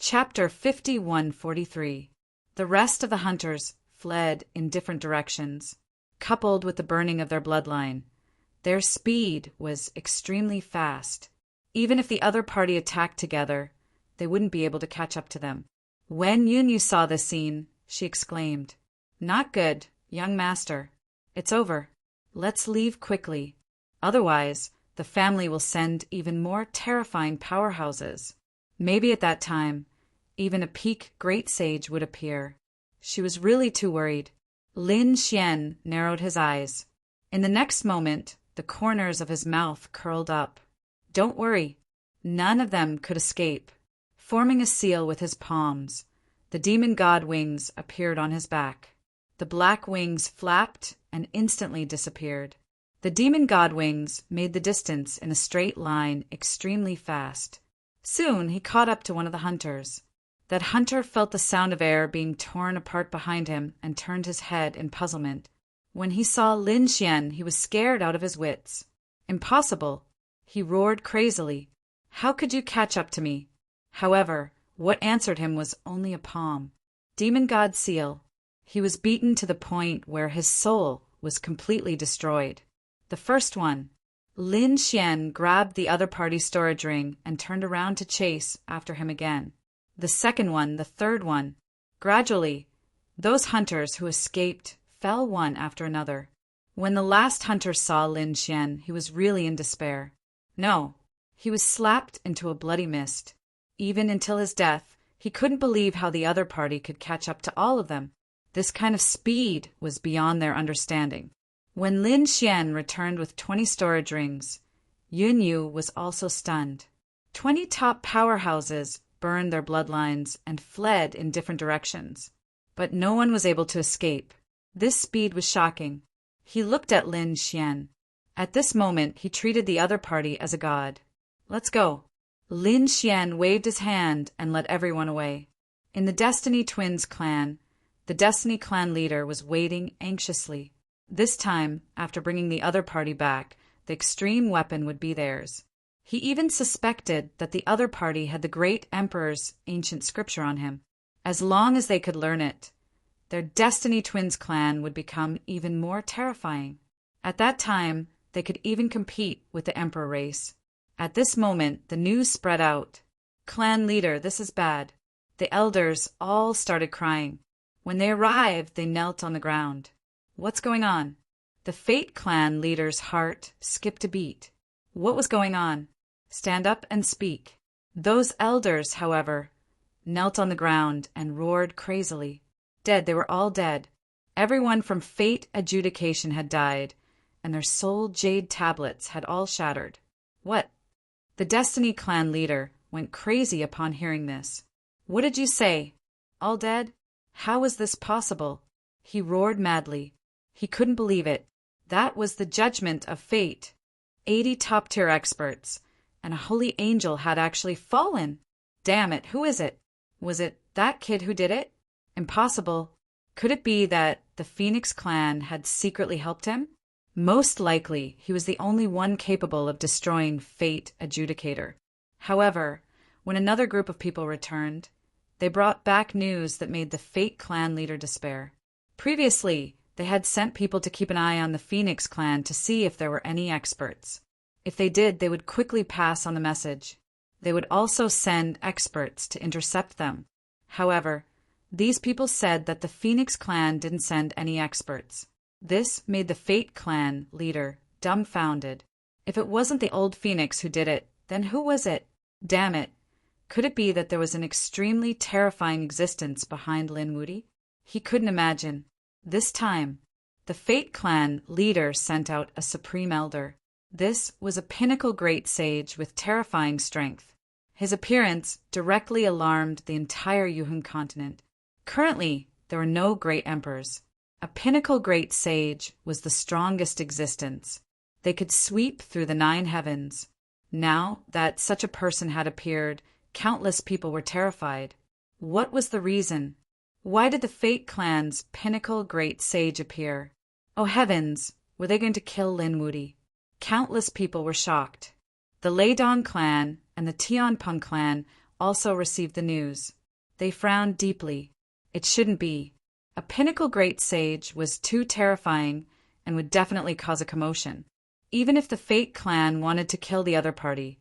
Chapter 5143. The rest of the hunters fled in different directions. Coupled with the burning of their bloodline, their speed was extremely fast. Even if the other party attacked together, they wouldn't be able to catch up to them. When Yunyu saw this scene, she exclaimed, "Not good, young master. It's over. Let's leave quickly. Otherwise, the family will send even more terrifying powerhouses." Maybe at that time, even a peak great sage would appear. She was really too worried. Lin Xian narrowed his eyes. In the next moment, the corners of his mouth curled up. Don't worry. None of them could escape. Forming a seal with his palms, the demon god wings appeared on his back. The black wings flapped and instantly disappeared. The demon god wings made the distance in a straight line extremely fast. Soon he caught up to one of the hunters. That hunter felt the sound of air being torn apart behind him and turned his head in puzzlement. When he saw Lin Xian, he was scared out of his wits. "Impossible!" He roared crazily. "How could you catch up to me?" However, what answered him was only a palm. Demon God Seal. He was beaten to the point where his soul was completely destroyed. The first one. Lin Xian grabbed the other party's storage ring and turned around to chase after him again. The second one, the third one. Gradually, those hunters who escaped fell one after another. When the last hunter saw Lin Xian, he was really in despair. No, he was slapped into a bloody mist. Even until his death, he couldn't believe how the other party could catch up to all of them. This kind of speed was beyond their understanding. When Lin Xian returned with 20 storage rings, Yunyu was also stunned. 20 top powerhouses burned their bloodlines and fled in different directions. But no one was able to escape. This speed was shocking. He looked at Lin Xian. At this moment, he treated the other party as a god. "Let's go." Lin Xian waved his hand and led everyone away. In the Destiny Twins clan, the Destiny clan leader was waiting anxiously. This time, after bringing the other party back, the extreme weapon would be theirs. He even suspected that the other party had the great emperor's ancient scripture on him. As long as they could learn it, their Destiny Twins clan would become even more terrifying. At that time, they could even compete with the emperor race. At this moment, the news spread out. "Clan leader, this is bad." The elders all started crying. When they arrived, they knelt on the ground. What's going on? The Fate clan leader's heart skipped a beat. What was going on? Stand up and speak. Those elders, however, knelt on the ground and roared crazily. Dead, they were all dead. Everyone from Fate adjudication had died, and their soul jade tablets had all shattered. What? The Destiny clan leader went crazy upon hearing this. "What did you say? All dead? How is this possible?" He roared madly. He couldn't believe it. That was the judgment of Fate. 80 top-tier experts, and a holy angel had actually fallen. Damn it, who is it? Was it that kid who did it? Impossible. Could it be that the Phoenix clan had secretly helped him? Most likely, he was the only one capable of destroying Fate Adjudicator. However, when another group of people returned, they brought back news that made the Fate clan leader despair. Previously, they had sent people to keep an eye on the Phoenix clan to see if there were any experts. If they did, they would quickly pass on the message. They would also send experts to intercept them. However, these people said that the Phoenix clan didn't send any experts. This made the Fate clan leader dumbfounded. If it wasn't the old Phoenix who did it, then who was it? Damn it. Could it be that there was an extremely terrifying existence behind Lin Wuti? He couldn't imagine. This time, the Fate clan leader sent out a supreme elder. This was a pinnacle great sage with terrifying strength. His appearance directly alarmed the entire Yuhun continent. Currently, there were no great emperors. A pinnacle great sage was the strongest existence. They could sweep through the 9 heavens. Now that such a person had appeared, countless people were terrified. What was the reason? Why did the Fate clan's pinnacle great sage appear? Oh heavens, were they going to kill Lin Wuti? Countless people were shocked. The Lei Dong clan and the Tianpeng clan also received the news. They frowned deeply. It shouldn't be. A pinnacle great sage was too terrifying and would definitely cause a commotion. Even if the Fate clan wanted to kill the other party,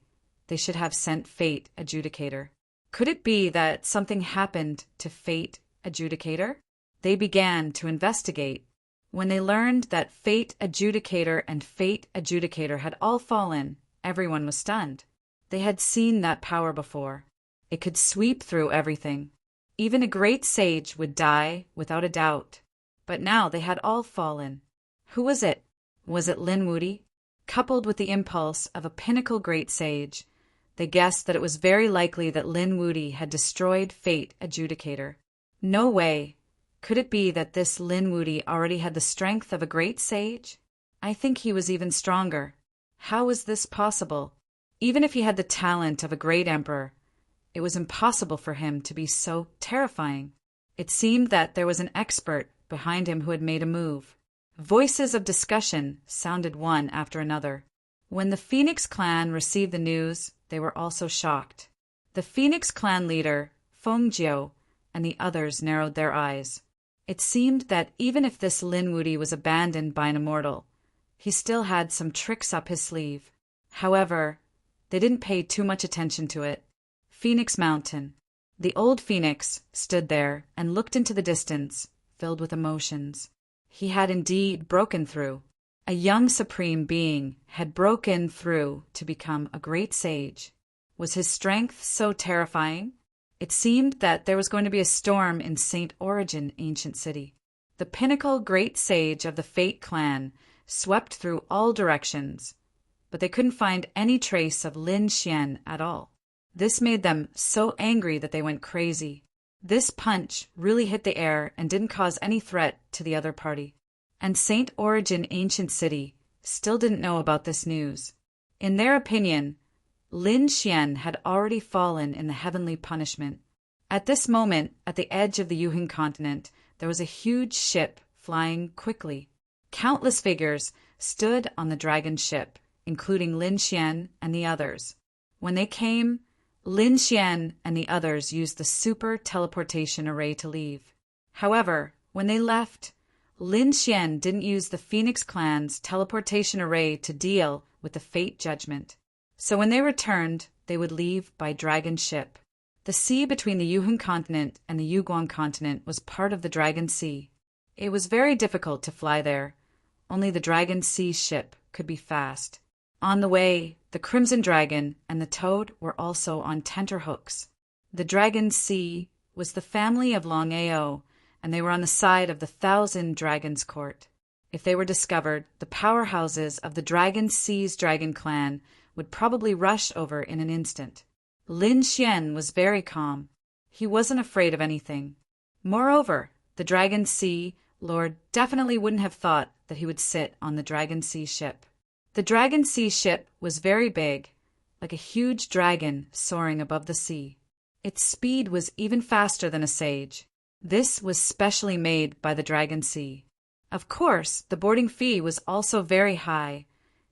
they should have sent Fate Adjudicator. Could it be that something happened to Fate Adjudicator? They began to investigate. When they learned that Fate Adjudicator and Fate Adjudicator had all fallen, everyone was stunned. They had seen that power before. It could sweep through everything. Even a great sage would die without a doubt. But now they had all fallen. Who was it? Was it Lin Wudy? Coupled with the impulse of a pinnacle great sage, they guessed that it was very likely that Lin Wudy had destroyed Fate Adjudicator. No way. Could it be that this Lin Wudy already had the strength of a great sage? I think he was even stronger. How was this possible? Even if he had the talent of a great emperor, it was impossible for him to be so terrifying. It seemed that there was an expert behind him who had made a move. Voices of discussion sounded one after another. When the Phoenix clan received the news, they were also shocked. The Phoenix clan leader, Feng Jiao, and the others narrowed their eyes. It seemed that even if this Lin Wudy was abandoned by an immortal, he still had some tricks up his sleeve. However, they didn't pay too much attention to it. Phoenix Mountain. The old Phoenix stood there and looked into the distance, filled with emotions. He had indeed broken through. A young supreme being had broken through to become a great sage. Was his strength so terrifying? It seemed that there was going to be a storm in St. Origin Ancient City. The pinnacle great sage of the Fate clan swept through all directions, but they couldn't find any trace of Lin Xian at all. This made them so angry that they went crazy. This punch really hit the air and didn't cause any threat to the other party. And St. Origin Ancient City still didn't know about this news. In their opinion, Lin Xian had already fallen in the heavenly punishment. At this moment, at the edge of the Yuhan continent, there was a huge ship flying quickly. Countless figures stood on the dragon ship, including Lin Xian and the others. When they came, Lin Xian and the others used the super teleportation array to leave. However, when they left, Lin Xian didn't use the Phoenix clan's teleportation array to deal with the Fate judgment. So when they returned, they would leave by dragon ship. The sea between the Yuhan continent and the Yuguang continent was part of the Dragon Sea. It was very difficult to fly there. Only the Dragon Sea ship could be fast. On the way, the Crimson Dragon and the Toad were also on tenterhooks. The Dragon Sea was the family of Long Ao, and they were on the side of the 1,000 Dragons Court. If they were discovered, the powerhouses of the Dragon Sea's Dragon Clan would probably rush over in an instant. Lin Xian was very calm. He wasn't afraid of anything. Moreover, the Dragon Sea Lord definitely wouldn't have thought that he would sit on the Dragon Sea ship. The Dragon Sea ship was very big, like a huge dragon soaring above the sea. Its speed was even faster than a sage. This was specially made by the Dragon Sea. Of course, the boarding fee was also very high,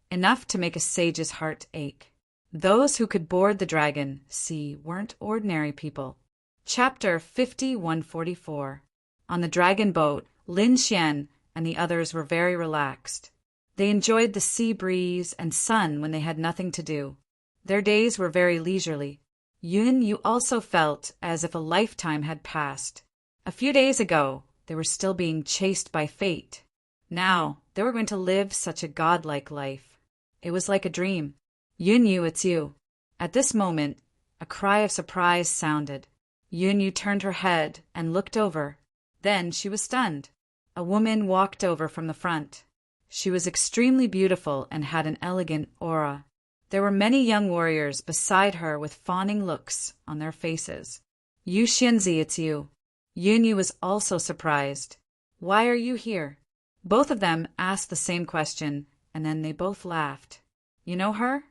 enough to make a sage's heart ache. Those who could board the Dragon Sea weren't ordinary people. Chapter 5144. On the dragon boat, Lin Xian and the others were very relaxed. They enjoyed the sea breeze and sun when they had nothing to do. Their days were very leisurely. Yu also felt as if a lifetime had passed. A few days ago, they were still being chased by fate. Now, they were going to live such a godlike life. It was like a dream. Yu, it's you. At this moment, a cry of surprise sounded. Yu turned her head and looked over. Then she was stunned. A woman walked over from the front. She was extremely beautiful and had an elegant aura. There were many young warriors beside her with fawning looks on their faces. Yu Xianzi, it's you. Yu was also surprised. Why are you here? Both of them asked the same question, and then they both laughed. You know her?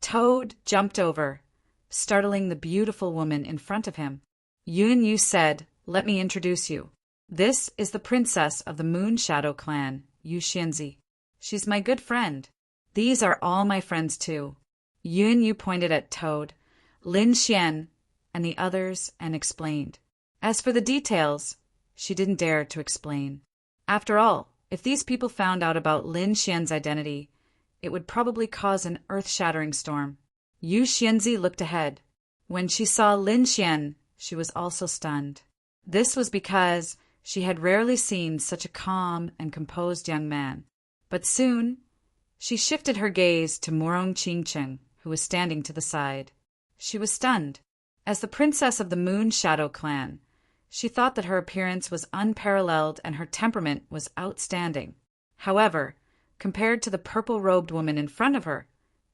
Toad jumped over, startling the beautiful woman in front of him. Yu said, "Let me introduce you. This is the princess of the Moon Shadow clan, Yu Xianzi. She's my good friend. These are all my friends too." Yu pointed at Toad, Lin Xian, and the others and explained. As for the details, she didn't dare to explain. After all, if these people found out about Lin Xian's identity, it would probably cause an earth-shattering storm. Yu Xianzi looked ahead. When she saw Lin Xian, she was also stunned. This was because she had rarely seen such a calm and composed young man. But soon, she shifted her gaze to Murong Qingcheng, who was standing to the side. She was stunned. As the princess of the Moon Shadow clan, she thought that her appearance was unparalleled and her temperament was outstanding. However, compared to the purple-robed woman in front of her,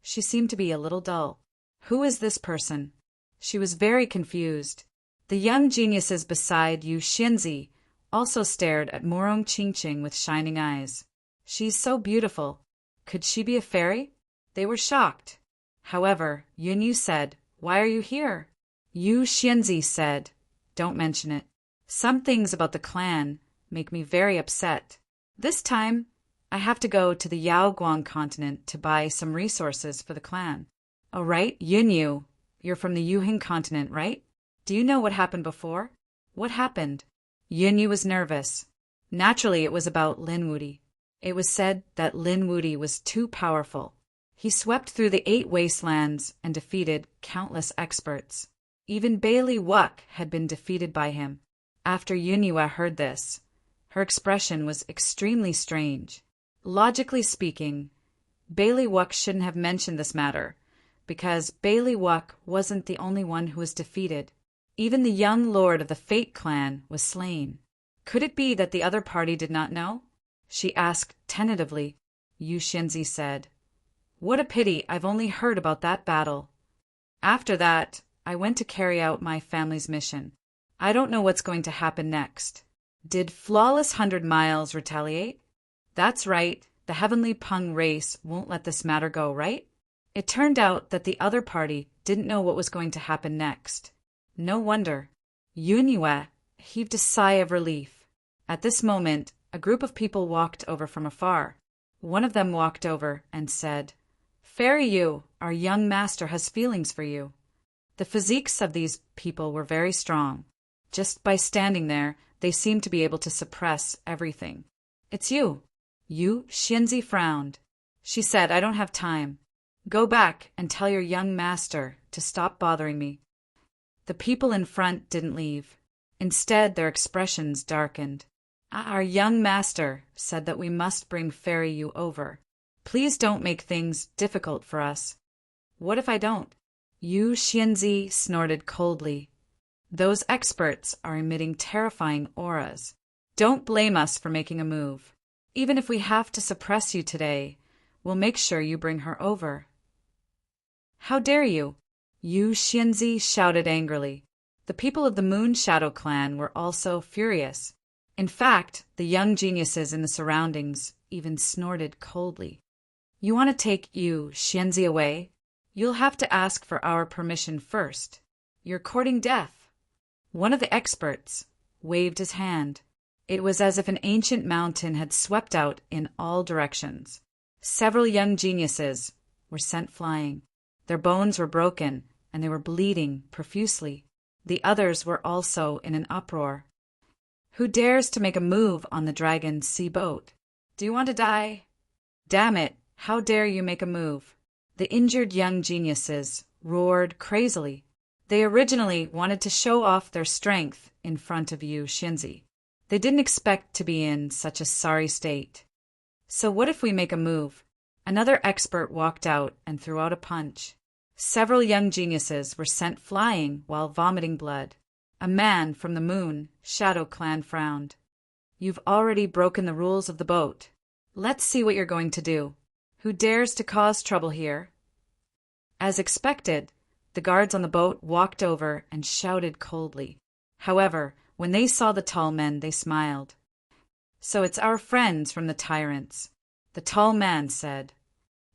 she seemed to be a little dull. Who is this person? She was very confused. The young geniuses beside Yu Xianzi also stared at Murong Qingcheng with shining eyes. She's so beautiful. Could she be a fairy? They were shocked. However, Yunyu said, "Why are you here?" Yu Xianzi said, "Don't mention it. Some things about the clan make me very upset. This time, I have to go to the Yaoguang continent to buy some resources for the clan." "Oh, right, Yunyu. You're from the Yuhing continent, right? Do you know what happened before?" "What happened?" Yunyu was nervous. Naturally, it was about Lin Wudi. It was said that Lin Wudi was too powerful. He swept through the 8 wastelands and defeated countless experts. Even Bailey Wuck had been defeated by him. After Yunyu heard this, her expression was extremely strange. Logically speaking, Bailey Wuck shouldn't have mentioned this matter, because Bailey Wuck wasn't the only one who was defeated. Even the young lord of the Fate clan was slain. Could it be that the other party did not know? She asked tentatively. Yu Xianzi said, "What a pity, I've only heard about that battle. After that, I went to carry out my family's mission. I don't know what's going to happen next." "Did Flawless 100 Miles retaliate?" "That's right. The Heavenly Peng race won't let this matter go, right?" It turned out that the other party didn't know what was going to happen next. No wonder. Yunyu heaved a sigh of relief. At this moment, a group of people walked over from afar. One of them walked over and said, "Fairy Yu, our young master has feelings for you." The physiques of these people were very strong. Just by standing there, they seemed to be able to suppress everything. "It's you." Yu Xianzi frowned. She said, "I don't have time. Go back and tell your young master to stop bothering me." The people in front didn't leave. Instead, their expressions darkened. "Our young master said that we must bring Fairy Yu over. Please don't make things difficult for us." "What if I don't?" Yu Xianzi snorted coldly. "Those experts are emitting terrifying auras. Don't blame us for making a move. Even if we have to suppress you today, we'll make sure you bring her over." "How dare you?" Yu Xianzi shouted angrily. The people of the Moon Shadow clan were also furious. In fact, the young geniuses in the surroundings even snorted coldly. "You want to take Yu Xianzi away? You'll have to ask for our permission first. You're courting death." One of the experts waved his hand. It was as if an ancient mountain had swept out in all directions. Several young geniuses were sent flying. Their bones were broken, and they were bleeding profusely. The others were also in an uproar. "Who dares to make a move on the Dragon Sea boat? Do you want to die? Damn it, how dare you make a move?" The injured young geniuses roared crazily. They originally wanted to show off their strength in front of Yu Xianzi. They didn't expect to be in such a sorry state. "So what if we make a move?" Another expert walked out and threw out a punch. Several young geniuses were sent flying while vomiting blood. A man from the Moon Shadow clan frowned. "You've already broken the rules of the boat. Let's see what you're going to do. Who dares to cause trouble here?" As expected, the guards on the boat walked over and shouted coldly. However, when they saw the tall men, they smiled. "So it's our friends from the tyrants," the tall man said.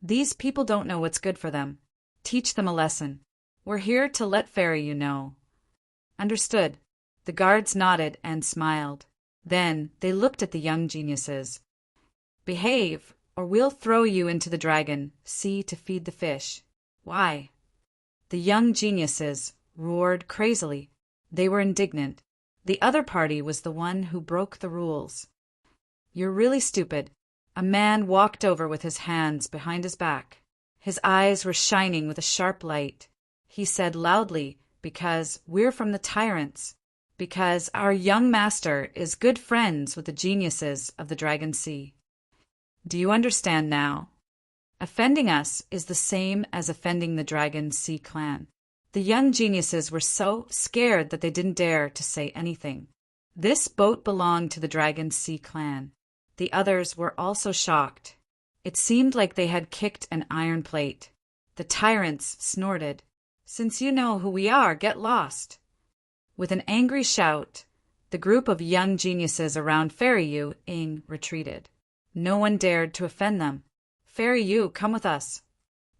"These people don't know what's good for them. Teach them a lesson. We're here to let Fairy Yu know." "Understood." The guards nodded and smiled. Then they looked at the young geniuses. "Behave, or we'll throw you into the Dragon Sea to feed the fish." "Why?" The young geniuses roared crazily. They were indignant. The other party was the one who broke the rules. "You're really stupid." A man walked over with his hands behind his back. His eyes were shining with a sharp light. He said loudly, "Because we're from the tyrants. Because our young master is good friends with the geniuses of the Dragon Sea. Do you understand now? Offending us is the same as offending the Dragon Sea clan." The young geniuses were so scared that they didn't dare to say anything. This boat belonged to the Dragon Sea clan. The others were also shocked. It seemed like they had kicked an iron plate. The tyrants snorted. "Since you know who we are, get lost." With an angry shout, the group of young geniuses around Fairy Yu Ing retreated. No one dared to offend them. "Fairy Yu, come with us."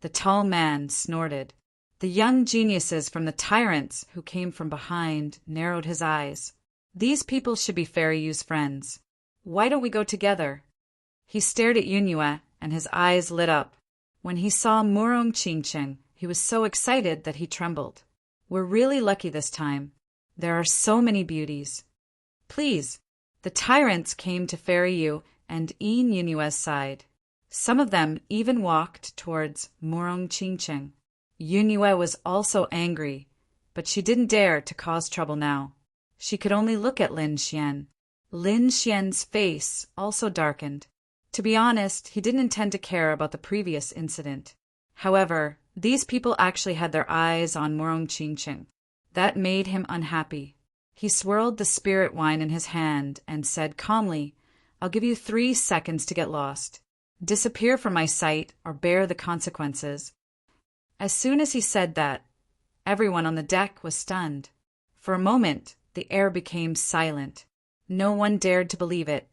The tall man snorted. The young geniuses from the tyrants who came from behind narrowed his eyes. "These people should be Fairy Yu's friends. Why don't we go together?" He stared at Yunhua, and his eyes lit up. When he saw Murong Qingcheng, he was so excited that he trembled. "We're really lucky this time. There are so many beauties. Please." The tyrants came to Fairy Yu and Yin Yunua's side. Some of them even walked towards Murong Qingcheng. Yunhua was also angry, but she didn't dare to cause trouble now. She could only look at Lin Xian. Lin Xian's face also darkened. To be honest, he didn't intend to care about the previous incident. However, these people actually had their eyes on Murong Qingcheng. That made him unhappy. He swirled the spirit wine in his hand and said calmly, "I'll give you 3 seconds to get lost. Disappear from my sight or bear the consequences." As soon as he said that, everyone on the deck was stunned. For a moment, the air became silent. No one dared to believe it.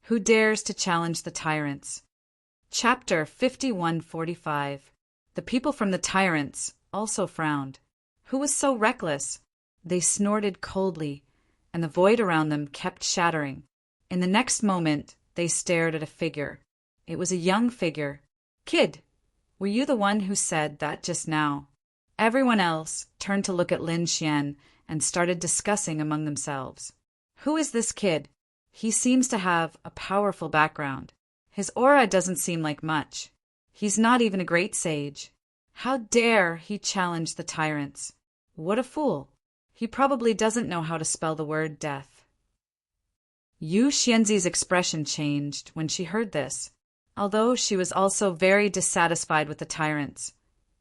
Who dares to challenge the tyrants? Chapter 5145. The people from the tyrants also frowned. Who was so reckless? They snorted coldly, and the void around them kept shattering. In the next moment, they stared at a figure. It was a young figure. "Kid, were you the one who said that just now?" Everyone else turned to look at Lin Xian and started discussing among themselves. "Who is this kid? He seems to have a powerful background. His aura doesn't seem like much. He's not even a great sage. How dare he challenge the tyrants? What a fool. He probably doesn't know how to spell the word death." Yu Xianzi's expression changed when she heard this. Although she was also very dissatisfied with the tyrants,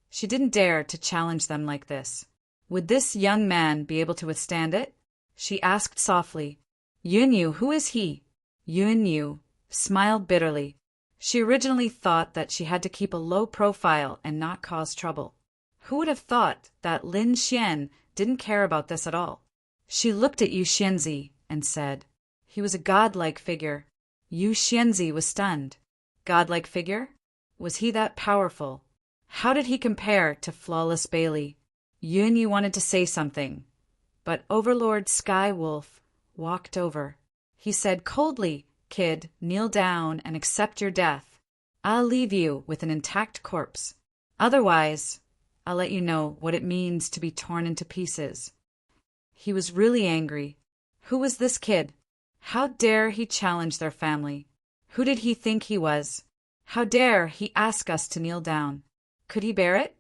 she didn't dare to challenge them like this. Would this young man be able to withstand it? She asked softly, "Yunyu, who is he?" Yunyu smiled bitterly. She originally thought that she had to keep a low profile and not cause trouble. Who would have thought that Lin Xian didn't care about this at all? She looked at Yu Xianzi and said, "He was a godlike figure." Yu Xianzi was stunned. Godlike figure? Was he that powerful? How did he compare to Flawless Bailey? Yunyu wanted to say something, but Overlord Sky Wolf walked over. He said coldly, "Kid, kneel down and accept your death. I'll leave you with an intact corpse. Otherwise, I'll let you know what it means to be torn into pieces." He was really angry. Who was this kid? How dare he challenge their family? Who did he think he was? How dare he ask us to kneel down? Could he bear it?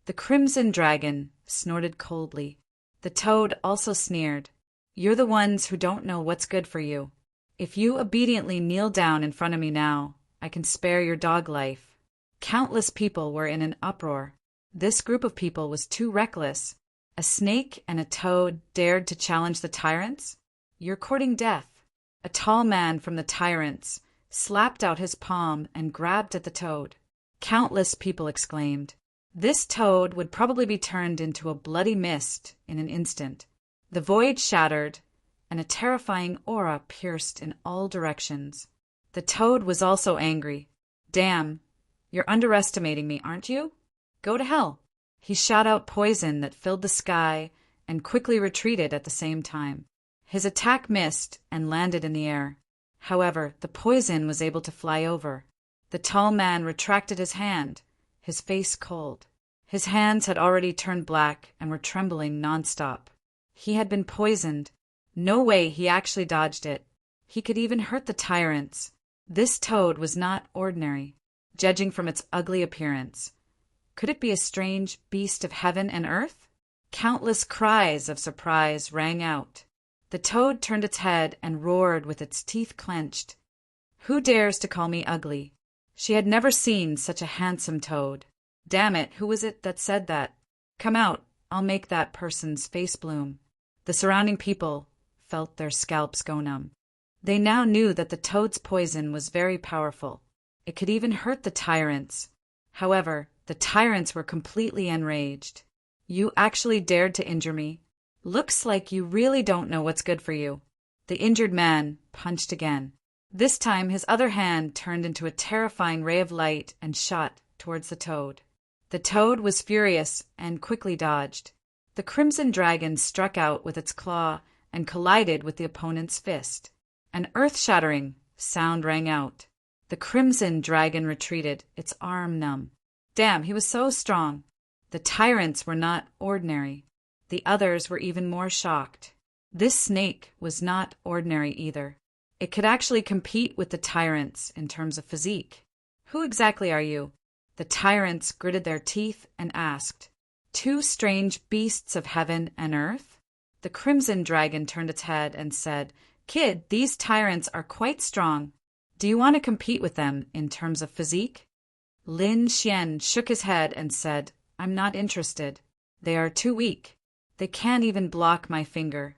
The Crimson Dragon snorted coldly. The Toad also sneered. "You're the ones who don't know what's good for you. If you obediently kneel down in front of me now, I can spare your dog life." Countless people were in an uproar. This group of people was too reckless. A snake and a toad dared to challenge the tyrants? You're courting death. A tall man from the tyrants slapped out his palm and grabbed at the toad. Countless people exclaimed. This toad would probably be turned into a bloody mist in an instant. The void shattered, and a terrifying aura pierced in all directions. The toad was also angry. "Damn, you're underestimating me, aren't you? Go to hell." He shot out poison that filled the sky and quickly retreated at the same time. His attack missed and landed in the air. However, the poison was able to fly over. The tall man retracted his hand, his face cold. His hands had already turned black and were trembling nonstop. He had been poisoned. No way he actually dodged it. He could even hurt the tyrants. This toad was not ordinary, judging from its ugly appearance. Could it be a strange beast of heaven and earth? Countless cries of surprise rang out. The toad turned its head and roared with its teeth clenched. "Who dares to call me ugly?" She had never seen such a handsome toad. Damn it, who was it that said that? Come out, I'll make that person's face bloom. The surrounding people felt their scalps go numb. They now knew that the toad's poison was very powerful. It could even hurt the tyrants. However, the tyrants were completely enraged. "You actually dared to injure me? Looks like you really don't know what's good for you." The injured man punched again. This time his other hand turned into a terrifying ray of light and shot towards the toad. The toad was furious and quickly dodged. The crimson dragon struck out with its claw and collided with the opponent's fist. An earth-shattering sound rang out. The crimson dragon retreated, its arm numb. Damn, he was so strong. The tyrants were not ordinary. The others were even more shocked. This snake was not ordinary either. It could actually compete with the tyrants in terms of physique. "Who exactly are you?" The tyrants gritted their teeth and asked. "Two strange beasts of heaven and earth?" The crimson dragon turned its head and said, "Kid, these tyrants are quite strong. Do you want to compete with them in terms of physique?" Lin Xian shook his head and said, "I'm not interested. They are too weak. They can't even block my finger."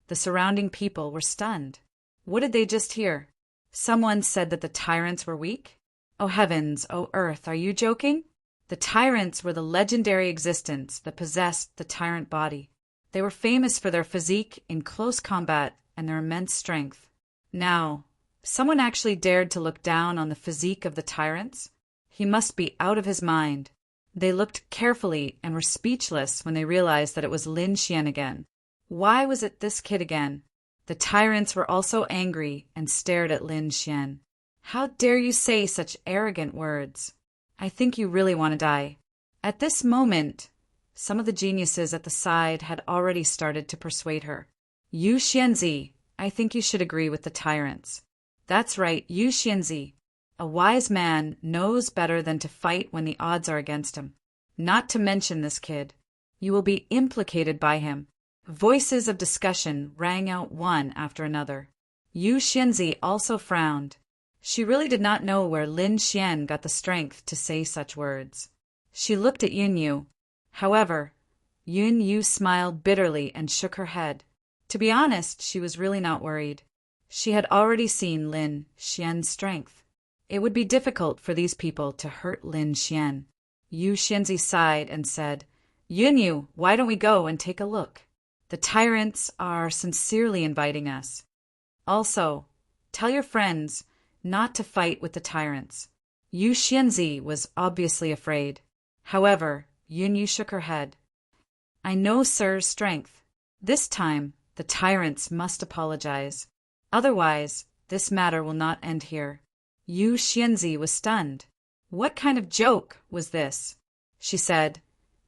The surrounding people were stunned. What did they just hear? Someone said that the tyrants were weak? Oh heavens, oh earth, are you joking? The tyrants were the legendary existence that possessed the tyrant body. They were famous for their physique in close combat and their immense strength. Now, someone actually dared to look down on the physique of the tyrants? He must be out of his mind. They looked carefully and were speechless when they realized that it was Lin Xian again. Why was it this kid again? The tyrants were also angry and stared at Lin Xian. "How dare you say such arrogant words? I think you really want to die." At this moment, some of the geniuses at the side had already started to persuade her. "Yu Xianzi, I think you should agree with the tyrants." "That's right, Yu Xianzi. A wise man knows better than to fight when the odds are against him. Not to mention this kid. You will be implicated by him." Voices of discussion rang out one after another. Yu Xianzi also frowned. She really did not know where Lin Xian got the strength to say such words. She looked at Yun Yu. However, Yun Yu smiled bitterly and shook her head. To be honest, she was really not worried. She had already seen Lin Xian's strength. It would be difficult for these people to hurt Lin Xian. Yu Xianzi sighed and said, "Yun Yu, why don't we go and take a look? The tyrants are sincerely inviting us. Also, tell your friends not to fight with the tyrants." Yu Xianzi was obviously afraid. However, Yun Yu shook her head. "I know Sir's strength. This time, the tyrants must apologize. Otherwise, this matter will not end here." Yu Xianzi was stunned. What kind of joke was this? She said,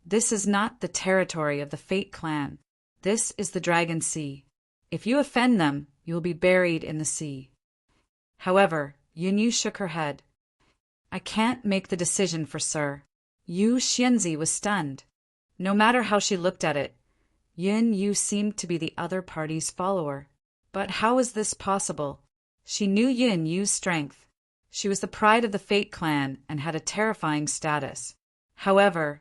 "This is not the territory of the Fate clan. This is the Dragon Sea. If you offend them, you will be buried in the sea." However, Yun Yu shook her head. "I can't make the decision for Sir." Yu Xianzi was stunned. No matter how she looked at it, Yun Yu seemed to be the other party's follower. But how was this possible? She knew Yun Yu's strength. She was the pride of the Fate clan and had a terrifying status. However,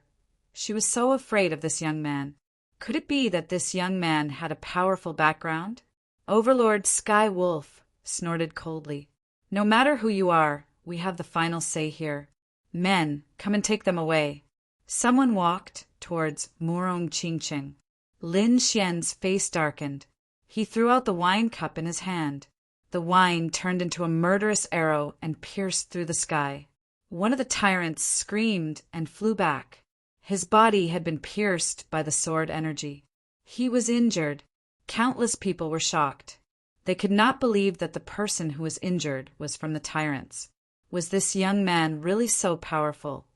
she was so afraid of this young man. Could it be that this young man had a powerful background? Overlord Sky Wolf snorted coldly. "No matter who you are, we have the final say here. Men, come and take them away." Someone walked towards Murong Qingqing. Lin Xian's face darkened. He threw out the wine cup in his hand. The wine turned into a murderous arrow and pierced through the sky. One of the tyrants screamed and flew back. His body had been pierced by the sword energy. He was injured. Countless people were shocked. They could not believe that the person who was injured was from the tyrants. Was this young man really so powerful?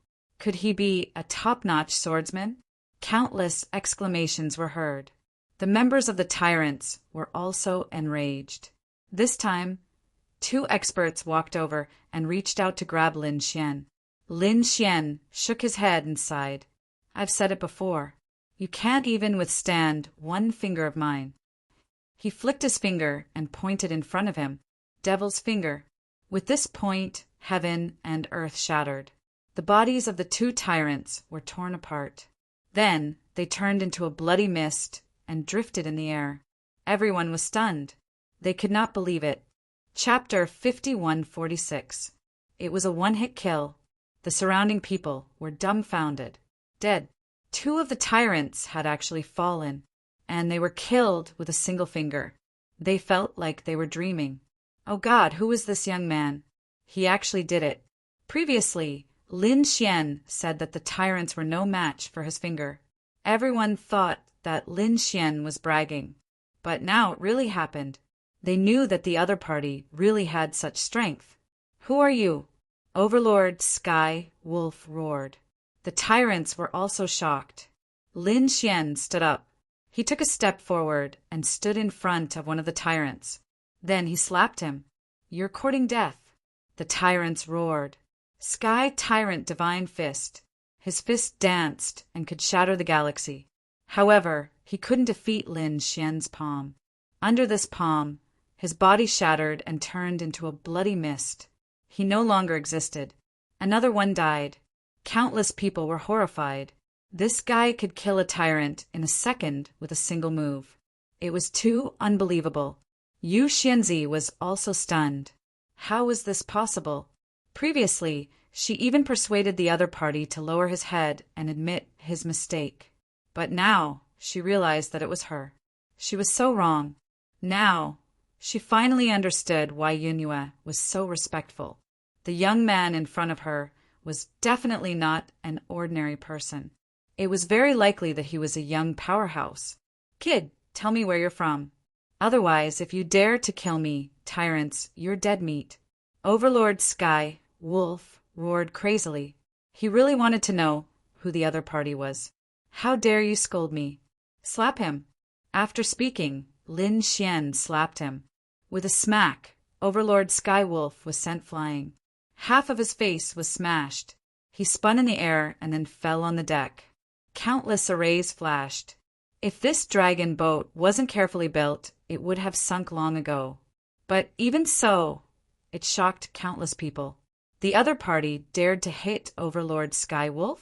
Could he be a top-notch swordsman? Countless exclamations were heard. The members of the tyrants were also enraged. This time, 2 experts walked over and reached out to grab Lin Xian. Lin Xian shook his head and sighed. I've said it before. You can't even withstand 1 finger of mine. He flicked his finger and pointed in front of him. Devil's finger. With this point, heaven and earth shattered. The bodies of the 2 tyrants were torn apart. Then they turned into a bloody mist and drifted in the air. Everyone was stunned. They could not believe it. Chapter 5146. It was a one-hit kill. The surrounding people were dumbfounded. Dead. 2 of the tyrants had actually fallen, and they were killed with a single finger. They felt like they were dreaming. Oh God, who is this young man? He actually did it. Previously, Lin Xian said that the tyrants were no match for his finger. Everyone thought that Lin Xian was bragging. But now it really happened. They knew that the other party really had such strength. Who are you? Overlord Sky Wolf roared. The tyrants were also shocked. Lin Xian stood up. He took a step forward and stood in front of one of the tyrants. Then he slapped him. You're courting death. The tyrants roared. Sky Tyrant Divine Fist. His fist danced and could shatter the galaxy. However, he couldn't defeat Lin Xian's palm. Under this palm, his body shattered and turned into a bloody mist. He no longer existed. Another one died. Countless people were horrified. This guy could kill a tyrant in a second with a single move. It was too unbelievable. Yu Xianzi was also stunned. How was this possible? Previously, she even persuaded the other party to lower his head and admit his mistake. But now she realized that it was her. She was so wrong. Now she finally understood why Yunhua was so respectful. The young man in front of her was definitely not an ordinary person. It was very likely that he was a young powerhouse. Kid, tell me where you're from. Otherwise, if you dare to kill me, tyrants, you're dead meat. Overlord Sky Wolf roared crazily. He really wanted to know who the other party was. How dare you scold me? Slap him. After speaking, Lin Xian slapped him. With a smack, Overlord Sky Wolf was sent flying. Half of his face was smashed. He spun in the air and then fell on the deck. Countless arrays flashed. If this dragon boat wasn't carefully built, it would have sunk long ago. But even so, it shocked countless people. The other party dared to hit Overlord Skywolf.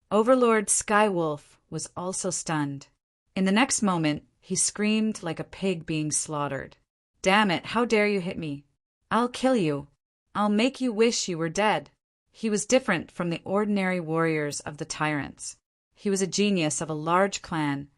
Overlord Skywolf was also stunned. In the next moment, he screamed like a pig being slaughtered. Damn it, how dare you hit me? I'll kill you. I'll make you wish you were dead. He was different from the ordinary warriors of the tyrants. He was a genius of a large clan,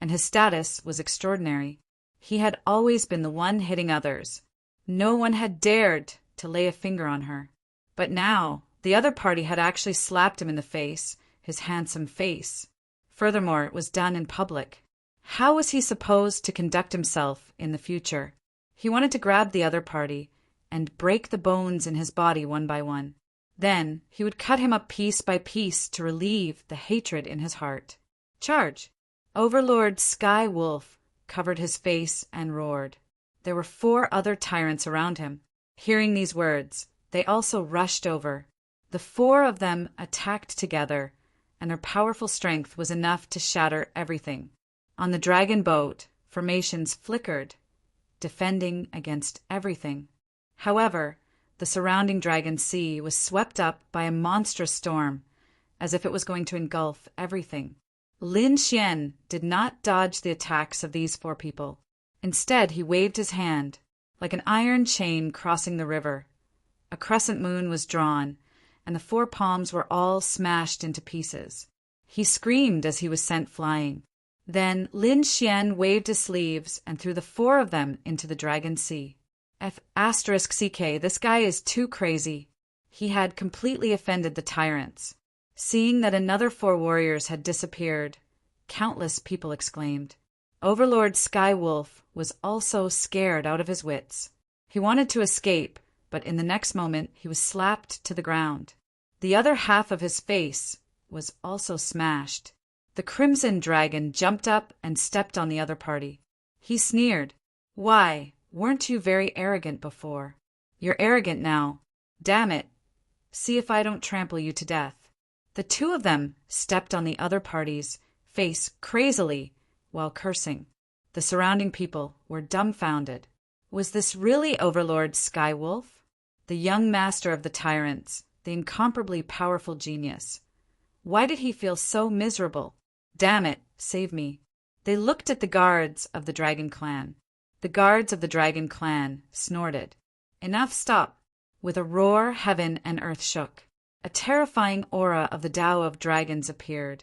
and his status was extraordinary. He had always been the one hitting others. No one had dared to lay a finger on her. But now, the other party had actually slapped him in the face, his handsome face. Furthermore, it was done in public. How was he supposed to conduct himself in the future? He wanted to grab the other party and break the bones in his body one by one. Then he would cut him up piece by piece to relieve the hatred in his heart. Charge! Overlord Sky Wolf covered his face and roared. There were 4 other tyrants around him. Hearing these words, they also rushed over. The 4 of them attacked together, and their powerful strength was enough to shatter everything. On the dragon boat, formations flickered, defending against everything. However, the surrounding dragon sea was swept up by a monstrous storm, as if it was going to engulf everything. Lin Xian did not dodge the attacks of these 4 people. Instead, he waved his hand, like an iron chain crossing the river. A crescent moon was drawn, and the 4 palms were all smashed into pieces. He screamed as he was sent flying. Then Lin Xian waved his sleeves and threw the 4 of them into the dragon sea. *CK, this guy is too crazy. He had completely offended the tyrants. Seeing that another 4 warriors had disappeared, countless people exclaimed. Overlord Skywolf was also scared out of his wits. He wanted to escape, but in the next moment he was slapped to the ground. The other half of his face was also smashed. The crimson dragon jumped up and stepped on the other party. He sneered. "Why, weren't you very arrogant before? You're arrogant now. Damn it. See if I don't trample you to death." The two of them stepped on the other party's face crazily while cursing. The surrounding people were dumbfounded. Was this really Overlord Skywolf? The young master of the tyrants, the incomparably powerful genius. Why did he feel so miserable? Damn it, save me. They looked at the guards of the Dragon Clan. The guards of the Dragon Clan snorted. Enough, stop. With a roar, heaven and earth shook. A terrifying aura of the Tao of Dragons appeared,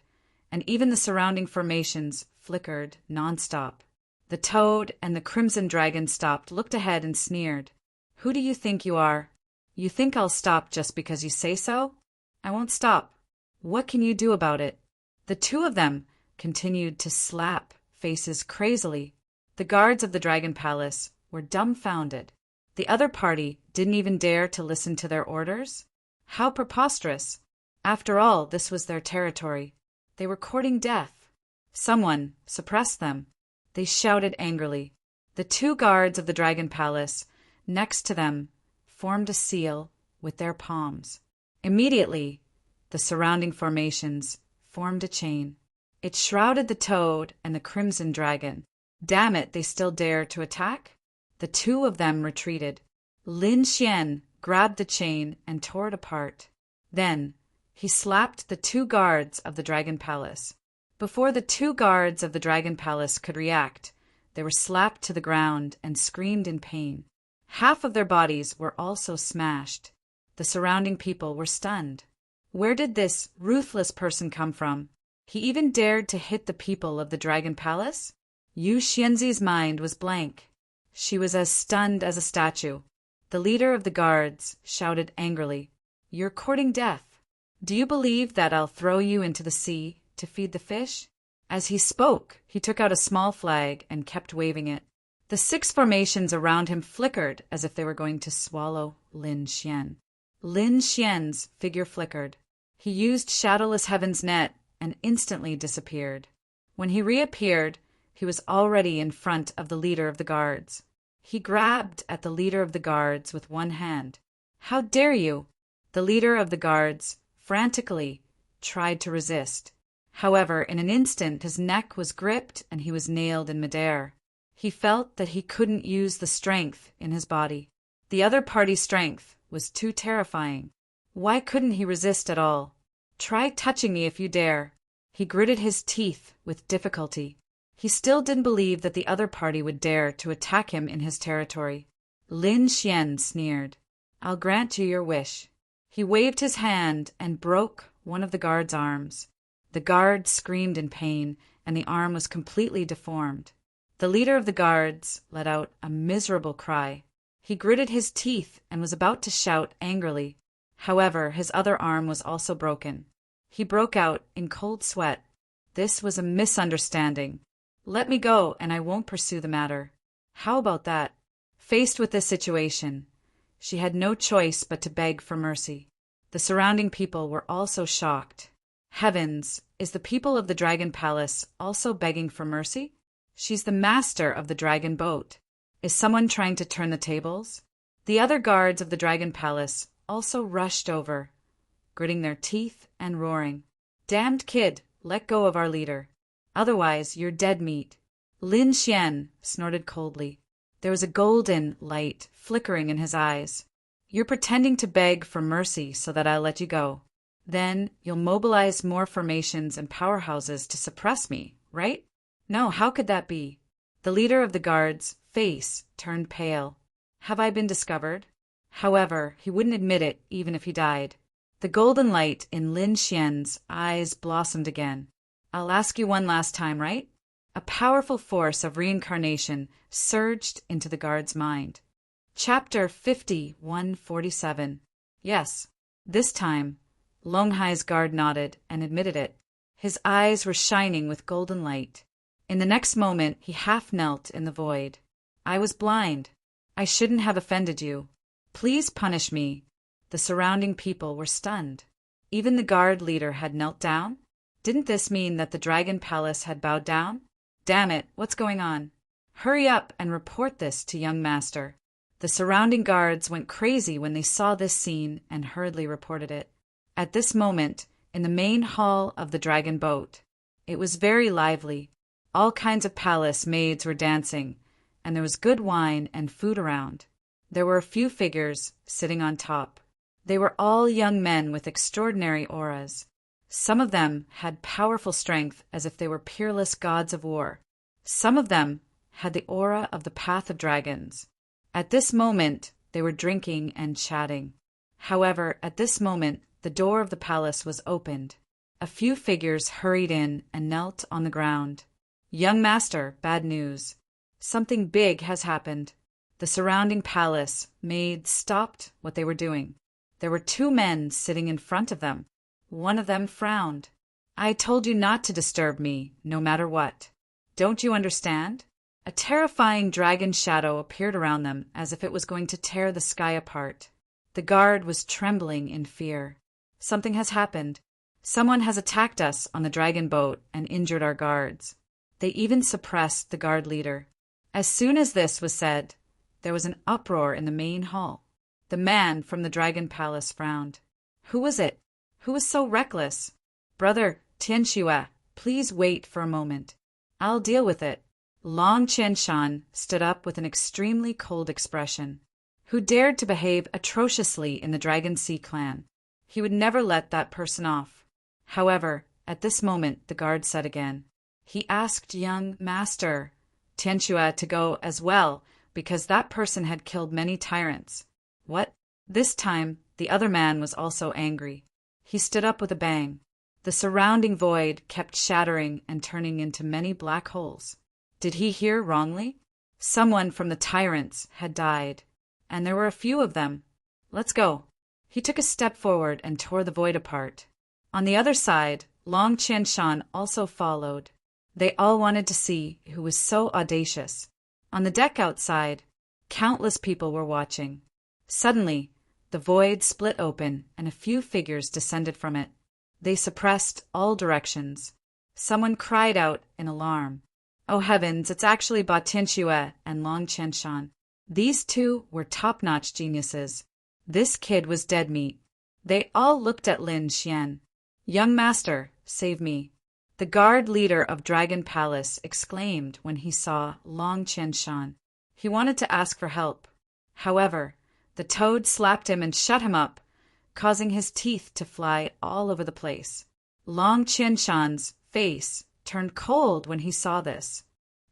and even the surrounding formations flickered nonstop. The Toad and the Crimson Dragon stopped, looked ahead, and sneered. "Who do you think you are? You think I'll stop just because you say so? I won't stop. What can you do about it?" The two of them continued to slap faces crazily. The guards of the Dragon Palace were dumbfounded. The other party didn't even dare to listen to their orders? How preposterous! After all, this was their territory. They were courting death. Someone suppressed them. They shouted angrily. The two guards of the Dragon Palace, next to them, formed a seal with their palms. Immediately, the surrounding formations formed a chain. It shrouded the Toad and the Crimson Dragon. Damn it, they still dare to attack? The two of them retreated. Lin Xian grabbed the chain and tore it apart. Then, he slapped the two guards of the Dragon Palace. Before the two guards of the Dragon Palace could react, they were slapped to the ground and screamed in pain. Half of their bodies were also smashed. The surrounding people were stunned. Where did this ruthless person come from? He even dared to hit the people of the Dragon Palace? Yu Xianzi's mind was blank. She was as stunned as a statue. The leader of the guards shouted angrily, "You're courting death. Do you believe that I'll throw you into the sea to feed the fish?" As he spoke, he took out a small flag and kept waving it. The six formations around him flickered as if they were going to swallow Lin Xian. Lin Xian's figure flickered. He used Shadowless Heaven's net and instantly disappeared. When he reappeared, he was already in front of the leader of the guards. He grabbed at the leader of the guards with one hand. "How dare you?" The leader of the guards frantically tried to resist. However, in an instant his neck was gripped and he was nailed in midair. He felt that he couldn't use the strength in his body. The other party's strength was too terrifying. Why couldn't he resist at all? "Try touching me if you dare." He gritted his teeth with difficulty. He still didn't believe that the other party would dare to attack him in his territory. Lin Xian sneered. "I'll grant you your wish." He waved his hand and broke one of the guard's arms. The guard screamed in pain, and the arm was completely deformed. The leader of the guards let out a miserable cry. He gritted his teeth and was about to shout angrily. However, his other arm was also broken. He broke out in cold sweat. This was a misunderstanding. "Let me go, and I won't pursue the matter." How about that? Faced with this situation, she had no choice but to beg for mercy. The surrounding people were also shocked. Heavens, is the people of the Dragon Palace also begging for mercy? She's the master of the dragon boat. Is someone trying to turn the tables? The other guards of the Dragon Palace also rushed over, gritting their teeth and roaring. "Damned kid, let go of our leader. Otherwise, you're dead meat." Lin Xian snorted coldly. There was a golden light flickering in his eyes. "You're pretending to beg for mercy so that I'll let you go. Then you'll mobilize more formations and powerhouses to suppress me, right? No, how could that be?" The leader of the guards' face turned pale. "Have I been discovered?" However, he wouldn't admit it even if he died. The golden light in Lin Xian's eyes blossomed again. "I'll ask you one last time, right?" A powerful force of reincarnation surged into the guard's mind. Chapter 5147. Yes. This time, Longhai's guard nodded and admitted it. His eyes were shining with golden light. In the next moment, he half knelt in the void. "I was blind. I shouldn't have offended you. Please punish me." The surrounding people were stunned. Even the guard leader had knelt down? Didn't this mean that the dragon palace had bowed down? Damn it, what's going on? Hurry up and report this to young master. The surrounding guards went crazy when they saw this scene and hurriedly reported it. At this moment, in the main hall of the dragon boat, it was very lively. All kinds of palace maids were dancing, and there was good wine and food around. There were a few figures sitting on top. They were all young men with extraordinary auras. Some of them had powerful strength as if they were peerless gods of war. Some of them had the aura of the path of dragons. At this moment, they were drinking and chatting. However, at this moment, the door of the palace was opened. A few figures hurried in and knelt on the ground. Young master, bad news. Something big has happened. The surrounding palace maids stopped what they were doing. There were two men sitting in front of them. One of them frowned. I told you not to disturb me, no matter what. Don't you understand? A terrifying dragon shadow appeared around them as if it was going to tear the sky apart. The guard was trembling in fear. Something has happened. Someone has attacked us on the dragon boat and injured our guards. They even suppressed the guard leader. As soon as this was said, there was an uproar in the main hall. The man from the dragon palace frowned. Who was it? Who was so reckless? Brother Tianxue, please wait for a moment. I'll deal with it. Long Qianshan stood up with an extremely cold expression. Who dared to behave atrociously in the Dragon Sea clan? He would never let that person off. However, at this moment the guard said again. He asked young master Tianxue to go as well, because that person had killed many tyrants. What? This time, the other man was also angry. He stood up with a bang. The surrounding void kept shattering and turning into many black holes. Did he hear wrongly? Someone from the tyrants had died, and there were a few of them. Let's go. He took a step forward and tore the void apart. On the other side, Long Qianshan also followed. They all wanted to see who was so audacious. On the deck outside, countless people were watching. Suddenly, the void split open and a few figures descended from it. They suppressed all directions. Someone cried out in alarm. Oh heavens, it's actually Ba Tianxue and Long Qianshan. These two were top-notch geniuses. This kid was dead meat. They all looked at Lin Xian. Young master, save me. The guard leader of Dragon Palace exclaimed when he saw Long Qianshan. He wanted to ask for help. However, the toad slapped him and shut him up, causing his teeth to fly all over the place. Long Qianshan's face turned cold when he saw this.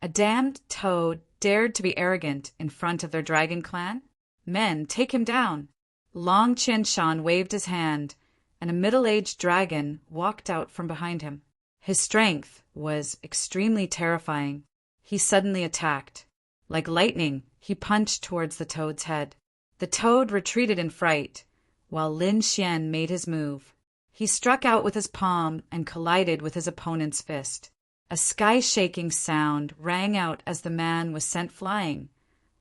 A damned toad dared to be arrogant in front of their dragon clan? Men, take him down. Long Qianshan waved his hand, and a middle-aged dragon walked out from behind him. His strength was extremely terrifying. He suddenly attacked. Like lightning, he punched towards the toad's head. The toad retreated in fright, while Lin Xian made his move. He struck out with his palm and collided with his opponent's fist. A sky-shaking sound rang out as the man was sent flying,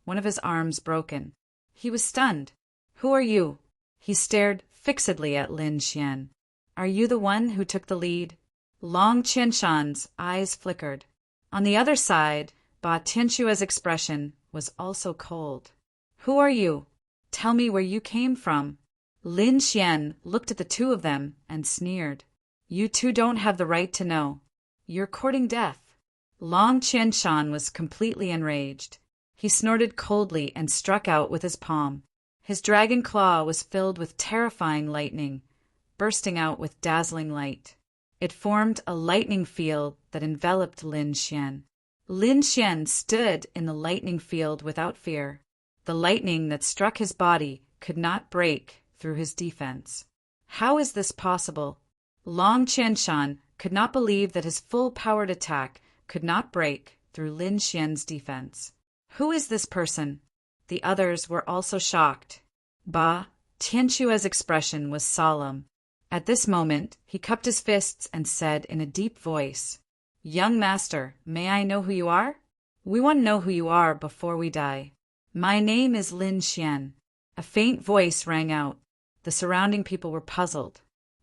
one of his arms broken. He was stunned. Who are you? He stared fixedly at Lin Xian. Are you the one who took the lead? Long Qianshan's eyes flickered. On the other side, Ba Tianxue's expression was also cold. Who are you? Tell me where you came from. Lin Xian looked at the two of them and sneered. You two don't have the right to know. You're courting death. Long Qianshan was completely enraged. He snorted coldly and struck out with his palm. His dragon claw was filled with terrifying lightning, bursting out with dazzling light. It formed a lightning field that enveloped Lin Xian. Lin Xian stood in the lightning field without fear. The lightning that struck his body could not break through his defense. How is this possible? Long Qianshan could not believe that his full-powered attack could not break through Lin Xian's defense. Who is this person? The others were also shocked. Ba Tianxue's expression was solemn. At this moment, he cupped his fists and said in a deep voice, Young master, may I know who you are? We want to know who you are before we die. My name is Lin Xian. A faint voice rang out. The surrounding people were puzzled.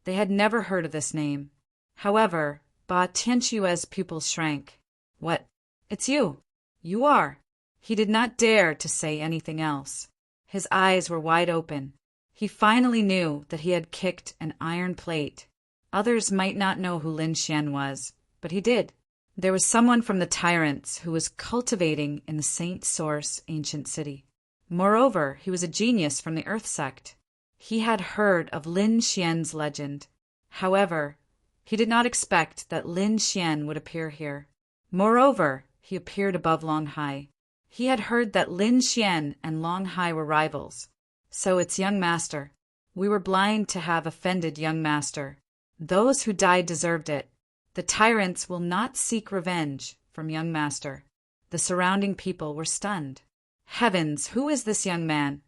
They had never heard of this name. However, Ba Tianchue's pupils shrank. What? It's you. You are. He did not dare to say anything else. His eyes were wide open. He finally knew that he had kicked an iron plate. Others might not know who Lin Xian was, but he did. There was someone from the tyrants who was cultivating in the Saint Source ancient city. Moreover, he was a genius from the Earth sect. He had heard of Lin Xian's legend. However, he did not expect that Lin Xian would appear here. Moreover, he appeared above Long Hai. He had heard that Lin Xian and Long Hai were rivals. So it's young master. We were blind to have offended young master. Those who died deserved it. The tyrants will not seek revenge from young master. The surrounding people were stunned. Heavens, who is this young man?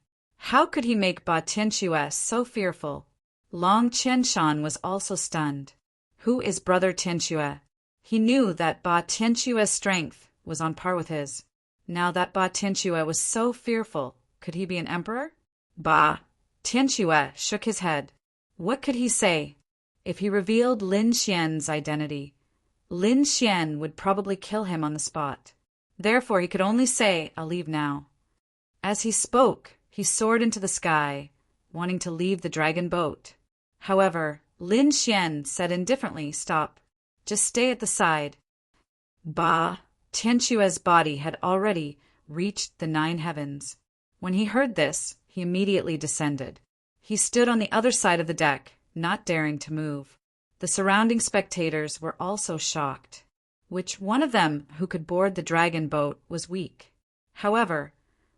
How could he make Ba Tianchue so fearful? Long Qianshan was also stunned. Who is brother Tianchue? He knew that Ba Tianchue's strength was on par with his. Now that Ba Tianchue was so fearful, could he be an emperor? Ba Tianchue shook his head. What could he say? If he revealed Lin Xian's identity, Lin Xian would probably kill him on the spot. Therefore he could only say, "I'll leave now." As he spoke, he soared into the sky, wanting to leave the dragon boat. However, Lin Xian said indifferently, "Stop. Just stay at the side." Ba Tianchue's body had already reached the 9 heavens. When he heard this, he immediately descended. He stood on the other side of the deck, not daring to move. The surrounding spectators were also shocked. Which one of them who could board the dragon boat was weak? However,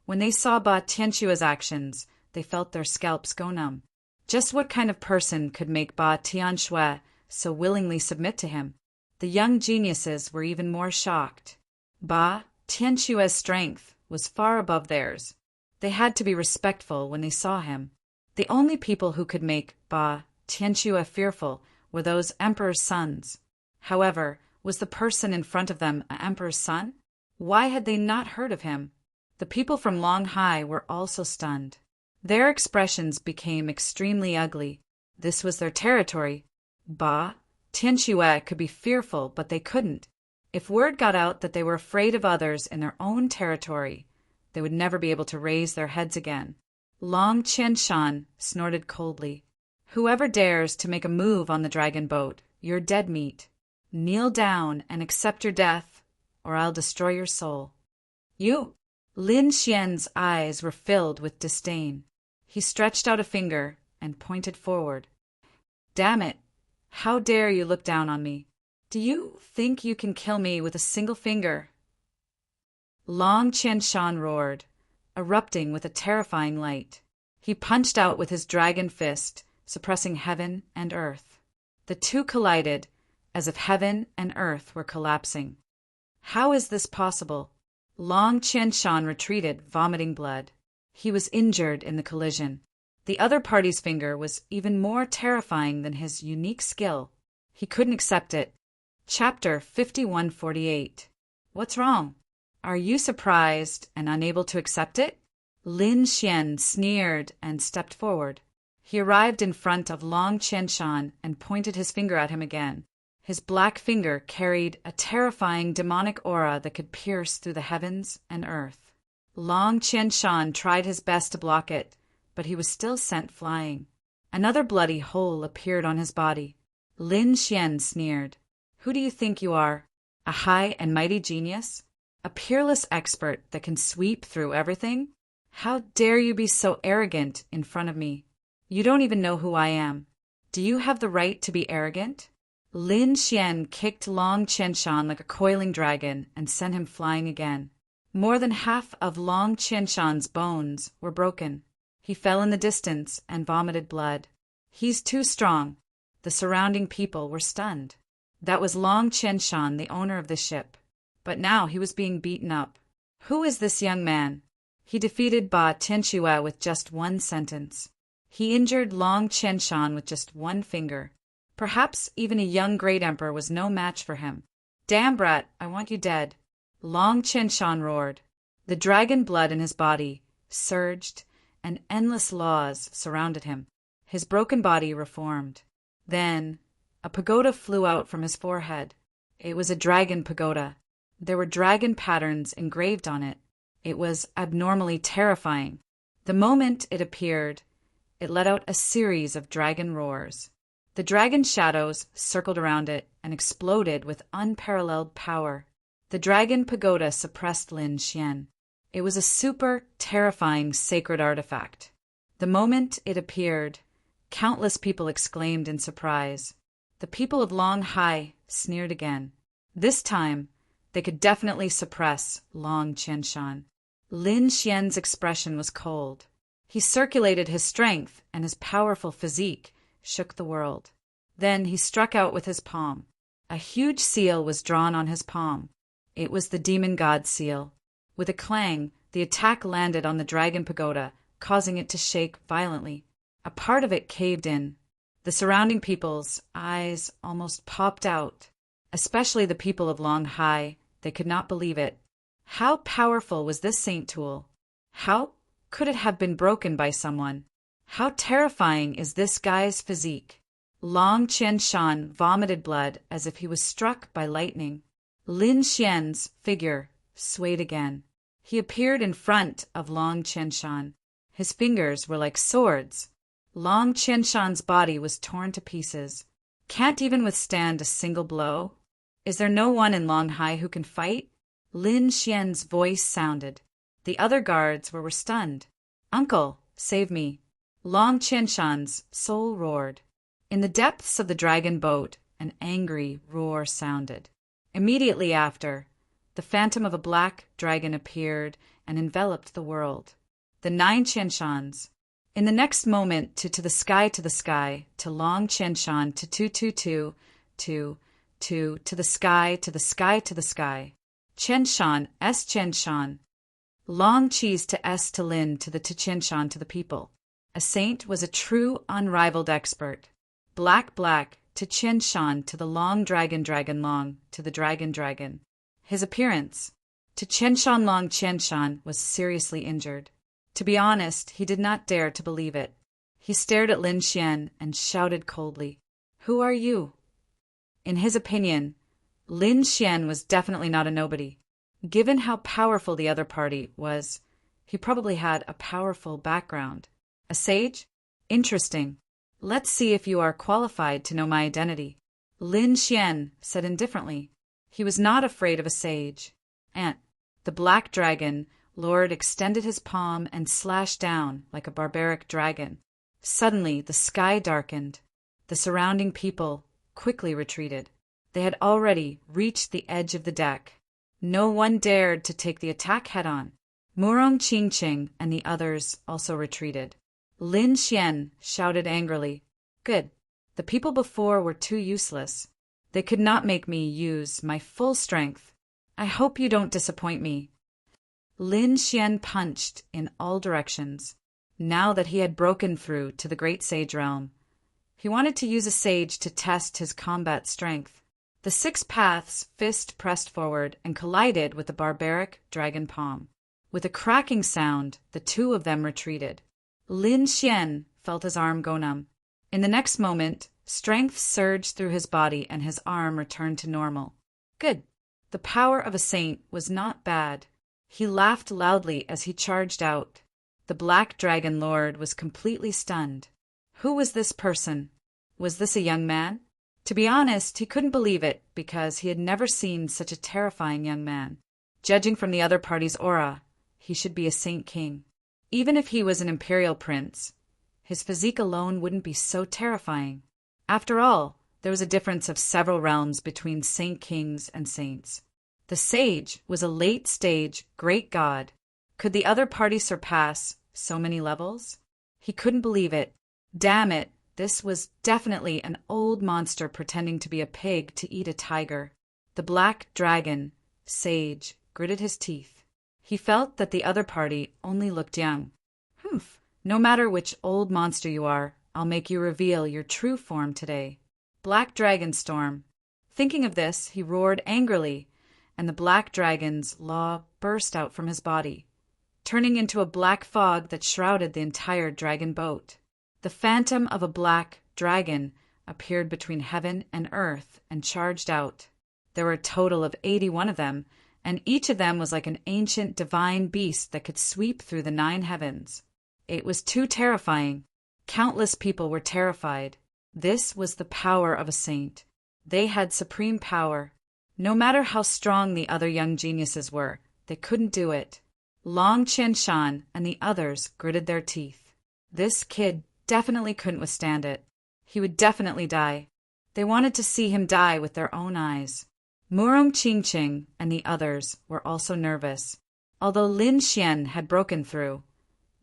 when they saw Ba Tianchue's actions, they felt their scalps go numb. Just what kind of person could make Ba Tianchue so willingly submit to him? The young geniuses were even more shocked. Ba Tianchue's strength was far above theirs. They had to be respectful when they saw him. The only people who could make Ba Tianchue fearful were those emperor's sons. However, was the person in front of them an emperor's son? Why had they not heard of him? The people from Long Hai were also stunned. Their expressions became extremely ugly. This was their territory. Ba Tianchue could be fearful, but they couldn't. If word got out that they were afraid of others in their own territory, they would never be able to raise their heads again. Long Qianshan snorted coldly. Whoever dares to make a move on the dragon boat, you're dead meat. Kneel down and accept your death, or I'll destroy your soul. You! Lin Xian's eyes were filled with disdain. He stretched out a finger and pointed forward. Damn it! How dare you look down on me? Do you think you can kill me with a single finger? Long Qianshan roared, erupting with a terrifying light. He punched out with his dragon fist, suppressing heaven and earth. The two collided, as if heaven and earth were collapsing. How is this possible? Long Qianshan retreated, vomiting blood. He was injured in the collision. The other party's finger was even more terrifying than his unique skill. He couldn't accept it. Chapter 5148. What's wrong? Are you surprised and unable to accept it? Lin Xian sneered and stepped forward. He arrived in front of Long Qianshan and pointed his finger at him again. His black finger carried a terrifying demonic aura that could pierce through the heavens and earth. Long Qianshan tried his best to block it, but he was still sent flying. Another bloody hole appeared on his body. Lin Xian sneered. Who do you think you are? A high and mighty genius? A peerless expert that can sweep through everything? How dare you be so arrogant in front of me? You don't even know who I am. Do you have the right to be arrogant? Lin Xian kicked Long Qianshan like a coiling dragon and sent him flying again. More than half of Long Qianshan's bones were broken. He fell in the distance and vomited blood. He's too strong. The surrounding people were stunned. That was Long Qianshan, the owner of the ship. But now he was being beaten up. Who is this young man? He defeated Ba Tianchue with just one sentence. He injured Long Qianshan with just one finger. Perhaps even a young great emperor was no match for him. Damn brat, I want you dead. Long Qianshan roared. The dragon blood in his body surged, and endless laws surrounded him. His broken body reformed. Then, a pagoda flew out from his forehead. It was a dragon pagoda. There were dragon patterns engraved on it. It was abnormally terrifying. The moment it appeared, it let out a series of dragon roars. The dragon shadows circled around it and exploded with unparalleled power. The dragon pagoda suppressed Lin Xian. It was a super terrifying sacred artifact. The moment it appeared, countless people exclaimed in surprise. The people of Longhai sneered again. This time, they could definitely suppress Long Qianshan. Lin Xian's expression was cold. He circulated his strength, and his powerful physique shook the world. Then he struck out with his palm. A huge seal was drawn on his palm. It was the demon god seal. With a clang, the attack landed on the dragon pagoda, causing it to shake violently. A part of it caved in. The surrounding people's eyes almost popped out, especially the people of Longhai. They could not believe it. How powerful was this saint tool? How could it have been broken by someone? How terrifying is this guy's physique? Long Qianshan vomited blood as if he was struck by lightning. Lin Xian's figure swayed again. He appeared in front of Long Qianshan. His fingers were like swords. Long Qianshan's body was torn to pieces. Can't even withstand a single blow? Is there no one in Longhai who can fight? Lin Xian's voice sounded. The other guards were stunned. Uncle, save me. Long Qianshan's soul roared. In the depths of the dragon boat, an angry roar sounded. Immediately after, the phantom of a black dragon appeared and enveloped the world. The 9 Qianshans. In the next moment, to the sky, to Long Qianshan, to the sky, to the sky, to the sky. Qianshan, S Qianshan. Long cheese to S to Lin to the Qianshan to the people. A saint was a true unrivaled expert. Black to Qianshan to the long dragon long to the dragon. His appearance. To Qianshan Long Qianshan was seriously injured. To be honest, he did not dare to believe it. He stared at Lin Xian and shouted coldly, "Who are you?" In his opinion, Lin Xian was definitely not a nobody. Given how powerful the other party was, he probably had a powerful background. A sage? Interesting. Let's see if you are qualified to know my identity. Lin Xian said indifferently. He was not afraid of a sage. The black dragon lord extended his palm and slashed down like a barbaric dragon. Suddenly, the sky darkened. The surrounding people quickly retreated. They had already reached the edge of the deck. No one dared to take the attack head-on. Murong Qingqing and the others also retreated. Lin Xian shouted angrily, "Good. The people before were too useless. They could not make me use my full strength. I hope you don't disappoint me." Lin Xian punched in all directions. Now that he had broken through to the great sage realm, he wanted to use a sage to test his combat strength. The 6 paths fist pressed forward and collided with the barbaric dragon palm. With a cracking sound, the 2 of them retreated. Lin Xian felt his arm go numb. In the next moment, strength surged through his body and his arm returned to normal. Good. The power of a saint was not bad. He laughed loudly as he charged out. The black dragon lord was completely stunned. Who was this person? Was this a young man? To be honest, he couldn't believe it because he had never seen such a terrifying young man. Judging from the other party's aura, he should be a saint king. Even if he was an imperial prince, his physique alone wouldn't be so terrifying. After all, there was a difference of several realms between saint kings and saints. The sage was a late-stage great god. Could the other party surpass so many levels? He couldn't believe it. Damn it, this was definitely an old monster pretending to be a pig to eat a tiger. The black dragon, sage, gritted his teeth. He felt that the other party only looked young. Humph, no matter which old monster you are, I'll make you reveal your true form today. Black dragon storm. Thinking of this, he roared angrily, and the black dragon's law burst out from his body, turning into a black fog that shrouded the entire dragon boat. The phantom of a black dragon appeared between heaven and earth and charged out. There were a total of 81 of them, and each of them was like an ancient divine beast that could sweep through the 9 heavens. It was too terrifying. Countless people were terrified. This was the power of a saint. They had supreme power. No matter how strong the other young geniuses were, they couldn't do it. Long Qianshan and the others gritted their teeth. This kid definitely couldn't withstand it. He would definitely die. They wanted to see him die with their own eyes. Murong Qingqing and the others were also nervous. Although Lin Xian had broken through,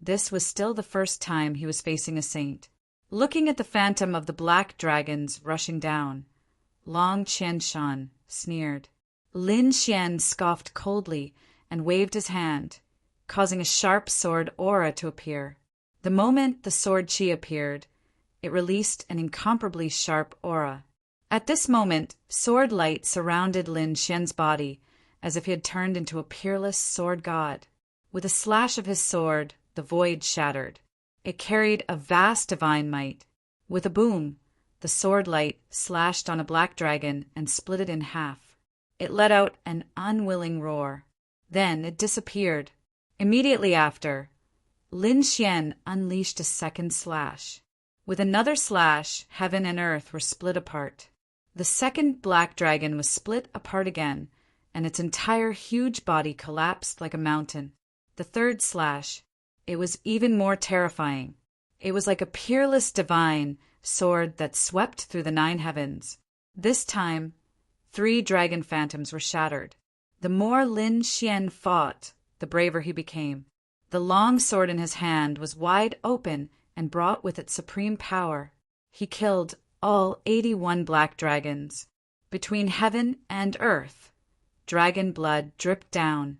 this was still the first time he was facing a saint. Looking at the phantom of the black dragons rushing down, Long Qianshan sneered. Lin Xian scoffed coldly and waved his hand, causing a sharp sword aura to appear. The moment the sword qi appeared, it released an incomparably sharp aura. At this moment, sword light surrounded Lin Xian's body as if he had turned into a peerless sword god. With a slash of his sword, the void shattered. It carried a vast divine might. With a boom, the sword light slashed on a black dragon and split it in half. It let out an unwilling roar. Then it disappeared. Immediately after, Lin Xian unleashed a second slash. With another slash, heaven and earth were split apart. The second black dragon was split apart again, and its entire huge body collapsed like a mountain. The third slash, it was even more terrifying. It was like a peerless divine sword that swept through the 9 heavens. This time, 3 dragon phantoms were shattered. The more Lin Xian fought, the braver he became. The long sword in his hand was wide open and brought with it supreme power. He killed all 81 black dragons. Between heaven and earth, dragon blood dripped down,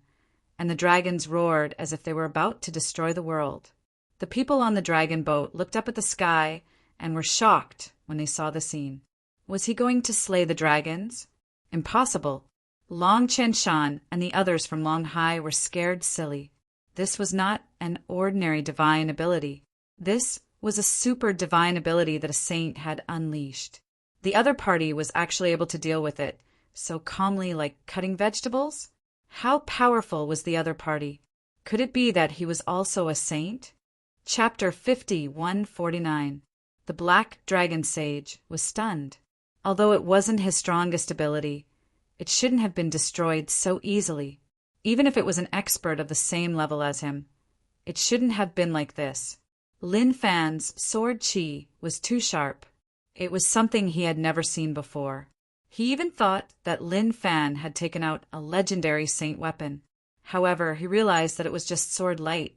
and the dragons roared as if they were about to destroy the world. The people on the dragon boat looked up at the sky and were shocked when they saw the scene. Was he going to slay the dragons? Impossible. Long Qianshan and the others from Long Hai were scared silly. This was not an ordinary divine ability. This was a super divine ability that a saint had unleashed. The other party was actually able to deal with it, so calmly like cutting vegetables. How powerful was the other party? Could it be that he was also a saint? Chapter 50:149. The Black Dragon Sage was stunned. Although it wasn't his strongest ability, it shouldn't have been destroyed so easily. Even if it was an expert of the same level as him, it shouldn't have been like this. Lin Fan's sword qi was too sharp. It was something he had never seen before. He even thought that Lin Fan had taken out a legendary saint weapon. However, he realized that it was just sword light.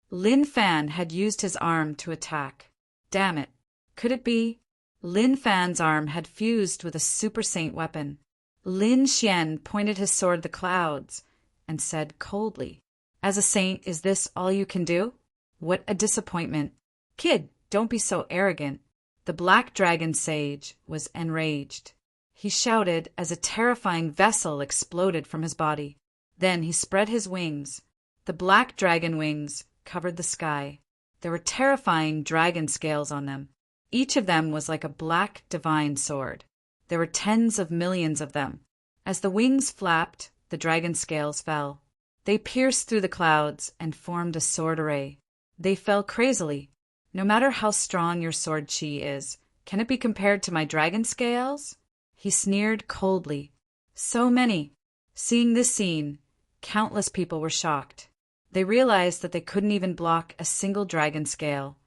Lin Fan had used his arm to attack. Damn it. Could it be? Lin Fan's arm had fused with a super saint weapon. Lin Xian pointed his sword at the clouds and said coldly, "As a saint, is this all you can do?" What a disappointment. Kid, don't be so arrogant. The Black Dragon Sage was enraged. He shouted as a terrifying vessel exploded from his body. Then he spread his wings. The black dragon wings covered the sky. There were terrifying dragon scales on them. Each of them was like a black divine sword. There were tens of millions of them. As the wings flapped, the dragon scales fell. They pierced through the clouds and formed a sword array. They fell crazily. No matter how strong your sword qi is, can it be compared to my dragon scales? He sneered coldly. So many. Seeing this scene, countless people were shocked. They realized that they couldn't even block a single dragon scale,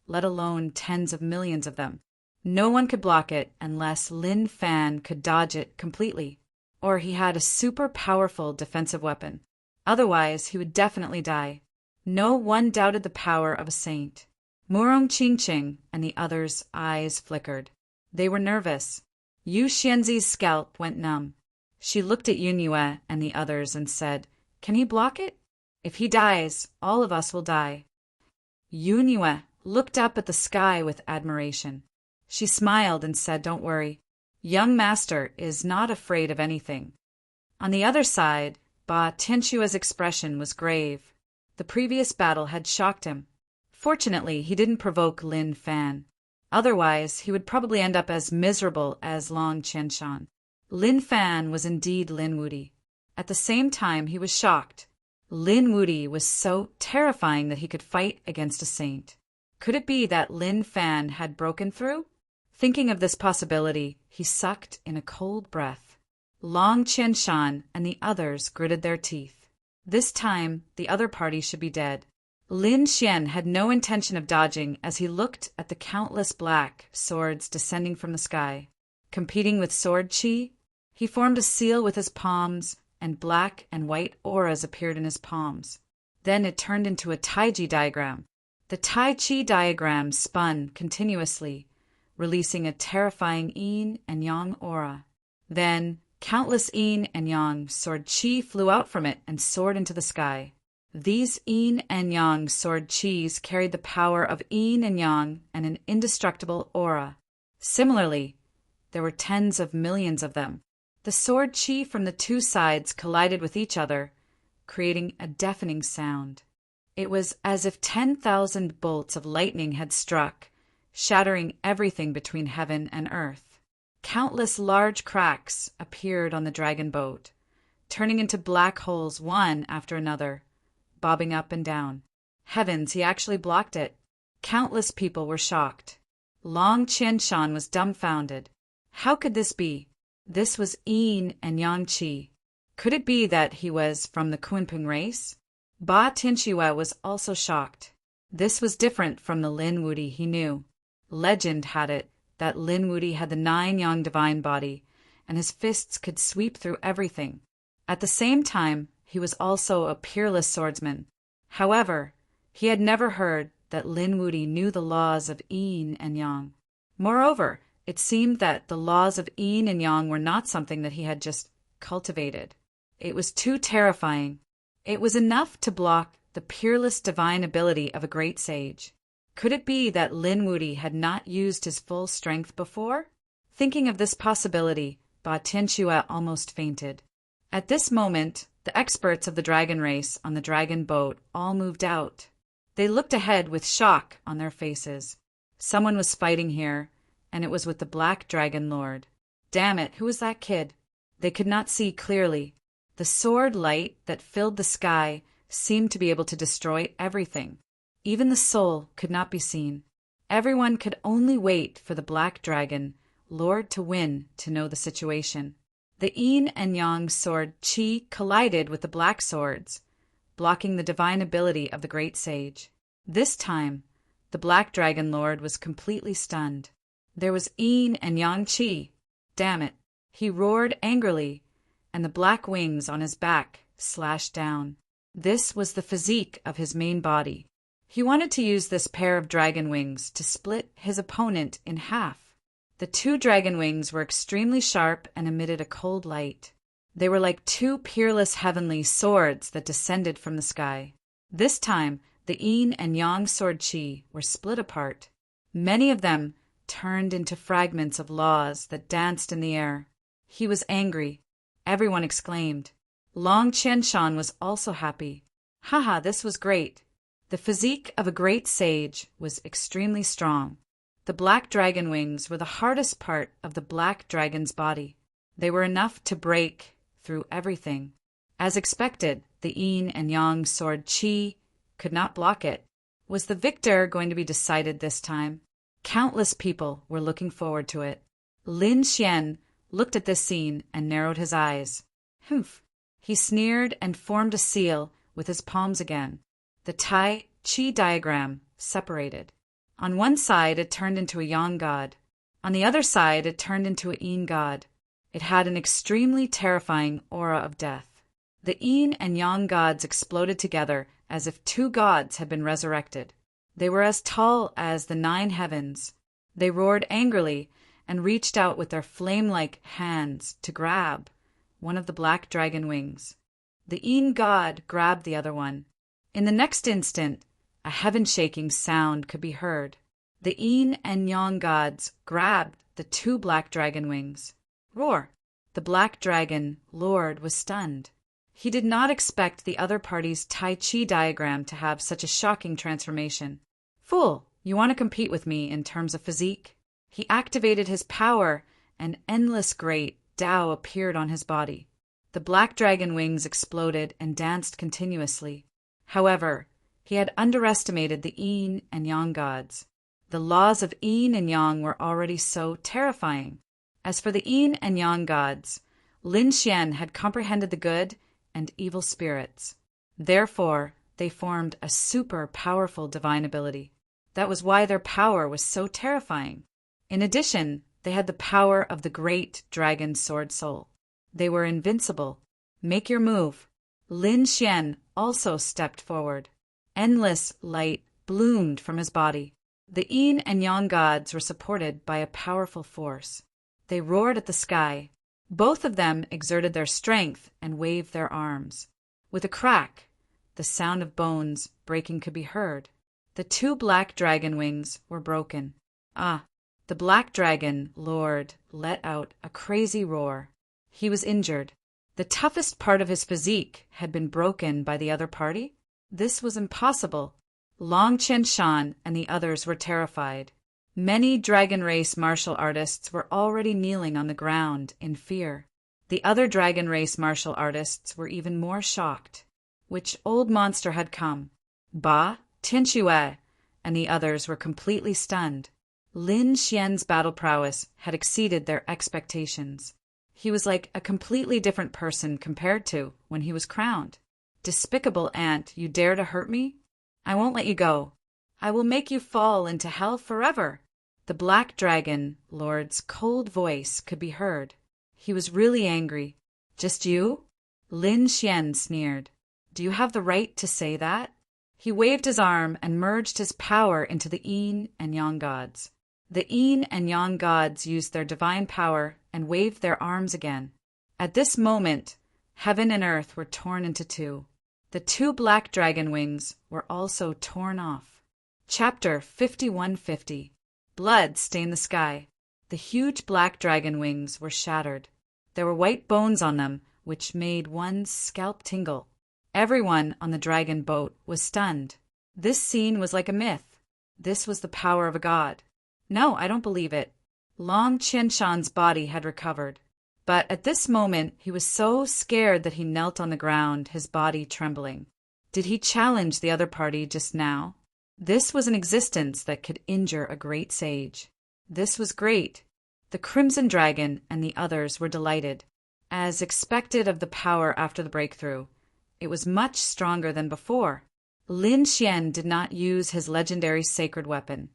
let alone tens of millions of them. No one could block it unless Lin Fan could dodge it completely, or he had a super powerful defensive weapon. Otherwise, he would definitely die. No one doubted the power of a saint. Murong Qingqing and the others' eyes flickered. They were nervous. Yu Xianzi's scalp went numb. She looked at Yunyue and the others and said, "Can he block it? If he dies, all of us will die." Yunyue looked up at the sky with admiration. She smiled and said, "Don't worry. Young Master is not afraid of anything." On the other side, Ba Tianshua's expression was grave. The previous battle had shocked him. Fortunately, he didn't provoke Lin Fan. Otherwise, he would probably end up as miserable as Long Qianshan. Lin Fan was indeed Lin Wuti. At the same time, he was shocked. Lin Wuti was so terrifying that he could fight against a saint. Could it be that Lin Fan had broken through? Thinking of this possibility, he sucked in a cold breath. Long Qianshan and the others gritted their teeth. This time, the other party should be dead. Lin Xian had no intention of dodging as he looked at the countless black swords descending from the sky. Competing with sword chi, he formed a seal with his palms, and black and white auras appeared in his palms. Then it turned into a Taiji diagram. The Tai Chi diagram spun continuously, releasing a terrifying yin and yang aura. Then, countless yin and yang sword chi flew out from it and soared into the sky. These yin and yang sword chis carried the power of yin and yang and an indestructible aura. Similarly, there were tens of millions of them. The sword chi from the two sides collided with each other, creating a deafening sound. It was as if 10,000 bolts of lightning had struck, shattering everything between heaven and earth. Countless large cracks appeared on the dragon boat, turning into black holes one after another, bobbing up and down. Heavens, he actually blocked it. Countless people were shocked. Long Qianshan was dumbfounded. How could this be? This was yin and yang qi. Could it be that he was from the Kunping race? Ba Tianxue was also shocked. This was different from the Lin Wuti he knew. Legend had it that Lin Wuti had the 9 yang divine body, and his fists could sweep through everything. At the same time, he was also a peerless swordsman. However, he had never heard that Lin Wuti knew the laws of yin and yang. Moreover, it seemed that the laws of yin and yang were not something that he had just cultivated. It was too terrifying. It was enough to block the peerless divine ability of a great sage. Could it be that Lin Wuti had not used his full strength before? Thinking of this possibility, Ba Tianxue almost fainted. At this moment, the experts of the dragon race on the dragon boat all moved out. They looked ahead with shock on their faces. Someone was fighting here, and it was with the Black Dragon Lord. Damn it, who was that kid? They could not see clearly. The sword light that filled the sky seemed to be able to destroy everything. Even the soul could not be seen. Everyone could only wait for the Black Dragon Lord to win to know the situation. The yin and yang sword qi collided with the black swords, blocking the divine ability of the great sage. This time, the Black Dragon Lord was completely stunned. There was yin and yang qi. Damn it. He roared angrily, and the black wings on his back slashed down. This was the physique of his main body. He wanted to use this pair of dragon wings to split his opponent in half. The 2 dragon wings were extremely sharp and emitted a cold light. They were like 2 peerless heavenly swords that descended from the sky. This time, the yin and yang sword chi were split apart. Many of them turned into fragments of laws that danced in the air. He was angry. Everyone exclaimed. Long Qianshan was also happy. Haha, this was great. The physique of a great sage was extremely strong. The black dragon wings were the hardest part of the black dragon's body. They were enough to break through everything. As expected, the yin and yang sword chi could not block it. Was the victor going to be decided this time? Countless people were looking forward to it. Lin Xian looked at this scene and narrowed his eyes. Humph. He sneered and formed a seal with his palms again. The Tai Chi diagram separated. On one side, it turned into a yang god. On the other side, it turned into a yin god. It had an extremely terrifying aura of death. The yin and yang gods exploded together as if 2 gods had been resurrected. They were as tall as the 9 heavens. They roared angrily and reached out with their flame-like hands to grab one of the black dragon wings. The yin god grabbed the other one. In the next instant, a heaven-shaking sound could be heard. The yin and yang gods grabbed the 2 black dragon wings. Roar! The Black Dragon Lord was stunned. He did not expect the other party's Tai Chi diagram to have such a shocking transformation. Fool! You want to compete with me in terms of physique? He activated his power, and endless great Tao appeared on his body. The black dragon wings exploded and danced continuously. However, he had underestimated the yin and yang gods. The laws of yin and yang were already so terrifying. As for the yin and yang gods, Lin Xian had comprehended the good and evil spirits. Therefore, they formed a super powerful divine ability. That was why their power was so terrifying. In addition, they had the power of the great dragon sword soul. They were invincible. Make your move. Lin Xian also stepped forward. Endless light bloomed from his body. The yin and yang gods were supported by a powerful force. They roared at the sky. Both of them exerted their strength and waved their arms. With a crack, the sound of bones breaking could be heard. The two black dragon wings were broken. The black dragon lord let out a crazy roar. He was injured. The toughest part of his physique had been broken by the other party. This was impossible. Long Chen Shan and the others were terrified. Many dragon race martial artists were already kneeling on the ground in fear. The other dragon race martial artists were even more shocked. Which old monster had come? Ba, Tian Xue, and the others were completely stunned. Lin Xian's battle prowess had exceeded their expectations. He was like a completely different person compared to when he was crowned. Despicable ant, you dare to hurt me? I won't let you go. I will make you fall into hell forever. The black dragon lord's cold voice could be heard. He was really angry. Just you? Lin Xian sneered. Do you have the right to say that? He waved his arm and merged his power into the yin and yang gods. The yin and yang gods used their divine power and waved their arms again. At this moment, heaven and earth were torn into two. The two black dragon wings were also torn off. Chapter 5150. Blood stained the sky. The huge black dragon wings were shattered. There were white bones on them, which made one's scalp tingle. Everyone on the dragon boat was stunned. This scene was like a myth. This was the power of a god. No, I don't believe it. Long Qianshan's body had recovered. But at this moment, he was so scared that he knelt on the ground, his body trembling. Did he challenge the other party just now? This was an existence that could injure a great sage. This was great. The Crimson Dragon and the others were delighted. As expected of the power after the breakthrough, it was much stronger than before. Lin Xian did not use his legendary sacred weapon,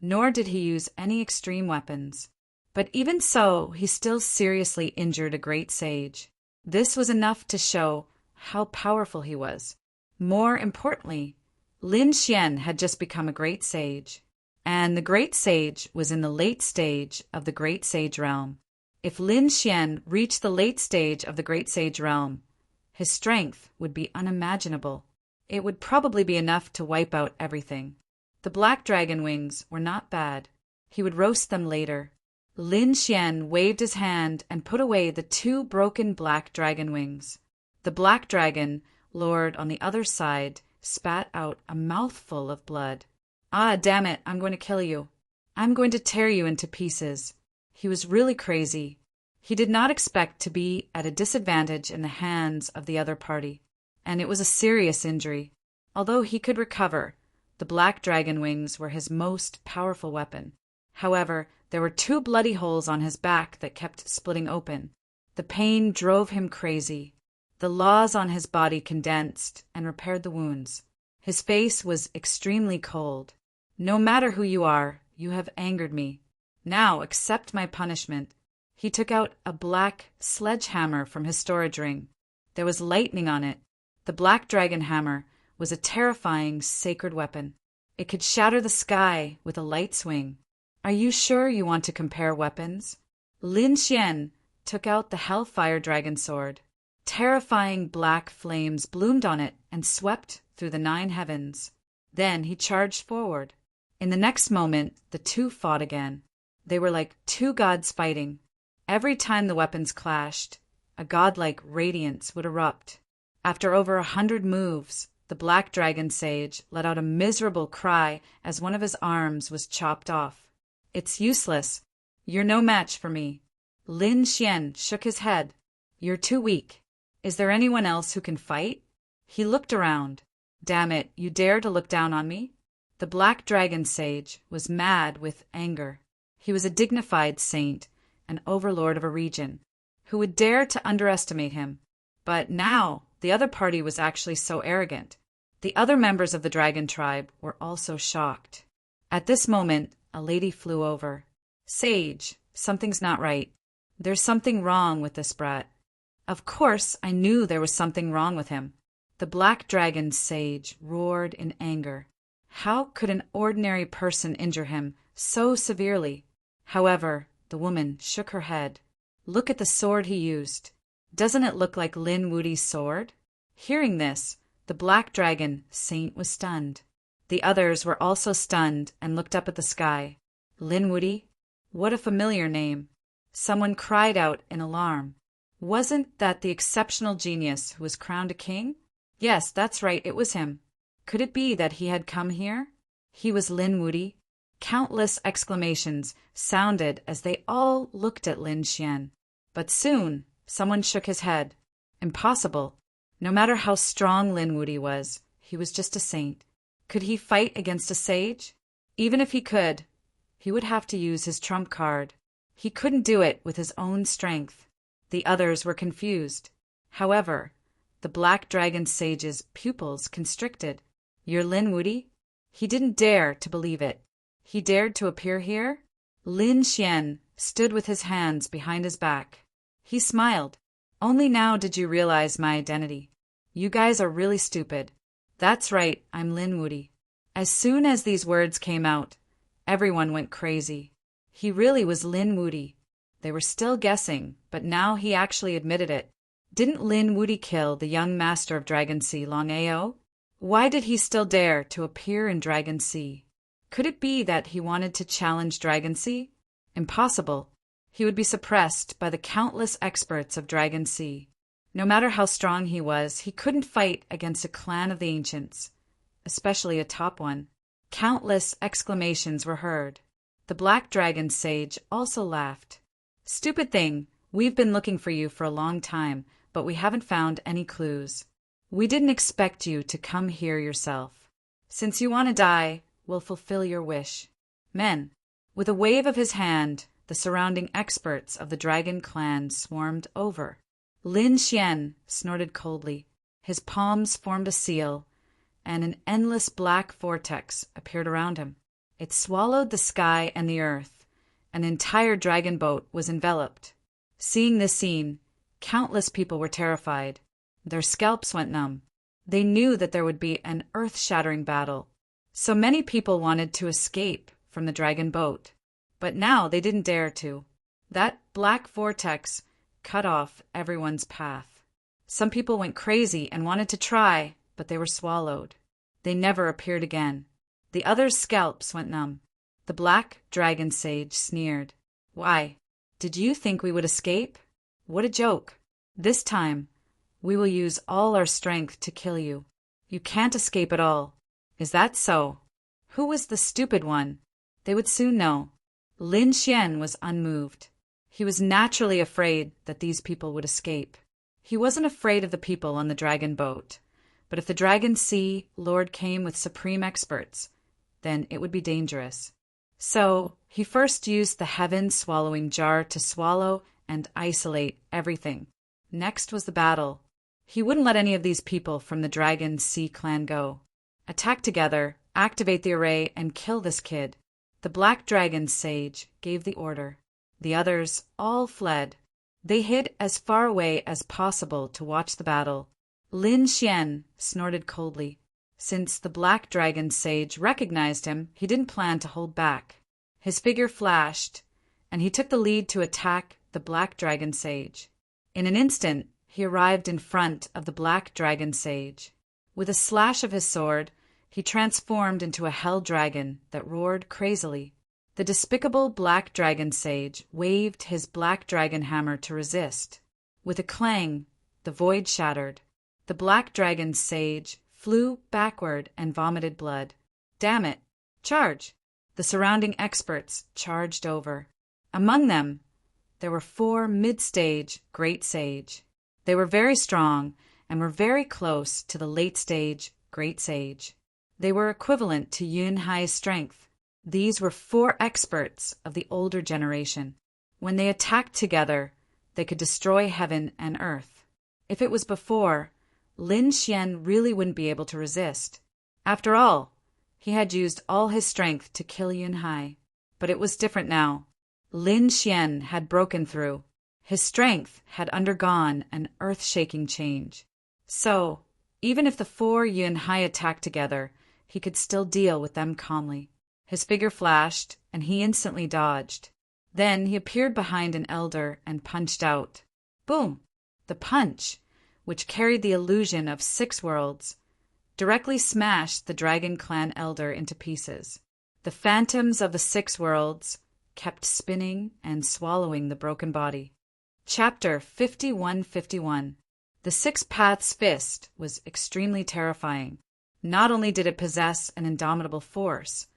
nor did he use any extreme weapons. But even so, he still seriously injured a great sage. This was enough to show how powerful he was. More importantly, Lin Xian had just become a great sage, and the great sage was in the late stage of the great sage realm. If Lin Xian reached the late stage of the great sage realm, his strength would be unimaginable. It would probably be enough to wipe out everything. The black dragon wings were not bad. He would roast them later. Lin Xian waved his hand and put away the two broken black dragon wings. The black dragon, lord on the other side, spat out a mouthful of blood. Damn it, I'm going to kill you. I'm going to tear you into pieces. He was really crazy. He did not expect to be at a disadvantage in the hands of the other party, and it was a serious injury. Although he could recover, the black dragon wings were his most powerful weapon. However, there were two bloody holes on his back that kept splitting open. The pain drove him crazy. The laws on his body condensed and repaired the wounds. His face was extremely cold. No matter who you are, you have angered me. Now accept my punishment. He took out a black sledgehammer from his storage ring. There was lightning on it. The black dragon hammer was a terrifying sacred weapon. It could shatter the sky with a light swing. Are you sure you want to compare weapons? Lin Xian took out the Hellfire Dragon Sword. Terrifying black flames bloomed on it and swept through the 9 heavens. Then he charged forward. In the next moment, the two fought again. They were like two gods fighting. Every time the weapons clashed, a godlike radiance would erupt. After over 100 moves, The black dragon sage let out a miserable cry as one of his arms was chopped off. It's useless. You're no match for me. Lin Xian shook his head. You're too weak. Is there anyone else who can fight? He looked around. Damn it, you dare to look down on me? The black dragon sage was mad with anger. He was a dignified saint, an overlord of a region. Who would dare to underestimate him? But now, the other party was actually so arrogant. The other members of the dragon tribe were also shocked. At this moment, a lady flew over. Sage, something's not right. There's something wrong with this brat. Of course, I knew there was something wrong with him. The black dragon sage roared in anger. How could an ordinary person injure him so severely? However, the woman shook her head. Look at the sword he used. Doesn't it look like Lin Wudi's sword? Hearing this, the black dragon saint was stunned. The others were also stunned and looked up at the sky. Lin Wudi? What a familiar name. Someone cried out in alarm. Wasn't that the exceptional genius who was crowned a king? Yes, that's right, it was him. Could it be that he had come here? He was Lin Wudi. Countless exclamations sounded as they all looked at Lin Xian. But soon, someone shook his head. Impossible. No matter how strong Lin Wudi was, he was just a saint. Could he fight against a sage? Even if he could, he would have to use his trump card. He couldn't do it with his own strength. The others were confused. However, the black dragon sage's pupils constricted. You're Lin Wudi? He didn't dare to believe it. He dared to appear here? Lin Xian stood with his hands behind his back. He smiled. Only now did you realize my identity. You guys are really stupid. That's right, I'm Lin Wudi. As soon as these words came out, everyone went crazy. He really was Lin Wudi. They were still guessing, but now he actually admitted it. Didn't Lin Wudi kill the young master of Dragon Sea long ago? Why did he still dare to appear in Dragon Sea? Could it be that he wanted to challenge Dragon Sea? Impossible. He would be suppressed by the countless experts of Dragon Sea. No matter how strong he was, he couldn't fight against a clan of the ancients, especially a top one. Countless exclamations were heard. The black dragon sage also laughed. Stupid thing, we've been looking for you for a long time, but we haven't found any clues. We didn't expect you to come here yourself. Since you want to die, we'll fulfill your wish. Men. With a wave of his hand, the surrounding experts of the dragon clan swarmed over. Lin Xian snorted coldly. His palms formed a seal, and an endless black vortex appeared around him. It swallowed the sky and the earth. An entire dragon boat was enveloped. Seeing this scene, countless people were terrified. Their scalps went numb. They knew that there would be an earth-shattering battle. So many people wanted to escape from the dragon boat. But now they didn't dare to. That black vortex cut off everyone's path. Some people went crazy and wanted to try, but they were swallowed. They never appeared again. The others' scalps went numb. The black dragon sage sneered. Why? Did you think we would escape? What a joke. This time, we will use all our strength to kill you. You can't escape at all. Is that so? Who was the stupid one? They would soon know. Lin Xian was unmoved. He was naturally afraid that these people would escape. He wasn't afraid of the people on the dragon boat, but if the Dragon Sea Lord came with supreme experts, then it would be dangerous. So he first used the heaven-swallowing jar to swallow and isolate everything. Next was the battle. He wouldn't let any of these people from the Dragon Sea clan go. Attack together, activate the array, and kill this kid. The black dragon sage gave the order. The others all fled. They hid as far away as possible to watch the battle. Lin Xian snorted coldly. Since the black dragon sage recognized him, he didn't plan to hold back. His figure flashed, and he took the lead to attack the black dragon sage. In an instant, he arrived in front of the black dragon sage. With a slash of his sword, he transformed into a hell dragon that roared crazily. The despicable black dragon sage waved his black dragon hammer to resist. With a clang, the void shattered. The black dragon sage flew backward and vomited blood. Damn it! Charge! The surrounding experts charged over. Among them, there were 4 mid-stage Great Sage. They were very strong and were very close to the late-stage Great Sage. They were equivalent to Yun Hai's strength. These were 4 experts of the older generation. When they attacked together, they could destroy heaven and earth. If it was before, Lin Xian really wouldn't be able to resist. After all, he had used all his strength to kill Yun Hai. But it was different now. Lin Xian had broken through. His strength had undergone an earth-shaking change. So, even if the 4 Yun Hai attacked together, he could still deal with them calmly. His figure flashed, and he instantly dodged. Then he appeared behind an elder and punched out. Boom! The punch, which carried the illusion of 6 worlds, directly smashed the Dragon Clan elder into pieces. The phantoms of the 6 worlds kept spinning and swallowing the broken body. Chapter 5151. The 6 Paths Fist was extremely terrifying. Not only did it possess an indomitable force,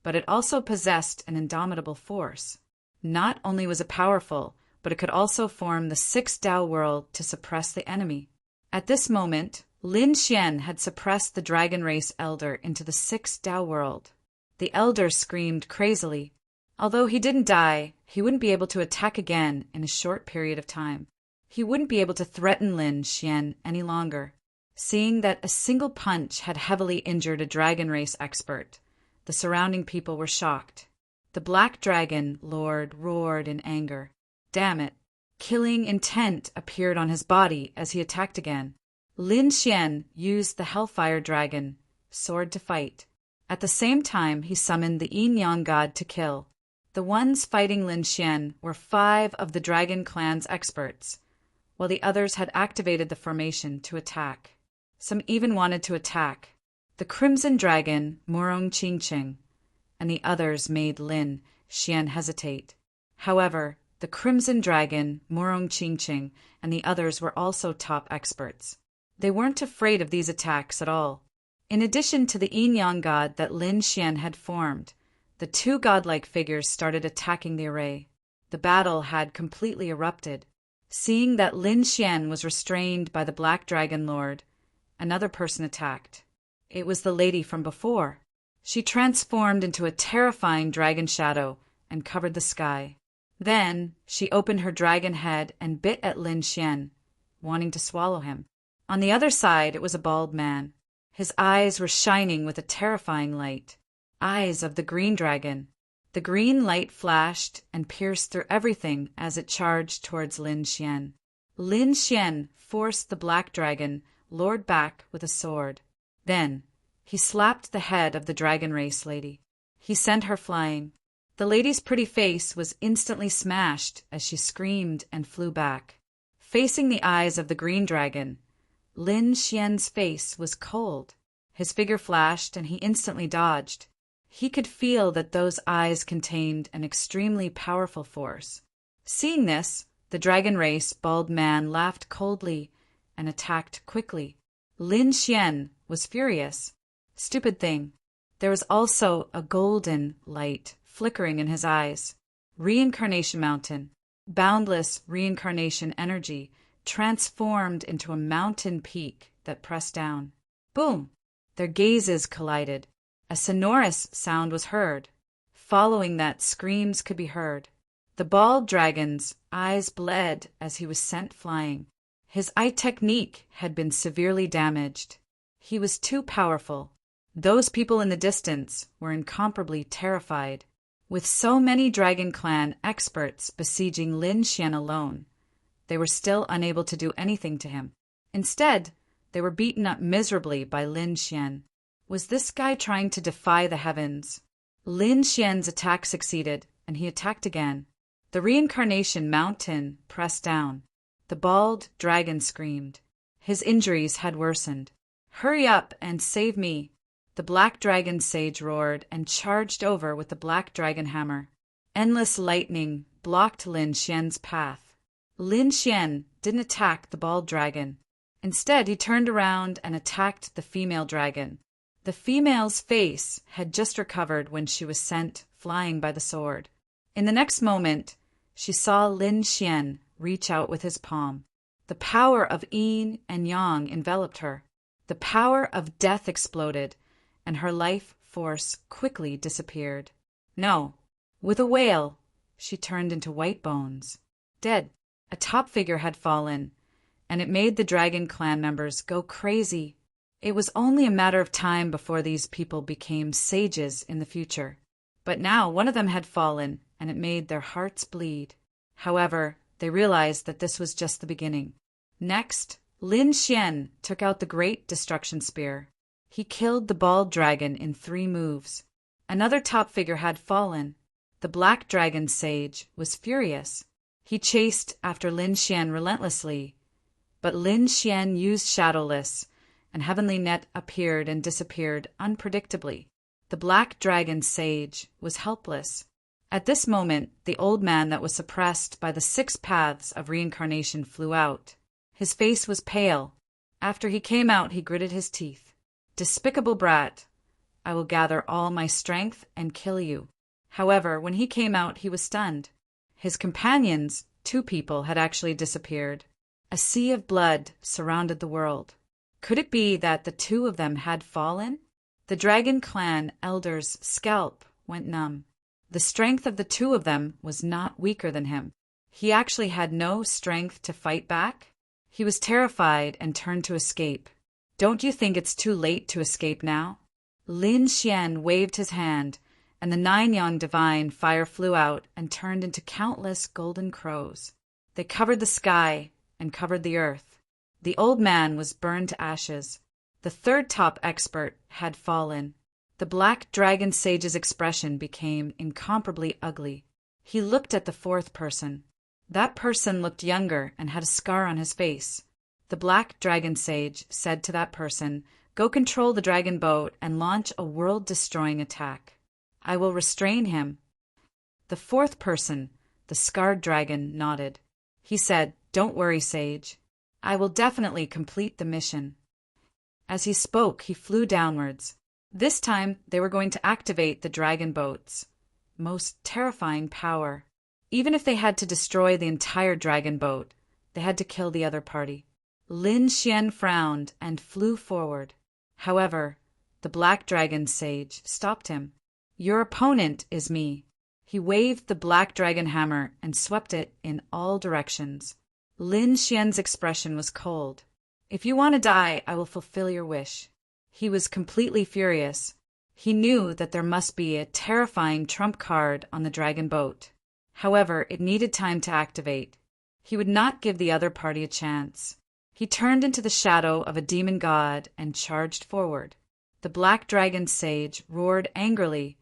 but it also possessed an indomitable force. Not only was it powerful, but it could also form the 6th Tao world to suppress the enemy. At this moment, Lin Xian had suppressed the dragon race elder into the 6th Tao world. The elder screamed crazily. Although he didn't die, he wouldn't be able to attack again in a short period of time. He wouldn't be able to threaten Lin Xian any longer. Seeing that a single punch had heavily injured a dragon race expert, the surrounding people were shocked. The Black Dragon Lord roared in anger. Damn it! Killing intent appeared on his body as he attacked again. Lin Xian used the Hellfire Dragon sword to fight. At the same time, he summoned the Yin Yang God to kill. The ones fighting Lin Xian were 5 of the Dragon Clan's experts, while the others had activated the formation to attack. Some even wanted to attack. The Crimson Dragon, Morong Qingqing, and the others made Lin Xian hesitate. However, the Crimson Dragon, Morong Qingqing, and the others were also top experts. They weren't afraid of these attacks at all. In addition to the Yin Yang God that Lin Xian had formed, the 2 godlike figures started attacking the array. The battle had completely erupted. Seeing that Lin Xian was restrained by the Black Dragon Lord, another person attacked. It was the lady from before. She transformed into a terrifying dragon shadow and covered the sky. Then she opened her dragon head and bit at Lin Xian, wanting to swallow him. On the other side, it was a bald man. His eyes were shining with a terrifying light. Eyes of the green dragon. The green light flashed and pierced through everything as it charged towards Lin Xian. Lin Xian forced the Black Dragon Lord back with a sword. Then he slapped the head of the dragon race lady. He sent her flying. The lady's pretty face was instantly smashed as she screamed and flew back. Facing the eyes of the green dragon, Lin Xian's face was cold. His figure flashed and he instantly dodged. He could feel that those eyes contained an extremely powerful force. Seeing this, the dragon race bald man laughed coldly and attacked quickly. Lin Xian was furious. Stupid thing. There was also a golden light flickering in his eyes. Reincarnation Mountain. Boundless reincarnation energy transformed into a mountain peak that pressed down. Boom! Their gazes collided. A sonorous sound was heard. Following that, screams could be heard. The bald dragon's eyes bled as he was sent flying. His eye technique had been severely damaged. He was too powerful. Those people in the distance were incomparably terrified. With so many Dragon Clan experts besieging Lin Xian alone, they were still unable to do anything to him. Instead, they were beaten up miserably by Lin Xian. Was this guy trying to defy the heavens? Lin Xian's attack succeeded, and he attacked again. The reincarnation mountain pressed down. The bald dragon screamed. His injuries had worsened. "Hurry up and save me!" The Black Dragon Sage roared and charged over with the Black Dragon Hammer. Endless lightning blocked Lin Xian's path. Lin Xian didn't attack the bald dragon. Instead, he turned around and attacked the female dragon. The female's face had just recovered when she was sent flying by the sword. In the next moment, she saw Lin Xian reach out with his palm. The power of yin and yang enveloped her. The power of death exploded, and her life force quickly disappeared. No, with a wail, she turned into white bones. Dead. A top figure had fallen, and it made the dragon clan members go crazy. It was only a matter of time before these people became sages in the future. But now one of them had fallen, and it made their hearts bleed. However, they realized that this was just the beginning. Next, Lin Xian took out the Great Destruction Spear. He killed the bald dragon in 3 moves. Another top figure had fallen. The Black Dragon Sage was furious. He chased after Lin Xian relentlessly, but Lin Xian used Shadowless, and Heavenly Net appeared and disappeared unpredictably. The Black Dragon Sage was helpless. At this moment, the old man that was suppressed by the 6 paths of reincarnation flew out. His face was pale. After he came out, he gritted his teeth. Despicable brat, I will gather all my strength and kill you. However, when he came out, he was stunned. His companions, 2 people, had actually disappeared. A sea of blood surrounded the world. Could it be that the 2 of them had fallen? The Dragon Clan elder's scalp went numb. The strength of the 2 of them was not weaker than him. He actually had no strength to fight back. He was terrified and turned to escape. Don't you think it's too late to escape now? Lin Xian waved his hand, and the 9-yang divine fire flew out and turned into countless golden crows. They covered the sky and covered the earth. The old man was burned to ashes. The 3rd top expert had fallen. The Black Dragon Sage's expression became incomparably ugly. He looked at the 4th person. That person looked younger and had a scar on his face. The Black Dragon Sage said to that person, "Go control the dragon boat and launch a world-destroying attack. I will restrain him." The 4th person, the scarred dragon, nodded. He said, "Don't worry, Sage. I will definitely complete the mission." As he spoke, he flew downwards. This time, they were going to activate the dragon boat's most terrifying power. Even if they had to destroy the entire dragon boat, they had to kill the other party. Lin Xian frowned and flew forward. However, the Black Dragon Sage stopped him. "Your opponent is me." He waved the Black Dragon Hammer and swept it in all directions. Lin Xian's expression was cold. "If you want to die, I will fulfill your wish." He was completely furious. He knew that there must be a terrifying trump card on the dragon boat. However, it needed time to activate. He would not give the other party a chance. He turned into the shadow of a demon god and charged forward. The Black Dragon Sage roared angrily,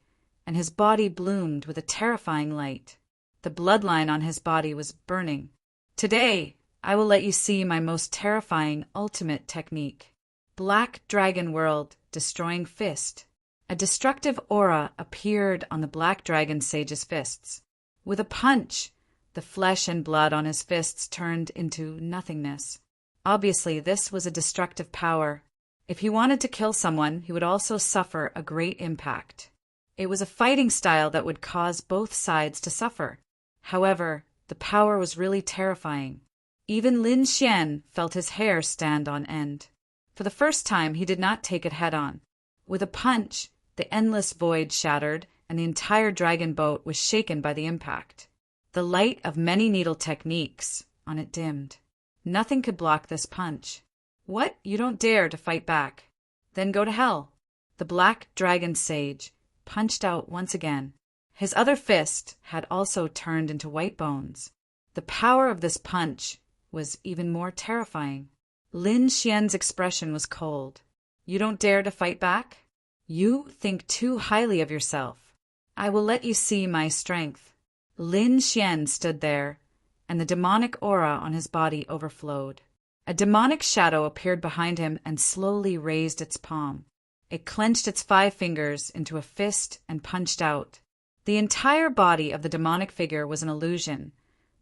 and his body bloomed with a terrifying light. The bloodline on his body was burning. "Today, I will let you see my most terrifying ultimate technique. Black Dragon World Destroying Fist." A destructive aura appeared on the Black Dragon Sage's fists. With a punch, the flesh and blood on his fists turned into nothingness. Obviously, this was a destructive power. If he wanted to kill someone, he would also suffer a great impact. It was a fighting style that would cause both sides to suffer. However, the power was really terrifying. Even Lin Xian felt his hair stand on end. For the first time, he did not take it head-on. With a punch, the endless void shattered, and the entire dragon boat was shaken by the impact. The light of many needle techniques on it dimmed. Nothing could block this punch. "What? You don't dare to fight back? Then go to hell." The Black Dragon Sage punched out once again. His other fist had also turned into white bones. The power of this punch was even more terrifying. Lin Xian's expression was cold. "You don't dare to fight back? You think too highly of yourself. I will let you see my strength." Lin Xian stood there, and the demonic aura on his body overflowed. A demonic shadow appeared behind him and slowly raised its palm. It clenched its 5 fingers into a fist and punched out. The entire body of the demonic figure was an illusion,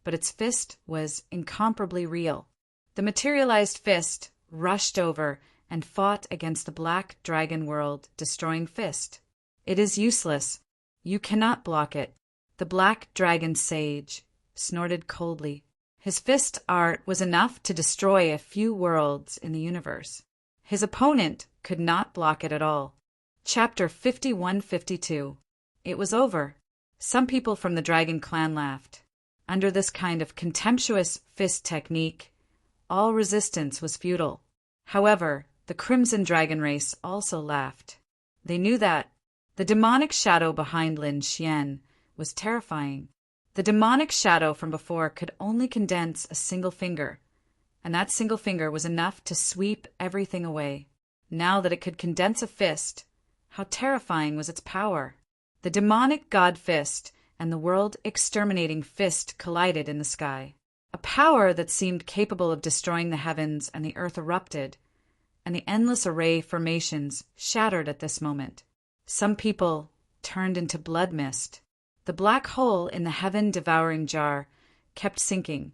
but its fist was incomparably real. The materialized fist rushed over and fought against the black dragon world destroying fist. It is useless. You cannot block it. The black dragon sage snorted coldly. His fist art was enough to destroy a few worlds in the universe. His opponent could not block it at all. Chapter 5152. It was over. Some people from the dragon clan laughed. Under this kind of contemptuous fist technique, all resistance was futile. However, the Crimson Dragon race also laughed. They knew that the demonic shadow behind Lin Xian was terrifying. The demonic shadow from before could only condense a single finger, and that single finger was enough to sweep everything away. Now that it could condense a fist, how terrifying was its power! The demonic god fist and the world-exterminating fist collided in the sky. A power that seemed capable of destroying the heavens and the earth erupted, and the endless array formations shattered at this moment. Some people turned into blood mist. The black hole in the heaven-devouring jar kept sinking,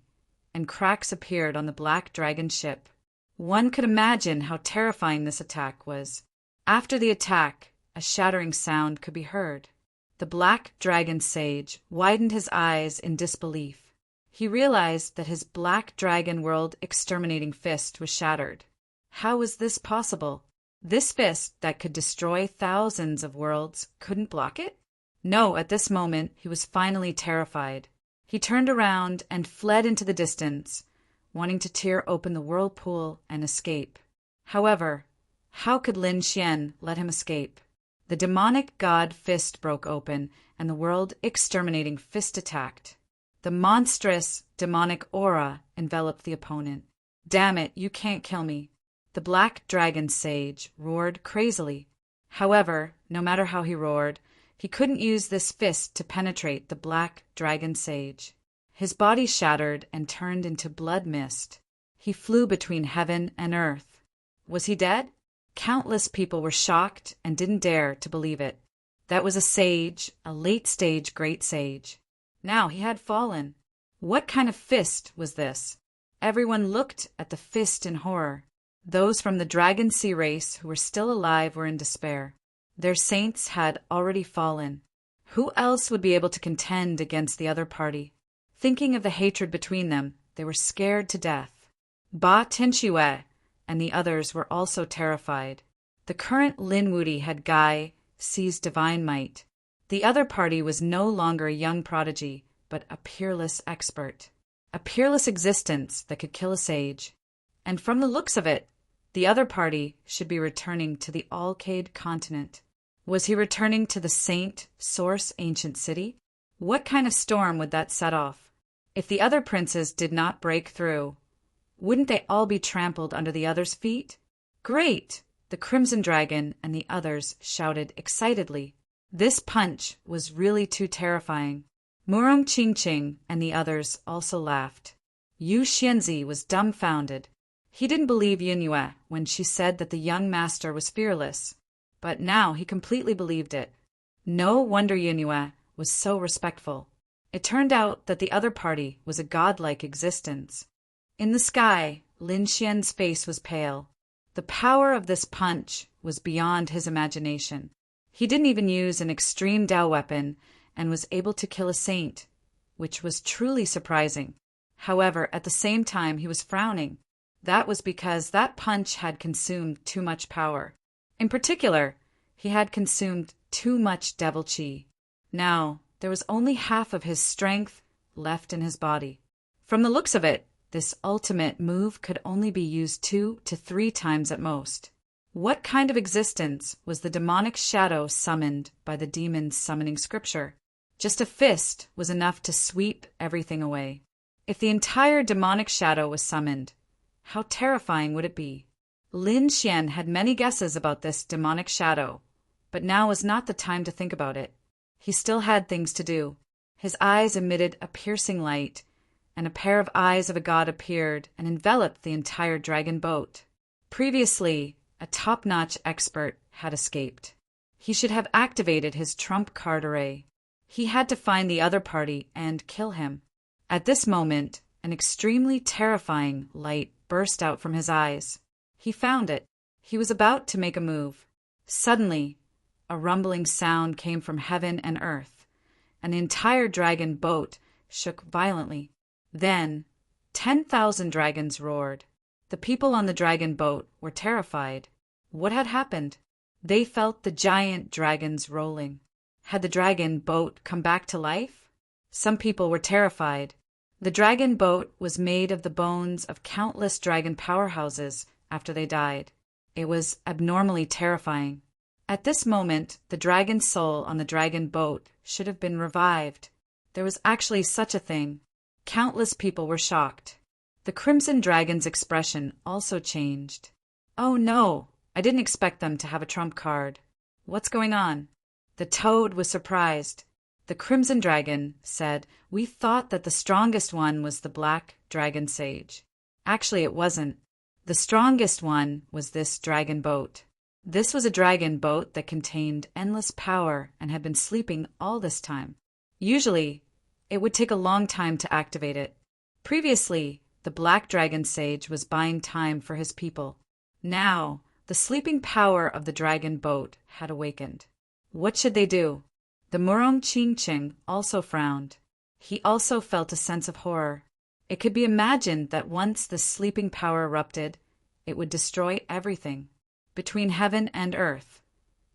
and cracks appeared on the black dragon ship. One could imagine how terrifying this attack was. After the attack, a shattering sound could be heard. The black dragon sage widened his eyes in disbelief. He realized that his black dragon world-exterminating fist was shattered. How was this possible? This fist that could destroy thousands of worlds couldn't block it? No, at this moment he was finally terrified. He turned around and fled into the distance, wanting to tear open the whirlpool and escape. However, how could Lin Xian let him escape? The demonic god fist broke open, and the world-exterminating fist attacked. The monstrous demonic aura enveloped the opponent. "Damn it, you can't kill me!" The black dragon sage roared crazily. However, no matter how he roared, he couldn't use this fist to penetrate the black dragon sage. His body shattered and turned into blood mist. He flew between heaven and earth. Was he dead? Countless people were shocked and didn't dare to believe it. That was a sage, a late-stage great sage. Now he had fallen. What kind of fist was this? Everyone looked at the fist in horror. Those from the Dragon Sea race who were still alive were in despair. Their saints had already fallen. Who else would be able to contend against the other party? Thinking of the hatred between them, they were scared to death. Ba Tianxue and the others were also terrified. The current Lin Wuti had Guy seize divine might. The other party was no longer a young prodigy, but a peerless expert. A peerless existence that could kill a sage. And from the looks of it, the other party should be returning to the Alcade continent. Was he returning to the Saint Source ancient city? What kind of storm would that set off? If the other princes did not break through, wouldn't they all be trampled under the others' feet? Great! The Crimson Dragon and the others shouted excitedly. This punch was really too terrifying. Murong Qingqing and the others also laughed. Yu Xianzi was dumbfounded. He didn't believe Yunyue when she said that the young master was fearless, but now he completely believed it. No wonder Yunyue was so respectful. It turned out that the other party was a godlike existence. In the sky, Lin Xian's face was pale. The power of this punch was beyond his imagination. He didn't even use an extreme Dao weapon and was able to kill a saint, which was truly surprising. However, at the same time he was frowning. That was because that punch had consumed too much power. In particular, he had consumed too much devil qi. Now, there was only half of his strength left in his body. From the looks of it, this ultimate move could only be used 2 to 3 times at most. What kind of existence was the demonic shadow summoned by the demon's summoning scripture? Just a fist was enough to sweep everything away. If the entire demonic shadow was summoned, how terrifying would it be? Lin Xian had many guesses about this demonic shadow, but now was not the time to think about it. He still had things to do. His eyes emitted a piercing light, and a pair of eyes of a god appeared and enveloped the entire dragon boat. Previously, a top-notch expert had escaped. He should have activated his trump card array. He had to find the other party and kill him. At this moment, an extremely terrifying light burst out from his eyes. He found it. He was about to make a move. Suddenly, a rumbling sound came from heaven and earth. An entire dragon boat shook violently. Then, 10,000 dragons roared. The people on the dragon boat were terrified. What had happened? They felt the giant dragons rolling. Had the dragon boat come back to life? Some people were terrified. The dragon boat was made of the bones of countless dragon powerhouses after they died. It was abnormally terrifying. At this moment, the dragon soul on the dragon boat should have been revived. There was actually such a thing. Countless people were shocked. The Crimson Dragon's expression also changed. Oh no, I didn't expect them to have a trump card. What's going on? The Toad was surprised. The Crimson Dragon said, "We thought that the strongest one was the Black Dragon Sage. Actually, it wasn't. The strongest one was this dragon boat. This was a dragon boat that contained endless power and had been sleeping all this time. Usually, it would take a long time to activate it. Previously, the Black Dragon Sage was buying time for his people. Now, the sleeping power of the dragon boat had awakened. What should they do? The Murong Ching Ching also frowned. He also felt a sense of horror. It could be imagined that once the sleeping power erupted, it would destroy everything. Between heaven and earth,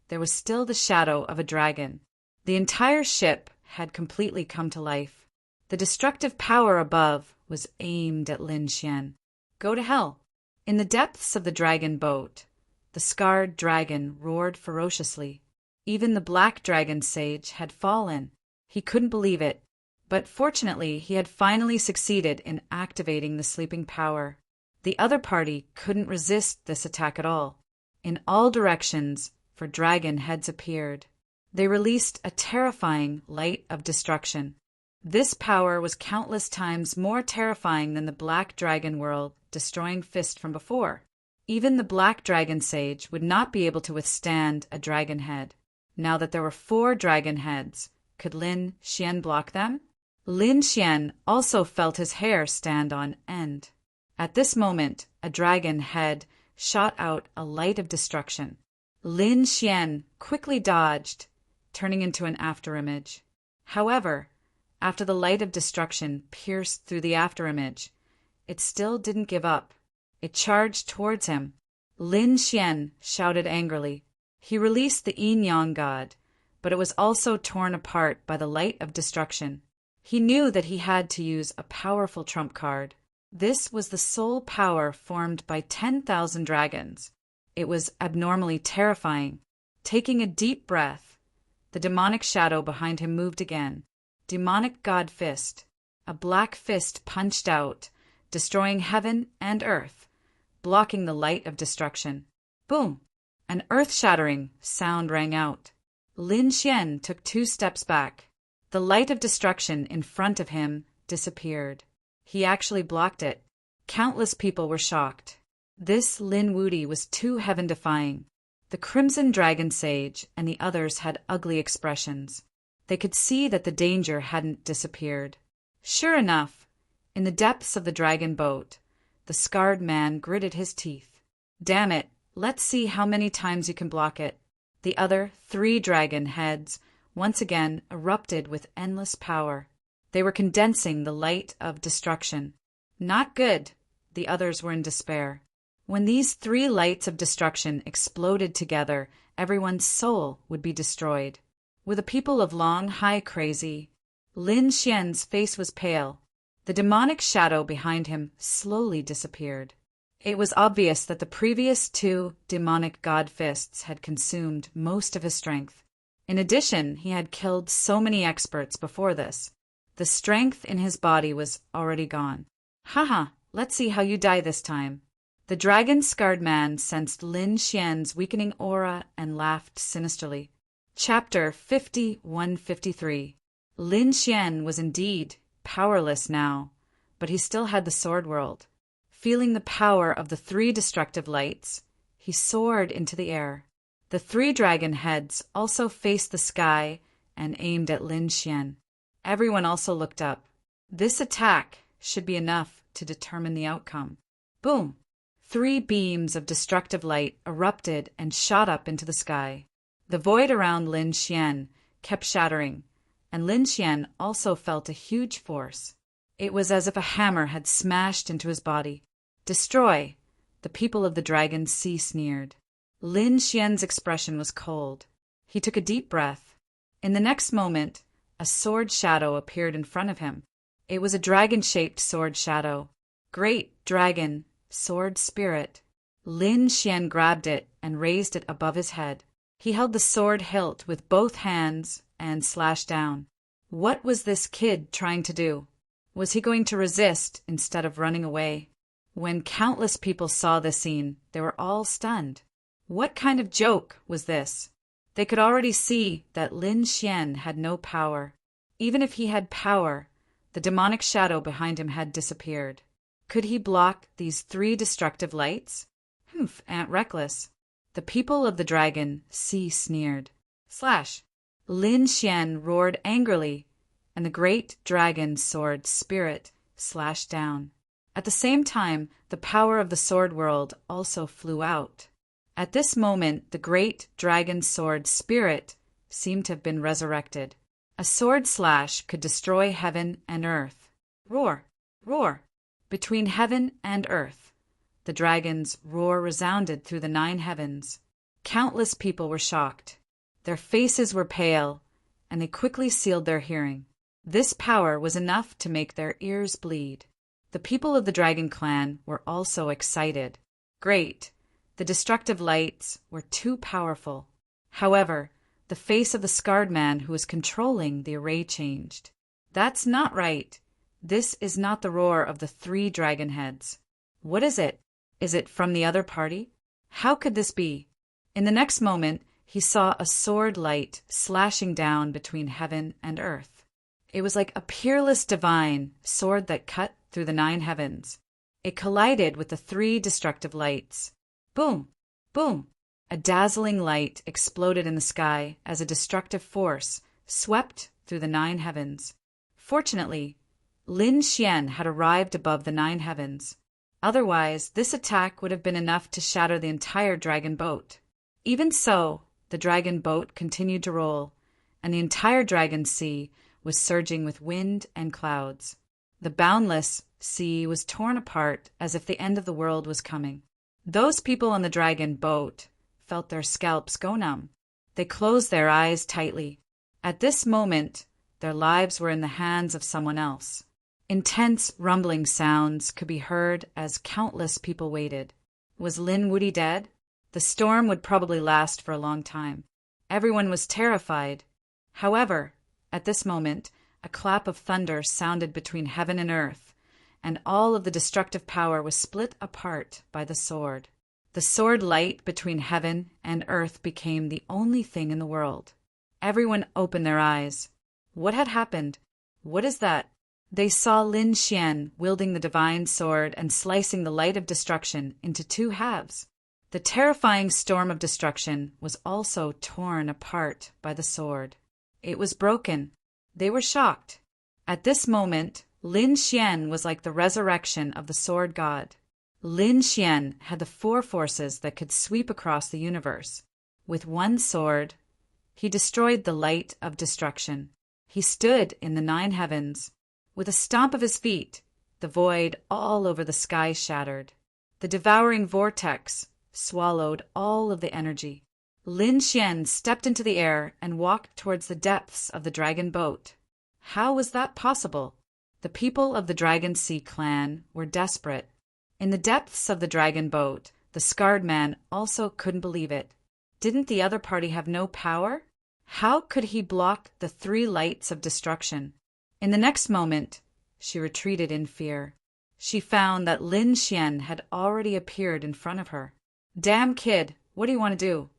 there was still the shadow of a dragon. The entire ship had completely come to life. The destructive power above was aimed at Lin Xian. Go to hell. In the depths of the dragon boat, the scarred dragon roared ferociously. Even the Black Dragon Sage had fallen. He couldn't believe it. But fortunately, he had finally succeeded in activating the sleeping power. The other party couldn't resist this attack at all. In all directions, for dragon heads appeared. They released a terrifying light of destruction. This power was countless times more terrifying than the Black Dragon World destroying fist from before. Even the Black Dragon Sage would not be able to withstand a dragon head. Now that there were 4 dragon heads, could Lin Xian block them? Lin Xian also felt his hair stand on end. At this moment, a dragon head shot out a light of destruction. Lin Xian quickly dodged, turning into an afterimage. However, after the light of destruction pierced through the afterimage, it still didn't give up. It charged towards him. Lin Xian shouted angrily. He released the yin-yang god, but it was also torn apart by the light of destruction. He knew that he had to use a powerful trump card. This was the sole power formed by 10,000 dragons. It was abnormally terrifying. Taking a deep breath, the demonic shadow behind him moved again. Demonic God Fist. A black fist punched out, destroying heaven and earth, blocking the light of destruction. Boom! An earth-shattering sound rang out. Lin Xian took 2 steps back. The light of destruction in front of him disappeared. He actually blocked it. Countless people were shocked. This Lin Wudi was too heaven-defying. The Crimson Dragon Sage and the others had ugly expressions. They could see that the danger hadn't disappeared. Sure enough, in the depths of the dragon boat, the scarred man gritted his teeth. Damn it, let's see how many times you can block it. The other 3 dragon heads once again erupted with endless power. They were condensing the light of destruction. Not good. The others were in despair. When these 3 lights of destruction exploded together, everyone's soul would be destroyed. Were the people of Long Hai crazy? Lin Xian's face was pale. The demonic shadow behind him slowly disappeared. It was obvious that the previous 2 demonic god fists had consumed most of his strength. In addition, he had killed so many experts before this. The strength in his body was already gone. Haha, let's see how you die this time. The dragon-scarred man sensed Lin Xian's weakening aura and laughed sinisterly. Chapter 5153. Lin Xian was indeed powerless now, but he still had the sword world. Feeling the power of the 3 destructive lights, he soared into the air. The 3 dragon heads also faced the sky and aimed at Lin Xian. Everyone also looked up. This attack should be enough to determine the outcome. Boom! 3 beams of destructive light erupted and shot up into the sky. The void around Lin Xian kept shattering, and Lin Xian also felt a huge force. It was as if a hammer had smashed into his body. "Destroy!" The people of the Dragon Sea sneered. Lin Xian's expression was cold. He took a deep breath. In the next moment, a sword shadow appeared in front of him. It was a dragon-shaped sword shadow. "Great Dragon, Sword Spirit." Lin Xian grabbed it and raised it above his head. He held the sword hilt with both hands and slashed down. What was this kid trying to do? Was he going to resist instead of running away? When countless people saw this scene, they were all stunned. What kind of joke was this? They could already see that Lin Xian had no power. Even if he had power, the demonic shadow behind him had disappeared. Could he block these 3 destructive lights? Humph, Aunt Reckless. The people of the Dragon Sea sneered. Slash! Lin Xian roared angrily, and the great dragon sword Spirit slashed down. At the same time, the power of the sword world also flew out. At this moment, the great dragon sword Spirit seemed to have been resurrected. A sword slash could destroy heaven and earth. Roar! Roar! Between heaven and earth, the dragon's roar resounded through the 9 heavens. Countless people were shocked. Their faces were pale, and they quickly sealed their hearing. This power was enough to make their ears bleed. The people of the Dragon Clan were also excited. Great! The destructive lights were too powerful. However, the face of the scarred man who was controlling the array changed. "That's not right. This is not the roar of the 3 dragon heads. What is it? Is it from the other party? How could this be?" In the next moment, he saw a sword light slashing down between heaven and earth. It was like a peerless divine sword that cut through the 9 heavens. It collided with the 3 destructive lights. Boom! Boom! A dazzling light exploded in the sky as a destructive force swept through the 9 heavens. Fortunately, Lin Xian had arrived above the 9 heavens. Otherwise, this attack would have been enough to shatter the entire dragon boat. Even so, the dragon boat continued to roll, and the entire dragon sea was surging with wind and clouds. The boundless sea was torn apart as if the end of the world was coming. Those people on the dragon boat felt their scalps go numb. They closed their eyes tightly. At this moment, their lives were in the hands of someone else. Intense rumbling sounds could be heard as countless people waited. Was Lin Wudy dead? The storm would probably last for a long time. Everyone was terrified. However, at this moment, a clap of thunder sounded between heaven and earth, and all of the destructive power was split apart by the sword. The sword light between heaven and earth became the only thing in the world. Everyone opened their eyes. What had happened? What is that? They saw Lin Xian wielding the divine sword and slicing the light of destruction into 2 halves. The terrifying storm of destruction was also torn apart by the sword. It was broken. They were shocked. At this moment, Lin Xian was like the resurrection of the sword god. Lin Xian had the 4 forces that could sweep across the universe. With one sword, he destroyed the light of destruction. He stood in the 9 heavens. With a stomp of his feet, the void all over the sky shattered. The devouring vortex swallowed all of the energy. Lin Xian stepped into the air and walked towards the depths of the dragon boat. How was that possible? The people of the Dragon Sea clan were desperate. In the depths of the dragon boat, the scarred man also couldn't believe it. Didn't the other party have no power? How could he block the 3 lights of destruction? In the next moment, she retreated in fear. She found that Lin Xian had already appeared in front of her. "Damn kid, what do you want to do?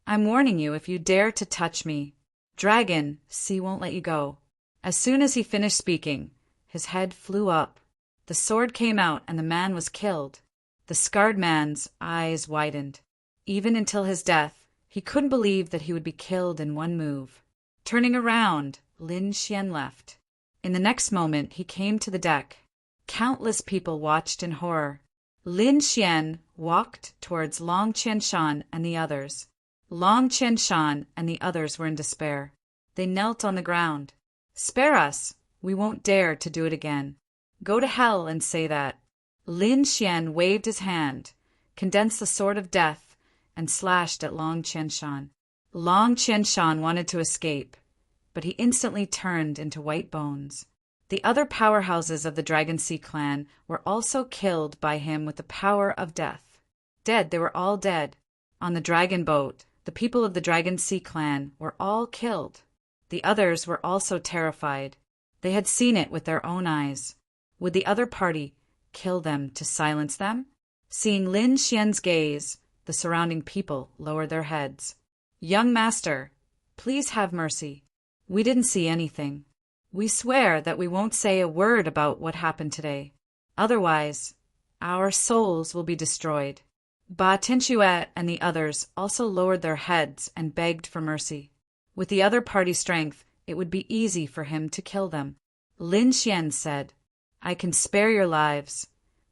I'm warning you, if you dare to touch me, Dragon Sea won't let you go." As soon as he finished speaking, his head flew up. The sword came out and the man was killed. The scarred man's eyes widened. Even until his death, he couldn't believe that he would be killed in one move. Turning around, Lin Xian left. In the next moment, he came to the deck. Countless people watched in horror. Lin Xian walked towards Long Qianshan and the others. Long Qianshan and the others were in despair. They knelt on the ground. "Spare us! We won't dare to do it again. Go to hell and say that." Lin Xian waved his hand, condensed the sword of death, and slashed at Long Qianshan. Long Qianshan wanted to escape, but he instantly turned into white bones. The other powerhouses of the Dragon Sea clan were also killed by him with the power of death. Dead, they were all dead. On the dragon boat, the people of the Dragon Sea clan were all killed. The others were also terrified. They had seen it with their own eyes. Would the other party kill them to silence them? Seeing Lin Xian's gaze, the surrounding people lowered their heads. "Young master, please have mercy. We didn't see anything. We swear that we won't say a word about what happened today. Otherwise, our souls will be destroyed." Ba Tianxue and the others also lowered their heads and begged for mercy. With the other party's strength, it would be easy for him to kill them. Lin Xian said, "I can spare your lives,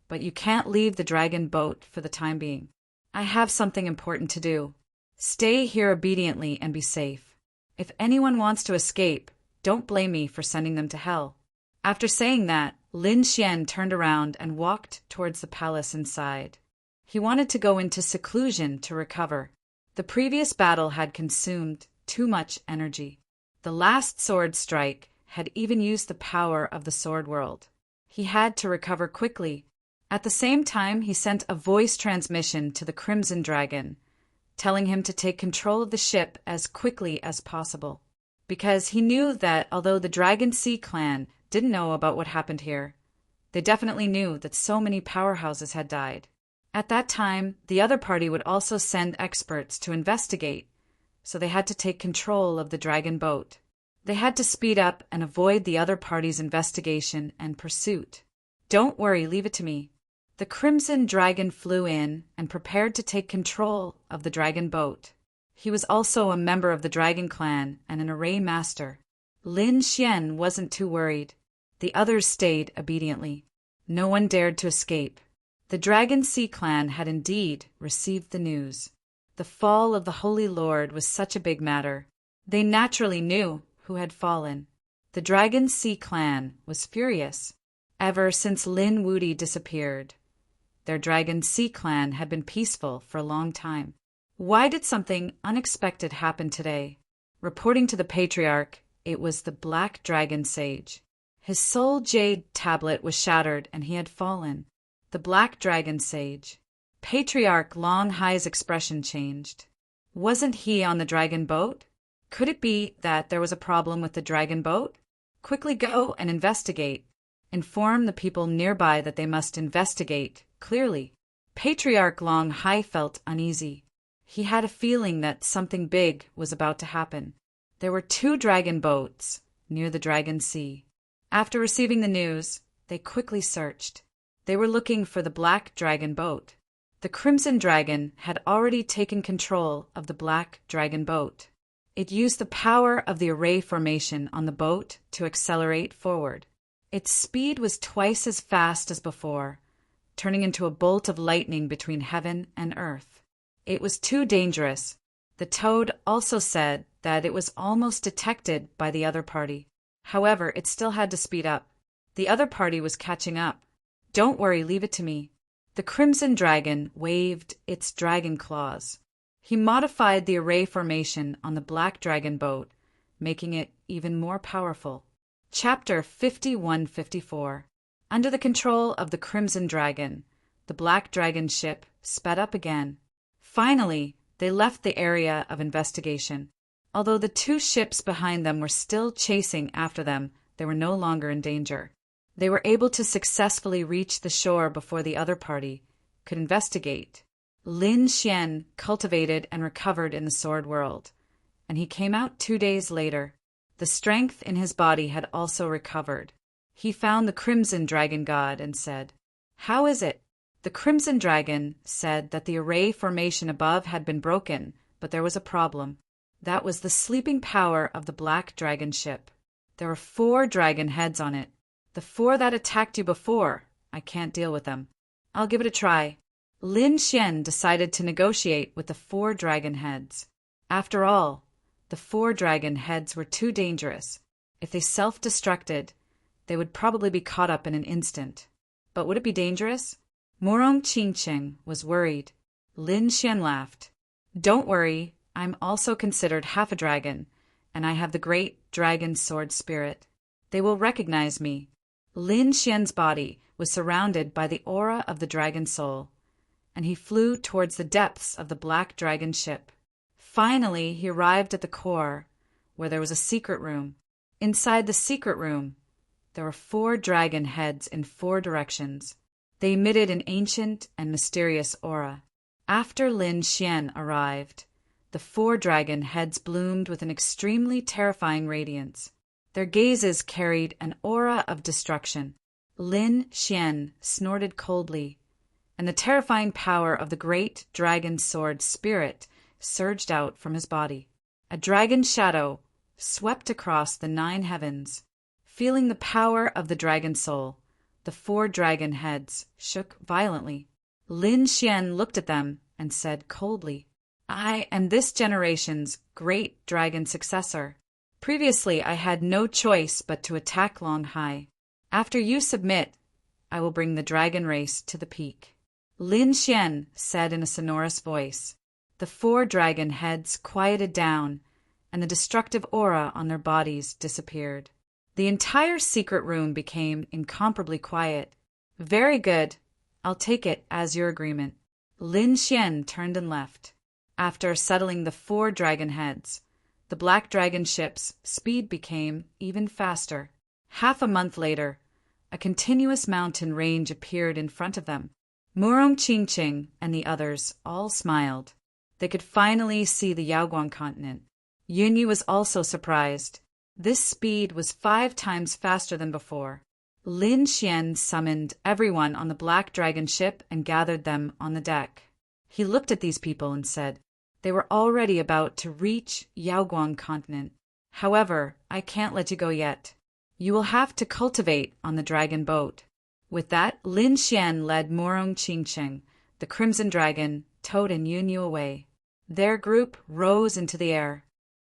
but you can't leave the dragon boat for the time being. I have something important to do. Stay here obediently and be safe. If anyone wants to escape, don't blame me for sending them to hell." After saying that, Lin Xian turned around and walked towards the palace inside. He wanted to go into seclusion to recover. The previous battle had consumed too much energy. The last sword strike had even used the power of the sword world. He had to recover quickly. At the same time, he sent a voice transmission to the Crimson Dragon, telling him to take control of the ship as quickly as possible. Because he knew that although the Dragon Sea clan didn't know about what happened here, they definitely knew that so many powerhouses had died. At that time, the other party would also send experts to investigate, so they had to take control of the dragon boat. They had to speed up and avoid the other party's investigation and pursuit. "Don't worry, leave it to me." The Crimson Dragon flew in and prepared to take control of the dragon boat. He was also a member of the Dragon Clan and an array master. Lin Xian wasn't too worried. The others stayed obediently. No one dared to escape. The Dragon Sea clan had indeed received the news. The fall of the Holy Lord was such a big matter. They naturally knew who had fallen. The Dragon Sea clan was furious. Ever since Lin Wudi disappeared, their Dragon Sea clan had been peaceful for a long time. Why did something unexpected happen today? Reporting to the Patriarch, it was the Black Dragon Sage. His soul jade tablet was shattered and he had fallen. The Black Dragon Sage. Patriarch Long Hai's expression changed. Wasn't he on the dragon boat? Could it be that there was a problem with the dragon boat? Quickly go and investigate. Inform the people nearby that they must investigate clearly. Patriarch Long Hai felt uneasy. He had a feeling that something big was about to happen. There were 2 dragon boats near the Dragon Sea. After receiving the news, they quickly searched. They were looking for the Black Dragon boat. The Crimson Dragon had already taken control of the Black Dragon boat. It used the power of the array formation on the boat to accelerate forward. Its speed was twice as fast as before, turning into a bolt of lightning between heaven and earth. It was too dangerous. The Toad also said that it was almost detected by the other party. However, it still had to speed up. The other party was catching up. "Don't worry, leave it to me." The Crimson Dragon waved its dragon claws. He modified the array formation on the Black Dragon boat, making it even more powerful. Chapter 51-54. Under the control of the Crimson Dragon, the Black Dragon ship sped up again. Finally, they left the area of investigation. Although the 2 ships behind them were still chasing after them, they were no longer in danger. They were able to successfully reach the shore before the other party could investigate. Lin Xian cultivated and recovered in the sword world, and he came out 2 days later. The strength in his body had also recovered. He found the Crimson Dragon God and said, "How is it?" The Crimson Dragon said that the array formation above had been broken, but there was a problem. That was the sleeping power of the Black Dragon ship. There were 4 dragon heads on it. "The 4 that attacked you before, I can't deal with them. I'll give it a try." Lin Xian decided to negotiate with the 4 dragon heads. After all, the 4 dragon heads were too dangerous. If they self-destructed, they would probably be caught up in an instant. But would it be dangerous? Morong Qingqing was worried. Lin Xian laughed. Don't worry, I'm also considered half a dragon, and I have the great dragon sword spirit. They will recognize me. Lin Xian's body was surrounded by the aura of the dragon soul, and he flew towards the depths of the black dragon ship. Finally, he arrived at the core, where there was a secret room. Inside the secret room, there were 4 dragon heads in 4 directions. They emitted an ancient and mysterious aura. After Lin Xian arrived, the 4 dragon heads bloomed with an extremely terrifying radiance. Their gazes carried an aura of destruction. Lin Xian snorted coldly, and the terrifying power of the great dragon sword spirit surged out from his body. A dragon shadow swept across the 9 heavens. Feeling the power of the dragon soul, the 4 dragon heads shook violently. Lin Xian looked at them and said coldly, I am this generation's great dragon successor. Previously, I had no choice but to attack Longhai. After you submit, I will bring the dragon race to the peak. Lin Xian said in a sonorous voice. The 4 dragon heads quieted down, and the destructive aura on their bodies disappeared. The entire secret room became incomparably quiet. Very good. I'll take it as your agreement. Lin Xian turned and left. After settling the 4 dragon heads, the black dragon ship's speed became even faster. Half a month later, a continuous mountain range appeared in front of them. Murong Qingqing and the others all smiled. They could finally see the Yaoguang continent. Yunyi was also surprised. This speed was 5 times faster than before. Lin Xian summoned everyone on the black dragon ship and gathered them on the deck. He looked at these people and said, they were already about to reach Yaoguang continent. However, I can't let you go yet. You will have to cultivate on the dragon boat. With that, Lin Xian led Murong Qingqing, the crimson dragon, Toad and Yunyu away. Their group rose into the air.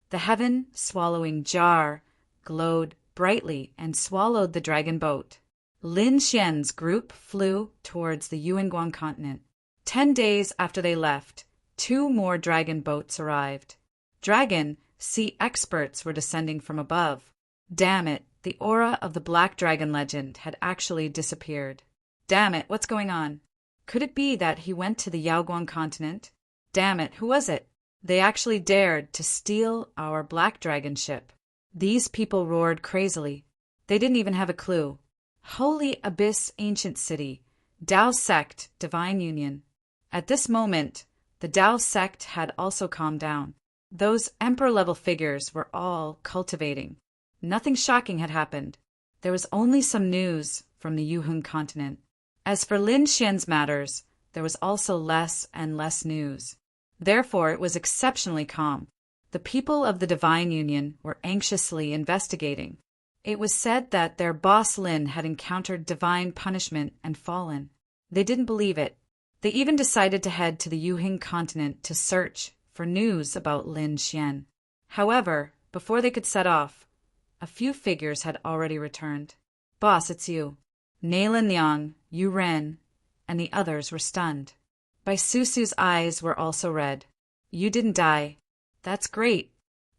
The heaven swallowing jar glowed brightly and swallowed the dragon boat. Lin Xian's group flew towards the Yuanguang continent. 10 days after they left, 2 more dragon boats arrived. Dragon, sea experts were descending from above. Damn it, the aura of the black dragon legend had actually disappeared. Damn it, what's going on? Could it be that he went to the Yaoguang continent? Damn it, who was it? They actually dared to steal our black dragon ship. These people roared crazily. They didn't even have a clue. Holy Abyss Ancient City, Tao Sect, Divine Union. At this moment, the Tao Sect had also calmed down. Those emperor-level figures were all cultivating. Nothing shocking had happened. There was only some news from the Yuhun continent. As for Lin Xian's matters, there was also less and less news. Therefore, it was exceptionally calm. The people of the Divine Union were anxiously investigating. It was said that their boss Lin had encountered divine punishment and fallen. They didn't believe it. They even decided to head to the Yuhing continent to search for news about Lin Xian. However, before they could set off, a few figures had already returned. Boss, it's you. Nailin Liang, Yu Ren, and the others were stunned. Bai Susu's eyes were also red. You didn't die. That's great.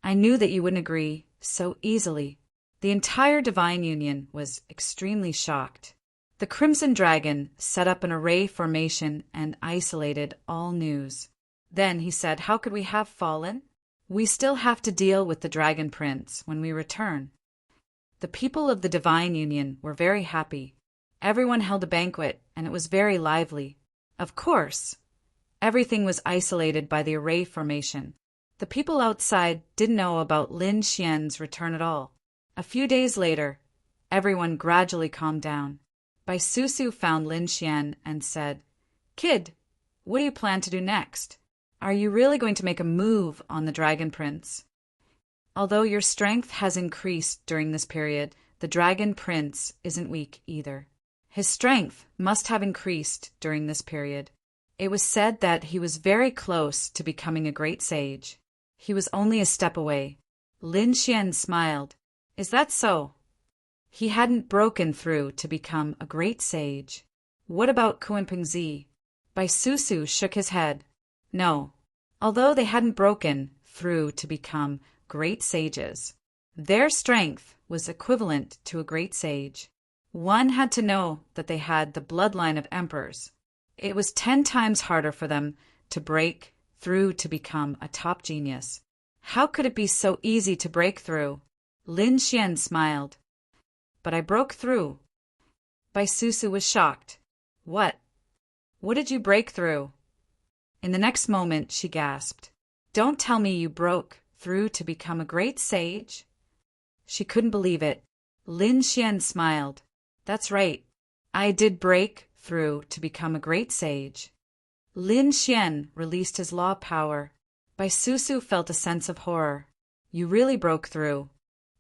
I knew that you wouldn't agree so easily. The entire Divine Union was extremely shocked. The Crimson Dragon set up an array formation and isolated all news. Then he said, how could we have fallen? We still have to deal with the Dragon Prince when we return. The people of the Divine Union were very happy. Everyone held a banquet, and it was very lively. Of course, everything was isolated by the array formation. The people outside didn't know about Lin Xian's return at all. A few days later, everyone gradually calmed down. Bai Susu found Lin Xian and said, Kid, what do you plan to do next? Are you really going to make a move on the Dragon Prince? Although your strength has increased during this period, the Dragon Prince isn't weak either. His strength must have increased during this period. It was said that he was very close to becoming a great sage. He was only a step away. Lin Xian smiled. Is that so? He hadn't broken through to become a great sage. What about Kunpengzi? Bai Susu shook his head. No. Although they hadn't broken through to become great sages, their strength was equivalent to a great sage. One had to know that they had the bloodline of emperors. It was 10 times harder for them to break through to become a top genius. How could it be so easy to break through? Lin Xian smiled. But I broke through. Bai Susu was shocked. What? What did you break through? In the next moment, she gasped. Don't tell me you broke through to become a great sage? She couldn't believe it. Lin Xian smiled. That's right. I did break through to become a great sage. Lin Xian released his law power. Bai Susu felt a sense of horror. You really broke through.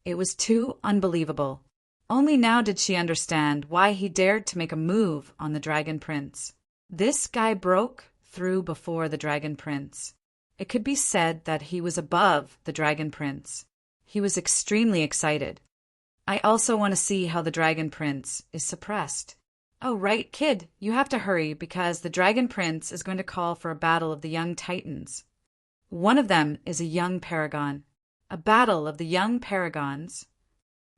It was too unbelievable. Only now did she understand why he dared to make a move on the Dragon Prince. This guy broke through before the Dragon Prince. It could be said that he was above the Dragon Prince. He was extremely excited. I also want to see how the Dragon Prince is suppressed. Oh, right, kid, you have to hurry because the Dragon Prince is going to call for a battle of the young Titans. One of them is a young paragon. A battle of the young paragons?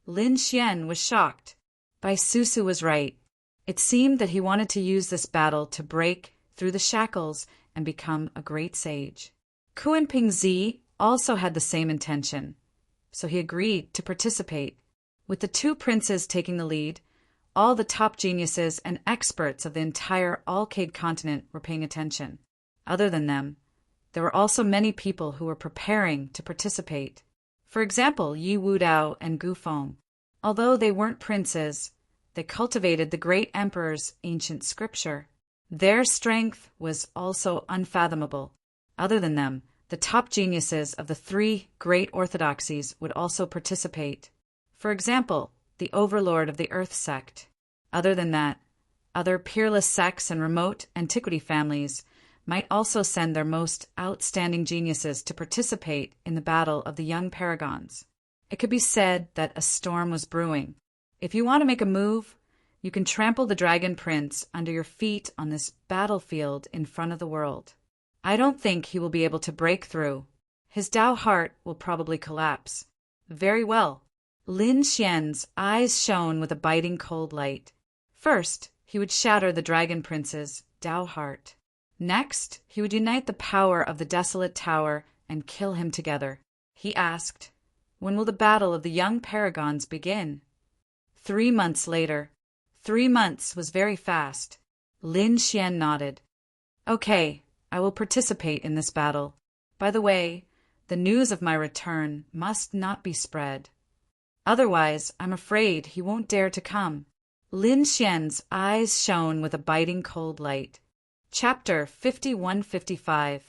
Lin Xian was shocked. Bai Susu was right. It seemed that he wanted to use this battle to break through the shackles and become a great sage. Kunpengzi also had the same intention, so he agreed to participate. With the 2 princes taking the lead, all the top geniuses and experts of the entire Alcade continent were paying attention. Other than them, there were also many people who were preparing to participate. For example, Yi Wudao and Gu Feng. Although they weren't princes, they cultivated the great emperor's ancient scripture. Their strength was also unfathomable. Other than them, the top geniuses of the 3 great orthodoxies would also participate. For example, the overlord of the Earth sect. Other than that, other peerless sects and remote antiquity families might also send their most outstanding geniuses to participate in the battle of the young paragons. It could be said that a storm was brewing. If you want to make a move, you can trample the Dragon Prince under your feet on this battlefield in front of the world. I don't think he will be able to break through. His Tao heart will probably collapse. Very well. Lin Xian's eyes shone with a biting cold light. First, he would shatter the Dragon Prince's Tao heart. Next, he would unite the power of the desolate tower and kill him together. He asked, when will the battle of the young paragons begin? 3 months later. 3 months was very fast. Lin Xian nodded. Okay, I will participate in this battle. By the way, the news of my return must not be spread. Otherwise, I'm afraid he won't dare to come. Lin Xian's eyes shone with a biting cold light. Chapter 51-55.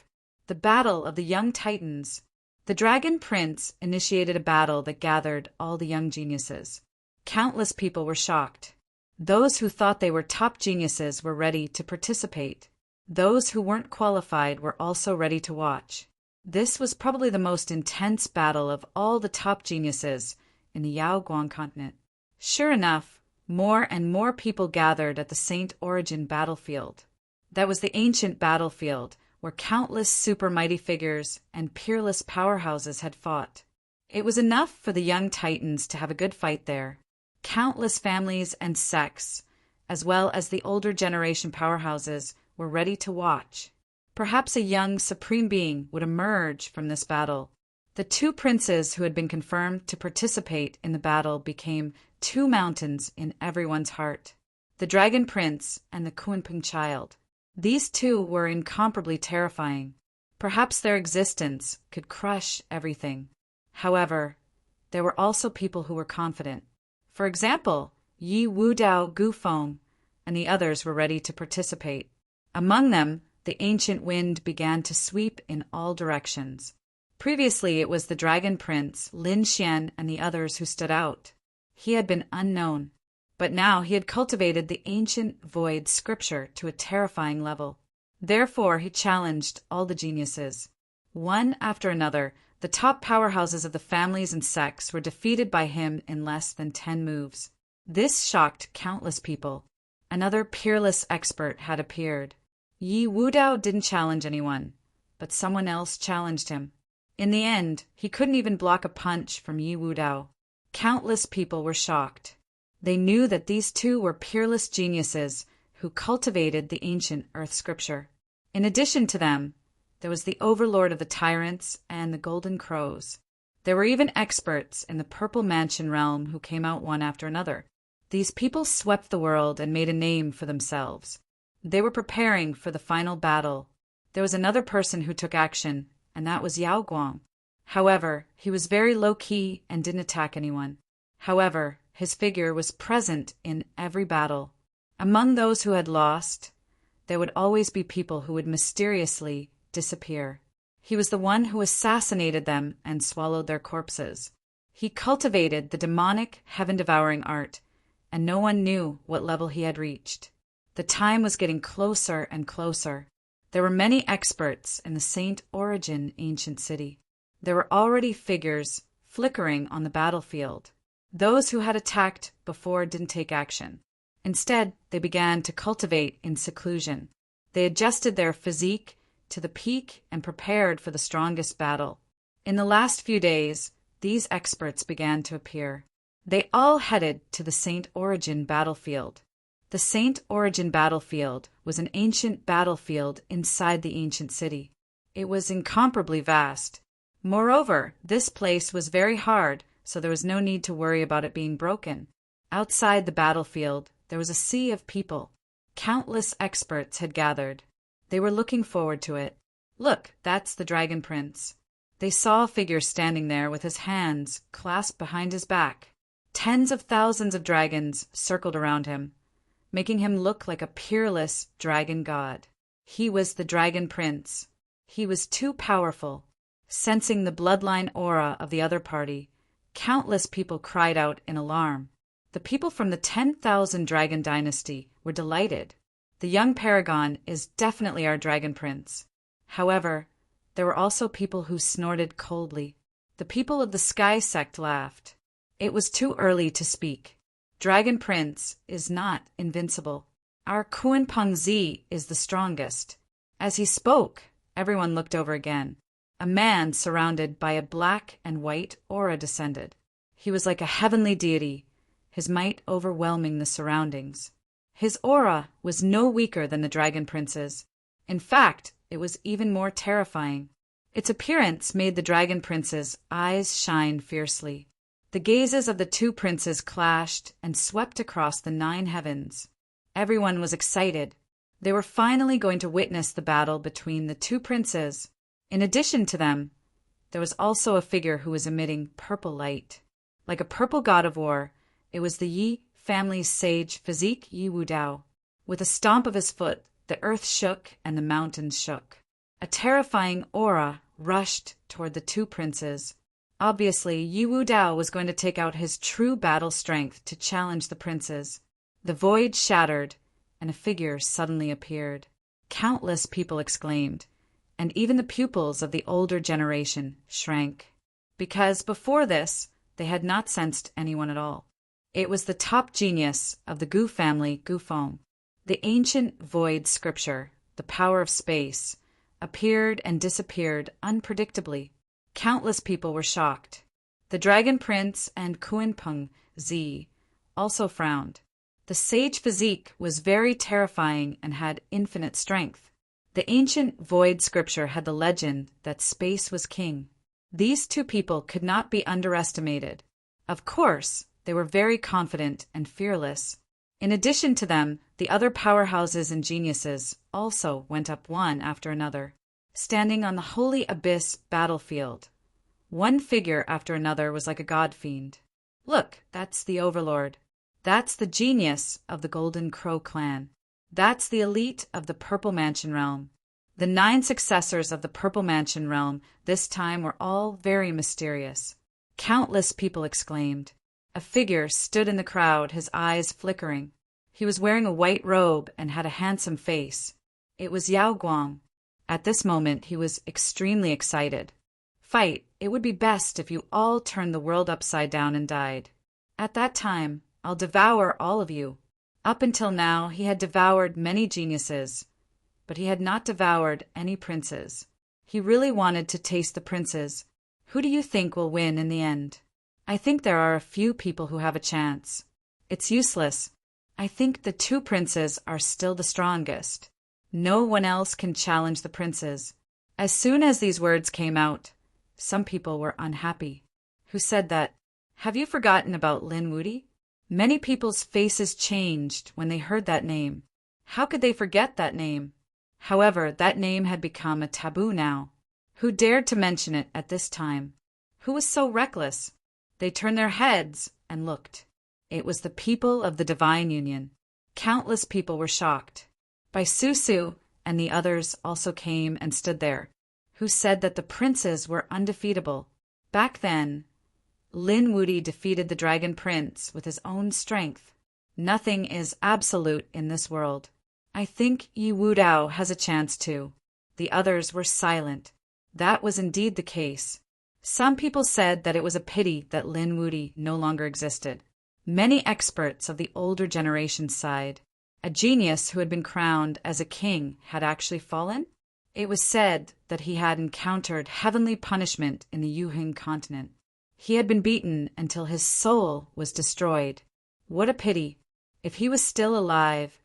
The Battle of the Young Titans. The Dragon Prince initiated a battle that gathered all the young geniuses. Countless people were shocked. Those who thought they were top geniuses were ready to participate. Those who weren't qualified were also ready to watch. This was probably the most intense battle of all the top geniuses in the Yaoguang continent. Sure enough, more and more people gathered at the Saint Origin battlefield. That was the ancient battlefield where countless super mighty figures and peerless powerhouses had fought. It was enough for the young titans to have a good fight there. Countless families and sects, as well as the older generation powerhouses, were ready to watch. Perhaps a young supreme being would emerge from this battle. The 2 princes who had been confirmed to participate in the battle became 2 mountains in everyone's heart. The Dragon Prince and the Kunpeng child. These 2 were incomparably terrifying. Perhaps their existence could crush everything. However, there were also people who were confident. For example, Yi Wudao Gu Feng and the others were ready to participate. Among them, the ancient wind began to sweep in all directions. Previously, it was the Dragon Prince, Lin Xian, and the others who stood out. He had been unknown, but now he had cultivated the ancient void scripture to a terrifying level. Therefore, he challenged all the geniuses. One after another, the top powerhouses of the families and sects were defeated by him in less than 10 moves. This shocked countless people. Another peerless expert had appeared. Yi Wudao didn't challenge anyone, but someone else challenged him. In the end, he couldn't even block a punch from Yi Wudao. Countless people were shocked. They knew that these two were peerless geniuses who cultivated the ancient earth scripture. In addition to them, there was the overlord of the tyrants and the golden crows. There were even experts in the purple mansion realm who came out one after another. These people swept the world and made a name for themselves. They were preparing for the final battle. There was another person who took action, and that was Yao Guang. However, he was very low-key and didn't attack anyone. However, his figure was present in every battle. Among those who had lost, there would always be people who would mysteriously disappear. He was the one who assassinated them and swallowed their corpses. He cultivated the demonic, heaven-devouring art, and no one knew what level he had reached. The time was getting closer and closer. There were many experts in the Saint Origin ancient city. There were already figures flickering on the battlefield. Those who had attacked before didn't take action. Instead, they began to cultivate in seclusion. They adjusted their physique to the peak and prepared for the strongest battle. In the last few days, these experts began to appear. They all headed to the Saint Origin battlefield. The Saint Origin battlefield was an ancient battlefield inside the ancient city. It was incomparably vast. Moreover, this place was very hard, so there was no need to worry about it being broken. Outside the battlefield, there was a sea of people. Countless experts had gathered. They were looking forward to it. Look, that's the Dragon Prince. They saw a figure standing there with his hands clasped behind his back. Tens of thousands of dragons circled around him, making him look like a peerless dragon god. He was the Dragon Prince. He was too powerful. Sensing the bloodline aura of the other party, countless people cried out in alarm. The people from the 10,000 Dragon Dynasty were delighted. The young paragon is definitely our Dragon Prince. However, there were also people who snorted coldly. The people of the Sky Sect laughed. It was too early to speak. Dragon Prince is not invincible. Our Kunpeng Zi is the strongest. As he spoke, everyone looked over again. A man surrounded by a black and white aura descended. He was like a heavenly deity, his might overwhelming the surroundings. His aura was no weaker than the Dragon Prince's. In fact, it was even more terrifying. Its appearance made the Dragon Prince's eyes shine fiercely. The gazes of the two princes clashed and swept across the 9 heavens. Everyone was excited. They were finally going to witness the battle between the two princes. In addition to them, there was also a figure who was emitting purple light. Like a purple god of war, it was the Yi family's sage physique Yi Wudao. With a stomp of his foot, the earth shook and the mountains shook. A terrifying aura rushed toward the two princes. Obviously, Yi Wudao was going to take out his true battle strength to challenge the princes. The void shattered, and a figure suddenly appeared. Countless people exclaimed, and even the pupils of the older generation shrank. Because before this, they had not sensed anyone at all. It was the top genius of the Gu family, Gufeng. The ancient void scripture, the power of space, appeared and disappeared unpredictably. Countless people were shocked. The Dragon Prince and Kunpeng Zi also frowned. The sage physique was very terrifying and had infinite strength. The ancient void scripture had the legend that space was king. These two people could not be underestimated. Of course, they were very confident and fearless. In addition to them, the other powerhouses and geniuses also went up one after another, standing on the holy abyss battlefield. One figure after another was like a god fiend. Look, that's the overlord. That's the genius of the Golden Crow clan. That's the elite of the Purple Mansion realm. The 9 successors of the Purple Mansion realm this time were all very mysterious. Countless people exclaimed. A figure stood in the crowd, his eyes flickering. He was wearing a white robe and had a handsome face. It was Yao Guang. At this moment, he was extremely excited. Fight, it would be best if you all turned the world upside down and died. At that time, I'll devour all of you. Up until now, he had devoured many geniuses, but he had not devoured any princes. He really wanted to taste the princes. Who do you think will win in the end? I think there are a few people who have a chance. It's useless. I think the two princes are still the strongest. No one else can challenge the princes. As soon as these words came out, some people were unhappy. Who said that? Have you forgotten about Lin Wuti? Many people's faces changed when they heard that name. How could they forget that name? However, that name had become a taboo now. Who dared to mention it at this time? Who was so reckless? They turned their heads and looked. It was the people of the Divine Union. Countless people were shocked. Bai Susu and the others also came and stood there. Who said that the princes were undefeatable? Back then, Lin Wuti defeated the Dragon Prince with his own strength. Nothing is absolute in this world. I think Yi Wudao has a chance too. The others were silent. That was indeed the case. Some people said that it was a pity that Lin Wuti no longer existed. Many experts of the older generation sighed. A genius who had been crowned as a king had actually fallen? It was said that he had encountered heavenly punishment in the Yuheng continent. He had been beaten until his soul was destroyed. What a pity. If he was still alive,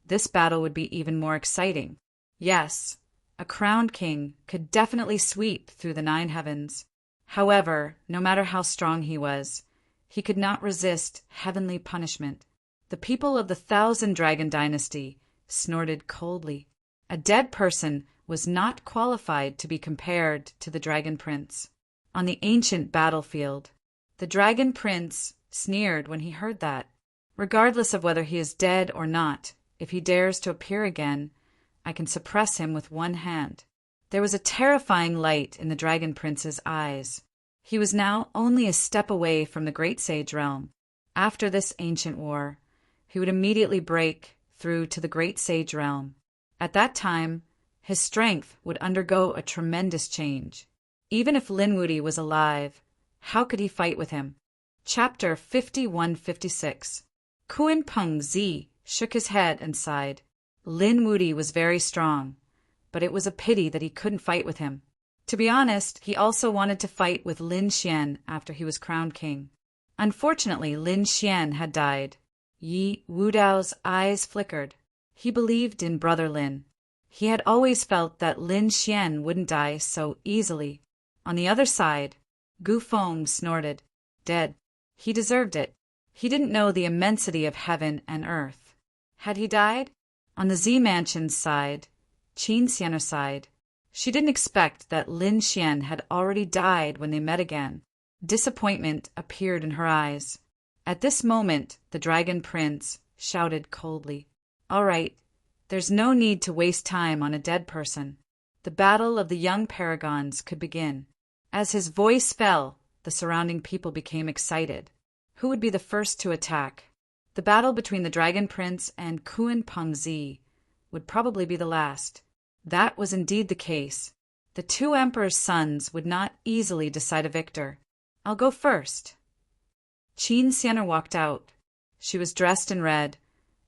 this battle would be even more exciting. Yes, a crowned king could definitely sweep through the 9 heavens. However, no matter how strong he was, he could not resist heavenly punishment. The people of the 1,000 Dragon Dynasty snorted coldly. A dead person was not qualified to be compared to the Dragon Prince. On the ancient battlefield, the Dragon Prince sneered when he heard that. Regardless of whether he is dead or not, if he dares to appear again, I can suppress him with one hand. There was a terrifying light in the Dragon Prince's eyes. He was now only a step away from the Great Sage realm. After this ancient war, he would immediately break through to the Great Sage realm. At that time, his strength would undergo a tremendous change. Even if Lin Wuti was alive, how could he fight with him? Chapter 51-56. Kun Peng Zi shook his head and sighed. Lin Wuti was very strong, but it was a pity that he couldn't fight with him. To be honest, he also wanted to fight with Lin Xian after he was crowned king. Unfortunately, Lin Xian had died. Yi Wudao's eyes flickered. He believed in Brother Lin. He had always felt that Lin Xian wouldn't die so easily. On the other side, Gu Feng snorted. Dead. He deserved it. He didn't know the immensity of heaven and earth. Had he died? On the Z Mansion's side, Qin Xianer's side, she didn't expect that Lin Xian had already died when they met again. Disappointment appeared in her eyes. At this moment, the Dragon Prince shouted coldly, "All right, there's no need to waste time on a dead person. The battle of the young paragons could begin." As his voice fell, the surrounding people became excited. Who would be the first to attack? The battle between the Dragon Prince and Kun Peng Zi would probably be the last. That was indeed the case. The two emperors' sons would not easily decide a victor. "I'll go first." Qin Xianer walked out. She was dressed in red,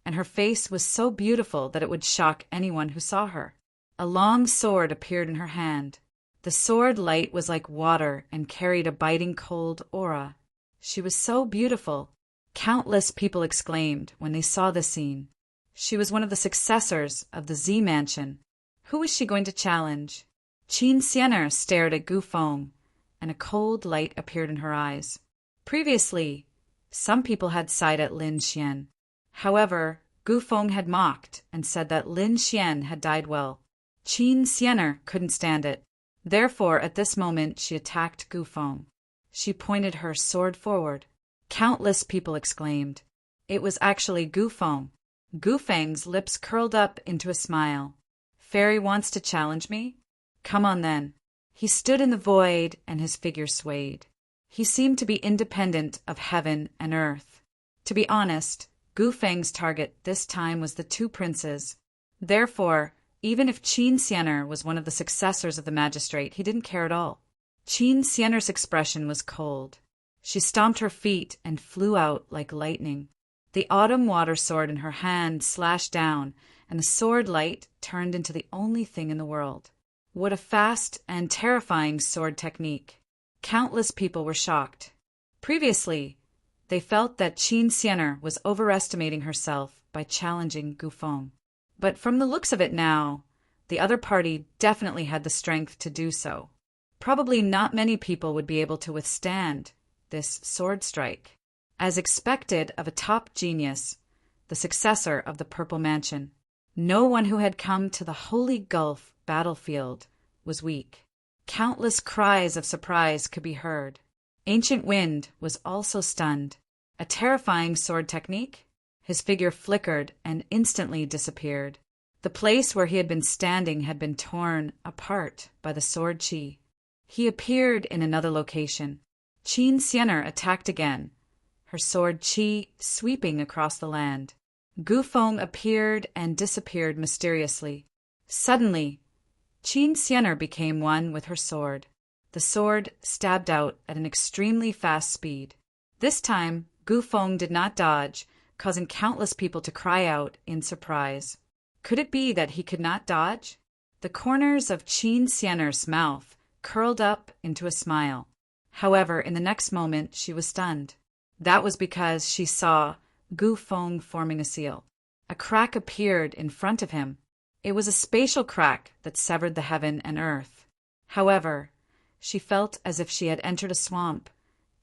and her face was so beautiful that it would shock anyone who saw her. A long sword appeared in her hand. The sword light was like water and carried a biting cold aura. She was so beautiful. Countless people exclaimed when they saw the scene. She was one of the successors of the Z Mansion. Who was she going to challenge? Qin Xianer stared at Gu Feng, and a cold light appeared in her eyes. Previously, some people had sighed at Lin Xian. However, Gu Feng had mocked and said that Lin Xian had died well. Qin Xianer couldn't stand it. Therefore, at this moment, she attacked Gu Feng. She pointed her sword forward. Countless people exclaimed. It was actually Gu Feng. Gu Feng's lips curled up into a smile. "Fairy wants to challenge me? Come on then." He stood in the void and his figure swayed. He seemed to be independent of heaven and earth. To be honest, Gu Feng's target this time was the two princes. Therefore, Even if Qin Xianer was one of the successors of the magistrate, he didn't care at all. Qin Xianer's expression was cold. She stomped her feet and flew out like lightning. The autumn water sword in her hand slashed down, and the sword light turned into the only thing in the world. What a fast and terrifying sword technique! Countless people were shocked. Previously, they felt that Qin Xianer was overestimating herself by challenging Gu Feng. But from the looks of it now, the other party definitely had the strength to do so. Probably not many people would be able to withstand this sword strike. As expected of a top genius, the successor of the Purple Mansion, no one who had come to the Holy Gulf battlefield was weak. Countless cries of surprise could be heard. Ancient Wind was also stunned. A terrifying sword technique? His figure flickered and instantly disappeared. The place where he had been standing had been torn apart by the sword chi. He appeared in another location. Qin Xianer attacked again, her sword chi sweeping across the land. Gu Feng appeared and disappeared mysteriously. Suddenly, Qin Xianer became one with her sword. The sword stabbed out at an extremely fast speed. This time, Gu Feng did not dodge, causing countless people to cry out in surprise. Could it be that he could not dodge? The corners of Qin Xianer's mouth curled up into a smile. However, in the next moment, she was stunned. That was because she saw Gu Feng forming a seal. A crack appeared in front of him. It was a spatial crack that severed the heaven and earth. However, she felt as if she had entered a swamp,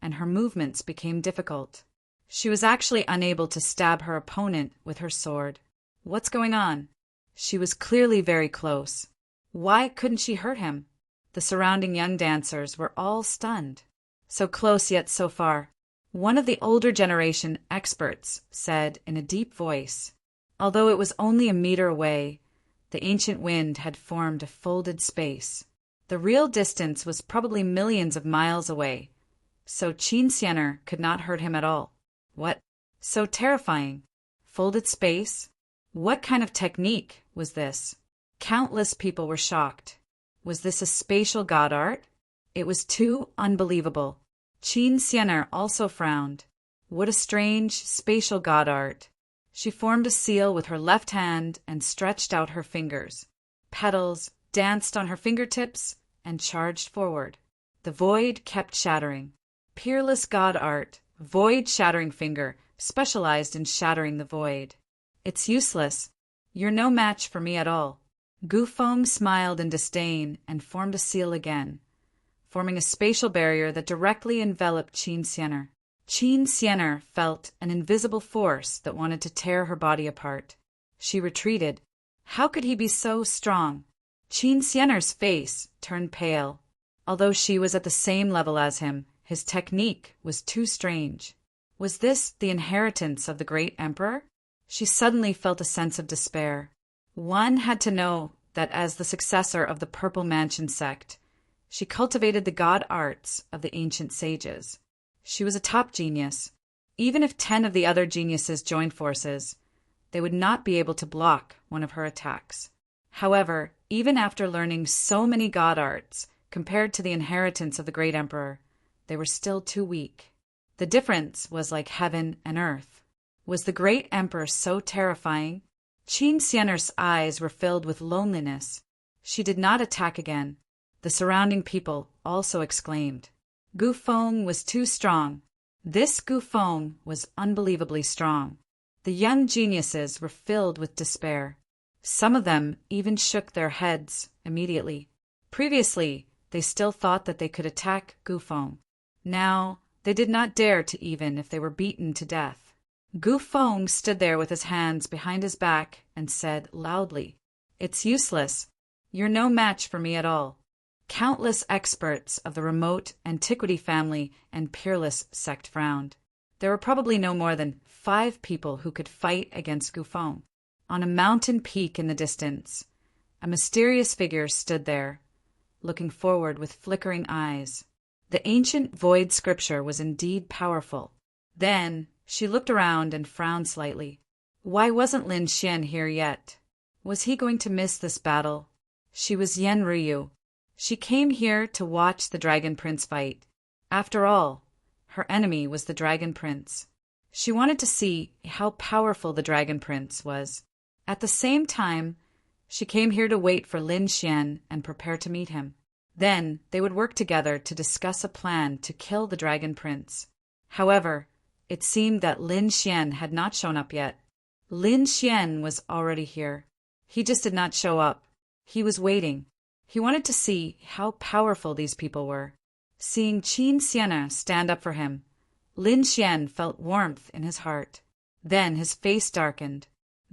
and her movements became difficult. She was actually unable to stab her opponent with her sword. What's going on? She was clearly very close. Why couldn't she hurt him? The surrounding young dancers were all stunned. So close yet so far. One of the older generation experts said in a deep voice, although it was only a meter away, the ancient wind had formed a folded space. The real distance was probably millions of miles away, so Qin Xianer could not hurt him at all. What? So terrifying. Folded space? What kind of technique was this? Countless people were shocked. Was this a spatial god art? It was too unbelievable. Qin Xianer also frowned. What a strange spatial god art. She formed a seal with her left hand and stretched out her fingers. Petals danced on her fingertips and charged forward. The void kept shattering. Peerless god art, void-shattering finger, specialized in shattering the void. It's useless. You're no match for me at all. Gu Feng smiled in disdain and formed a seal again, forming a spatial barrier that directly enveloped Qin Xianer. Qin Xianer felt an invisible force that wanted to tear her body apart. She retreated. How could he be so strong? Qin Xianer's face turned pale. Although she was at the same level as him, his technique was too strange. Was this the inheritance of the great emperor? She suddenly felt a sense of despair. One had to know that as the successor of the Purple Mansion sect, she cultivated the god arts of the ancient sages. She was a top genius. Even if 10 of the other geniuses joined forces, they would not be able to block one of her attacks. However, even after learning so many god arts, compared to the inheritance of the great emperor, they were still too weak. The difference was like heaven and earth. Was the great emperor so terrifying? Qin Xianer's eyes were filled with loneliness. She did not attack again. The surrounding people also exclaimed. Gu Feng was too strong. This Gu Feng was unbelievably strong. The young geniuses were filled with despair. Some of them even shook their heads immediately. Previously, they still thought that they could attack Gu Feng. Now, they did not dare to even if they were beaten to death. Gu Feng stood there with his hands behind his back and said loudly, "It's useless. You're no match for me at all." Countless experts of the remote antiquity family and peerless sect frowned. There were probably no more than 5 people who could fight against Gu Feng. On a mountain peak in the distance, a mysterious figure stood there, looking forward with flickering eyes. The ancient void scripture was indeed powerful. Then she looked around and frowned slightly. Why wasn't Lin Xian here yet? Was he going to miss this battle? She was Yen Ryu. She came here to watch the Dragon Prince fight. After all, her enemy was the Dragon Prince. She wanted to see how powerful the Dragon Prince was. At the same time, she came here to wait for Lin Xian and prepare to meet him. Then they would work together to discuss a plan to kill the Dragon Prince. However, it seemed that Lin Xian had not shown up yet. Lin Xian was already here. He just did not show up. He was waiting. He wanted to see how powerful these people were. Seeing Qin Sienna stand up for him, Lin Xian felt warmth in his heart. Then his face darkened.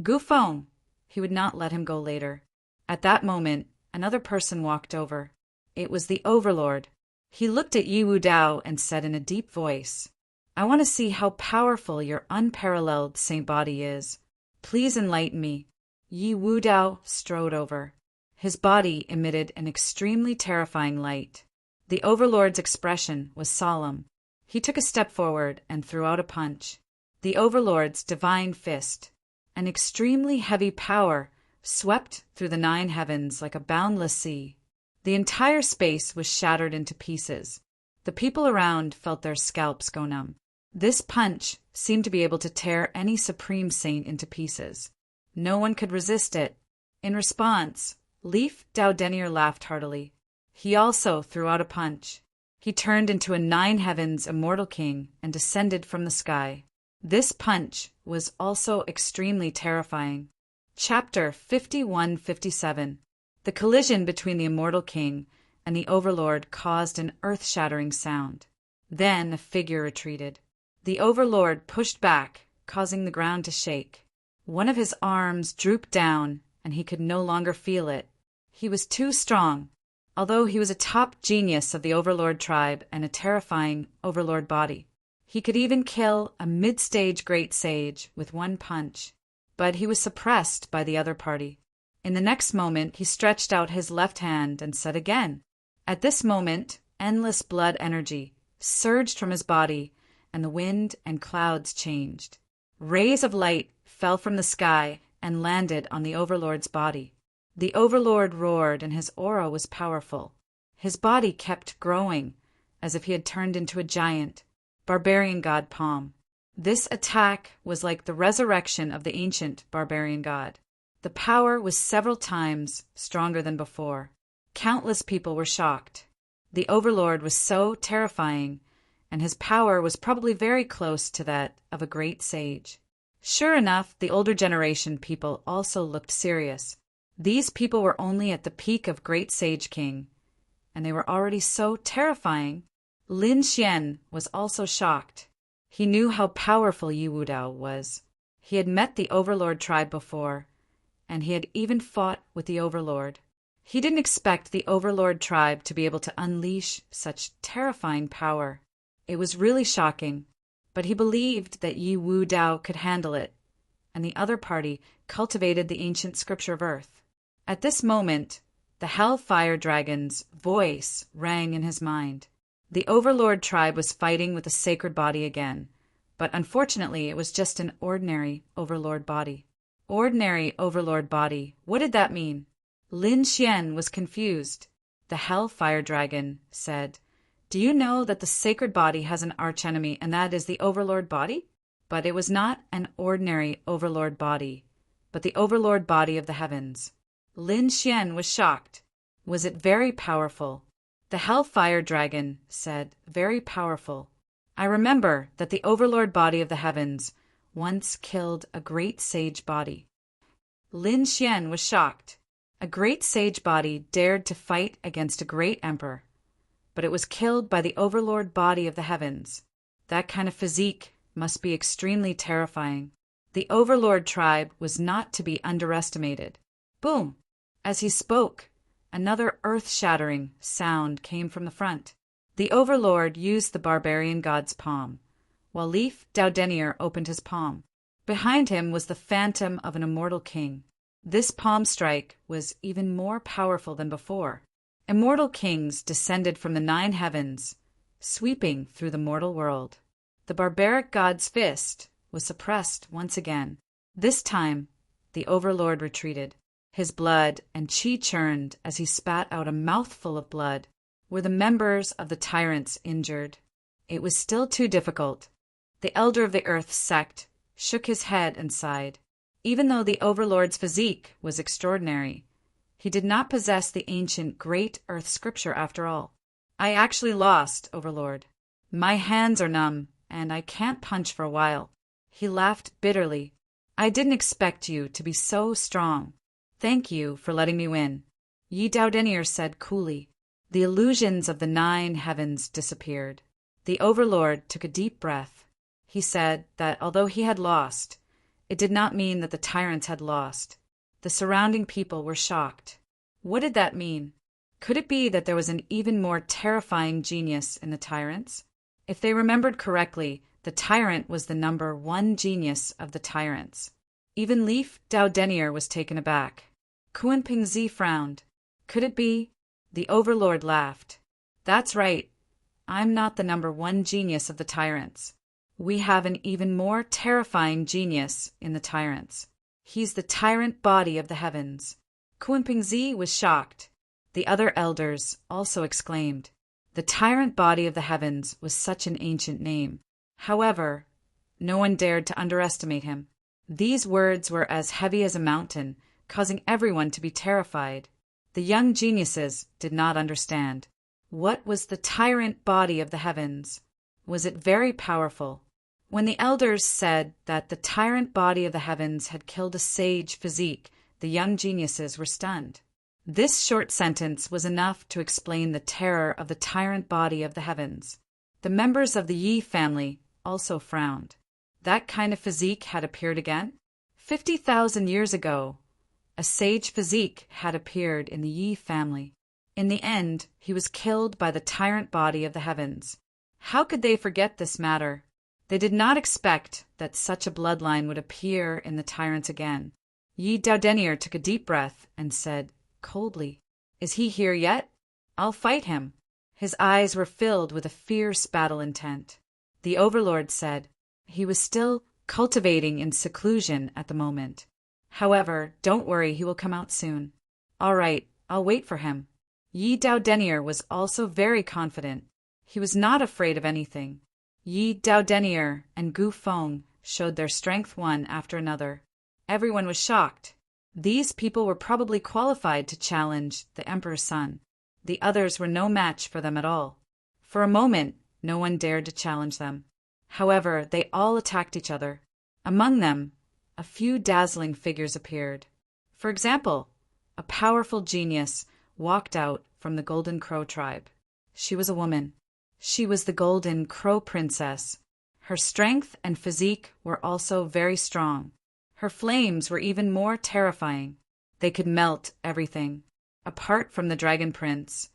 Gu Feng! He would not let him go later. At that moment, another person walked over. It was the Overlord. He looked at Yi Wu Dao and said in a deep voice, "I want to see how powerful your unparalleled saint body is. Please enlighten me." Yi Wu Dao strode over. His body emitted an extremely terrifying light. The Overlord's expression was solemn. He took a step forward and threw out a punch. The Overlord's divine fist, an extremely heavy power, swept through the 9 heavens like a boundless sea. The entire space was shattered into pieces. The people around felt their scalps go numb. This punch seemed to be able to tear any supreme saint into pieces. No one could resist it. In response, Leaf Dao laughed heartily. He also threw out a punch. He turned into a 9 heavens immortal king and descended from the sky. This punch was also extremely terrifying. Chapter 51-57. The collision between the immortal king and the Overlord caused an earth-shattering sound. Then a figure retreated. The Overlord pushed back, causing the ground to shake. One of his arms drooped down, and he could no longer feel it. He was too strong. Although he was a top genius of the Overlord tribe and a terrifying Overlord body, he could even kill a mid-stage great sage with one punch. But he was suppressed by the other party. In the next moment, he stretched out his left hand and said again. At this moment, endless blood energy surged from his body, and the wind and clouds changed. Rays of light fell from the sky and landed on the Overlord's body. The Overlord roared, and his aura was powerful. His body kept growing, as if he had turned into a giant, barbarian god Palm. This attack was like the resurrection of the ancient barbarian god. The power was several times stronger than before. Countless people were shocked. The Overlord was so terrifying, and his power was probably very close to that of a great sage. Sure enough, the older generation people also looked serious. These people were only at the peak of Great Sage King, and they were already so terrifying. Lin Xian was also shocked. He knew how powerful Yi Wu Dao was. He had met the Overlord tribe before, and he had even fought with the Overlord. He didn't expect the Overlord tribe to be able to unleash such terrifying power. It was really shocking, but he believed that Yi Wu Dao could handle it, and the other party cultivated the ancient scripture of earth. At this moment, the Hellfire Dragon's voice rang in his mind. The Overlord tribe was fighting with the sacred body again, but unfortunately it was just an ordinary Overlord body. Ordinary Overlord body, what did that mean? Lin Xian was confused. The Hellfire Dragon said, "Do you know that the sacred body has an archenemy, and that is the Overlord body?" But it was not an ordinary Overlord body, but the Overlord body of the heavens. Lin Xian was shocked. Was it very powerful? The Hellfire Dragon said, "Very powerful. I remember that the Overlord body of the heavens once killed a great sage body." Lin Xian was shocked. A great sage body dared to fight against a great emperor, but it was killed by the Overlord body of the heavens. That kind of physique must be extremely terrifying. The Overlord tribe was not to be underestimated. Boom! As he spoke, another earth-shattering sound came from the front. The Overlord used the barbarian god's palm, while Leaf Dao opened his palm. Behind him was the phantom of an immortal king. This palm strike was even more powerful than before. Immortal kings descended from the 9 heavens, sweeping through the mortal world. The barbaric god's fist was suppressed once again. This time, the Overlord retreated. His blood and chi churned as he spat out a mouthful of blood. Were the members of the tyrants injured? It was still too difficult. The elder of the earth sect shook his head and sighed. Even though the overlord's physique was extraordinary, he did not possess the ancient great earth scripture after all. I actually lost, overlord. My hands are numb, and I can't punch for a while. He laughed bitterly. I didn't expect you to be so strong. Thank you for letting me win. Yi Daodenir said coolly. The illusions of the 9 heavens disappeared. The overlord took a deep breath. He said that although he had lost, it did not mean that the tyrants had lost. The surrounding people were shocked. What did that mean? Could it be that there was an even more terrifying genius in the tyrants? If they remembered correctly, the tyrant was the number 1 genius of the tyrants. Even Leaf Daodenir was taken aback. Kuan Pingzi frowned. Could it be? The overlord laughed. That's right. I'm not the number 1 genius of the tyrants. We have an even more terrifying genius in the tyrants. He's the tyrant body of the heavens. Kuan Pingzi was shocked. The other elders also exclaimed. The tyrant body of the heavens was such an ancient name. However, no one dared to underestimate him. These words were as heavy as a mountain, causing everyone to be terrified. The young geniuses did not understand. What was the tyrant body of the heavens? Was it very powerful? When the elders said that the tyrant body of the heavens had killed a sage physique, the young geniuses were stunned. This short sentence was enough to explain the terror of the tyrant body of the heavens. The members of the Yi family also frowned. That kind of physique had appeared again? 50,000 years ago, a sage physique had appeared in the Yi family. In the end, he was killed by the tyrant body of the heavens. How could they forget this matter? They did not expect that such a bloodline would appear in the tyrants again. Yi Daodenir took a deep breath and said coldly, Is he here yet? I'll fight him. His eyes were filled with a fierce battle intent. The overlord said he was still cultivating in seclusion at the moment. However, don't worry, he will come out soon. All right, I'll wait for him. Yi Daodenir was also very confident. He was not afraid of anything. Yi Daodenir and Gu Feng showed their strength one after another. Everyone was shocked. These people were probably qualified to challenge the Emperor's son. The others were no match for them at all. For a moment, no one dared to challenge them. However, they all attacked each other. Among them, a few dazzling figures appeared. For example, a powerful genius walked out from the Golden Crow tribe. She was a woman. She was the Golden Crow Princess. Her strength and physique were also very strong. Her flames were even more terrifying. They could melt everything. Apart from the Dragon Prince,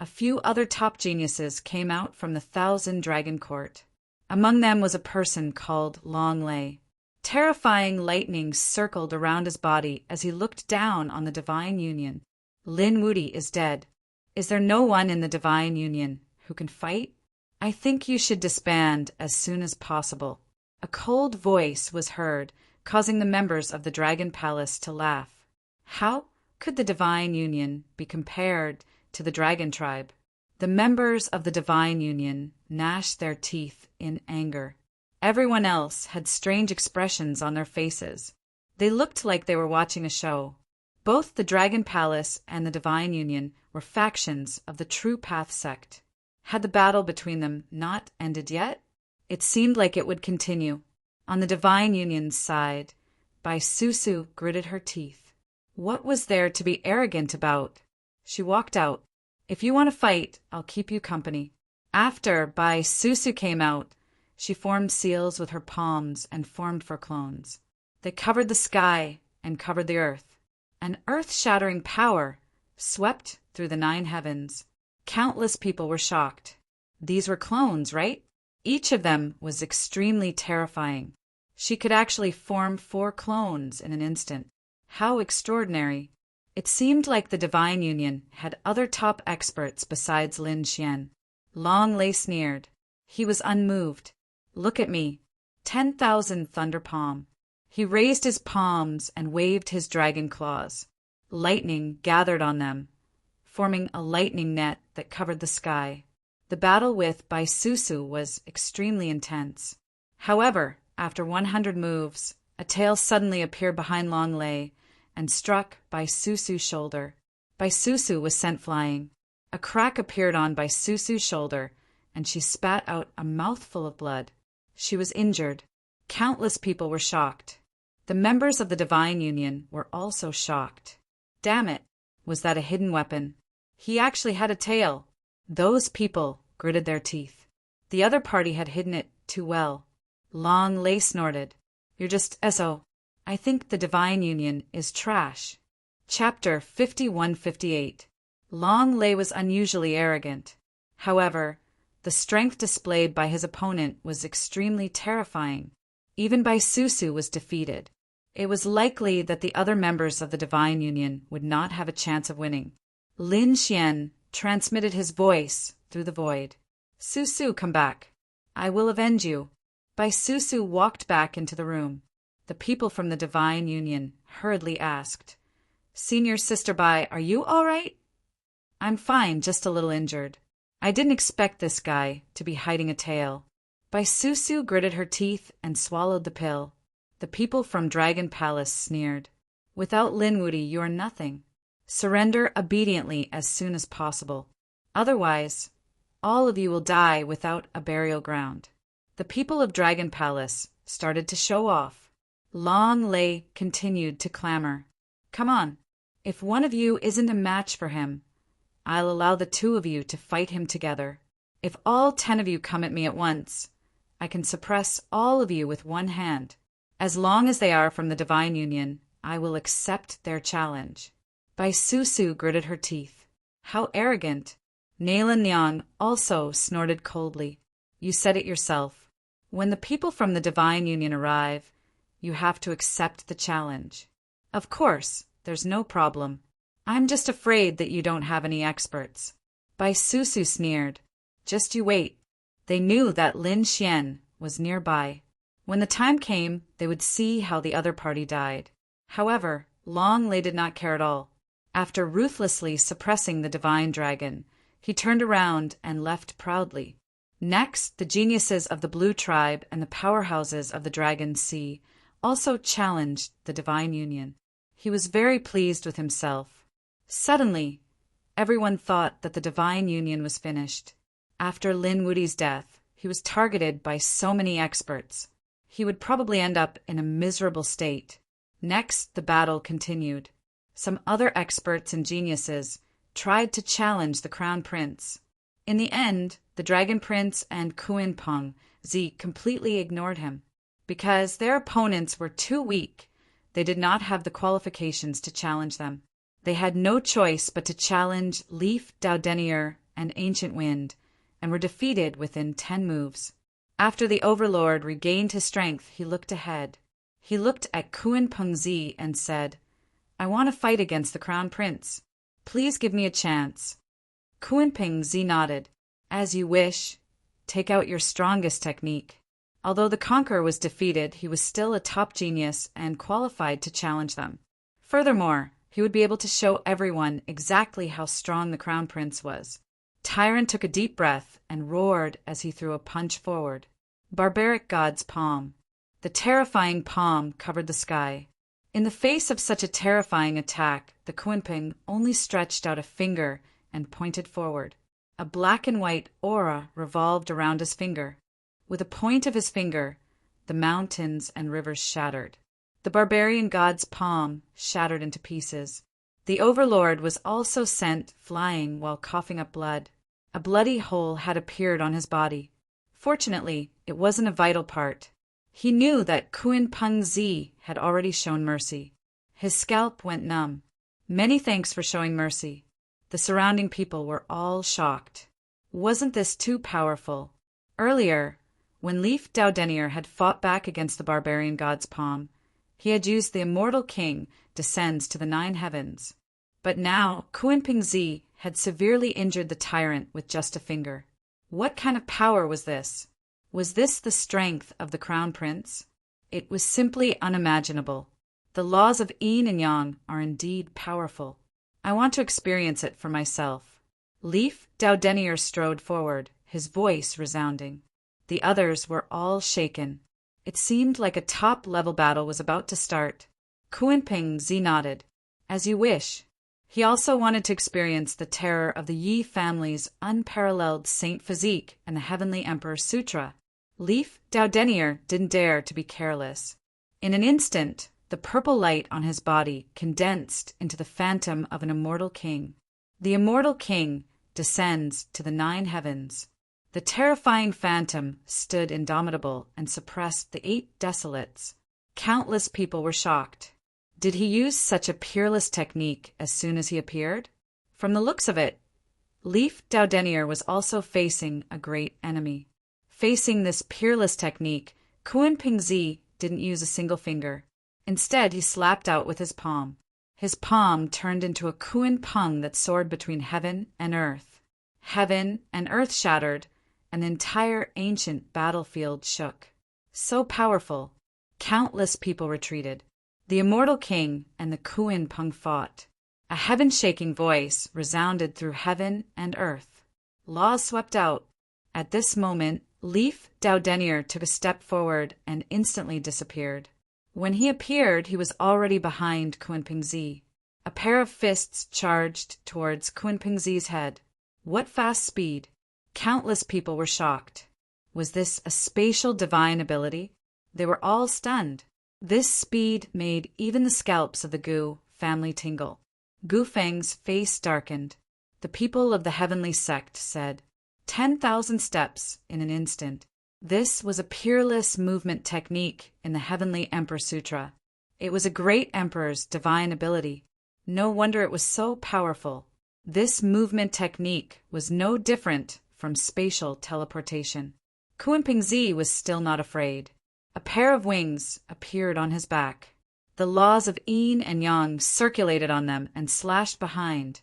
a few other top geniuses came out from the 1,000 Dragon Court. Among them was a person called Long Lei. Terrifying lightning circled around his body as he looked down on the Divine Union. Lin Wudi is dead. Is there no one in the Divine Union who can fight? I think you should disband as soon as possible. A cold voice was heard, causing the members of the Dragon Palace to laugh. How could the Divine Union be compared to the Dragon Tribe? The members of the Divine Union gnashed their teeth in anger. Everyone else had strange expressions on their faces. They looked like they were watching a show. Both the Dragon Palace and the Divine Union were factions of the True Path sect. Had the battle between them not ended yet? It seemed like it would continue. On the Divine Union's side, Bai Susu gritted her teeth. What was there to be arrogant about? She walked out. If you want to fight, I'll keep you company. After Bai Susu came out, she formed seals with her palms and formed for clones. They covered the sky and covered the earth. An earth-shattering power swept through the 9 heavens. Countless people were shocked. These were clones, right? Each of them was extremely terrifying. She could actually form 4 clones in an instant. How extraordinary. It seemed like the Divine Union had other top experts besides Lin Xian. Long Lei sneered. He was unmoved. Look at me. 10,000 thunder palm. He raised his palms and waved his dragon claws. Lightning gathered on them, forming a lightning net that covered the sky. The battle with Baisusu was extremely intense. However, after 100 moves, a tail suddenly appeared behind Long Lei and struck Baisusu's shoulder. Baisusu was sent flying. A crack appeared on Baisusu's shoulder, and she spat out a mouthful of blood. She was injured. Countless people were shocked. The members of the Divine Union were also shocked. Damn it! Was that a hidden weapon? He actually had a tail. Those people gritted their teeth. The other party had hidden it too well. Long Lei snorted. You're just SO. I think the Divine Union is trash. Chapter 51-58. Long Lei was unusually arrogant. However, the strength displayed by his opponent was extremely terrifying. Even Baisusu was defeated. It was likely that the other members of the Divine Union would not have a chance of winning. Lin Xian transmitted his voice through the void. Susu, come back. I will avenge you. Baisusu walked back into the room. The people from the Divine Union hurriedly asked, Senior Sister Bai, are you all right? I'm fine, just a little injured. I didn't expect this guy to be hiding a tail. Baisusu gritted her teeth and swallowed the pill. The people from Dragon Palace sneered. Without Linwoody, you are nothing. Surrender obediently as soon as possible. Otherwise, all of you will die without a burial ground. The people of Dragon Palace started to show off. Long Lei continued to clamor. Come on. If one of you isn't a match for him, I'll allow the two of you to fight him together. If all 10 of you come at me at once, I can suppress all of you with one hand. As long as they are from the Divine Union, I will accept their challenge. Baisusu gritted her teeth. How arrogant. Nalan Nyang also snorted coldly. You said it yourself. When the people from the Divine Union arrive, you have to accept the challenge. Of course, there's no problem. I'm just afraid that you don't have any experts. Baisusu sneered. Just you wait. They knew that Lin Xian was nearby. When the time came, they would see how the other party died. However, Long Lei did not care at all. After ruthlessly suppressing the divine dragon, he turned around and left proudly. Next, the geniuses of the Blue Tribe and the powerhouses of the Dragon Sea also challenged the Divine Union. He was very pleased with himself. Suddenly, everyone thought that the Divine Union was finished. After Lin Woody's death, he was targeted by so many experts. He would probably end up in a miserable state. Next, the battle continued. Some other experts and geniuses tried to challenge the Crown Prince. In the end, the Dragon Prince and Kuinpeng Zi completely ignored him. Because their opponents were too weak, they did not have the qualifications to challenge them. They had no choice but to challenge Leaf Daudenier and Ancient Wind, and were defeated within 10 moves. After the Overlord regained his strength, he looked ahead. He looked at Kuinpeng Zi and said, I want to fight against the Crown Prince. Please give me a chance. Kuinpeng Zi nodded. As you wish. Take out your strongest technique. Although the Conqueror was defeated, he was still a top genius and qualified to challenge them. Furthermore, he would be able to show everyone exactly how strong the Crown Prince was. Tyrant took a deep breath and roared as he threw a punch forward. Barbaric God's palm. The terrifying palm covered the sky. In the face of such a terrifying attack, the Kuinpeng only stretched out a finger and pointed forward. A black and white aura revolved around his finger. With a point of his finger, the mountains and rivers shattered. The barbarian god's palm shattered into pieces. The Overlord was also sent flying while coughing up blood. A bloody hole had appeared on his body. Fortunately, it wasn't a vital part. He knew that Kuinpeng Zi had already shown mercy. His scalp went numb. Many thanks for showing mercy. The surrounding people were all shocked. Wasn't this too powerful? Earlier, when Leaf Daudenier had fought back against the barbarian god's palm, he had used the immortal king descends to the 9 heavens. But now Kuinpeng Zi had severely injured the tyrant with just a finger. What kind of power was this? Was this the strength of the Crown Prince? It was simply unimaginable. The laws of yin and yang are indeed powerful. I want to experience it for myself. Leif Daudenier strode forward, his voice resounding. The others were all shaken. It seemed like a top-level battle was about to start. Kunping Zi nodded. As you wish. He also wanted to experience the terror of the Yi family's unparalleled saint physique and the Heavenly Emperor Sutra. Leif Daudenier didn't dare to be careless. In an instant, the purple light on his body condensed into the phantom of an immortal king. The immortal king descends to the 9 heavens. The terrifying phantom stood indomitable and suppressed the 8 desolates. Countless people were shocked. Did he use such a peerless technique as soon as he appeared? From the looks of it, Leif Daudenier was also facing a great enemy. Facing this peerless technique, Kunping Zi didn't use a single finger. Instead, he slapped out with his palm. His palm turned into a Kunpeng that soared between heaven and earth. Heaven and earth shattered, and the entire ancient battlefield shook. So powerful, countless people retreated. The immortal king and the Kunpeng fought. A heaven-shaking voice resounded through heaven and earth. Laws swept out. At this moment, Leif Daudenier took a step forward and instantly disappeared. When he appeared, he was already behind Kunping Zi. A pair of fists charged towards Kunping Zi's head. What fast speed! Countless people were shocked. Was this a spatial divine ability? They were all stunned. This speed made even the scalps of the Gu family tingle. Gu Feng's face darkened. The people of the heavenly sect said, 10,000 steps in an instant. This was a peerless movement technique in the Heavenly Emperor Sutra. It was a great emperor's divine ability. No wonder it was so powerful. This movement technique was no different from spatial teleportation. Kunping Zi was still not afraid. A pair of wings appeared on his back. The laws of yin and yang circulated on them and slashed behind,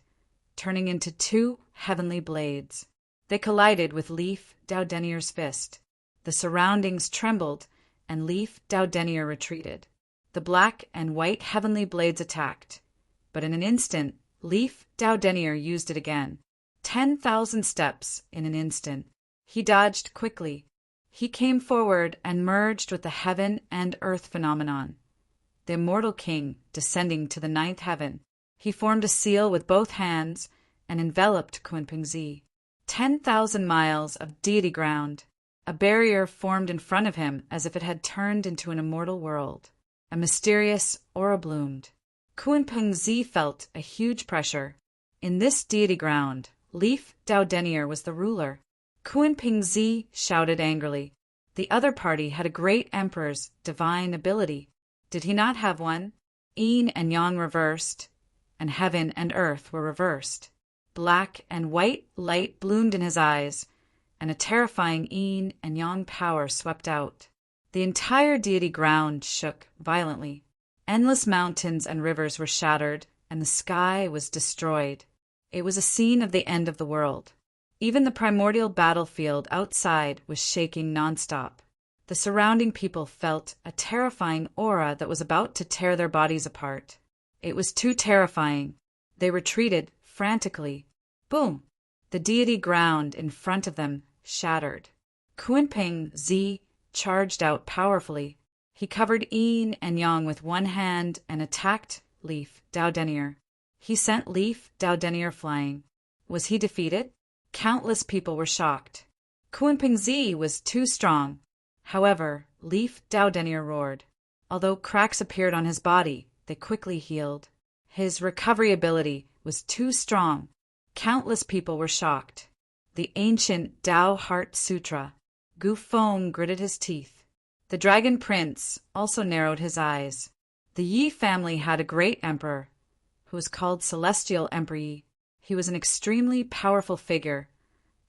turning into 2 heavenly blades. They collided with Leif Daudenier's fist. The surroundings trembled, and Leif Daudenier retreated. The black and white heavenly blades attacked, but in an instant, Leif Daudenier used it again. 10,000 steps in an instant. He dodged quickly. He came forward and merged with the heaven and earth phenomenon. The immortal king descending to the 9th heaven. He formed a seal with both hands and enveloped Kunping Zi. 10,000 miles of deity ground. A barrier formed in front of him as if it had turned into an immortal world. A mysterious aura bloomed. Kunping Zi felt a huge pressure. In this deity ground, Leif Daudenier was the ruler. Kunping Zi shouted angrily. The other party had a great emperor's divine ability. Did he not have one? Yin and yang reversed, and heaven and earth were reversed. Black and white light bloomed in his eyes, and a terrifying yin and yang power swept out. The entire deity ground shook violently. Endless mountains and rivers were shattered, and the sky was destroyed. It was a scene of the end of the world. Even the primordial battlefield outside was shaking nonstop. The surrounding people felt a terrifying aura that was about to tear their bodies apart. It was too terrifying. They retreated frantically. Boom! The deity ground in front of them shattered. Kunping Zi charged out powerfully. He covered yin and yang with one hand and attacked Leif Daudenier. He sent Leif Daudenier flying. Was he defeated? Countless people were shocked. Kunping Zi was too strong. However, Leif Daudenier roared. Although cracks appeared on his body, they quickly healed. His recovery ability was too strong. Countless people were shocked. The ancient Tao Heart Sutra. Gu Feng gritted his teeth. The Dragon Prince also narrowed his eyes. The Yi family had a great emperor, who was called Celestial Emperor Yi. He was an extremely powerful figure,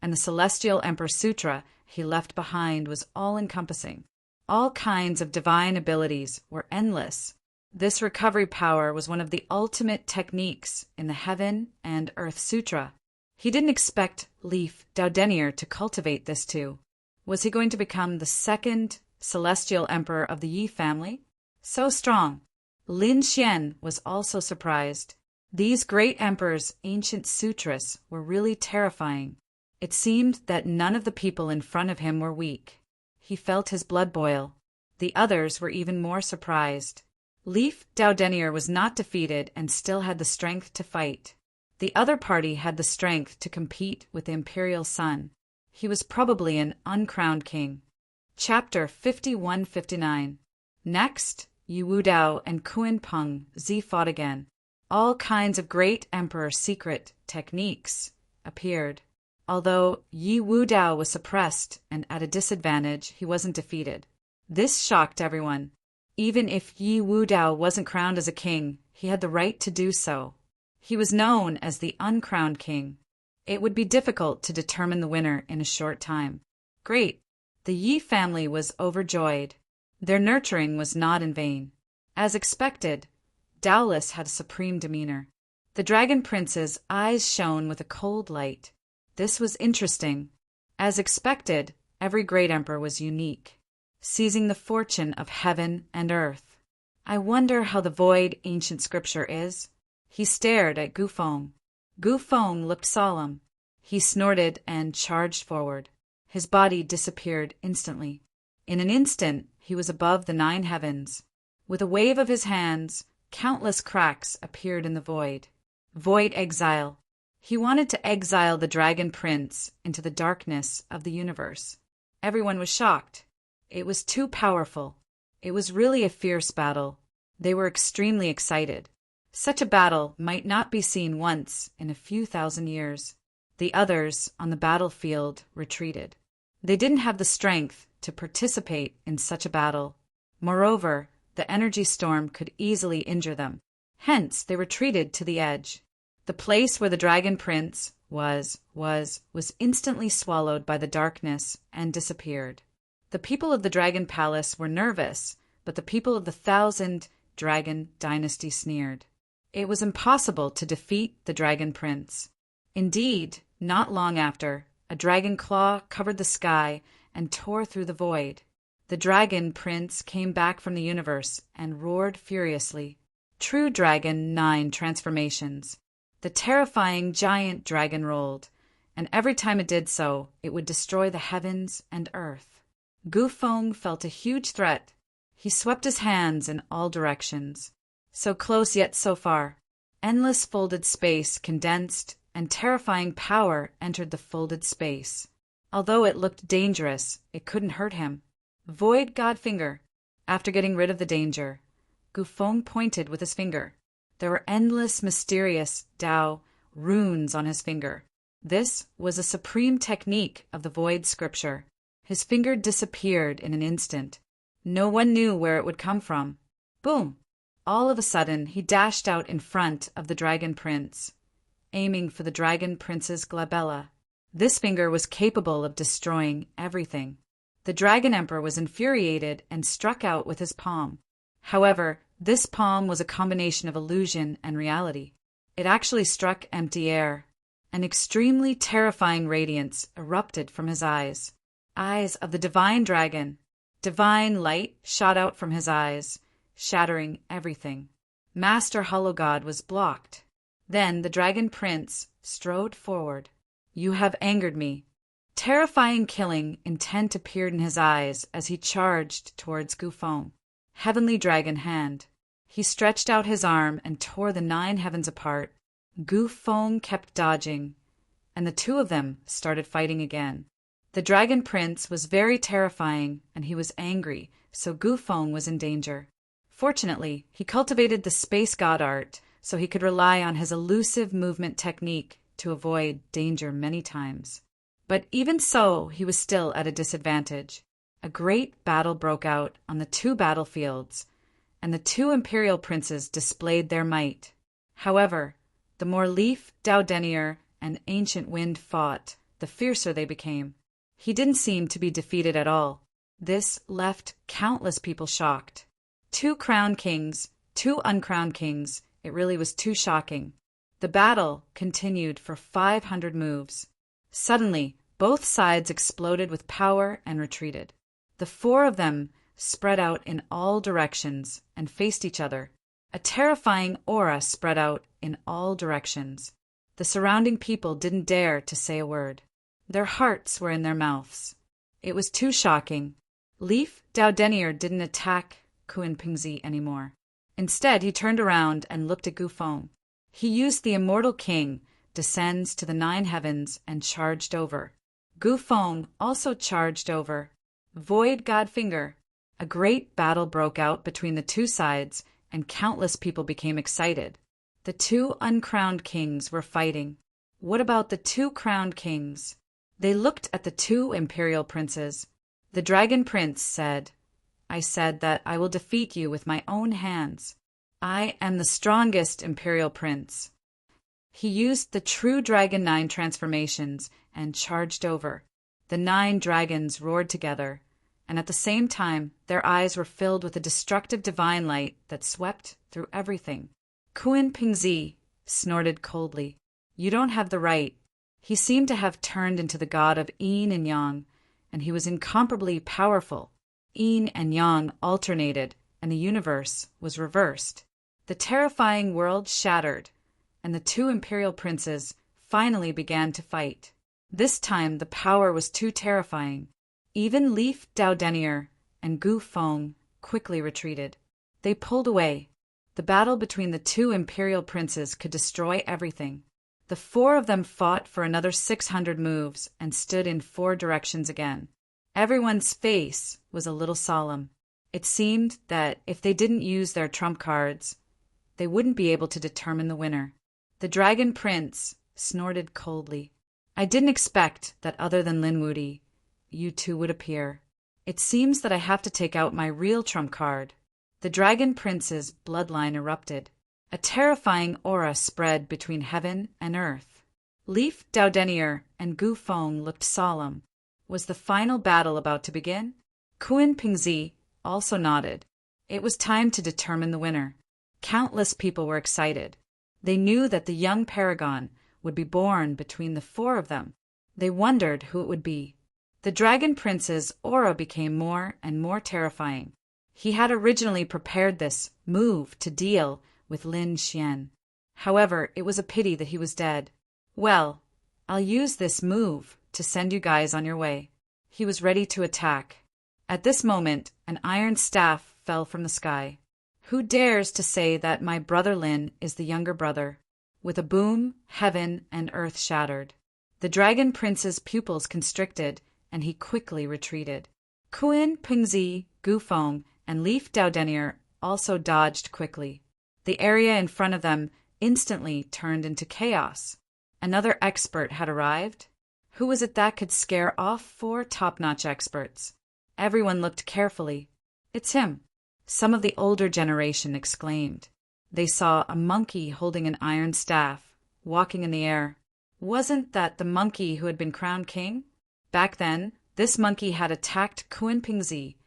and the Celestial Emperor Sutra he left behind was all-encompassing. All kinds of divine abilities were endless. This recovery power was one of the ultimate techniques in the Heaven and Earth Sutra. He didn't expect Leif Daudenier to cultivate this too. Was he going to become the second Celestial Emperor of the Yi family? So strong. Lin Xian was also surprised. These great emperor's ancient sutras were really terrifying. It seemed that none of the people in front of him were weak. He felt his blood boil. The others were even more surprised. Leaf Daudenier was not defeated and still had the strength to fight. The other party had the strength to compete with the imperial son. He was probably an uncrowned king. Chapter 51-59. Next, Yi Wudao and Kun Peng Zi fought again. All kinds of great emperor secret techniques appeared. Although Yi Wudao was suppressed and at a disadvantage, he wasn't defeated. This shocked everyone. Even if Yi Wudao wasn't crowned as a king, he had the right to do so. He was known as the uncrowned king. It would be difficult to determine the winner in a short time. Great! The Yi family was overjoyed. Their nurturing was not in vain. As expected, Daolis had a supreme demeanor. The dragon prince's eyes shone with a cold light. This was interesting. As expected, every great emperor was unique, seizing the fortune of heaven and earth. I wonder how the void ancient scripture is. He stared at Gufeng. Gufeng looked solemn. He snorted and charged forward. His body disappeared instantly. In an instant, he was above the 9 heavens. With a wave of his hands, countless cracks appeared in the void. Void exile. He wanted to exile the dragon prince into the darkness of the universe. Everyone was shocked. It was too powerful. It was really a fierce battle. They were extremely excited. Such a battle might not be seen once in a few thousand years. The others on the battlefield retreated. They didn't have the strength to participate in such a battle. Moreover, the energy storm could easily injure them. Hence, they retreated to the edge. The place where the dragon prince was instantly swallowed by the darkness and disappeared. The people of the dragon palace were nervous, but the people of the 1,000 dragon dynasty sneered. It was impossible to defeat the dragon prince. Indeed, not long after, a dragon claw covered the sky and tore through the void. The dragon prince came back from the universe and roared furiously. True dragon 9 transformations. The terrifying giant dragon rolled, and every time it did so, it would destroy the heavens and earth. Gufeng felt a huge threat. He swept his hands in all directions. So close yet so far. Endless folded space condensed, and terrifying power entered the folded space. Although it looked dangerous, it couldn't hurt him. Void Godfinger. After getting rid of the danger, Gufeng pointed with his finger. There were endless, mysterious Dao runes on his finger. This was a supreme technique of the void scripture. His finger disappeared in an instant. No one knew where it would come from. Boom! All of a sudden, he dashed out in front of the dragon prince, aiming for the dragon prince's glabella. This finger was capable of destroying everything. The dragon emperor was infuriated and struck out with his palm. However, this palm was a combination of illusion and reality. It actually struck empty air. An extremely terrifying radiance erupted from his eyes. Eyes of the divine dragon. Divine light shot out from his eyes, shattering everything. Master Hollow God was blocked. Then the dragon prince strode forward. You have angered me. Terrifying killing intent appeared in his eyes as he charged towards Gufeng. Heavenly dragon hand. He stretched out his arm and tore the 9 heavens apart. Gufeng kept dodging, and the two of them started fighting again. The dragon prince was very terrifying, and he was angry, so Gufeng was in danger. Fortunately, he cultivated the space god art, so he could rely on his elusive movement technique to avoid danger many times. But even so, he was still at a disadvantage. A great battle broke out on the 2 battlefields, and the 2 imperial princes displayed their might. However, the more Leaf Daudenier and Ancient Wind fought, the fiercer they became. He didn't seem to be defeated at all. This left countless people shocked. 2 crowned kings, 2 uncrowned kings. It really was too shocking. The battle continued for 500 moves. Suddenly, both sides exploded with power and retreated. The 4 of them spread out in all directions and faced each other. A terrifying aura spread out in all directions. The surrounding people didn't dare to say a word. Their hearts were in their mouths. It was too shocking. Leaf Daudenier didn't attack Kuan Pingzi anymore. Instead, he turned around and looked at Gufeng. He used the immortal king, descends to the 9 heavens, and charged over. Gufeng also charged over. Void Godfinger. A great battle broke out between the two sides, and countless people became excited. The 2 uncrowned kings were fighting. What about the 2 crowned kings? They looked at the 2 imperial princes. The dragon prince said, "I said that I will defeat you with my own hands. I am the strongest imperial prince." He used the true Dragon 9 transformations and charged over. The 9 dragons roared together, and at the same time their eyes were filled with a destructive divine light that swept through everything. Kuan Pingzi snorted coldly. "You don't have the right." He seemed to have turned into the god of yin and yang, and he was incomparably powerful. Yin and yang alternated, and the universe was reversed. The terrifying world shattered, and the 2 imperial princes finally began to fight. This time the power was too terrifying. Even Leaf Daudenier and Gufeng quickly retreated. They pulled away. The battle between the 2 imperial princes could destroy everything. The 4 of them fought for another 600 moves and stood in 4 directions again. Everyone's face was a little solemn. It seemed that if they didn't use their trump cards, they wouldn't be able to determine the winner. The dragon prince snorted coldly. "I didn't expect that other than Linwoody, you 2 would appear. It seems that I have to take out my real trump card." The dragon prince's bloodline erupted. A terrifying aura spread between heaven and earth. Leaf Daudenier and Gufeng looked solemn. Was the final battle about to begin? Kuan Pingzi also nodded. It was time to determine the winner. Countless people were excited. They knew that the young paragon would be born between the 4 of them. They wondered who it would be. The dragon prince's aura became more and more terrifying. He had originally prepared this move to deal with Lin Xian. However, it was a pity that he was dead. "Well, I'll use this move to send you guys on your way." He was ready to attack. At this moment, an iron staff fell from the sky. "Who dares to say that my brother Lin is the younger brother?" With a boom, heaven and earth shattered. The dragon prince's pupils constricted, and he quickly retreated. Kuan Pingzi, Gufeng, and Leaf Daudenier also dodged quickly. The area in front of them instantly turned into chaos. Another expert had arrived. Who was it that could scare off 4 top-notch experts? Everyone looked carefully. "It's him," some of the older generation exclaimed. They saw a monkey holding an iron staff, walking in the air. Wasn't that the monkey who had been crowned king? Back then, this monkey had attacked Kuan Pingzi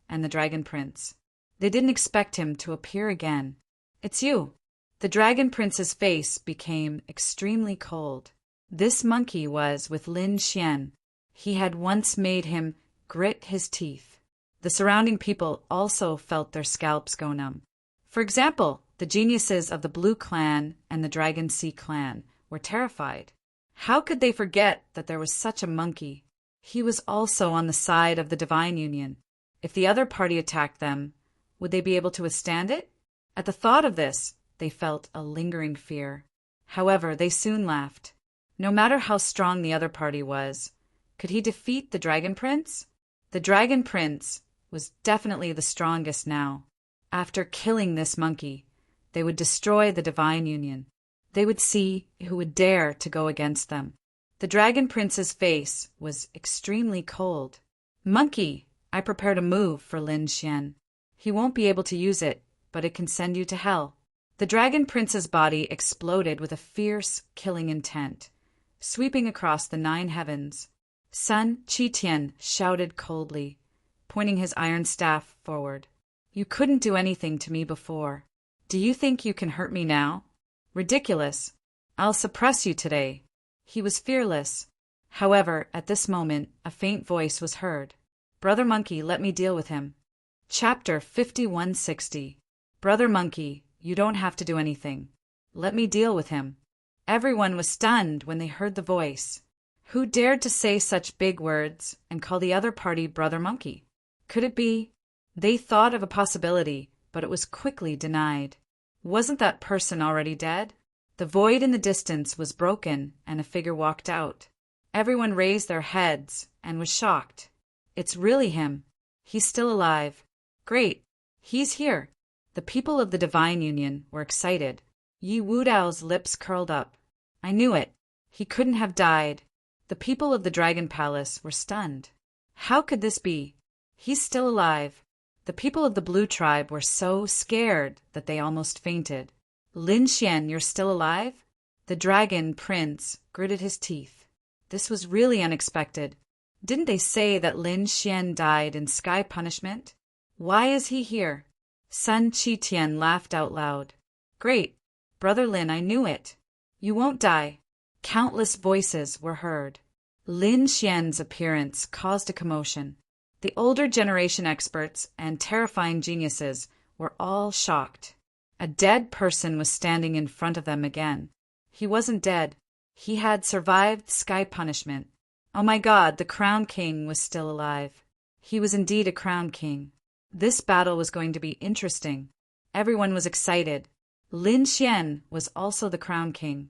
and the dragon prince. They didn't expect him to appear again. "It's you." The dragon prince's face became extremely cold. This monkey was with Lin Xian. He had once made him grit his teeth. The surrounding people also felt their scalps go numb. For example, the geniuses of the Blue Clan and the Dragon Sea Clan were terrified. How could they forget that there was such a monkey? He was also on the side of the Divine Union. If the other party attacked them, would they be able to withstand it? At the thought of this, they felt a lingering fear. However, they soon laughed. No matter how strong the other party was, could he defeat the Dragon Prince? The Dragon Prince was definitely the strongest now. After killing this monkey, they would destroy the Divine Union. They would see who would dare to go against them. The Dragon Prince's face was extremely cold. "Monkey, I prepared a move for Lin Xian. He won't be able to use it, but it can send you to hell." The Dragon Prince's body exploded with a fierce, killing intent, sweeping across the 9 heavens. Sun Qitian shouted coldly, pointing his iron staff forward. "You couldn't do anything to me before. Do you think you can hurt me now? Ridiculous. I'll suppress you today." He was fearless. However, at this moment, a faint voice was heard. "Brother Monkey, let me deal with him." Chapter 5160. Brother Monkey, You don't have to do anything. Let me deal with him." Everyone was stunned when they heard the voice. Who dared to say such big words and call the other party Brother Monkey? Could it be? They thought of a possibility, but it was quickly denied. Wasn't that person already dead? The void in the distance was broken, and a figure walked out. Everyone raised their heads and was shocked. It's really him. He's still alive. Great. He's here. The people of the Divine Union were excited. Yi Wudao's lips curled up. I knew it. He couldn't have died. The people of the Dragon Palace were stunned. How could this be? He's still alive. The people of the Blue Tribe were so scared that they almost fainted. Lin Xian, you're still alive? The Dragon Prince gritted his teeth. This was really unexpected. Didn't they say that Lin Xian died in sky punishment? Why is he here? Sun Qitian laughed out loud. Great. Brother Lin, I knew it. You won't die. Countless voices were heard. Lin Xian's appearance caused a commotion. The older generation experts and terrifying geniuses were all shocked. A dead person was standing in front of them again. He wasn't dead. He had survived sky punishment. Oh my God, the Crown King was still alive. He was indeed a Crown King. This battle was going to be interesting. Everyone was excited. Lin Xian was also the Crown King.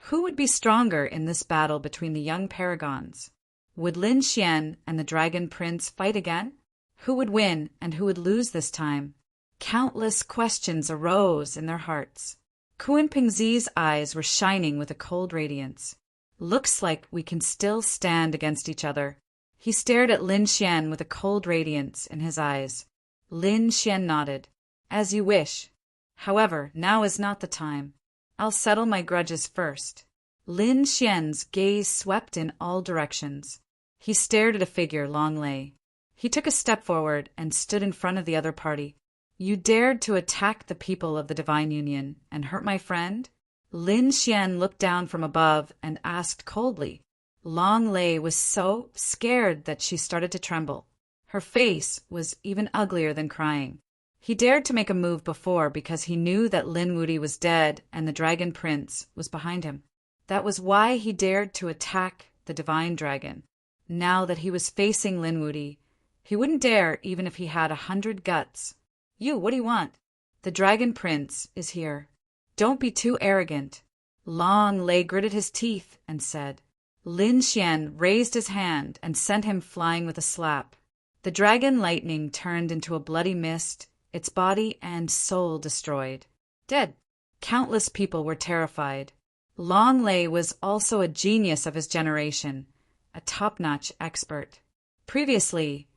Who would be stronger in this battle between the young paragons? Would Lin Xian and the Dragon Prince fight again? Who would win and who would lose this time? Countless questions arose in their hearts. Kuan Pingzi's eyes were shining with a cold radiance. Looks like we can still stand against each other. He stared at Lin Xian with a cold radiance in his eyes. Lin Xian nodded. As you wish. However, now is not the time. I'll settle my grudges first. Lin Xian's gaze swept in all directions. He stared at a figure Long Lei. He took a step forward and stood in front of the other party. You dared to attack the people of the Divine Union and hurt my friend? Lin Xian looked down from above and asked coldly. Long Lei was so scared that she started to tremble. Her face was even uglier than crying. He dared to make a move before because he knew that Lin Wudi was dead and the Dragon Prince was behind him. That was why he dared to attack the Divine Dragon. Now that he was facing Lin Wudi, he wouldn't dare even if he had 100 guts. You, what do you want? The Dragon Prince is here. Don't be too arrogant. Long Lei gritted his teeth and said. Lin Xian raised his hand and sent him flying with a slap. The dragon lightning turned into a bloody mist, its body and soul destroyed. Dead. Countless people were terrified. Long Lei was also a genius of his generation, a top-notch expert. Previously,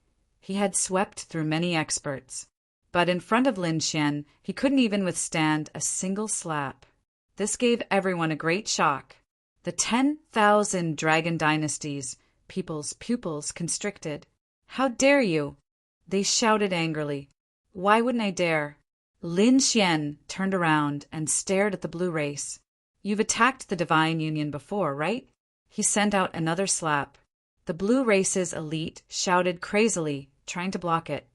he had swept through many experts. But in front of Lin Xian, he couldn't even withstand a single slap. This gave everyone a great shock. The 10,000 dragon dynasties, people's pupils constricted. How dare you? They shouted angrily. Why wouldn't I dare? Lin Xian turned around and stared at the blue race. You've attacked the Divine Union before, right? He sent out another slap. The blue race's elite shouted crazily, trying to block it.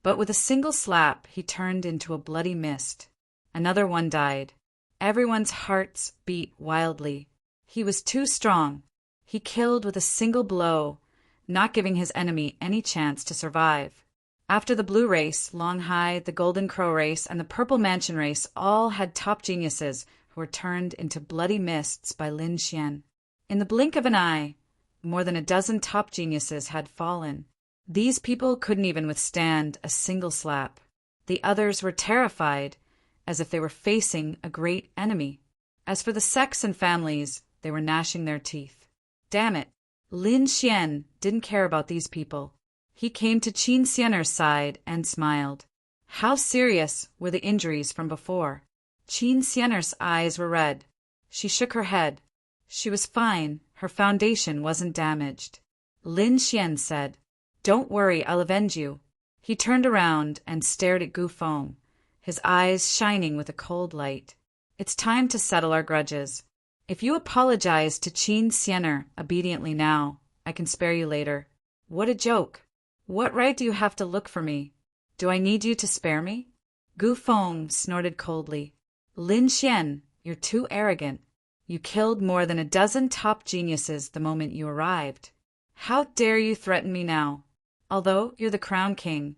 But with a single slap, he turned into a bloody mist. Another one died. Everyone's hearts beat wildly. He was too strong. He killed with a single blow, not giving his enemy any chance to survive. After the blue race, Long Hai, the Golden Crow race, and the Purple Mansion race all had top geniuses who were turned into bloody mists by Lin Xian. In the blink of an eye, more than a dozen top geniuses had fallen. These people couldn't even withstand a single slap. The others were terrified, as if they were facing a great enemy. As for the sects and families, they were gnashing their teeth. Damn it! Lin Xian didn't care about these people. He came to Qin Xianer's side and smiled. How serious were the injuries from before? Qin Xianer's eyes were red. She shook her head. She was fine. Her foundation wasn't damaged. Lin Xian said, Don't worry, I'll avenge you. He turned around and stared at Gu Feng, his eyes shining with a cold light. It's time to settle our grudges. If you apologize to Qin Xianer obediently now, I can spare you later. What a joke. What right do you have to look for me? Do I need you to spare me? Gu Feng snorted coldly. Lin Xian, you're too arrogant. You killed more than a dozen top geniuses the moment you arrived. How dare you threaten me now? Although you're the crown king,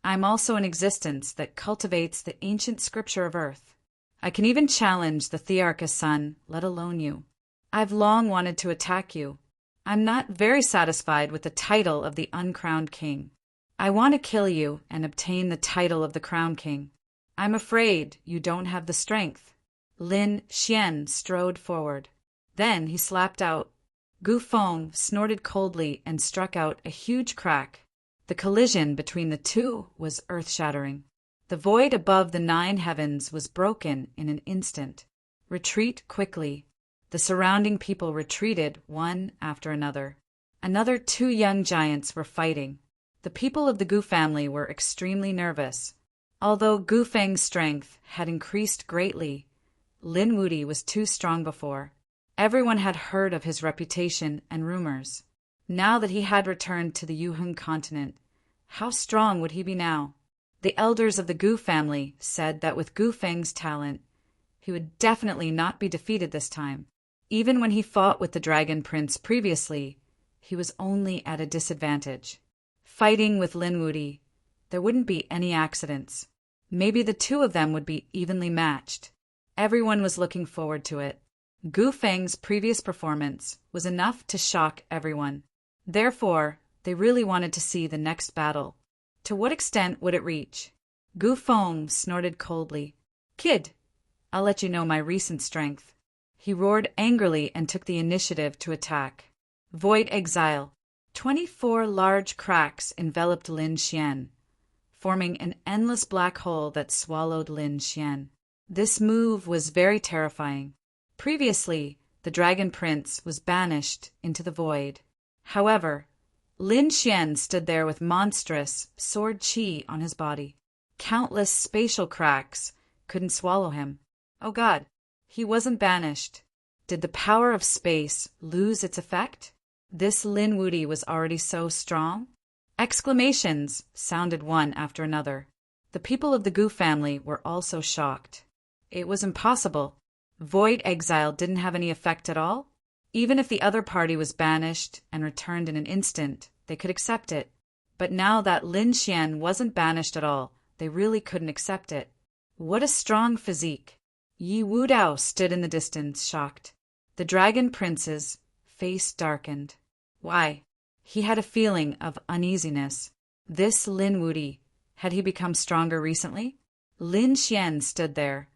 I'm also an existence that cultivates the ancient scripture of earth. I can even challenge the Thearchus sun, let alone you. I've long wanted to attack you. I'm not very satisfied with the title of the uncrowned king. I want to kill you and obtain the title of the crown king. I'm afraid you don't have the strength. Lin Xian strode forward. Then he slapped out. Gu Feng snorted coldly and struck out a huge crack. The collision between the two was earth-shattering. The void above the 9 heavens was broken in an instant. Retreat quickly. The surrounding people retreated one after another. Another 2 young giants were fighting. The people of the Gu family were extremely nervous. Although Gu Feng's strength had increased greatly, Lin Wuti was too strong before. Everyone had heard of his reputation and rumors. Now that he had returned to the Yuheng continent, how strong would he be now? The elders of the Gu family said that with Gu Feng's talent, he would definitely not be defeated this time. Even when he fought with the Dragon Prince previously, he was only at a disadvantage. Fighting with Lin Wuti, there wouldn't be any accidents. Maybe the 2 of them would be evenly matched. Everyone was looking forward to it. Gu Feng's previous performance was enough to shock everyone. Therefore, they really wanted to see the next battle. To what extent would it reach? Gu Feng snorted coldly. Kid, I'll let you know my recent strength. He roared angrily and took the initiative to attack. Void Exile. 24 large cracks enveloped Lin Xian, forming an endless black hole that swallowed Lin Xian. This move was very terrifying. Previously, the Dragon Prince was banished into the void. However, Lin Xian stood there with monstrous sword chi on his body. Countless spatial cracks couldn't swallow him. Oh God, he wasn't banished. Did the power of space lose its effect? This Lin Wuti was already so strong? Exclamations sounded one after another. The people of the Gu family were also shocked. It was impossible. Void Exile didn't have any effect at all? Even if the other party was banished and returned in an instant, they could accept it. But now that Lin Xian wasn't banished at all, they really couldn't accept it. What a strong physique! Yi Wudao stood in the distance, shocked. The Dragon Prince's face darkened. Why? He had a feeling of uneasiness. This Lin Wuti, had he become stronger recently? Lin Xian stood there,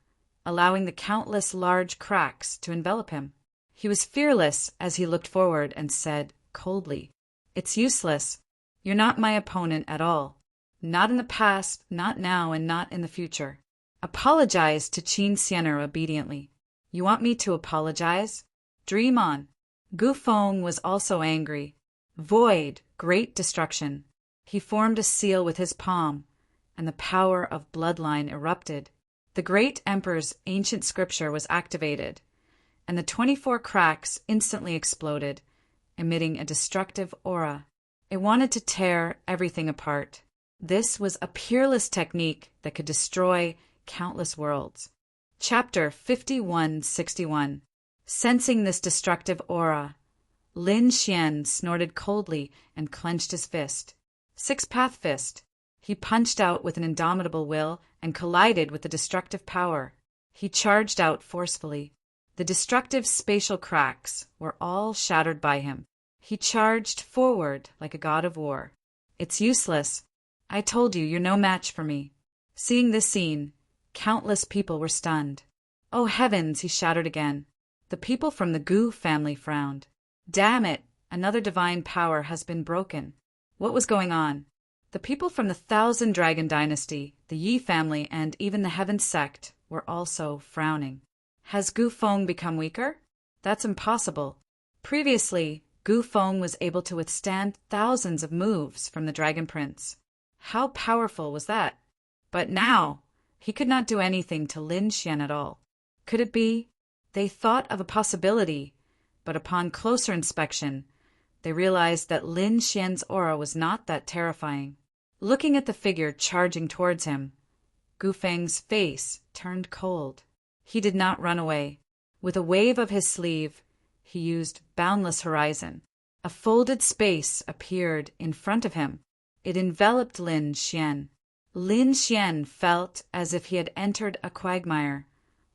allowing the countless large cracks to envelop him. He was fearless as he looked forward and said coldly, It's useless. You're not my opponent at all. Not in the past, not now, and not in the future. Apologize to Qin Xianer obediently. You want me to apologize? Dream on. Gu Feng was also angry. Void, great destruction. He formed a seal with his palm, and the power of bloodline erupted. The great emperor's ancient scripture was activated, and the 24 cracks instantly exploded, emitting a destructive aura. It wanted to tear everything apart. This was a peerless technique that could destroy countless worlds. Chapter 5161. Sensing this destructive aura, Lin Xian snorted coldly and clenched his fist. Six-path fist. He punched out with an indomitable will and collided with the destructive power. He charged out forcefully. The destructive spatial cracks were all shattered by him. He charged forward like a god of war. It's useless. I told you, you're no match for me. Seeing this scene, countless people were stunned. Oh heavens, he shouted again. The people from the Gu family frowned. Damn it, another divine power has been broken. What was going on? The people from the Thousand Dragon Dynasty, the Yi family, and even the Heaven sect were also frowning. Has Gu Feng become weaker? That's impossible. Previously, Gu Feng was able to withstand thousands of moves from the Dragon Prince. How powerful was that? But now, he could not do anything to Lin Xian at all. Could it be? They thought of a possibility, but upon closer inspection, they realized that Lin Xian's aura was not that terrifying. Looking at the figure charging towards him, Gu Feng's face turned cold. He did not run away. With a wave of his sleeve, he used boundless horizon. A folded space appeared in front of him. It enveloped Lin Xian. Lin Xian felt as if he had entered a quagmire,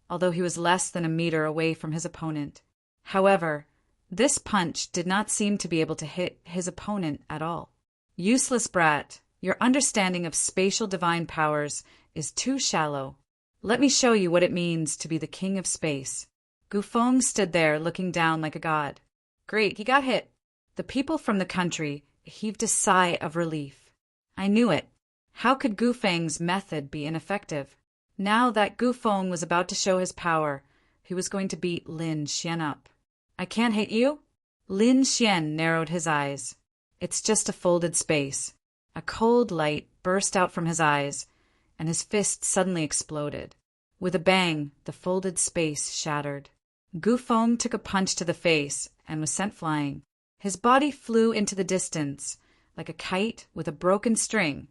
although he was less than a meter away from his opponent. However, this punch did not seem to be able to hit his opponent at all. Useless brat, your understanding of spatial divine powers is too shallow. Let me show you what it means to be the king of space. Gufeng stood there looking down like a god. Great, he got hit. The people from the country heaved a sigh of relief. I knew it. How could Gufeng's method be ineffective? Now that Gufeng was about to show his power, he was going to beat Lin Xian up. I can't hit you? Lin Xian narrowed his eyes. It's just a folded space. A cold light burst out from his eyes, and his fist suddenly exploded. With a bang, the folded space shattered. Gufeng took a punch to the face and was sent flying. His body flew into the distance, like a kite with a broken string,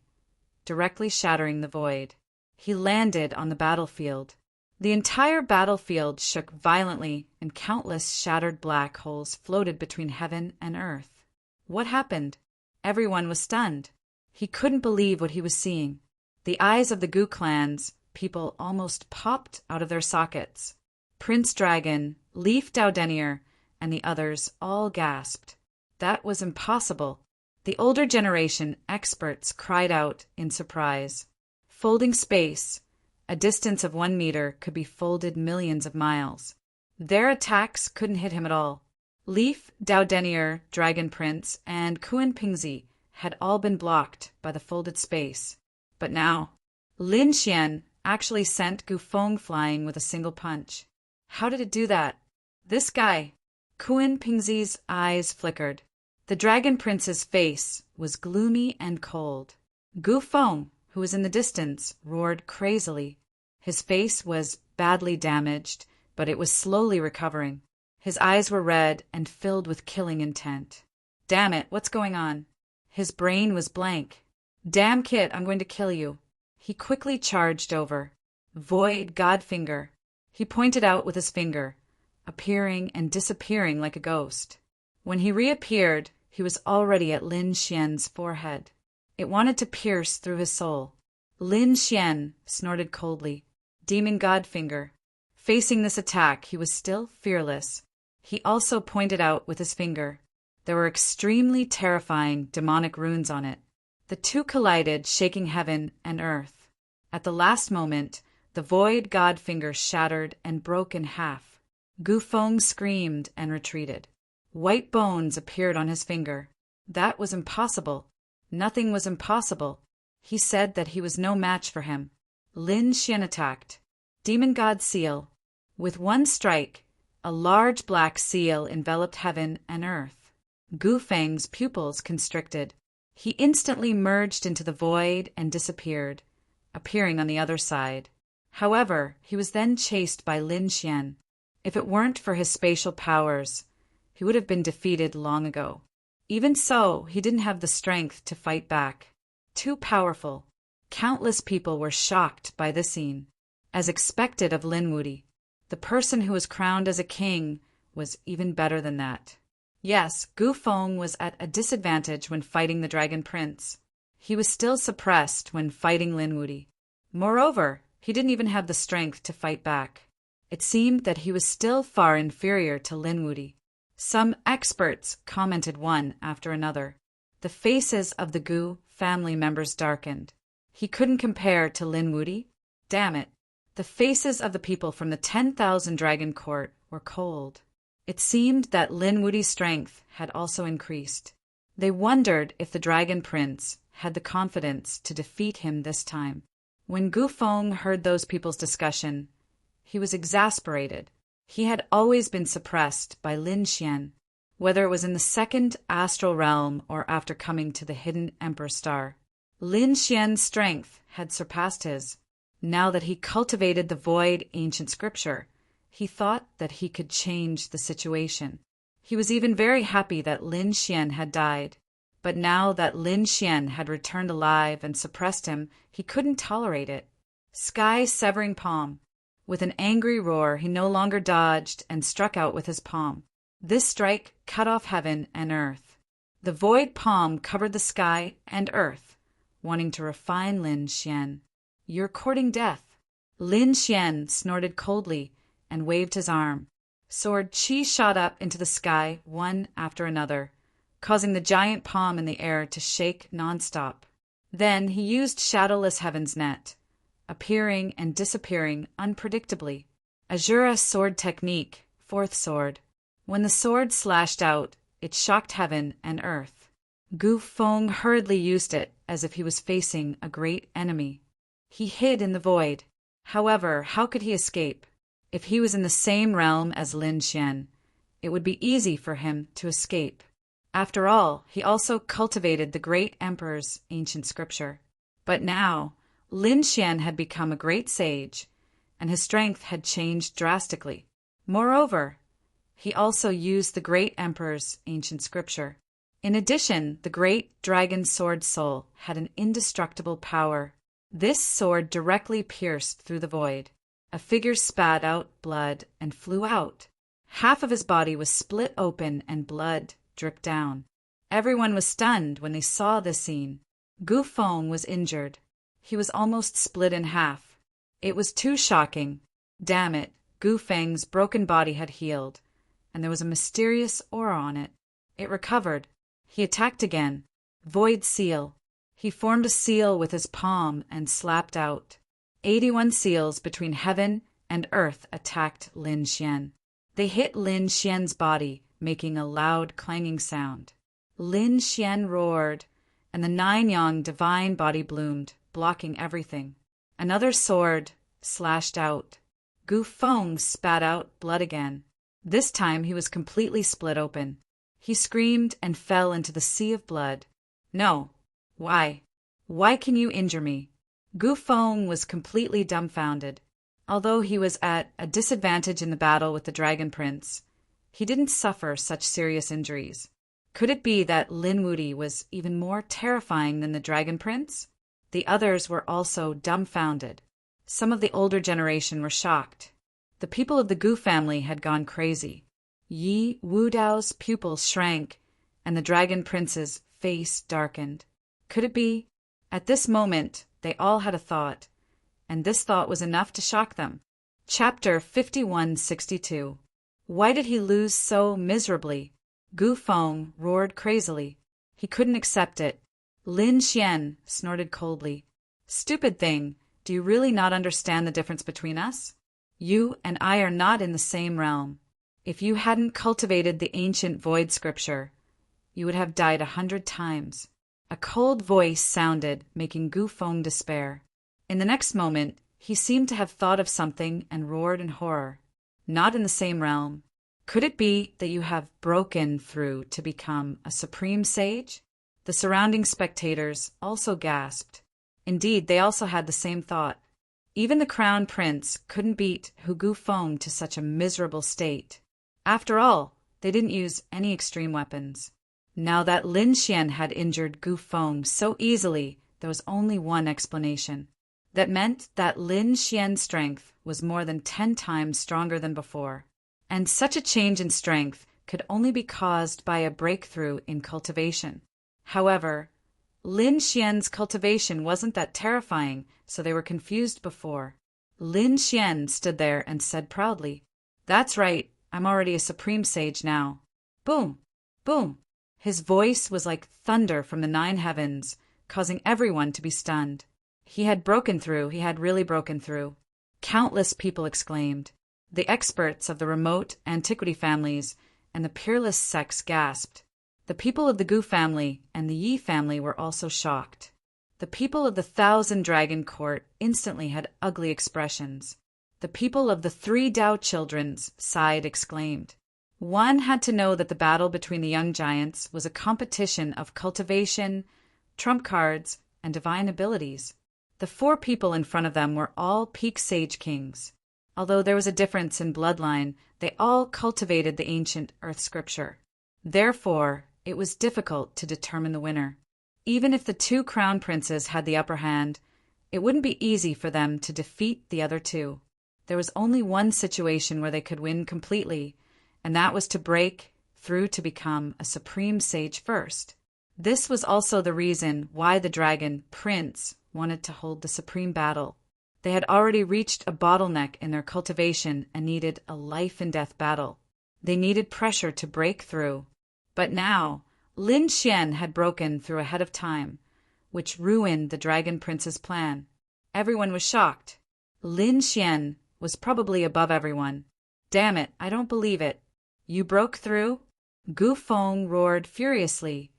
directly shattering the void. He landed on the battlefield. The entire battlefield shook violently, and countless shattered black holes floated between heaven and earth. What happened? Everyone was stunned. He couldn't believe what he was seeing. The eyes of the Gu clan's people almost popped out of their sockets. Prince Dragon, Leaf Daudenier, and the others all gasped. That was impossible. The older generation experts cried out in surprise. Folding space, a distance of 1 meter, could be folded millions of miles. Their attacks couldn't hit him at all. Leaf Daudenier, Dragon Prince, and Kuan Pingzi had all been blocked by the folded space. But now, Lin Xian actually sent Gufeng flying with a single punch. How did it do that? This guy. Kuan Pingzi's eyes flickered. The Dragon Prince's face was gloomy and cold. Gufeng, who was in the distance, roared crazily. His face was badly damaged, but it was slowly recovering. His eyes were red and filled with killing intent. Damn it, what's going on? His brain was blank. Damn kid, I'm going to kill you. He quickly charged over. Void Godfinger. He pointed out with his finger, appearing and disappearing like a ghost. When he reappeared, he was already at Lin Xian's forehead. It wanted to pierce through his soul. Lin Xian snorted coldly. Demon Godfinger. Facing this attack, he was still fearless. He also pointed out with his finger. There were extremely terrifying demonic runes on it. The two collided, shaking heaven and earth. At the last moment, the void Godfinger shattered and broke in half. Gufeng screamed and retreated. White bones appeared on his finger. That was impossible. Nothing was impossible. He said that he was no match for him. Lin Xian attacked. Demon God Seal. With one strike, a large black seal enveloped heaven and earth. Gufeng's pupils constricted. He instantly merged into the void and disappeared, appearing on the other side. However, he was then chased by Lin Xian. If it weren't for his spatial powers, he would have been defeated long ago. Even so, he didn't have the strength to fight back. Too powerful. Countless people were shocked by this scene. As expected of Lin Wuti, the person who was crowned as a king was even better than that. Yes, Gufeng was at a disadvantage when fighting the Dragon Prince. He was still suppressed when fighting Lin Wuti. Moreover, he didn't even have the strength to fight back. It seemed that he was still far inferior to Lin Wuti. Some experts commented one after another. The faces of the Gu family members darkened. He couldn't compare to Lin Wuti? Damn it. The faces of the people from the 10,000 Dragon Court were cold. It seemed that Lin Wuti's strength had also increased. They wondered if the Dragon Prince had the confidence to defeat him this time. When Gufeng heard those people's discussion, he was exasperated. He had always been suppressed by Lin Xian, whether it was in the second astral realm or after coming to the hidden Emperor Star. Lin Xian's strength had surpassed his. Now that he cultivated the void ancient scripture, he thought that he could change the situation. He was even very happy that Lin Xian had died. But now that Lin Xian had returned alive and suppressed him, he couldn't tolerate it. Sky-severing palm. With an angry roar, he no longer dodged and struck out with his palm. This strike cut off heaven and earth. The void palm covered the sky and earth, wanting to refine Lin Xian. "You're courting death." Lin Xian snorted coldly and waved his arm. Sword Qi shot up into the sky one after another, causing the giant palm in the air to shake nonstop. Then he used Shadowless Heaven's net, appearing and disappearing unpredictably. Azura sword technique, fourth sword. When the sword slashed out, it shocked heaven and earth. Gu Feng hurriedly used it as if he was facing a great enemy. He hid in the void. However, how could he escape? If he was in the same realm as Lin Xian, it would be easy for him to escape. After all, he also cultivated the great emperor's ancient scripture. But now, Lin Xian had become a great sage, and his strength had changed drastically. Moreover, he also used the great emperor's ancient scripture. In addition, the great dragon sword soul had an indestructible power. This sword directly pierced through the void. A figure spat out blood and flew out. Half of his body was split open and blood dripped down. Everyone was stunned when they saw this scene. Gu Feng was injured. He was almost split in half. It was too shocking. Damn it, Gu Feng's broken body had healed, and there was a mysterious aura on it. It recovered. He attacked again. Void seal. He formed a seal with his palm and slapped out. 81 seals between heaven and earth attacked Lin Xian. They hit Lin Xian's body, making a loud clanging sound. Lin Xian roared, and the 9-yang divine body bloomed, blocking everything. Another sword slashed out. Gu Feng spat out blood again. This time he was completely split open. He screamed and fell into the sea of blood. "No. Why? Why can you injure me?" Gu Feng was completely dumbfounded. Although he was at a disadvantage in the battle with the Dragon Prince, he didn't suffer such serious injuries. Could it be that Lin Wuti was even more terrifying than the Dragon Prince? The others were also dumbfounded. Some of the older generation were shocked. The people of the Gu family had gone crazy. Yi Wudao's pupils shrank, and the Dragon Prince's face darkened. Could it be? At this moment, they all had a thought, and this thought was enough to shock them. Chapter 5162. Why did he lose so miserably? Gu Feng roared crazily. He couldn't accept it. Lin Xian snorted coldly. "Stupid thing, do you really not understand the difference between us? You and I are not in the same realm. If you hadn't cultivated the ancient void scripture, you would have died 100 times. A cold voice sounded, making Gu Feng despair. In the next moment, he seemed to have thought of something and roared in horror. "Not in the same realm. Could it be that you have broken through to become a supreme sage?" The surrounding spectators also gasped. Indeed, they also had the same thought. Even the crown prince couldn't beat Gu Feng to such a miserable state. After all, they didn't use any extreme weapons. Now that Lin Xian had injured Gu Feng so easily, there was only one explanation. That meant that Lin Xian's strength was more than 10 times stronger than before. And such a change in strength could only be caused by a breakthrough in cultivation. However, Lin Xian's cultivation wasn't that terrifying, so they were confused before. Lin Xian stood there and said proudly, "That's right, I'm already a supreme sage now." Boom! Boom! His voice was like thunder from the 9 heavens, causing everyone to be stunned. He had broken through, he had really broken through. Countless people exclaimed. The experts of the remote antiquity families and the peerless sects gasped. The people of the Gu family and the Yi family were also shocked. The people of the 1,000 Dragon Court instantly had ugly expressions. The people of the 3 Dao children's side exclaimed. One had to know that the battle between the young giants was a competition of cultivation, trump cards, and divine abilities. The 4 people in front of them were all peak sage kings. Although there was a difference in bloodline, they all cultivated the ancient earth scripture. Therefore, it was difficult to determine the winner. Even if the 2 crown princes had the upper hand, it wouldn't be easy for them to defeat the other 2. There was only one situation where they could win completely, and that was to break through to become a supreme sage first. This was also the reason why the dragon prince wanted to hold the supreme battle. They had already reached a bottleneck in their cultivation and needed a life-and-death battle. They needed pressure to break through. But now, Lin Xian had broken through ahead of time, which ruined the Dragon Prince's plan. Everyone was shocked. Lin Xian was probably above everyone. "Damn it, I don't believe it. You broke through?" Gu Feng roared furiously,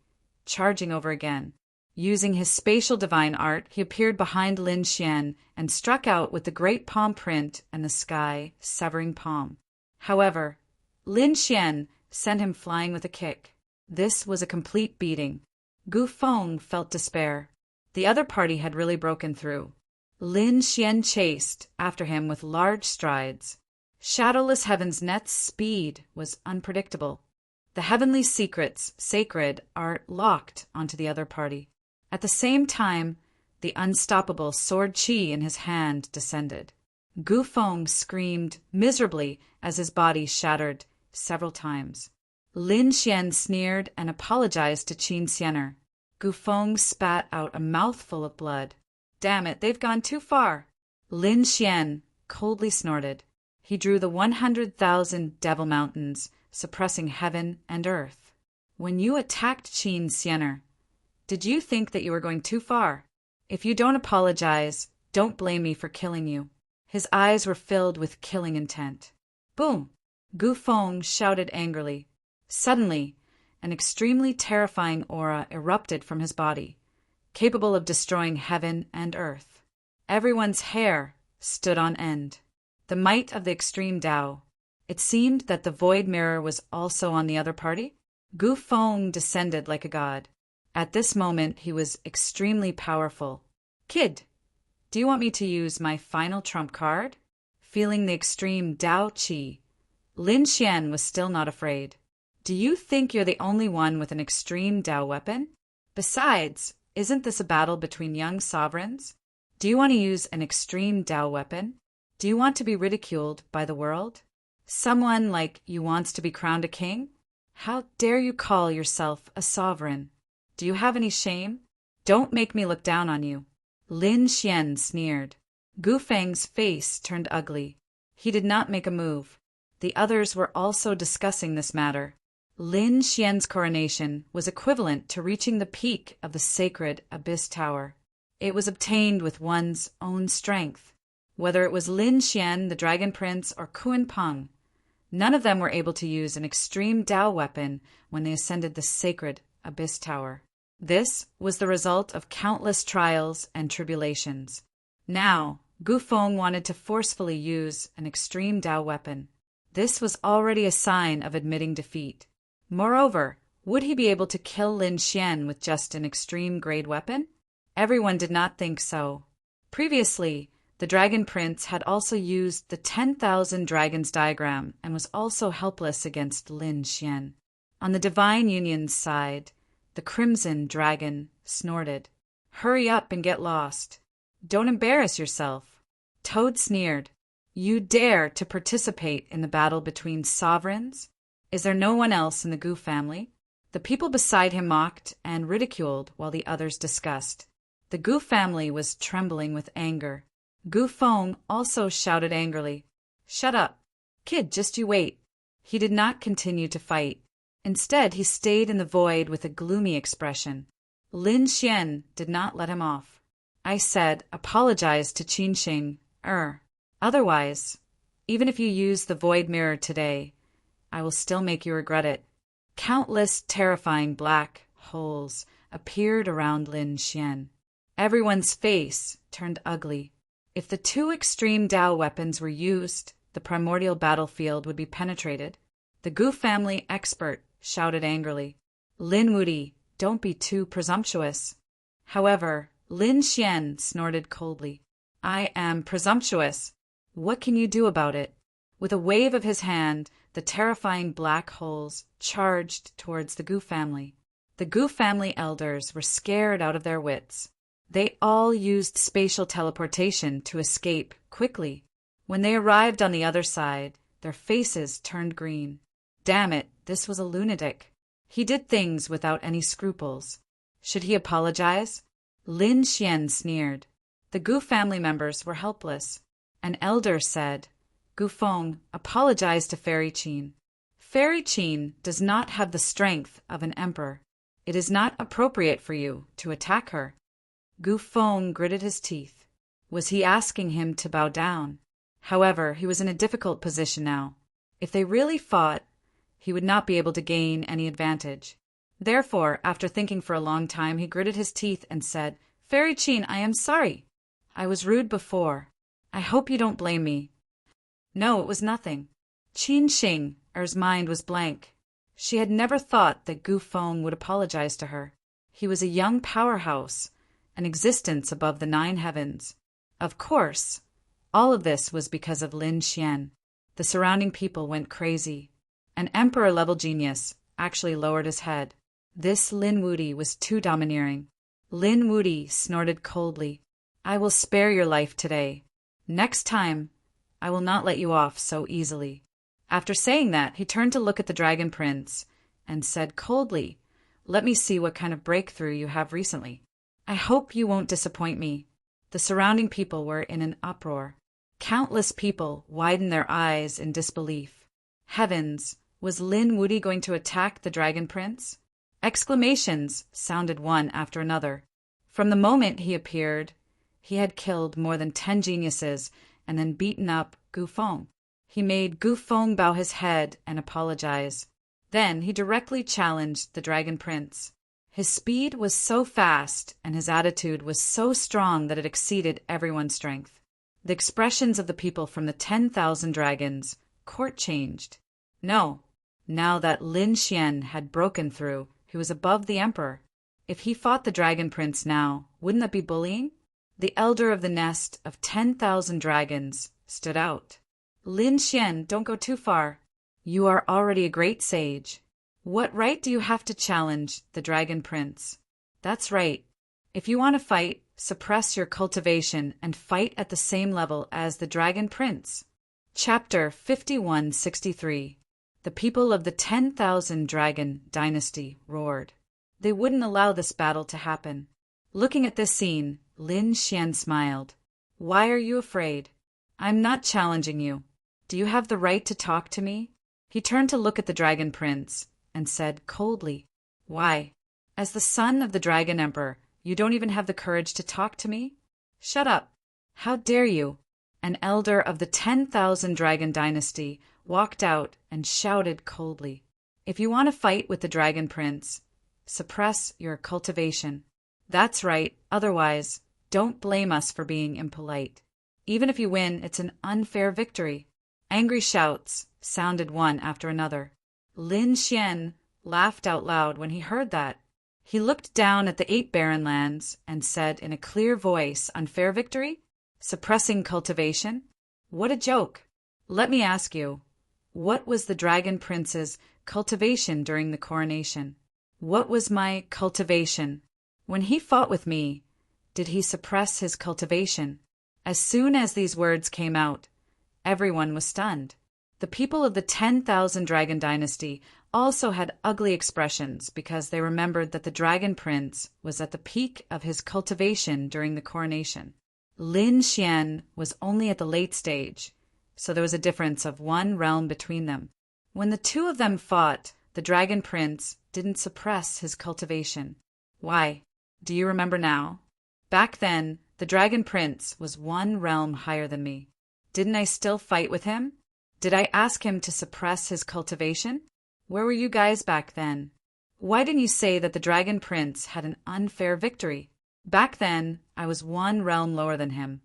charging over again. Using his spatial divine art, he appeared behind Lin Xian and struck out with the great palm print and the sky severing palm. However, Lin Xian sent him flying with a kick. This was a complete beating. Gu Feng felt despair. The other party had really broken through. Lin Xian chased after him with large strides. Shadowless Heaven's net's speed was unpredictable. The heavenly secrets, sacred, are locked onto the other party. At the same time, the unstoppable sword chi in his hand descended. Gu Feng screamed miserably as his body shattered several times. Lin Xian sneered and apologized to Qin Xianer. Gu Feng spat out a mouthful of blood. "Damn it, they've gone too far." Lin Xian coldly snorted. He drew the 100,000 Devil Mountains, suppressing heaven and earth. "When you attacked Qin Xianer, did you think that you were going too far? If you don't apologize, don't blame me for killing you." His eyes were filled with killing intent. Boom! Gu Feng shouted angrily. Suddenly, an extremely terrifying aura erupted from his body, capable of destroying heaven and earth. Everyone's hair stood on end. The might of the extreme Tao. It seemed that the void mirror was also on the other party. Gu Feng descended like a god. At this moment, he was extremely powerful. "Kid, do you want me to use my final trump card?" Feeling the extreme Tao Qi, Lin Xian was still not afraid. "Do you think you're the only one with an extreme Tao weapon? Besides, isn't this a battle between young sovereigns? Do you want to use an extreme Tao weapon? Do you want to be ridiculed by the world? Someone like you wants to be crowned a king? How dare you call yourself a sovereign? Do you have any shame? Don't make me look down on you." Lin Xian sneered. Gu Feng's face turned ugly. He did not make a move. The others were also discussing this matter. Lin Xian's coronation was equivalent to reaching the peak of the sacred Abyss Tower. It was obtained with one's own strength. Whether it was Lin Xian, the Dragon Prince, or Kun Peng, none of them were able to use an extreme Tao weapon when they ascended the sacred Abyss Tower. This was the result of countless trials and tribulations. Now, Gu Feng wanted to forcefully use an extreme Tao weapon. This was already a sign of admitting defeat. Moreover, would he be able to kill Lin Xian with just an extreme grade weapon? Everyone did not think so. Previously, the Dragon Prince had also used the 10,000 Dragons diagram and was also helpless against Lin Xian. On the Divine Union's side, the Crimson Dragon snorted. "Hurry up and get lost. Don't embarrass yourself." Toad sneered. "You dare to participate in the battle between sovereigns? Is there no one else in the Gu family?" The people beside him mocked and ridiculed while the others discussed. The Gu family was trembling with anger. Gu Feng also shouted angrily, "Shut up. Kid, just you wait." He did not continue to fight. Instead, he stayed in the void with a gloomy expression. Lin Xian did not let him off. "I said, apologize to Qinxing, Otherwise, even if you use the void mirror today, I will still make you regret it." Countless terrifying black holes appeared around Lin Xian. Everyone's face turned ugly. If the two extreme Tao weapons were used, the primordial battlefield would be penetrated. The Gu family expert shouted angrily, "Lin Wudi, don't be too presumptuous." However, Lin Xian snorted coldly. "I am presumptuous. What can you do about it?" With a wave of his hand, the terrifying black holes charged towards the Gu family. The Gu family elders were scared out of their wits. They all used spatial teleportation to escape quickly. When they arrived on the other side, their faces turned green. Damn it, this was a lunatic. He did things without any scruples. Should he apologize? Lin Xian sneered. The Gu family members were helpless. An elder said, Gu Feng, apologize to Fairy Qin. Fairy Qin does not have the strength of an emperor. It is not appropriate for you to attack her. Gu Feng gritted his teeth. Was he asking him to bow down? However, he was in a difficult position now. If they really fought, he would not be able to gain any advantage. Therefore, after thinking for a long time, he gritted his teeth and said, Fairy Qin, I am sorry. I was rude before. I hope you don't blame me. No, it was nothing. Qin Xing's mind was blank. She had never thought that Gu Feng would apologize to her. He was a young powerhouse, an existence above the 9 heavens. Of course, all of this was because of Lin Xian. The surrounding people went crazy. An emperor-level genius actually lowered his head. This Lin Wuti was too domineering. Lin Wuti snorted coldly. I will spare your life today. Next time, I will not let you off so easily. After saying that, he turned to look at the Dragon Prince and said coldly, Let me see what kind of breakthrough you have recently. I hope you won't disappoint me. The surrounding people were in an uproar. Countless people widened their eyes in disbelief. Heavens, was Lin Wuti going to attack the Dragon Prince? Exclamations sounded one after another. From the moment he appeared, he had killed more than 10 geniuses and then beaten up Gu Feng. He made Gu Feng bow his head and apologize. Then he directly challenged the Dragon Prince. His speed was so fast and his attitude was so strong that it exceeded everyone's strength. The expressions of the people from the 10,000 dragons court changed. No, now that Lin Xian had broken through, he was above the emperor. If he fought the Dragon Prince now, wouldn't that be bullying? The elder of the nest of 10,000 dragons stood out. Lin Xian, don't go too far. You are already a great sage. What right do you have to challenge the Dragon Prince? That's right. If you want to fight, suppress your cultivation and fight at the same level as the Dragon Prince. Chapter 5163. The people of the 10,000 Dragon Dynasty roared. They wouldn't allow this battle to happen. Looking at this scene, Lin Xian smiled. Why are you afraid? I'm not challenging you. Do you have the right to talk to me? He turned to look at the Dragon Prince and said coldly, Why? As the son of the Dragon Emperor, you don't even have the courage to talk to me? Shut up. How dare you? An elder of the 10,000 Dragon Dynasty walked out and shouted coldly, If you want to fight with the Dragon Prince, suppress your cultivation. That's right, otherwise, don't blame us for being impolite. Even if you win, it's an unfair victory. Angry shouts sounded one after another. Lin Xian laughed out loud when he heard that. He looked down at the 8 barren lands and said in a clear voice, Unfair victory? Suppressing cultivation? What a joke! Let me ask you, what was the Dragon Prince's cultivation during the coronation? What was my cultivation? When he fought with me, did he suppress his cultivation? As soon as these words came out, everyone was stunned. The people of the 10,000 Dragon Dynasty also had ugly expressions because they remembered that the Dragon Prince was at the peak of his cultivation during the coronation. Lin Xian was only at the late stage, so there was a difference of 1 realm between them. When the two of them fought, the Dragon Prince didn't suppress his cultivation. Why? Do you remember now? Back then, the Dragon Prince was 1 realm higher than me. Didn't I still fight with him? Did I ask him to suppress his cultivation? Where were you guys back then? Why didn't you say that the Dragon Prince had an unfair victory? Back then, I was 1 realm lower than him,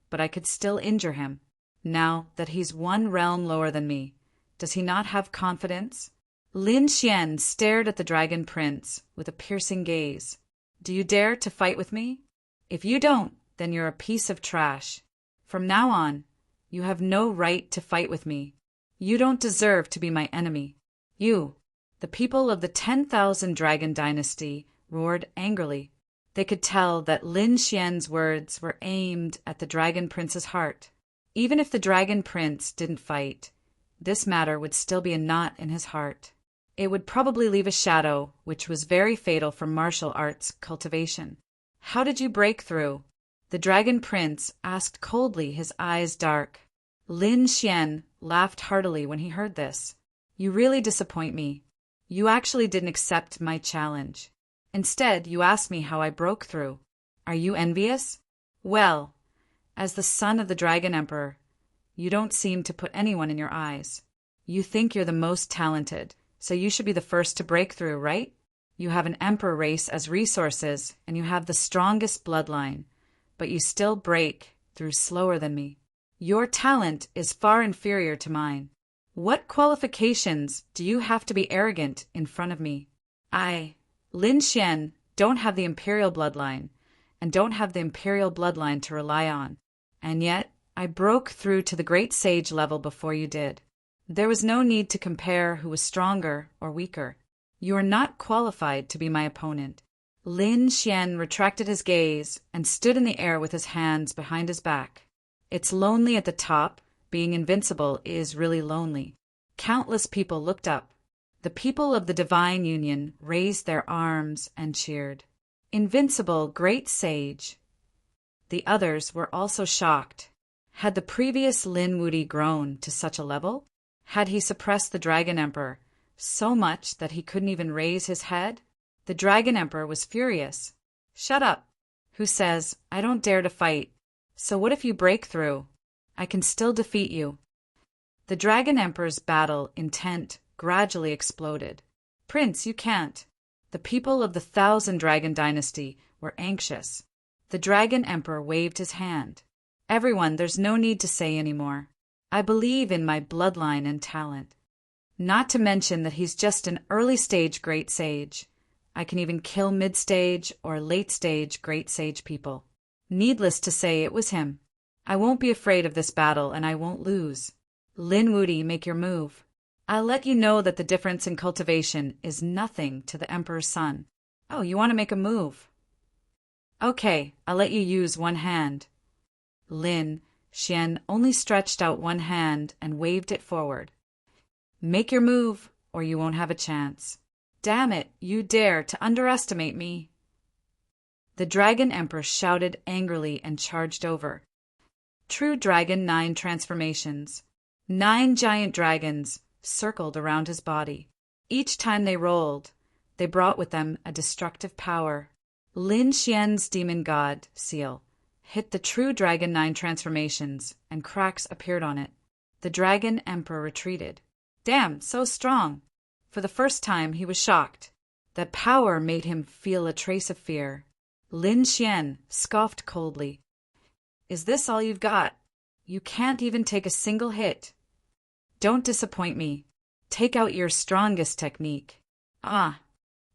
but I could still injure him. Now that he's 1 realm lower than me, does he not have confidence? Lin Xian stared at the Dragon Prince with a piercing gaze. Do you dare to fight with me? If you don't, then you're a piece of trash. From now on, you have no right to fight with me. You don't deserve to be my enemy. You, the people of the 10,000 Dragon Dynasty, roared angrily. They could tell that Lin Xian's words were aimed at the Dragon Prince's heart. Even if the Dragon Prince didn't fight, this matter would still be a knot in his heart. It would probably leave a shadow, which was very fatal for martial arts cultivation. How did you break through? The Dragon Prince asked coldly, his eyes dark. Lin Xian laughed heartily when he heard this. You really disappoint me. You actually didn't accept my challenge. Instead, you asked me how I broke through. Are you envious? Well, as the son of the Dragon Emperor, you don't seem to put anyone in your eyes. You think you're the most talented, so you should be the first to break through, right? You have an emperor race as resources, and you have the strongest bloodline, but you still break through slower than me. Your talent is far inferior to mine. What qualifications do you have to be arrogant in front of me? I, Lin Xian, don't have the imperial bloodline, and don't have the imperial bloodline to rely on. And yet, I broke through to the great sage level before you did. There was no need to compare who was stronger or weaker. You are not qualified to be my opponent. Lin Xian retracted his gaze and stood in the air with his hands behind his back. It's lonely at the top. Being invincible is really lonely. Countless people looked up. The people of the Divine Union raised their arms and cheered. Invincible, great sage. The others were also shocked. Had the previous Lin Wuti grown to such a level? Had he suppressed the Dragon Emperor so much that he couldn't even raise his head? The Dragon Emperor was furious. Shut up. Who says, I don't dare to fight. So what if you break through? I can still defeat you. The Dragon Emperor's battle intent gradually exploded. Prince, you can't. The people of the Thousand Dragon Dynasty were anxious. The Dragon Emperor waved his hand. Everyone, there's no need to say anymore. I believe in my bloodline and talent. Not to mention that he's just an early-stage great sage. I can even kill mid-stage or late-stage great sage people. Needless to say, it was him. I won't be afraid of this battle, and I won't lose. Lin Wuti, make your move. I'll let you know that the difference in cultivation is nothing to the Emperor's son. Oh, you want to make a move? Okay, I'll let you use one hand. Lin Xian only stretched out one hand and waved it forward. Make your move, or you won't have a chance. Damn it, you dare to underestimate me. The Dragon Emperor shouted angrily and charged over. True Dragon 9 transformations. 9 giant dragons circled around his body. Each time they rolled, they brought with them a destructive power. Lin Xian's demon god seal hit the True Dragon 9 transformations, and cracks appeared on it. The Dragon Emperor retreated. Damn, so strong! For the first time, he was shocked. That power made him feel a trace of fear. Lin Xian scoffed coldly. Is this all you've got? You can't even take a single hit. Don't disappoint me. Take out your strongest technique. Ah,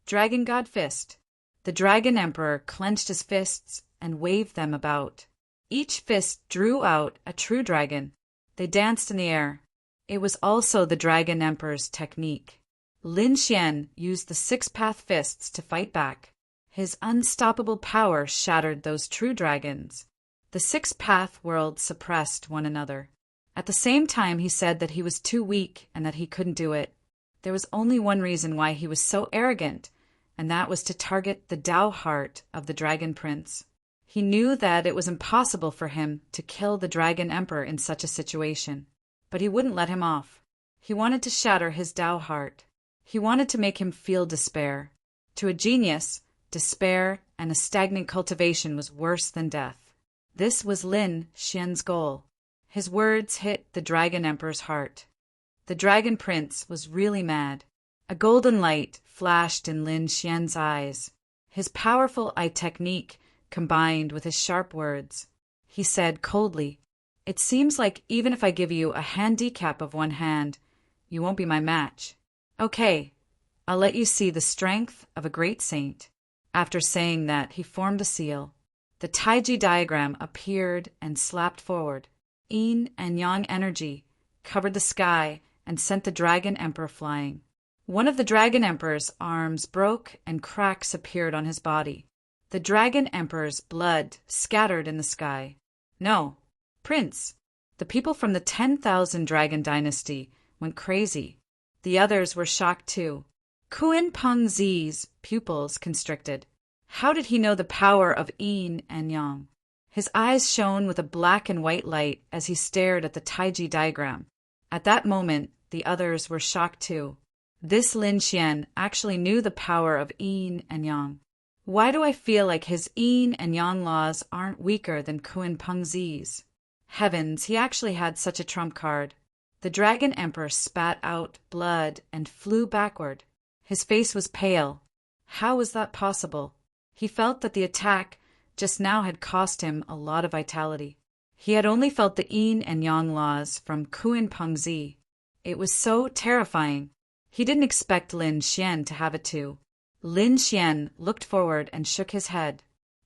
Dragon God Fist. The Dragon Emperor clenched his fists and waved them about. Each fist drew out a true dragon. They danced in the air. It was also the Dragon Emperor's technique. Lin Xian used the 6-path fists to fight back. His unstoppable power shattered those true dragons. The 6-path worlds suppressed one another. At the same time, he said that he was too weak and that he couldn't do it. There was only one reason why he was so arrogant, and that was to target the Tao heart of the Dragon Prince. He knew that it was impossible for him to kill the Dragon Emperor in such a situation, but he wouldn't let him off. He wanted to shatter his Tao heart. He wanted to make him feel despair. To a genius, despair and a stagnant cultivation was worse than death. This was Lin Xian's goal. His words hit the Dragon Emperor's heart. The Dragon Prince was really mad. A golden light flashed in Lin Xian's eyes. His powerful eye technique combined with his sharp words. He said coldly, It seems like even if I give you a handicap of one hand, you won't be my match. Okay, I'll let you see the strength of a great saint. After saying that, he formed a seal. The Taiji diagram appeared and slapped forward. Yin and Yang energy covered the sky and sent the Dragon Emperor flying. One of the Dragon Emperor's arms broke and cracks appeared on his body. The Dragon Emperor's blood scattered in the sky. No, Prince, The people from the 10,000 Dragon Dynasty went crazy. The others were shocked too. Kun Peng Zi's pupils constricted. How did he know the power of yin and yang? His eyes shone with a black and white light as he stared at the Taiji diagram. At that moment, the others were shocked too. This Lin Xian actually knew the power of yin and yang. Why do I feel like his yin and yang laws aren't weaker than Kun Peng Zi's? Heavens, he actually had such a trump card. The Dragon Emperor spat out blood and flew backward. His face was pale. How was that possible? He felt that the attack just now had cost him a lot of vitality. He had only felt the yin and yang laws from Kun Peng Zi. It was so terrifying. He didn't expect Lin Xian to have it too. Lin Xian looked forward and shook his head.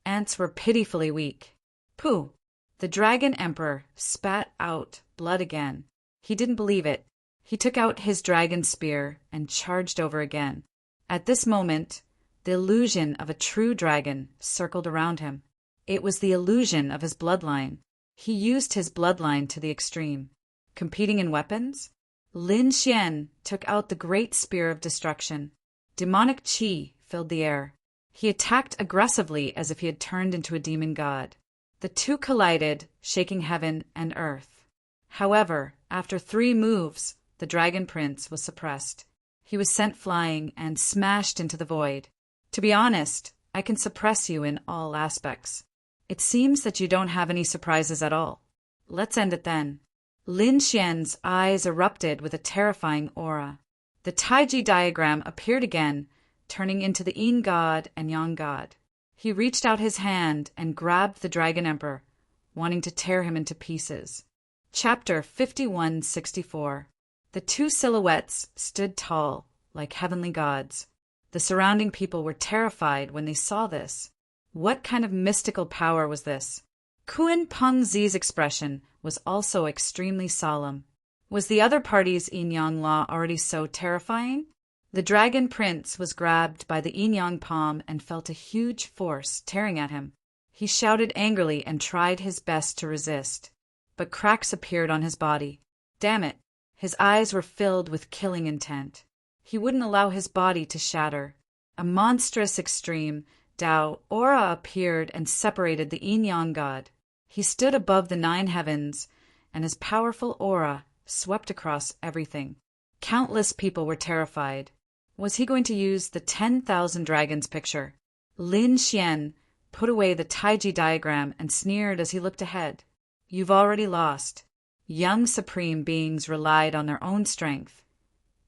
Ants were pitifully weak. Pooh! The Dragon Emperor spat out blood again. He didn't believe it. He took out his dragon spear and charged over again. At this moment, the illusion of a true dragon circled around him. It was the illusion of his bloodline. He used his bloodline to the extreme. Competing in weapons, Lin Xian took out the great spear of destruction. Demonic qi filled the air. He attacked aggressively as if he had turned into a demon god. The two collided, shaking heaven and earth. However, after 3 moves, the Dragon Prince was suppressed. He was sent flying and smashed into the void. To be honest, I can suppress you in all aspects. It seems that you don't have any surprises at all. Let's end it then. Lin Xian's eyes erupted with a terrifying aura. The Taiji diagram appeared again, turning into the Yin god and Yang god. He reached out his hand and grabbed the Dragon Emperor, wanting to tear him into pieces. Chapter 5164. The two silhouettes stood tall, like heavenly gods. The surrounding people were terrified when they saw this. What kind of mystical power was this? Kun Peng Zi's expression was also extremely solemn. Was the other party's yin-yang law already so terrifying? The Dragon Prince was grabbed by the yin-yang palm and felt a huge force tearing at him. He shouted angrily and tried his best to resist. But cracks appeared on his body. Damn it! His eyes were filled with killing intent. He wouldn't allow his body to shatter. A monstrous extreme Tao aura appeared and separated the yin-yang god. He stood above the 9 heavens, and his powerful aura swept across everything. Countless people were terrified. Was he going to use the 10,000 dragons picture? Lin Xian put away the Taiji diagram and sneered as he looked ahead. You've already lost. Young supreme beings relied on their own strength.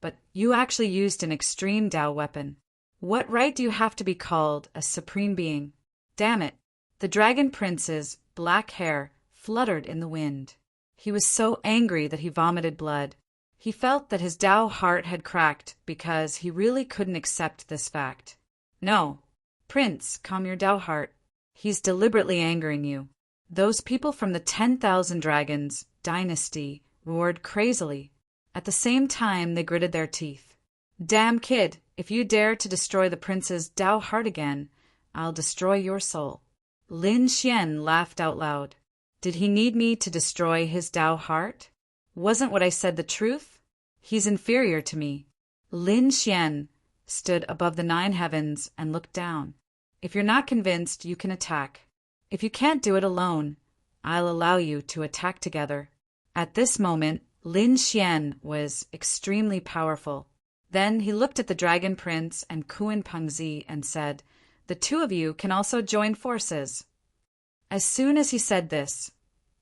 But you actually used an extreme Tao weapon. What right do you have to be called a supreme being? Damn it! The Dragon Prince's black hair fluttered in the wind. He was so angry that he vomited blood. He felt that his Tao heart had cracked because he really couldn't accept this fact. No, Prince, calm your Tao heart. He's deliberately angering you. Those people from the 10,000 Dragons dynasty roared crazily. At the same time, they gritted their teeth. Damn kid, if you dare to destroy the prince's Tao heart again, I'll destroy your soul. Lin Xian laughed out loud. Did he need me to destroy his Tao heart? Wasn't what I said the truth? He's inferior to me. Lin Xian stood above the 9 heavens and looked down. If you're not convinced, you can attack. If you can't do it alone, I'll allow you to attack together. At this moment, Lin Xian was extremely powerful. Then he looked at the Dragon Prince and Kun Peng Zi and said, "The two of you can also join forces." As soon as he said this,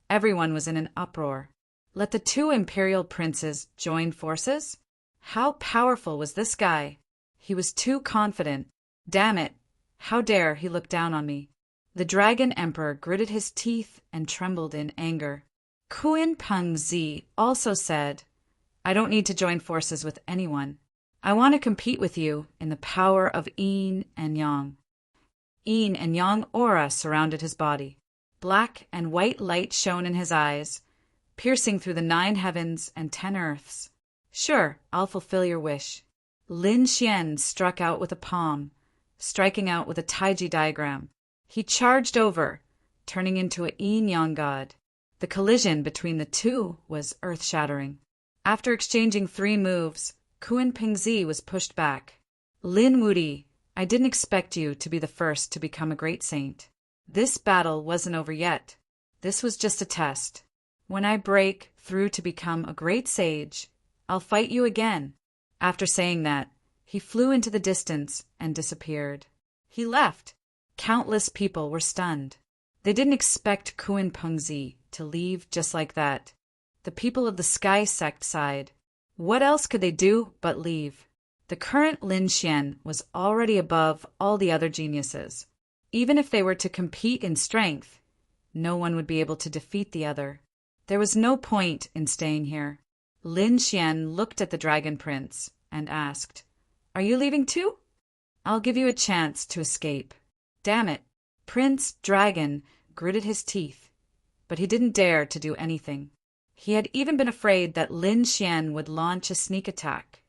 everyone was in an uproar. Let the 2 imperial princes join forces? How powerful was this guy? He was too confident. Damn it! How dare he look down on me? The Dragon Emperor gritted his teeth and trembled in anger. Kun Peng Zi also said, "I don't need to join forces with anyone. I want to compete with you in the power of yin and yang." Yin and yang aura surrounded his body. Black and white light shone in his eyes, piercing through the 9 heavens and 10 earths. Sure, I'll fulfill your wish. Lin Xian struck out with a palm, striking out with a Taiji diagram. He charged over, turning into a yin-yang god. The collision between the two was earth-shattering. After exchanging 3 moves, Kun Pingzi was pushed back. Lin Wudi, I didn't expect you to be the first to become a great saint. This battle wasn't over yet. This was just a test. When I break through to become a great sage, I'll fight you again. After saying that, he flew into the distance and disappeared. He left. Countless people were stunned. They didn't expect Kun Pengzi to leave just like that. The people of the Sky Sect sighed. What else could they do but leave? The current Lin Xian was already above all the other geniuses. Even if they were to compete in strength, no one would be able to defeat the other. There was no point in staying here. Lin Xian looked at the Dragon Prince and asked, Are you leaving too? I'll give you a chance to escape. Damn it. Prince Dragon gritted his teeth, but he didn't dare to do anything. He had even been afraid that Lin Xian would launch a sneak attack,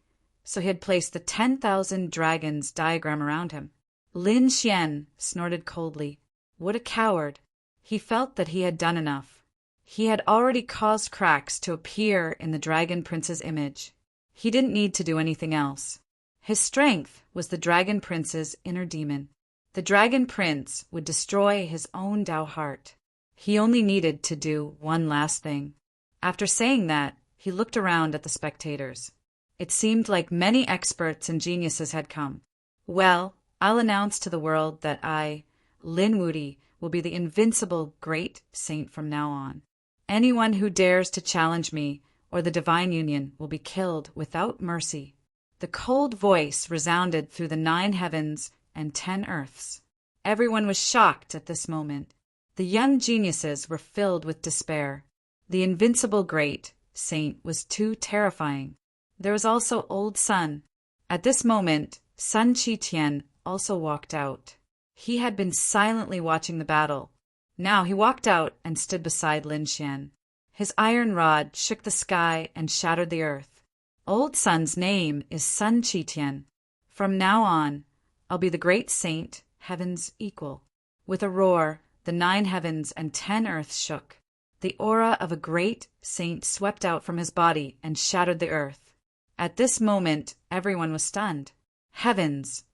so he had placed the 10,000 dragons diagram around him. Lin Xian snorted coldly. What a coward. He felt that he had done enough. He had already caused cracks to appear in the Dragon Prince's image. He didn't need to do anything else. His strength was the Dragon Prince's inner demon. The Dragon Prince would destroy his own Dao heart. He only needed to do one last thing. After saying that, he looked around at the spectators. It seemed like many experts and geniuses had come. Well, I'll announce to the world that I, Lin Wudi, will be the invincible great saint from now on. Anyone who dares to challenge me or the divine union will be killed without mercy. The cold voice resounded through the 9 heavens and 10 earths. Everyone was shocked at this moment. The young geniuses were filled with despair. The invincible great saint was too terrifying. There was also Old Sun. At this moment, Sun Qitian also walked out. He had been silently watching the battle. Now he walked out and stood beside Lin Xian. His iron rod shook the sky and shattered the earth. Old Sun's name is Sun Qitian. From now on, I'll be the great saint, heaven's equal. With a roar, the 9 heavens and 10 earths shook. The aura of a great saint swept out from his body and shattered the earth. At this moment, everyone was stunned. Heavens!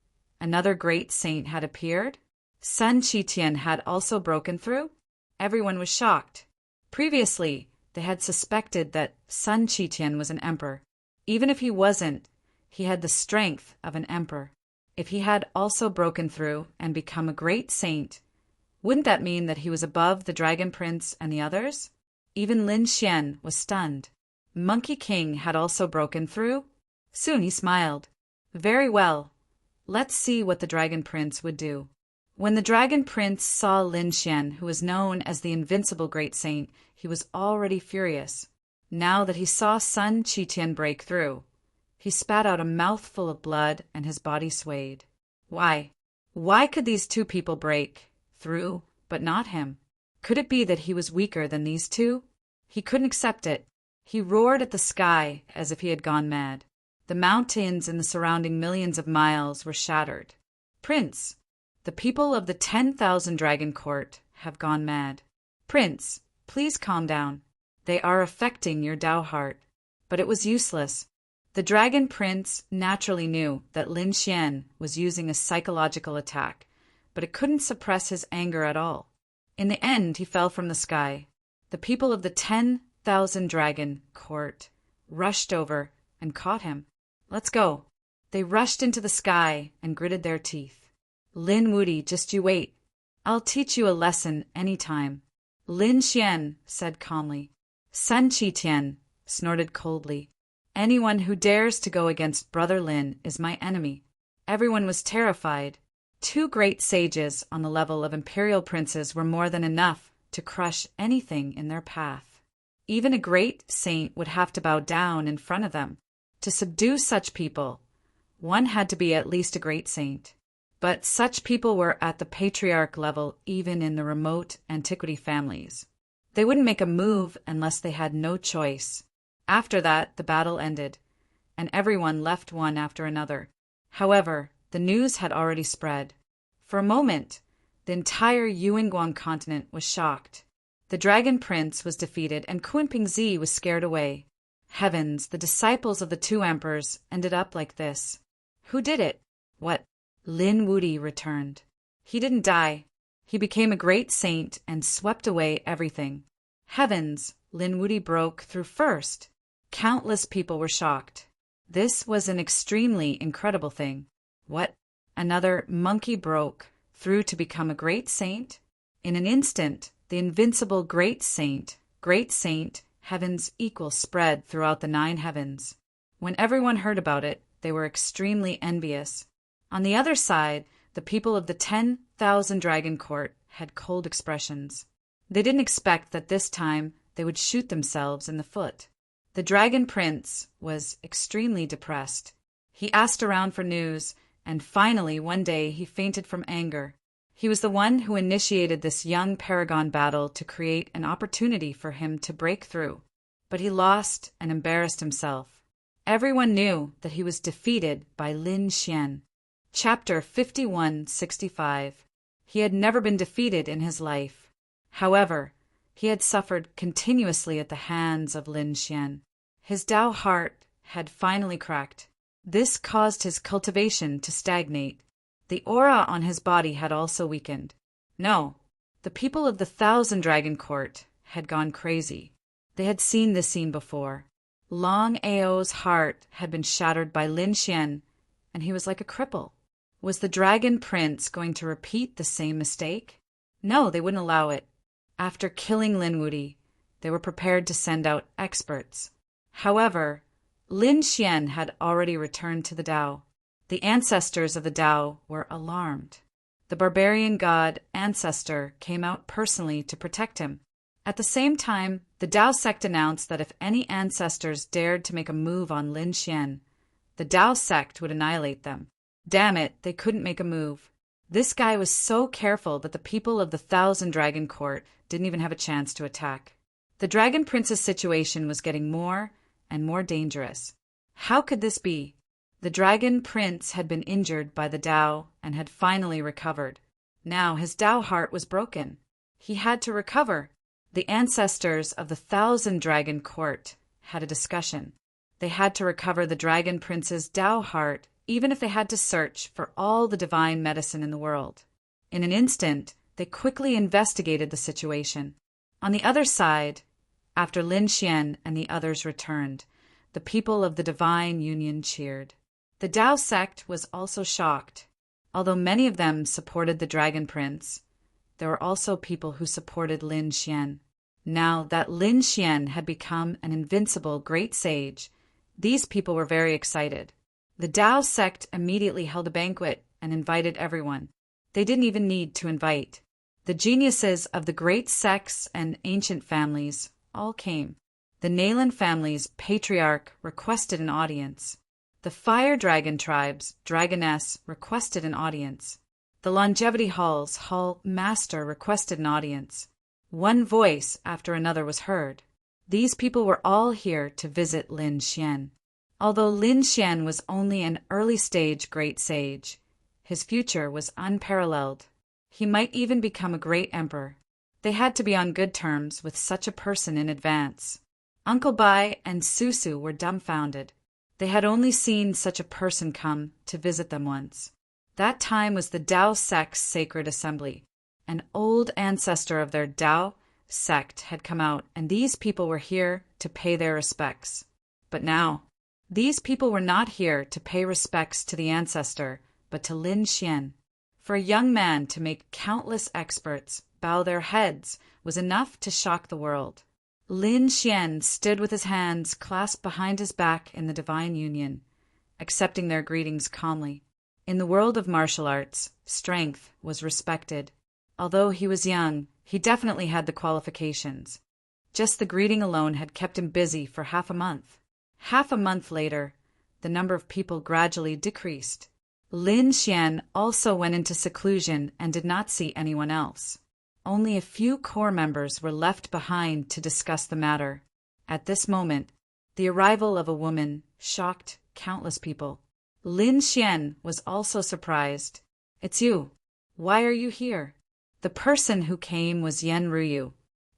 Another great saint had appeared? Sun Qitian had also broken through? Everyone was shocked. Previously, they had suspected that Sun Qitian was an emperor. Even if he wasn't, he had the strength of an emperor. If he had also broken through and become a great saint, wouldn't that mean that he was above the Dragon Prince and the others? Even Lin Xian was stunned. Monkey King had also broken through? Soon he smiled. Very well. Let's see what the Dragon Prince would do. When the Dragon Prince saw Lin Xian, who was known as the invincible great saint, he was already furious. Now that he saw Sun Qitian break through, he spat out a mouthful of blood and his body swayed. Why? Why could these 2 people break through, but not him? Could it be that he was weaker than these 2? He couldn't accept it. He roared at the sky as if he had gone mad. The mountains in the surrounding millions of miles were shattered. Prince, the people of the 10,000 Dragon Court have gone mad. Prince, please calm down. They are affecting your Dao heart. But it was useless. The Dragon Prince naturally knew that Lin Xian was using a psychological attack, but it couldn't suppress his anger at all. In the end, he fell from the sky. The people of the 10,000 Dragon Court rushed over and caught him. Let's go. They rushed into the sky and gritted their teeth. Lin Wudi, just you wait. I'll teach you a lesson any time. Lin Xian said calmly. Sun Qitian snorted coldly. Anyone who dares to go against Brother Lin is my enemy. Everyone was terrified. 2 great sages on the level of imperial princes were more than enough to crush anything in their path. Even a great saint would have to bow down in front of them. To subdue such people, one had to be at least a great saint. But such people were at the patriarch level even in the remote antiquity families. They wouldn't make a move unless they had no choice. After that, the battle ended, and everyone left one after another. However, the news had already spread. For a moment, the entire Yuanguang continent was shocked. The Dragon Prince was defeated and Kunpingzi was scared away. Heavens, the disciples of the two emperors ended up like this. Who did it? What? Lin Wudi returned. He didn't die. He became a great saint and swept away everything. Heavens, Lin Wudi broke through first. Countless people were shocked. This was an extremely incredible thing. What? Another monkey broke through to become a great saint? In an instant, the invincible great saint, heaven's equal spread throughout the 9 heavens. When everyone heard about it, they were extremely envious. On the other side, the people of the 10,000 Dragon Court had cold expressions. They didn't expect that this time they would shoot themselves in the foot. The Dragon Prince was extremely depressed. He asked around for news, and finally one day he fainted from anger. He was the one who initiated this young paragon battle to create an opportunity for him to break through. But he lost and embarrassed himself. Everyone knew that he was defeated by Lin Xian. Chapter 5165. He had never been defeated in his life. However, he had suffered continuously at the hands of Lin Xian. His Tao heart had finally cracked. This caused his cultivation to stagnate. The aura on his body had also weakened. No, the people of the 1,000 Dragon Court had gone crazy. They had seen this scene before. Long Ao's heart had been shattered by Lin Xian, and he was like a cripple. Was the Dragon Prince going to repeat the same mistake? No, they wouldn't allow it. After killing Lin Wudi, they were prepared to send out experts. However, Lin Xian had already returned to the Tao. The ancestors of the Tao were alarmed. The barbarian god ancestor came out personally to protect him. At the same time, the Tao sect announced that if any ancestors dared to make a move on Lin Xian, the Tao sect would annihilate them. Damn it, they couldn't make a move. This guy was so careful that the people of the 1,000 Dragon Court didn't even have a chance to attack. The Dragon Prince's situation was getting more and more dangerous. How could this be? The Dragon Prince had been injured by the Tao and had finally recovered. Now his Tao heart was broken. He had to recover. The ancestors of the 1,000 Dragon Court had a discussion. They had to recover the Dragon Prince's Tao heart, even if they had to search for all the divine medicine in the world. In an instant, they quickly investigated the situation. On the other side, after Lin Xian and the others returned, the people of the Divine Union cheered. The Tao sect was also shocked. Although many of them supported the Dragon Prince, there were also people who supported Lin Xian. Now that Lin Xian had become an invincible great sage, these people were very excited. The Tao sect immediately held a banquet and invited everyone. They didn't even need to invite. The geniuses of the great sects and ancient families all came. The Nalan family's patriarch requested an audience. The Fire Dragon tribe's dragoness requested an audience. The Longevity Hall's hall master requested an audience. One voice after another was heard. These people were all here to visit Lin Xian. Although Lin Xian was only an early-stage great sage, his future was unparalleled. He might even become a great emperor. They had to be on good terms with such a person in advance. Uncle Bai and Susu were dumbfounded. They had only seen such a person come to visit them once. That time was the Tao sect's sacred assembly. An old ancestor of their Tao sect had come out, and these people were here to pay their respects. But now, these people were not here to pay respects to the ancestor, but to Lin Xian. For a young man to make countless experts bow their heads was enough to shock the world. Lin Xian stood with his hands clasped behind his back in the Divine Union, accepting their greetings calmly. In the world of martial arts, strength was respected. Although he was young, he definitely had the qualifications. Just the greeting alone had kept him busy for half a month. Half a month later, the number of people gradually decreased. Lin Xian also went into seclusion and did not see anyone else. Only a few core members were left behind to discuss the matter. At this moment, the arrival of a woman shocked countless people. Lin Xian was also surprised. "It's you. Why are you here?" The person who came was Yen Ruyu.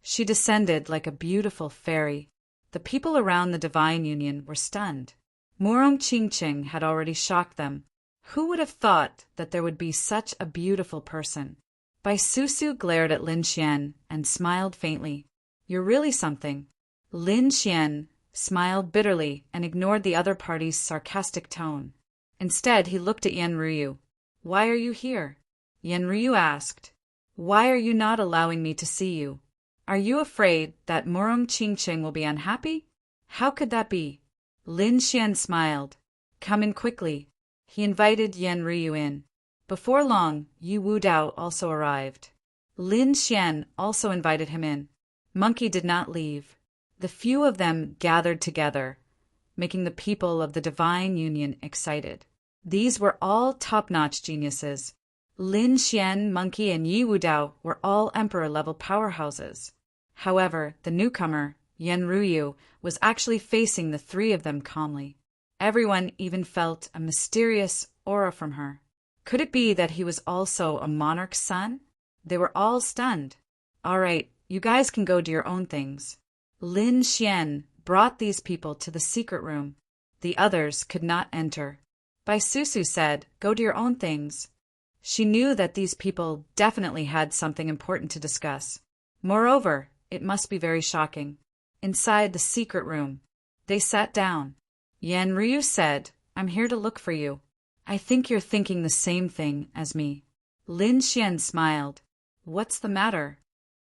She descended like a beautiful fairy. The people around the divine union were stunned. Murong Qingqing had already shocked them. Who would have thought that there would be such a beautiful person? Bai Susu glared at Lin Xian and smiled faintly. You're really something. Lin Xian smiled bitterly and ignored the other party's sarcastic tone. Instead, he looked at Yan Ruyu. Why are you here? Yan Ruyu asked. Why are you not allowing me to see you? Are you afraid that Murong Qingqing will be unhappy? How could that be? Lin Xian smiled. Come in quickly. He invited Yan Ruyu in. Before long, Yi Wudao also arrived. Lin Xian also invited him in. Monkey did not leave. The few of them gathered together, making the people of the divine union excited. These were all top-notch geniuses. Lin Xian, Monkey, and Yi Wudao were all emperor-level powerhouses. However, the newcomer, Yan Ruyu, was actually facing the three of them calmly. Everyone even felt a mysterious aura from her. Could it be that he was also a monarch's son? They were all stunned. All right, you guys can go do your own things. Lin Xian brought these people to the secret room. The others could not enter. Bai Susu said, go do your own things. She knew that these people definitely had something important to discuss. Moreover, it must be very shocking. Inside the secret room, they sat down. Yan Ruyu said, I'm here to look for you. I think you're thinking the same thing as me. Lin Xian smiled. What's the matter?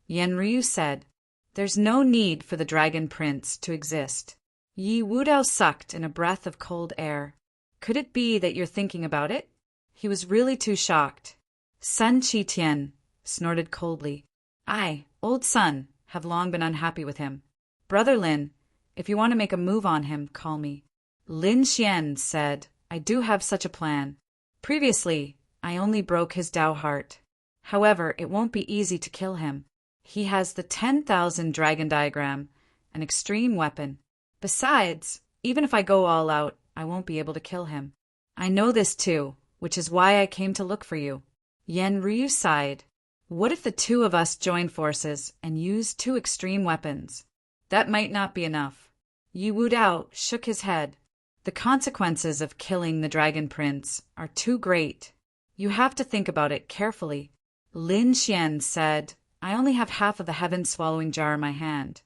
Yan Ruyu said, there's no need for the Dragon Prince to exist. Yi Wudao sucked in a breath of cold air. Could it be that you're thinking about it? He was really too shocked. Sun Qitian snorted coldly. I, old Sun, have long been unhappy with him. Brother Lin, if you want to make a move on him, call me. Lin Xian said, I do have such a plan. Previously, I only broke his Dao heart. However, it won't be easy to kill him. He has the 10,000 dragon diagram, an extreme weapon. Besides, even if I go all out, I won't be able to kill him. I know this too, which is why I came to look for you. Yan Ruyu sighed. What if the two of us join forces and use two extreme weapons? That might not be enough. Yi Wudao shook his head. The consequences of killing the Dragon Prince are too great. You have to think about it carefully. Lin Xian said, I only have half of the heaven-swallowing jar in my hand,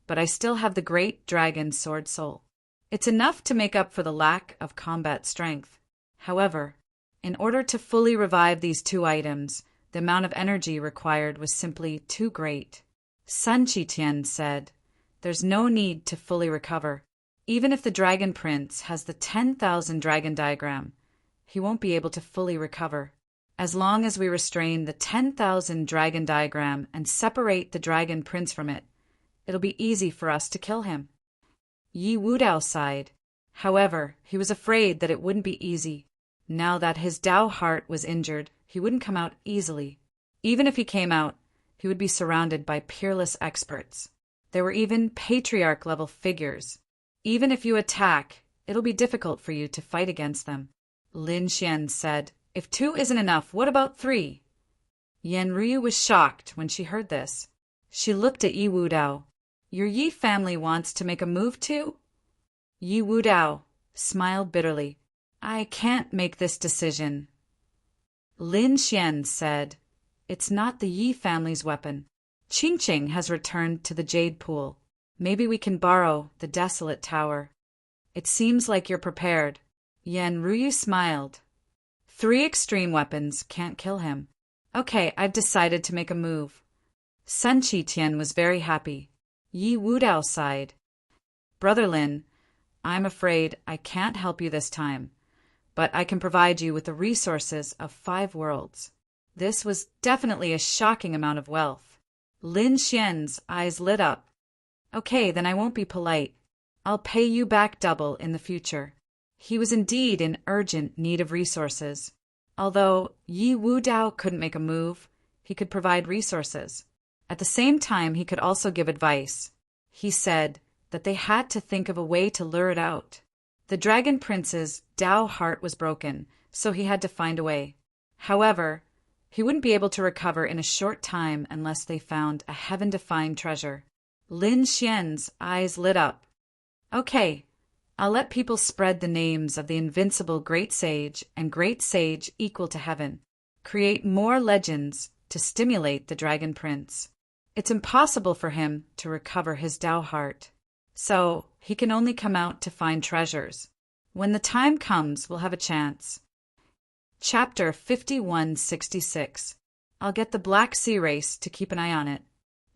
but I still have the great dragon sword soul. It's enough to make up for the lack of combat strength. However, in order to fully revive these two items, the amount of energy required was simply too great. Sun Qitian said, there's no need to fully recover. Even if the Dragon Prince has the 10,000 dragon diagram, he won't be able to fully recover. As long as we restrain the 10,000 dragon diagram and separate the Dragon Prince from it, it'll be easy for us to kill him. Yi Wudao sighed. However, he was afraid that it wouldn't be easy. Now that his Dao heart was injured, he wouldn't come out easily. Even if he came out, he would be surrounded by peerless experts. There were even patriarch-level figures. Even if you attack, it'll be difficult for you to fight against them. Lin Xian said, if 2 isn't enough, what about 3? Yan Ruyu was shocked when she heard this. She looked at Yi Wudao. Your Yi family wants to make a move too? Yi Wudao smiled bitterly. I can't make this decision. Lin Xian said, it's not the Yi family's weapon. Qingqing has returned to the Jade Pool. Maybe we can borrow the Desolate Tower. It seems like you're prepared. Yan Ruyu smiled. 3 extreme weapons can't kill him. Okay, I've decided to make a move. Sun Qitian was very happy. Yi Wudao sighed. Brother Lin, I'm afraid I can't help you this time, but I can provide you with the resources of 5 worlds. This was definitely a shocking amount of wealth. Lin Xian's eyes lit up. Okay, then I won't be polite. I'll pay you back double in the future. He was indeed in urgent need of resources. Although Yi Wudao couldn't make a move, he could provide resources. At the same time, he could also give advice. He said that they had to think of a way to lure it out. The Dragon Prince's Dao heart was broken, so he had to find a way. However, He wouldn't be able to recover in a short time unless they found a heaven-defying treasure. Lin Xian's eyes lit up. Okay, I'll let people spread the names of the invincible Great Sage and Great Sage equal to heaven. Create more legends to stimulate the Dragon Prince. It's impossible for him to recover his Tao heart, so he can only come out to find treasures. When the time comes, we'll have a chance. Chapter 5166. I'll get the Black Sea Race to keep an eye on it.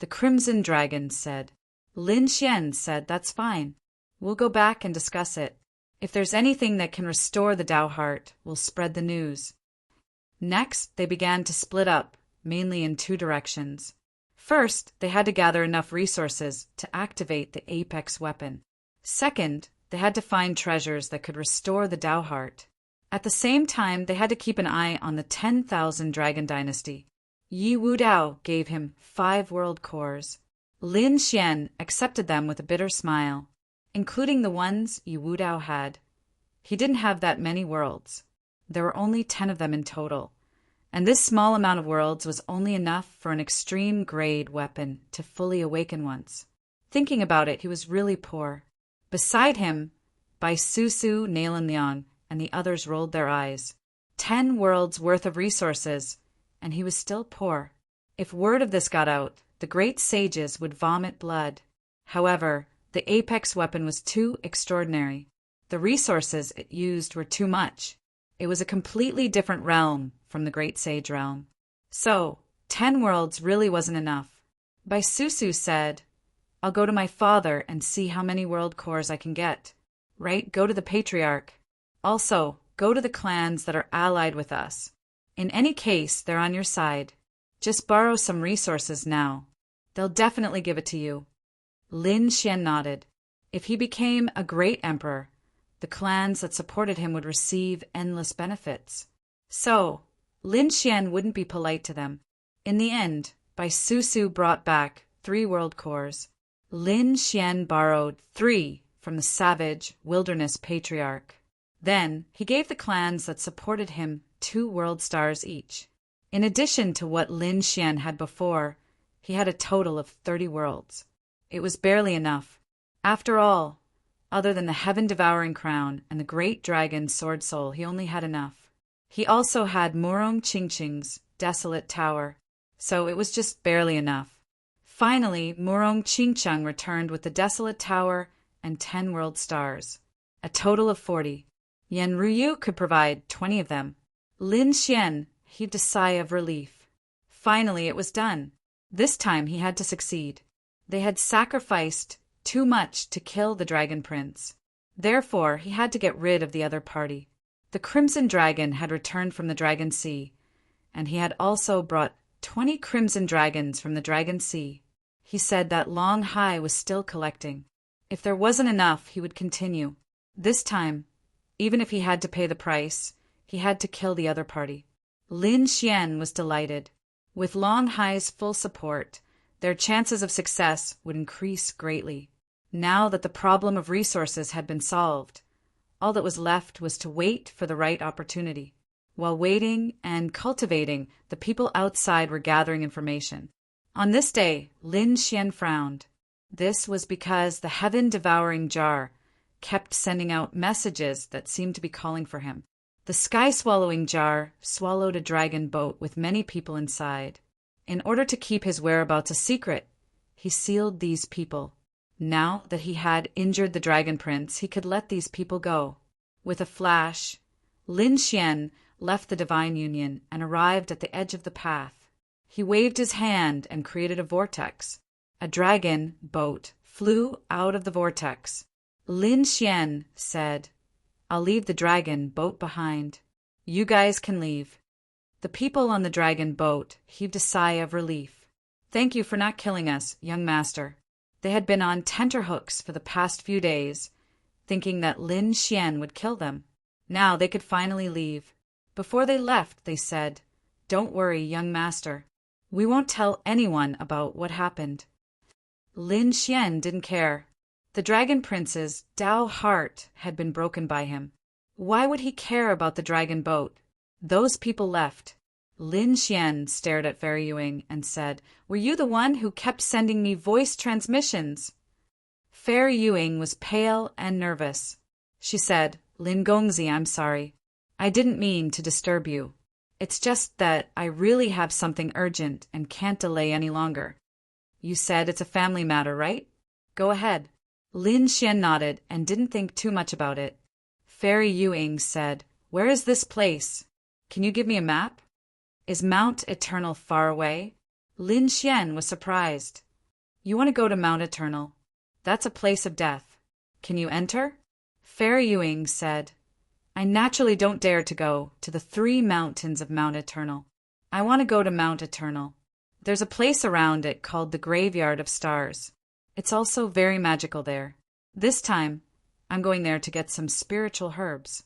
The Crimson Dragon said. Lin Xian said, that's fine. We'll go back and discuss it. If there's anything that can restore the Tao heart, we'll spread the news. Next, they began to split up, mainly in two directions. First, they had to gather enough resources to activate the apex weapon. Second, they had to find treasures that could restore the Tao heart. At the same time, they had to keep an eye on the 10,000 Dragon Dynasty. Yi Wudao gave him 5 world cores. Lin Xian accepted them with a bitter smile, including the ones Yi Wudao had. He didn't have that many worlds. There were only 10 of them in total, and this small amount of worlds was only enough for an extreme-grade weapon to fully awaken once. Thinking about it, he was really poor. Beside him, Bai Susu, Nalan Liang, and the others rolled their eyes. 10 worlds worth of resources, and he was still poor. If word of this got out, the great sages would vomit blood. However, the apex weapon was too extraordinary. The resources it used were too much. It was a completely different realm from the Great Sage realm. So, 10 worlds really wasn't enough. Bai Susu said, I'll go to my father and see how many world cores I can get. Right, go to the Patriarch. Also, go to the clans that are allied with us. In any case, they're on your side. Just borrow some resources now. They'll definitely give it to you. Lin Xian nodded. If he became a great emperor, the clans that supported him would receive endless benefits. So, Lin Xian wouldn't be polite to them. In the end, Bai Susu brought back 3 world cores. Lin Xian borrowed 3 from the savage wilderness patriarch. Then, he gave the clans that supported him 2 world stars each. In addition to what Lin Xian had before, he had a total of 30 worlds. It was barely enough. After all, other than the heaven-devouring crown and the great dragon sword soul, he only had enough. He also had Murong Qingqing's desolate tower, so it was just barely enough. Finally, Murong Qingqiang returned with the desolate tower and 10 world stars, a total of 40. Yan Ruyu could provide 20 of them. Lin Xian heaved a sigh of relief. Finally, it was done. This time he had to succeed. They had sacrificed too much to kill the Dragon Prince. Therefore, he had to get rid of the other party. The Crimson Dragon had returned from the Dragon Sea, and he had also brought 20 Crimson Dragons from the Dragon Sea. He said that Long Hai was still collecting. If there wasn't enough, he would continue. This time, even if he had to pay the price, he had to kill the other party. Lin Xian was delighted. With Long Hai's full support, their chances of success would increase greatly. Now that the problem of resources had been solved, all that was left was to wait for the right opportunity. While waiting and cultivating, the people outside were gathering information. On this day, Lin Xian frowned. This was because the heaven-devouring jar kept sending out messages that seemed to be calling for him. The sky-swallowing jar swallowed a dragon boat with many people inside. In order to keep his whereabouts a secret, he sealed these people. Now that he had injured the Dragon Prince, he could let these people go. With a flash, Lin Xian left the Divine Union and arrived at the edge of the path. He waved his hand and created a vortex. A dragon boat flew out of the vortex. Lin Xian said, I'll leave the dragon boat behind. You guys can leave. The people on the dragon boat heaved a sigh of relief. Thank you for not killing us, young master. They had been on tenterhooks for the past few days, thinking that Lin Xian would kill them. Now they could finally leave. Before they left, they said, Don't worry, young master. We won't tell anyone about what happened. Lin Xian didn't care. The Dragon Prince's Tao heart had been broken by him. Why would he care about the dragon boat? Those people left. Lin Xian stared at Fairy Yuing and said, "Were you the one who kept sending me voice transmissions?" Fairy Yuing was pale and nervous. She said, "Lin Gongzi, I'm sorry. I didn't mean to disturb you. It's just that I really have something urgent and can't delay any longer." "You said it's a family matter, right? Go ahead." Lin Xian nodded and didn't think too much about it. Fairy Yuing said, "Where is this place? Can you give me a map? Is Mount Eternal far away?" Lin Xian was surprised. "You want to go to Mount Eternal? That's a place of death. Can you enter?" Fairy Yuing said, "I naturally don't dare to go to the 3 mountains of Mount Eternal. I want to go to Mount Eternal. There's a place around it called the Graveyard of Stars. It's also very magical there. This time, I'm going there to get some spiritual herbs."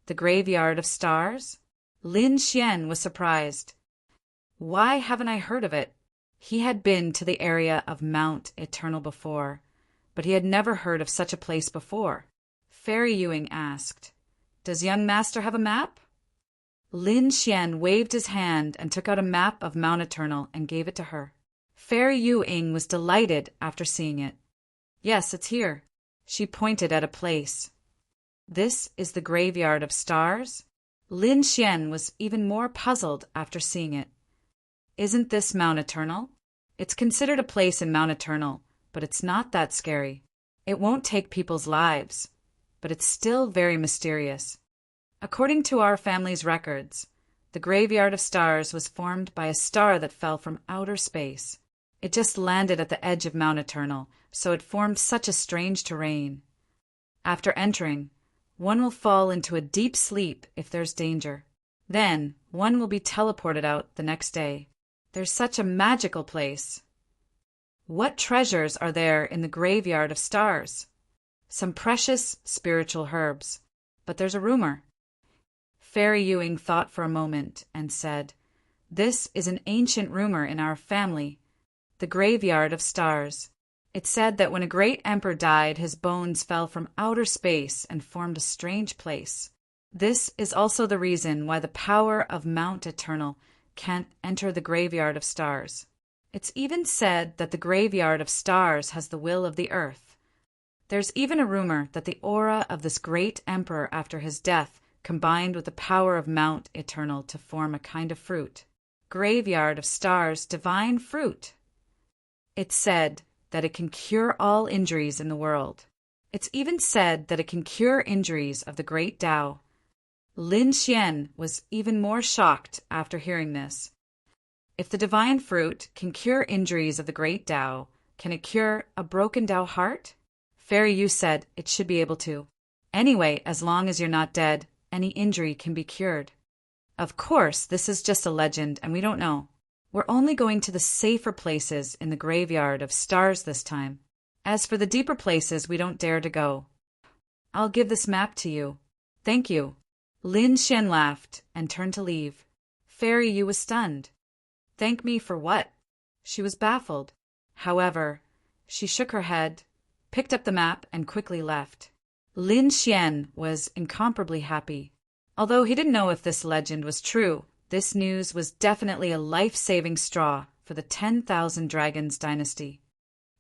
"The Graveyard of Stars?" Lin Xian was surprised. Why haven't I heard of it? He had been to the area of Mount Eternal before, but he had never heard of such a place before. Fairy Yuing asked, "Does young master have a map?" Lin Xian waved his hand and took out a map of Mount Eternal and gave it to her. Fairy Yuing was delighted after seeing it. "Yes, it's here." She pointed at a place. "This is the Graveyard of Stars?" Lin Xian was even more puzzled after seeing it. "Isn't this Mount Eternal?" "It's considered a place in Mount Eternal, but it's not that scary. It won't take people's lives, but it's still very mysterious. According to our family's records, the Graveyard of Stars was formed by a star that fell from outer space. It just landed at the edge of Mount Eternal, so it formed such a strange terrain. After entering, one will fall into a deep sleep if there's danger. Then, one will be teleported out the next day. There's such a magical place." "What treasures are there in the Graveyard of Stars?" "Some precious spiritual herbs. But there's a rumor." Fairy Yuing thought for a moment and said, "This is an ancient rumor in our family. The Graveyard of Stars. It said that when a great emperor died, his bones fell from outer space and formed a strange place. This is also the reason why the power of Mount Eternal can't enter the Graveyard of Stars. It's even said that the Graveyard of Stars has the will of the earth. There's even a rumor that the aura of this great emperor after his death combined with the power of Mount Eternal to form a kind of fruit. Graveyard of Stars divine fruit. It's said that it can cure all injuries in the world. It's even said that it can cure injuries of the great Tao." Lin Xian was even more shocked after hearing this. If the divine fruit can cure injuries of the great Tao, can it cure a broken Tao heart? Fairy Yu said it should be able to. Anyway, as long as you're not dead, any injury can be cured. Of course, this is just a legend and we don't know. We're only going to the safer places in the Graveyard of Stars this time. As for the deeper places, we don't dare to go. I'll give this map to you. Thank you." Lin Xian laughed and turned to leave. Fairy Yu was stunned. "Thank me for what?" She was baffled. However, she shook her head, picked up the map, and quickly left. Lin Xian was incomparably happy. Although he didn't know if this legend was true, this news was definitely a life-saving straw for the 10,000 Dragons dynasty.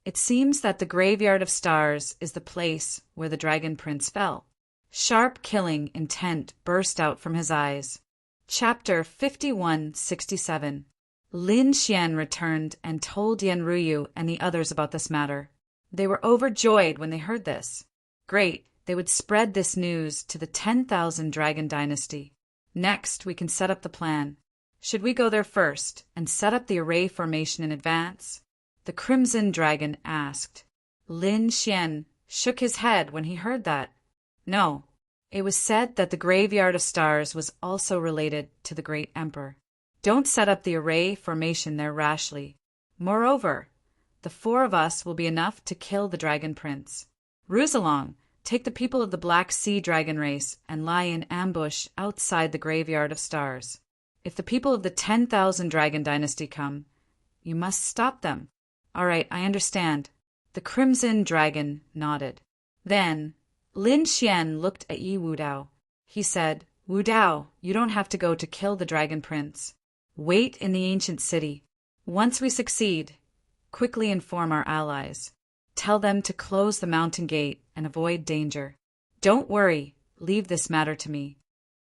It seems that the Graveyard of Stars is the place where the Dragon Prince fell. Sharp killing intent burst out from his eyes. Chapter 5167. Lin Xian returned and told Yan Ruyu and the others about this matter. They were overjoyed when they heard this. Great, they would spread this news to the 10,000 Dragon dynasty. Next, we can set up the plan. Should we go there first and set up the array formation in advance? The Crimson Dragon asked. Lin Xian shook his head when he heard that. No, it was said that the Graveyard of Stars was also related to the Great Emperor. Don't set up the array formation there rashly. Moreover, the 4 of us will be enough to kill the Dragon Prince. Ruse along. Take the people of the Black Sea Dragon race and lie in ambush outside the Graveyard of Stars. If the people of the 10,000 Dragon dynasty come, you must stop them. All right, I understand. The Crimson Dragon nodded. Then, Lin Xian looked at Yi Wudao. He said, "Wudao, you don't have to go to kill the Dragon Prince. Wait in the ancient city. Once we succeed, quickly inform our allies. Tell them to close the mountain gate and avoid danger. Don't worry, leave this matter to me.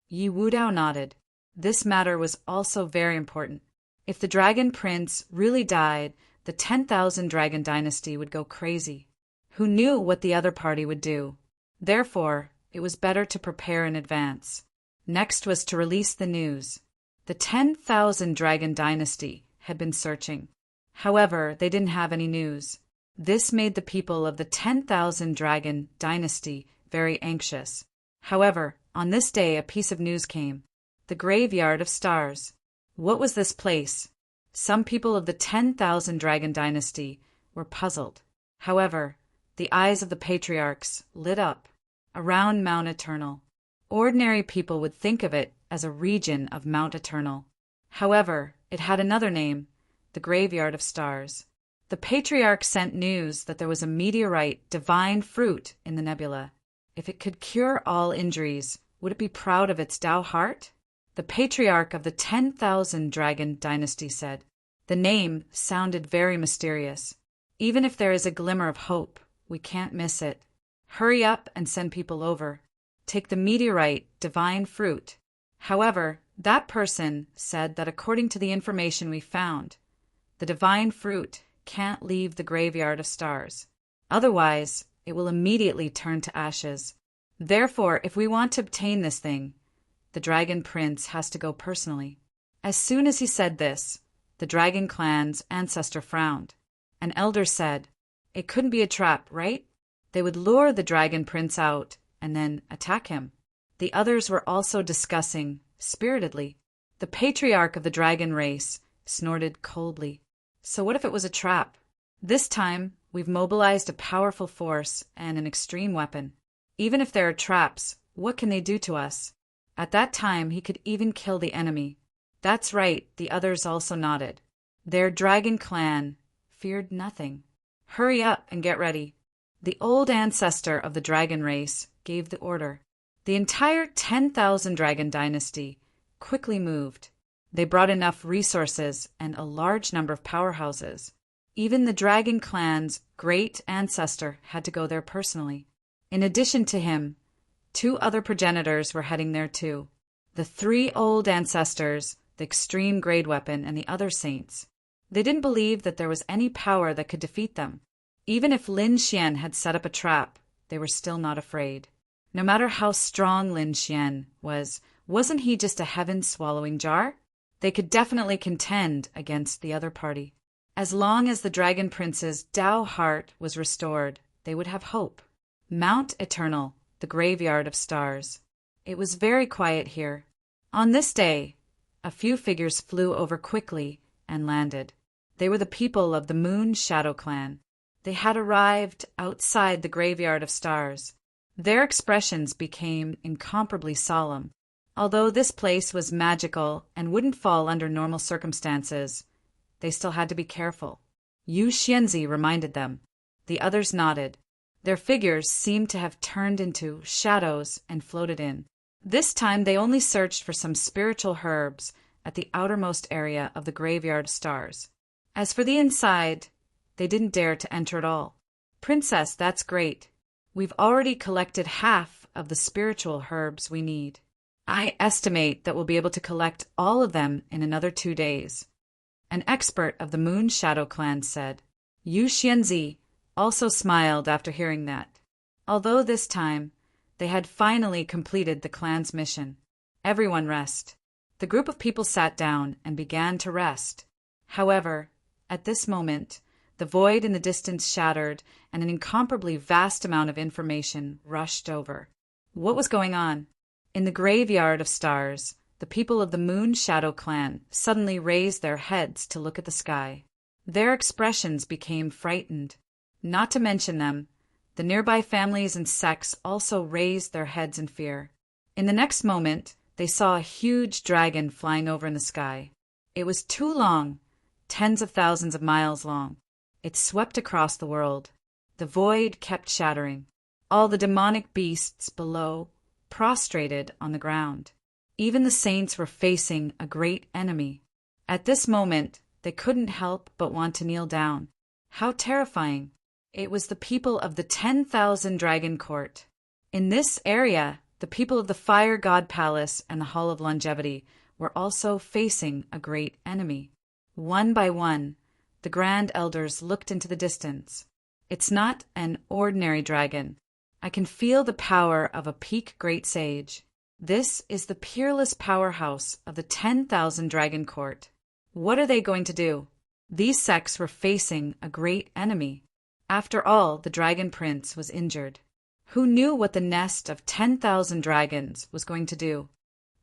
Yi Wudao nodded. This matter was also very important. If the Dragon Prince really died, the 10,000 Dragon Dynasty would go crazy. Who knew what the other party would do? Therefore, it was better to prepare in advance. Next was to release the news. The 10,000 Dragon Dynasty had been searching. However, they didn't have any news. This made the people of the 10,000 Dragon Dynasty very anxious. However, on this day a piece of news came. The Graveyard of Stars. What was this place? Some people of the 10,000 Dragon Dynasty were puzzled. However, the eyes of the patriarchs lit up around Mount Eternal. Ordinary people would think of it as a region of Mount Eternal. However, it had another name, the Graveyard of Stars. The patriarch sent news that there was a meteorite divine fruit in the nebula. If it could cure all injuries, would it be proud of its Tao heart? The patriarch of the 10,000 Dragon Dynasty said. The name sounded very mysterious. Even if there is a glimmer of hope, we can't miss it. Hurry up and send people over. Take the meteorite divine fruit. However, that person said that according to the information we found, the divine fruit can't leave the Graveyard of Stars. Otherwise, it will immediately turn to ashes. Therefore, if we want to obtain this thing, the Dragon Prince has to go personally. As soon as he said this, the Dragon Clan's ancestor frowned. An elder said, "It couldn't be a trap, right? They would lure the Dragon Prince out and then attack him." The others were also discussing spiritedly. The patriarch of the dragon race snorted coldly. So what if it was a trap? This time, we've mobilized a powerful force and an extreme weapon. Even if there are traps, what can they do to us? At that time, he could even kill the enemy. That's right, the others also nodded. Their dragon clan feared nothing. Hurry up and get ready. The old ancestor of the dragon race gave the order. The entire 10,000 Dragon Dynasty quickly moved. They brought enough resources and a large number of powerhouses. Even the Dragon Clan's great ancestor had to go there personally. In addition to him, 2 other progenitors were heading there too. The 3 old ancestors, the extreme grade weapon, and the other saints. They didn't believe that there was any power that could defeat them. Even if Lin Xian had set up a trap, they were still not afraid. No matter how strong Lin Xian was, wasn't he just a heaven-swallowing jar? They could definitely contend against the other party. As long as the Dragon Prince's Tao heart was restored, they would have hope. Mount Eternal, the Graveyard of Stars. It was very quiet here. On this day, a few figures flew over quickly and landed. They were the people of the Moon Shadow Clan. They had arrived outside the Graveyard of Stars. Their expressions became incomparably solemn. Although this place was magical and wouldn't fall under normal circumstances, they still had to be careful. Yu Xianzi reminded them. The others nodded. Their figures seemed to have turned into shadows and floated in. This time they only searched for some spiritual herbs at the outermost area of the Graveyard of Stars. As for the inside, they didn't dare to enter at all. "Princess, that's great. We've already collected half of the spiritual herbs we need. I estimate that we'll be able to collect all of them in another 2 days." An expert of the Moon Shadow Clan said. Yu Xianzi also smiled after hearing that. Although this time, they had finally completed the clan's mission. Everyone rest. The group of people sat down and began to rest. However, at this moment, the void in the distance shattered and an incomparably vast amount of information rushed over. What was going on? In the Graveyard of Stars, the people of the Moon Shadow Clan suddenly raised their heads to look at the sky. Their expressions became frightened. Not to mention them, the nearby families and sects also raised their heads in fear. In the next moment, they saw a huge dragon flying over in the sky. It was too long, tens of thousands of miles long. It swept across the world. The void kept shattering. All the demonic beasts below prostrated on the ground. Even the saints were facing a great enemy. At this moment, they couldn't help but want to kneel down. How terrifying! It was the people of the 10,000 Dragon Court. In this area, the people of the Fire God Palace and the Hall of Longevity were also facing a great enemy. One by one, the Grand Elders looked into the distance. It's not an ordinary dragon. I can feel the power of a peak great sage. This is the peerless powerhouse of the 10,000 Dragon Court. What are they going to do? These sects were facing a great enemy. After all, the Dragon Prince was injured. Who knew what the nest of 10,000 dragons was going to do?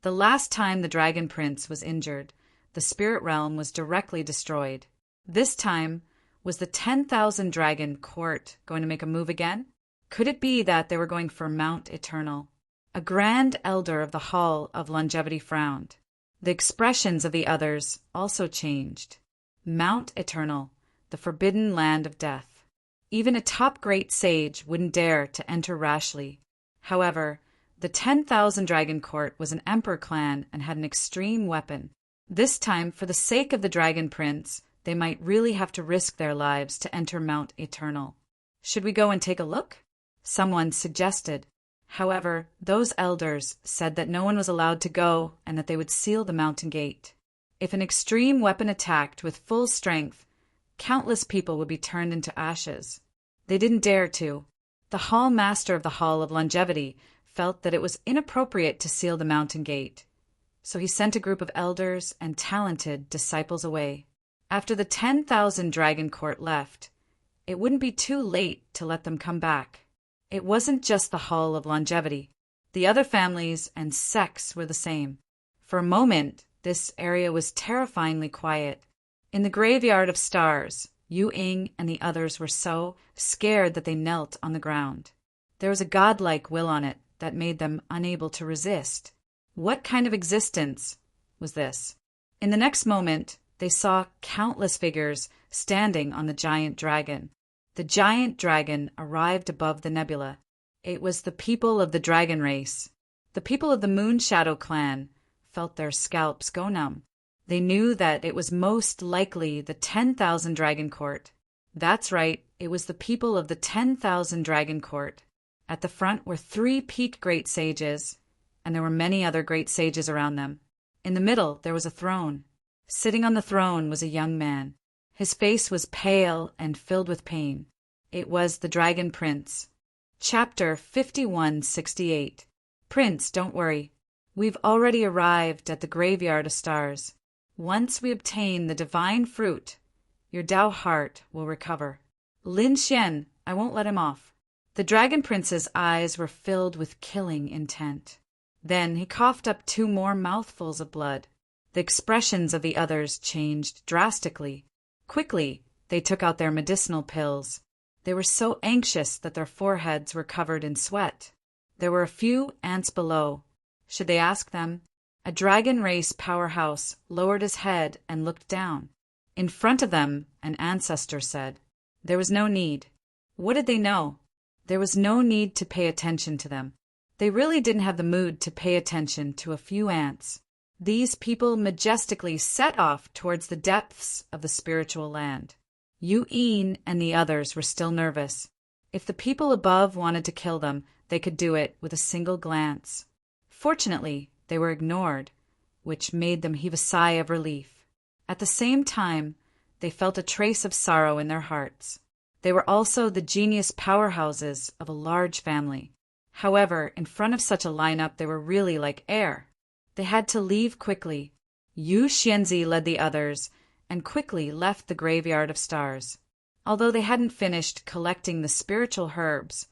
The last time the Dragon Prince was injured, the spirit realm was directly destroyed. This time, was the 10,000 Dragon Court going to make a move again? Could it be that they were going for Mount Eternal? A Grand Elder of the Hall of Longevity frowned. The expressions of the others also changed. Mount Eternal, the forbidden land of death. Even a top great sage wouldn't dare to enter rashly. However, the 10,000 Dragon Court was an Emperor clan and had an extreme weapon. This time, for the sake of the Dragon Prince, they might really have to risk their lives to enter Mount Eternal. Should we go and take a look? Someone suggested. However, those elders said that no one was allowed to go and that they would seal the mountain gate. If an extreme weapon attacked with full strength, countless people would be turned into ashes. They didn't dare to. The Hall Master of the Hall of Longevity felt that it was inappropriate to seal the mountain gate, so he sent a group of elders and talented disciples away. After the 10,000 Dragon Court left, it wouldn't be too late to let them come back. It wasn't just the Hall of Longevity. The other families and sects were the same. For a moment, this area was terrifyingly quiet. In the Graveyard of Stars, Yu Ying and the others were so scared that they knelt on the ground. There was a godlike will on it that made them unable to resist. What kind of existence was this? In the next moment, they saw countless figures standing on the giant dragon. The giant dragon arrived above the nebula. It was the people of the dragon race. The people of the Moon Shadow clan felt their scalps go numb. They knew that it was most likely the 10,000 Dragon Court. That's right, it was the people of the 10,000 Dragon Court. At the front were 3 peak great sages, and there were many other great sages around them. In the middle, there was a throne. Sitting on the throne was a young man. His face was pale and filled with pain. It was the Dragon Prince. Chapter 5168. Prince, don't worry. We've already arrived at the Graveyard of Stars. Once we obtain the divine fruit, your Tao heart will recover. Lin Xian, I won't let him off. The Dragon Prince's eyes were filled with killing intent. Then he coughed up 2 more mouthfuls of blood. The expressions of the others changed drastically. Quickly, they took out their medicinal pills. They were so anxious that their foreheads were covered in sweat. There were a few ants below. Should they ask them? A dragon race powerhouse lowered his head and looked down. In front of them, an ancestor said. There was no need. What did they know? There was no need to pay attention to them. They really didn't have the mood to pay attention to a few ants. These people majestically set off towards the depths of the spiritual land. Yu Ying and the others were still nervous. If the people above wanted to kill them, they could do it with a single glance. Fortunately, they were ignored, which made them heave a sigh of relief. At the same time, they felt a trace of sorrow in their hearts. They were also the genius powerhouses of a large family. However, in front of such a lineup, they were really like air. They had to leave quickly. Yu Xianzi led the others and quickly left the Graveyard of Stars. Although they hadn't finished collecting the spiritual herbs,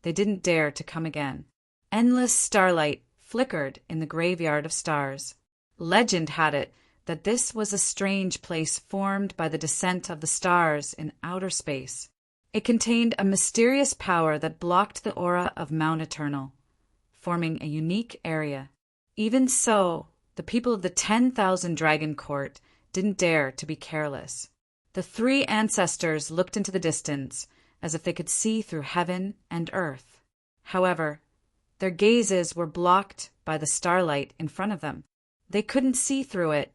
they didn't dare to come again. Endless starlight flickered in the Graveyard of Stars. Legend had it that this was a strange place formed by the descent of the stars in outer space. It contained a mysterious power that blocked the aura of Mount Eternal, forming a unique area. Even so, the people of the 10,000 Dragon Court didn't dare to be careless. The 3 ancestors looked into the distance as if they could see through heaven and earth. However, their gazes were blocked by the starlight in front of them. They couldn't see through it.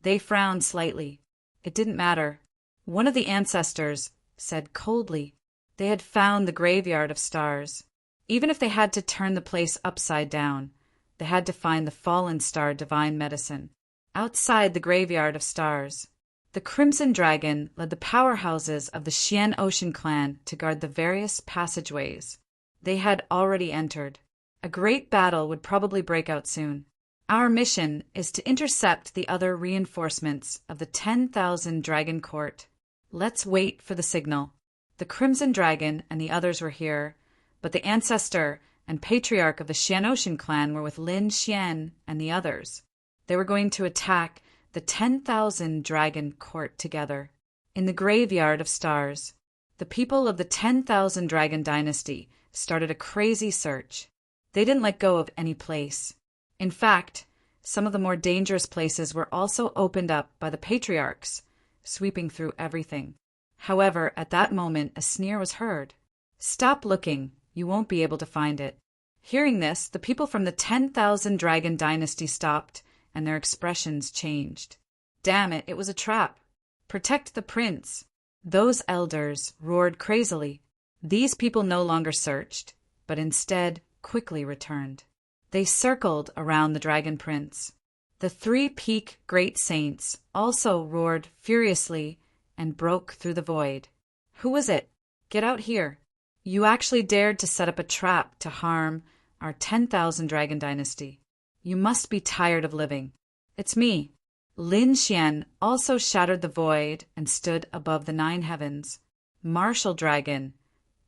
They frowned slightly. It didn't matter. One of the ancestors said coldly they had found the graveyard of stars. Even if they had to turn the place upside down, they had to find the fallen star divine medicine. Outside the graveyard of stars, the Crimson Dragon led the powerhouses of the Xian Ocean clan to guard the various passageways they had already entered. A great battle would probably break out soon. Our mission is to intercept the other reinforcements of the 10,000 Dragon Court. Let's wait for the signal. The Crimson Dragon and the others were here, but the ancestor and patriarch of the Xian Ocean clan were with Lin Xian and the others. They were going to attack the 10,000 Dragon Court together. In the graveyard of stars, the people of the 10,000 Dragon dynasty started a crazy search. They didn't let go of any place. In fact, some of the more dangerous places were also opened up by the patriarchs, sweeping through everything. However, at that moment, a sneer was heard. "Stop looking. You won't be able to find it." Hearing this, the people from the 10,000 Dragon dynasty stopped, and their expressions changed. Damn it, it was a trap. Protect the prince. Those elders roared crazily. These people no longer searched, but instead quickly returned. They circled around the Dragon Prince. The 3 peak great saints also roared furiously and broke through the void. "Who was it? Get out here. You actually dared to set up a trap to harm our 10,000 Dragon dynasty. You must be tired of living." "It's me." Lin Xian also shattered the void and stood above the 9 heavens. "Martial Dragon,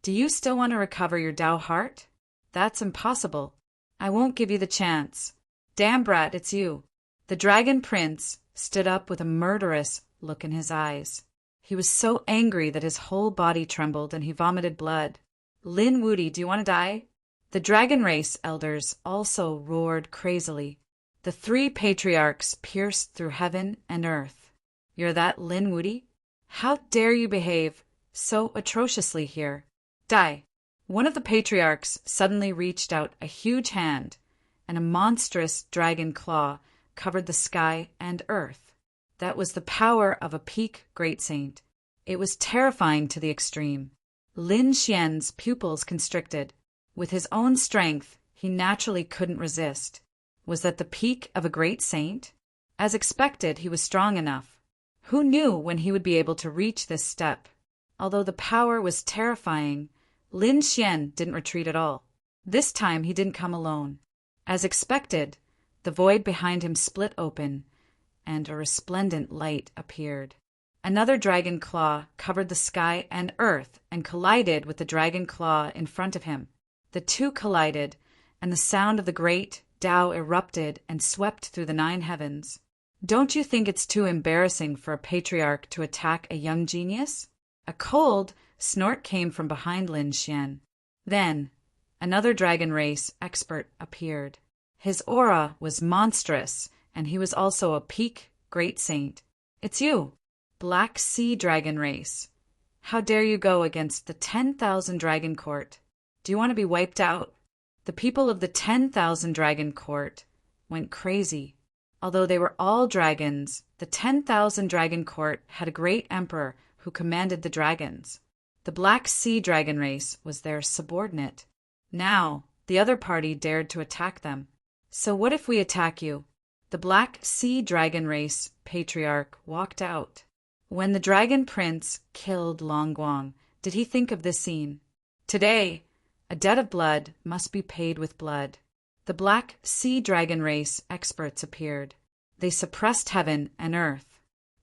do you still want to recover your Dao heart?" "That's impossible. I won't give you the chance." "Damn brat, it's you." The Dragon Prince stood up with a murderous look in his eyes. He was so angry that his whole body trembled and he vomited blood. "Lin Wudi, do you want to die?" The Dragon Race elders also roared crazily. The 3 patriarchs pierced through heaven and earth. "You're that Lin Wudi? How dare you behave so atrociously here? Die!" One of the patriarchs suddenly reached out a huge hand, and a monstrous dragon claw covered the sky and earth. That was the power of a peak great saint. It was terrifying to the extreme. Lin Xian's pupils constricted. With his own strength, he naturally couldn't resist. Was that the peak of a great saint? As expected, he was strong enough. Who knew when he would be able to reach this step? Although the power was terrifying, Lin Xian didn't retreat at all. This time he didn't come alone. As expected, the void behind him split open, and a resplendent light appeared. Another dragon claw covered the sky and earth and collided with the dragon claw in front of him. The two collided, and the sound of the great Tao erupted and swept through the 9 heavens. "Don't you think it's too embarrassing for a patriarch to attack a young genius?" A cold snort came from behind Lin Xian. Then, another Dragon Race expert appeared. His aura was monstrous, and he was also a peak great saint. "It's you, Black Sea Dragon Race. How dare you go against the 10,000 Dragon Court? Do you want to be wiped out?" The people of the 10,000 Dragon Court went crazy. Although they were all dragons, the 10,000 Dragon Court had a great emperor who commanded the dragons. The Black Sea Dragon Race was their subordinate. Now, the other party dared to attack them. "So what if we attack you?" The Black Sea Dragon Race patriarch walked out. When the Dragon Prince killed Long Guang, did he think of this scene? Today, a debt of blood must be paid with blood. The Black Sea Dragon Race experts appeared. They suppressed heaven and earth.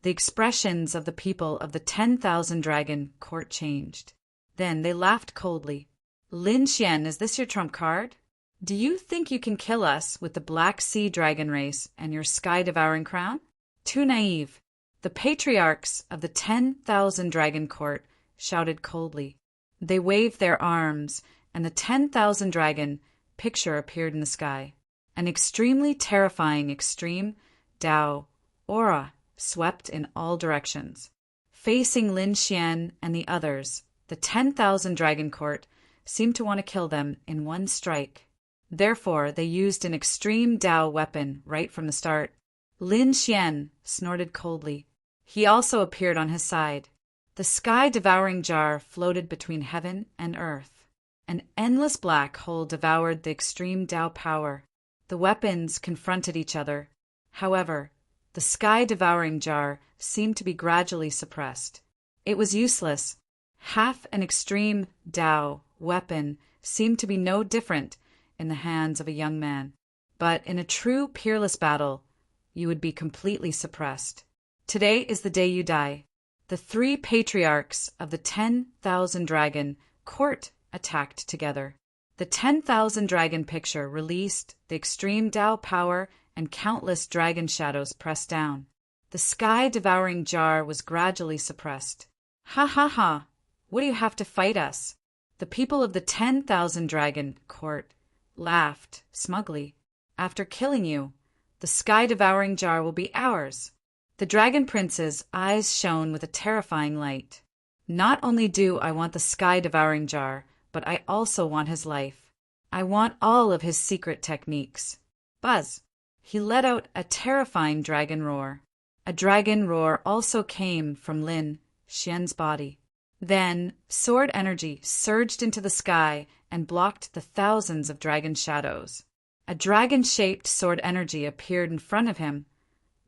The expressions of the people of the 10,000 Dragon Court changed. Then they laughed coldly. "Lin Xian, is this your trump card? Do you think you can kill us with the Black Sea Dragon Race and your sky-devouring crown? Too naive." The patriarchs of the 10,000 Dragon Court shouted coldly. They waved their arms, and the 10,000 dragon picture appeared in the sky. An extremely terrifying extreme Tao aura swept in all directions. Facing Lin Xian and the others, the 10,000 Dragon Court seemed to want to kill them in one strike. Therefore, they used an extreme Tao weapon right from the start. Lin Xian snorted coldly. He also appeared on his side. The sky-devouring jar floated between heaven and earth. An endless black hole devoured the extreme Tao power. The weapons confronted each other. However, the sky-devouring jar seemed to be gradually suppressed. It was useless. Half an extreme Tao weapon seemed to be no different in the hands of a young man. But in a true peerless battle, you would be completely suppressed. Today is the day you die. The 3 patriarchs of the 10,000 Dragon Court attacked together. The 10,000 Dragon picture released the extreme Tao power and countless dragon shadows pressed down. The sky-devouring jar was gradually suppressed. Ha ha ha! What do you have to fight us? The people of the 10,000 Dragon Court laughed smugly. After killing you, the sky-devouring jar will be ours. The Dragon Prince's eyes shone with a terrifying light. Not only do I want the sky-devouring jar, but I also want his life. I want all of his secret techniques. Buzz! He let out a terrifying dragon roar. A dragon roar also came from Lin Xian's body. Then, sword energy surged into the sky and blocked the thousands of dragon shadows. A dragon-shaped sword energy appeared in front of him,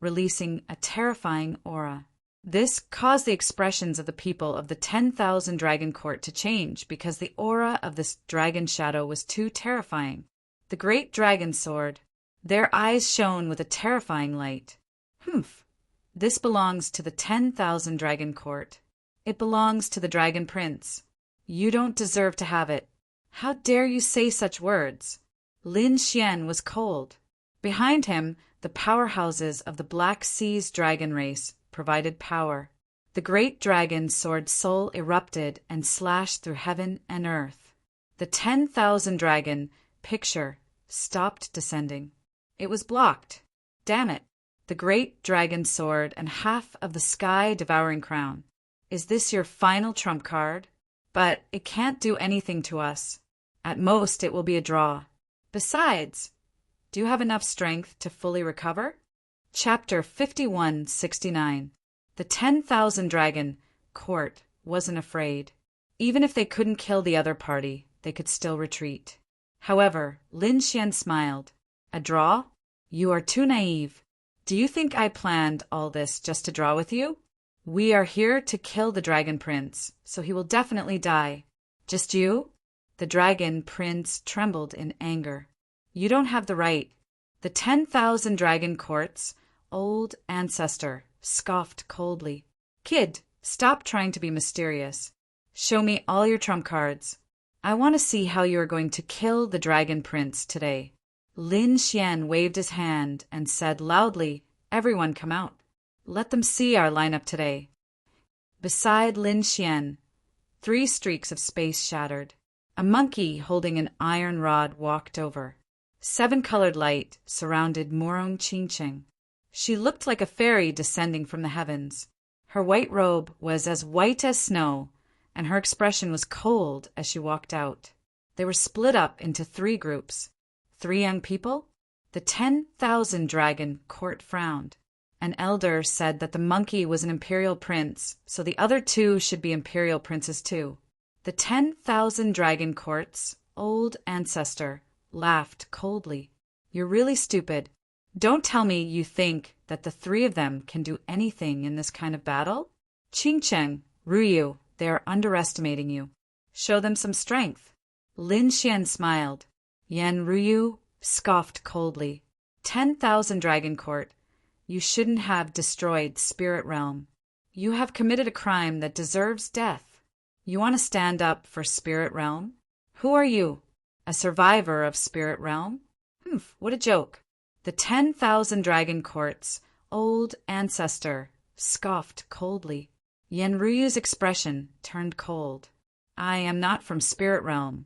releasing a terrifying aura. This caused the expressions of the people of the 10,000 Dragon Court to change because the aura of this dragon shadow was too terrifying. The great dragon sword. Their eyes shone with a terrifying light. Humph! This belongs to the 10,000 Dragon Court. It belongs to the Dragon Prince. You don't deserve to have it. How dare you say such words? Lin Xian was cold. Behind him, the powerhouses of the Black Sea's dragon race provided power. The great dragon sword soul erupted and slashed through heaven and earth. The 10,000 Dragon picture stopped descending. It was blocked. Damn it! The great dragon sword and half of the sky-devouring crown. Is this your final trump card? But it can't do anything to us. At most, it will be a draw. Besides, do you have enough strength to fully recover? Chapter 5169. The 10,000 Dragon Court wasn't afraid. Even if they couldn't kill the other party, they could still retreat. However, Lin Xian smiled. A draw? You are too naive. Do you think I planned all this just to draw with you? We are here to kill the Dragon Prince, so he will definitely die. Just you? The Dragon Prince trembled in anger. You don't have the right. The 10,000 Dragon Court's old ancestor scoffed coldly. Kid, stop trying to be mysterious. Show me all your trump cards. I want to see how you are going to kill the Dragon Prince today. Lin Xian waved his hand and said loudly, Everyone come out. Let them see our lineup today. Beside Lin Xian, 3 streaks of space shattered. A monkey holding an iron rod walked over. 7-colored light surrounded Morong Qingqing. She looked like a fairy descending from the heavens. Her white robe was as white as snow, and her expression was cold as she walked out. They were split up into 3 groups. 3 young people? The 10,000 Dragon Court frowned. An elder said that the monkey was an imperial prince, so the other 2 should be imperial princes too. The 10,000 Dragon Court's old ancestor laughed coldly. You're really stupid. Don't tell me you think that the 3 of them can do anything in this kind of battle? Qingcheng, Ruyu, they are underestimating you. Show them some strength. Lin Xian smiled. Yan Ruyu scoffed coldly. 10,000 Dragon Court, you shouldn't have destroyed Spirit Realm. You have committed a crime that deserves death. You want to stand up for Spirit Realm? Who are you? A survivor of Spirit Realm? Humph, what a joke. The 10,000 Dragon Court's old ancestor scoffed coldly. Yenruyu's expression turned cold. I am not from Spirit Realm,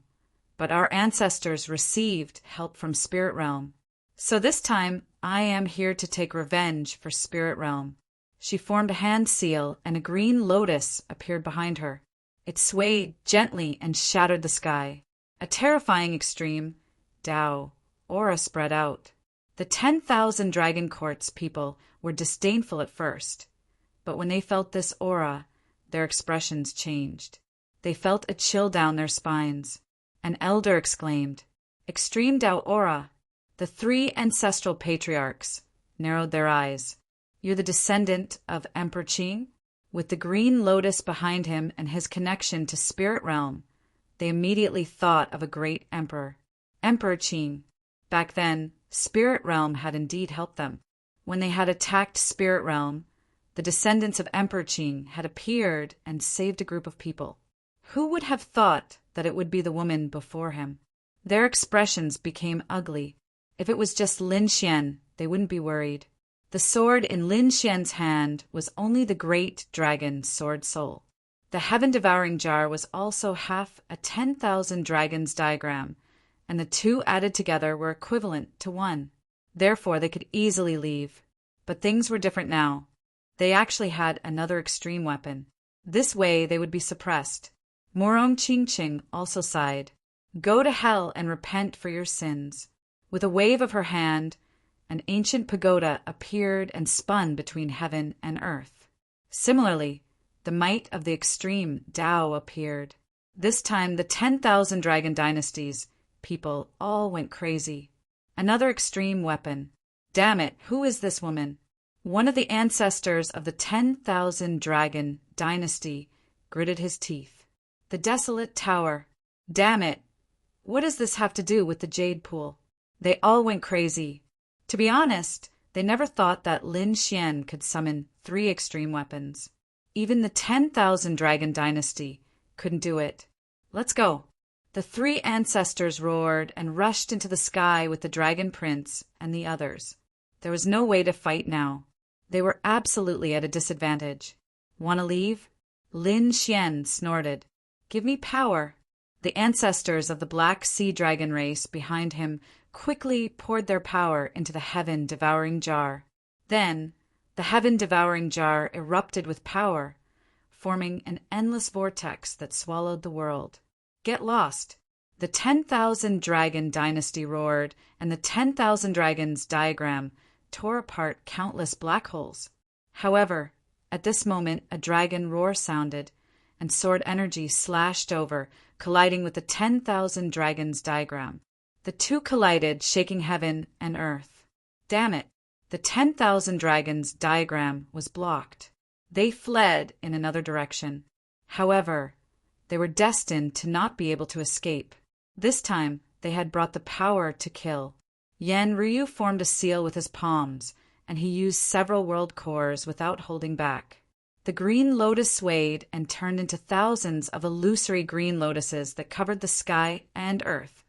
but our ancestors received help from Spirit Realm. So this time, I am here to take revenge for Spirit Realm. She formed a hand seal, and a green lotus appeared behind her. It swayed gently and shattered the sky. A terrifying extreme Tao aura spread out. The 10,000 Dragon Court's people were disdainful at first, but when they felt this aura, their expressions changed. They felt a chill down their spines. An elder exclaimed, "Extreme Tao aura!" The three ancestral patriarchs narrowed their eyes. "You're the descendant of Emperor Qing?" With the green lotus behind him and his connection to spirit realm, they immediately thought of a great emperor, Emperor Qing. Back then, spirit realm had indeed helped them. When they had attacked spirit realm, the descendants of Emperor Qing had appeared and saved a group of people. Who would have thought that it would be the woman before him? Their expressions became ugly. If it was just Lin Xian, they wouldn't be worried. The sword in Lin Xian's hand was only the great dragon sword soul. The heaven-devouring jar was also half a 10,000 dragons diagram, and the two added together were equivalent to one. Therefore, they could easily leave. But things were different now. They actually had another extreme weapon. This way, they would be suppressed. Morong Qingqing also sighed. "Go to hell and repent for your sins." With a wave of her hand, an ancient pagoda appeared and spun between heaven and earth. Similarly, the might of the extreme Tao appeared. This time, the 10,000 Dragon Dynasties people all went crazy. Another extreme weapon. Damn it, who is this woman? One of the ancestors of the 10,000 Dragon Dynasty gritted his teeth. The desolate tower. Damn it, what does this have to do with the jade pool? They all went crazy. To be honest, they never thought that Lin Xian could summon 3 extreme weapons. Even the 10,000 Dragon Dynasty couldn't do it. Let's go. The 3 ancestors roared and rushed into the sky with the Dragon Prince and the others. There was no way to fight now. They were absolutely at a disadvantage. "Want to leave?" Lin Xian snorted. "Give me power." The ancestors of the Black Sea Dragon race behind him quickly poured their power into the heaven-devouring jar. Then, the heaven-devouring jar erupted with power, forming an endless vortex that swallowed the world. "Get lost!" The 10,000 Dragon Dynasty roared, and the 10,000 Dragons diagram tore apart countless black holes. However, at this moment a dragon roar sounded, and sword energy slashed over, colliding with the 10,000 Dragons diagram. The two collided, shaking heaven and earth. Damn it! The 10,000 Dragons diagram was blocked. They fled in another direction. However, they were destined to not be able to escape. This time, they had brought the power to kill. Yan Ryu formed a seal with his palms, and he used several world cores without holding back. The green lotus swayed and turned into thousands of illusory green lotuses that covered the sky and earth,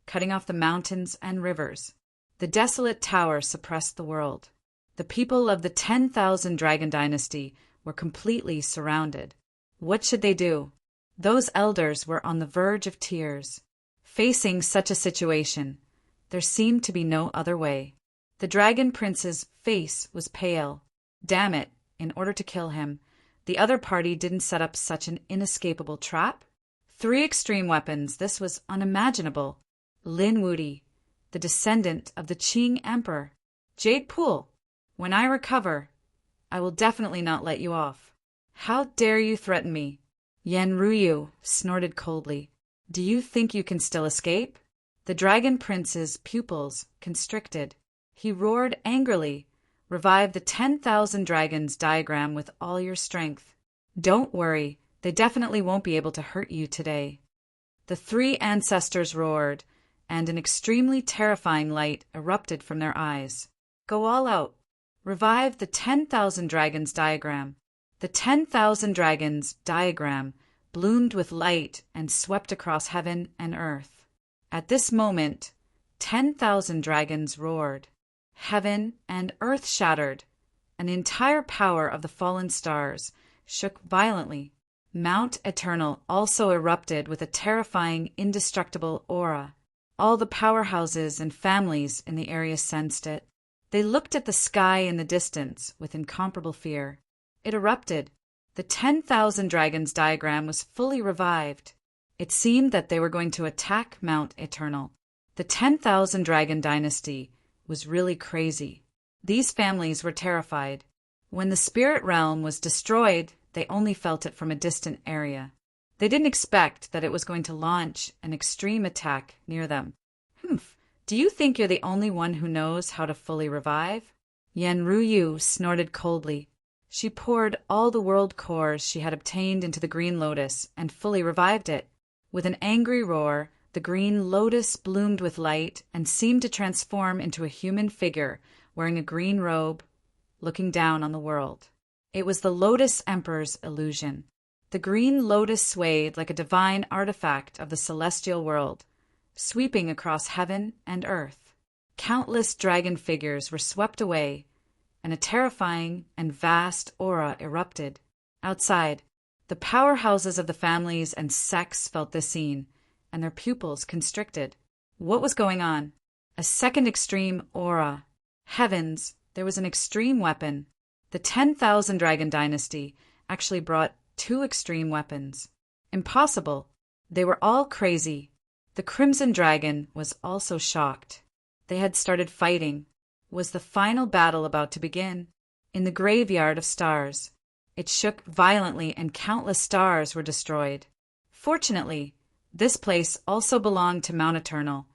cutting off the mountains and rivers. The desolate tower suppressed the world. The people of the 10,000 Dragon Dynasty were completely surrounded. What should they do? Those elders were on the verge of tears. Facing such a situation, there seemed to be no other way. The Dragon Prince's face was pale. Damn it, in order to kill him, the other party didn't set up such an inescapable trap? 3 extreme weapons, this was unimaginable. Lin Wudi, the descendant of the Qing Emperor. Jade Pool, when I recover, I will definitely not let you off. How dare you threaten me? Yan Ryu snorted coldly. Do you think you can still escape? The Dragon Prince's pupils constricted. He roared angrily. Revive the 10,000 Dragons diagram with all your strength. Don't worry, they definitely won't be able to hurt you today. The 3 ancestors roared, and an extremely terrifying light erupted from their eyes. Go all out. Revive the 10,000 Dragons diagram. The 10,000 Dragons diagram bloomed with light and swept across heaven and earth. At this moment, 10,000 dragons roared. Heaven and earth shattered, and the entire power of the fallen stars shook violently. Mount Eternal also erupted with a terrifying, indestructible aura. All the powerhouses and families in the area sensed it. They looked at the sky in the distance with incomparable fear. It erupted. The 10,000 Dragons diagram was fully revived. It seemed that they were going to attack Mount Eternal. The 10,000 Dragon Dynasty was really crazy. These families were terrified. When the spirit realm was destroyed, they only felt it from a distant area. They didn't expect that it was going to launch an extreme attack near them. Humph, do you think you're the only one who knows how to fully revive? Yenryu snorted coldly. She poured all the world cores she had obtained into the green lotus and fully revived it. With an angry roar, the green lotus bloomed with light and seemed to transform into a human figure wearing a green robe, looking down on the world. It was the Lotus Emperor's illusion. The green lotus swayed like a divine artifact of the celestial world, sweeping across heaven and earth. Countless dragon figures were swept away, and a terrifying and vast aura erupted. Outside, the powerhouses of the families and sects felt this scene, and their pupils constricted. What was going on? A second extreme aura. Heavens, there was an extreme weapon. The 10,000 Dragon Dynasty actually brought 2 extreme weapons. Impossible. They were all crazy. The Crimson Dragon was also shocked. They had started fighting. Was the final battle about to begin? In the graveyard of stars. It shook violently and countless stars were destroyed. Fortunately, this place also belonged to Mount Eternal,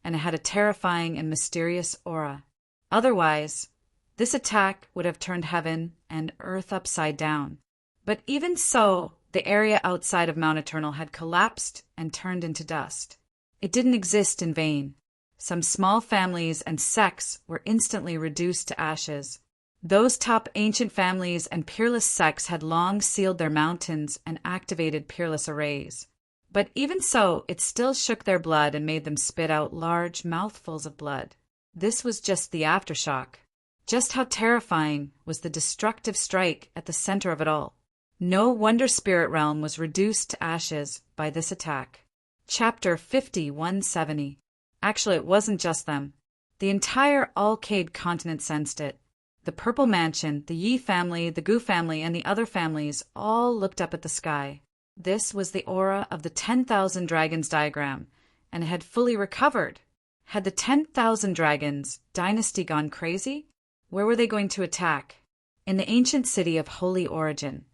and it had a terrifying and mysterious aura. Otherwise, this attack would have turned heaven and earth upside down. But even so, the area outside of Mount Eternal had collapsed and turned into dust. It didn't exist in vain. Some small families and sects were instantly reduced to ashes. Those top ancient families and peerless sects had long sealed their mountains and activated peerless arrays. But even so, it still shook their blood and made them spit out large mouthfuls of blood. This was just the aftershock. Just how terrifying was the destructive strike at the center of it all. No wonder Spirit Realm was reduced to ashes by this attack. Chapter 50-170. Actually, it wasn't just them. The entire Alcade continent sensed it. The Purple Mansion, the Yi family, the Gu family, and the other families all looked up at the sky. This was the aura of the 10,000 Dragons diagram, and it had fully recovered. Had the 10,000 Dragons dynasty gone crazy? Where were they going to attack? In the ancient city of Holy Origin.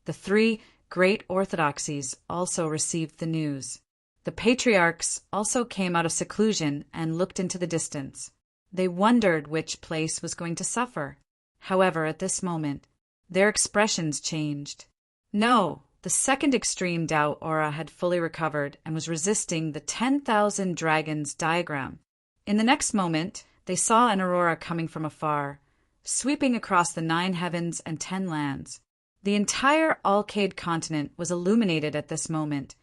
The 3 great orthodoxies also received the news. The patriarchs also came out of seclusion and looked into the distance. They wondered which place was going to suffer. However, at this moment, their expressions changed. No, the second extreme Tao aura had fully recovered and was resisting the 10,000 dragons diagram. In the next moment, they saw an aurora coming from afar, sweeping across the 9 heavens and 10 lands. The entire Alcade continent was illuminated at this moment,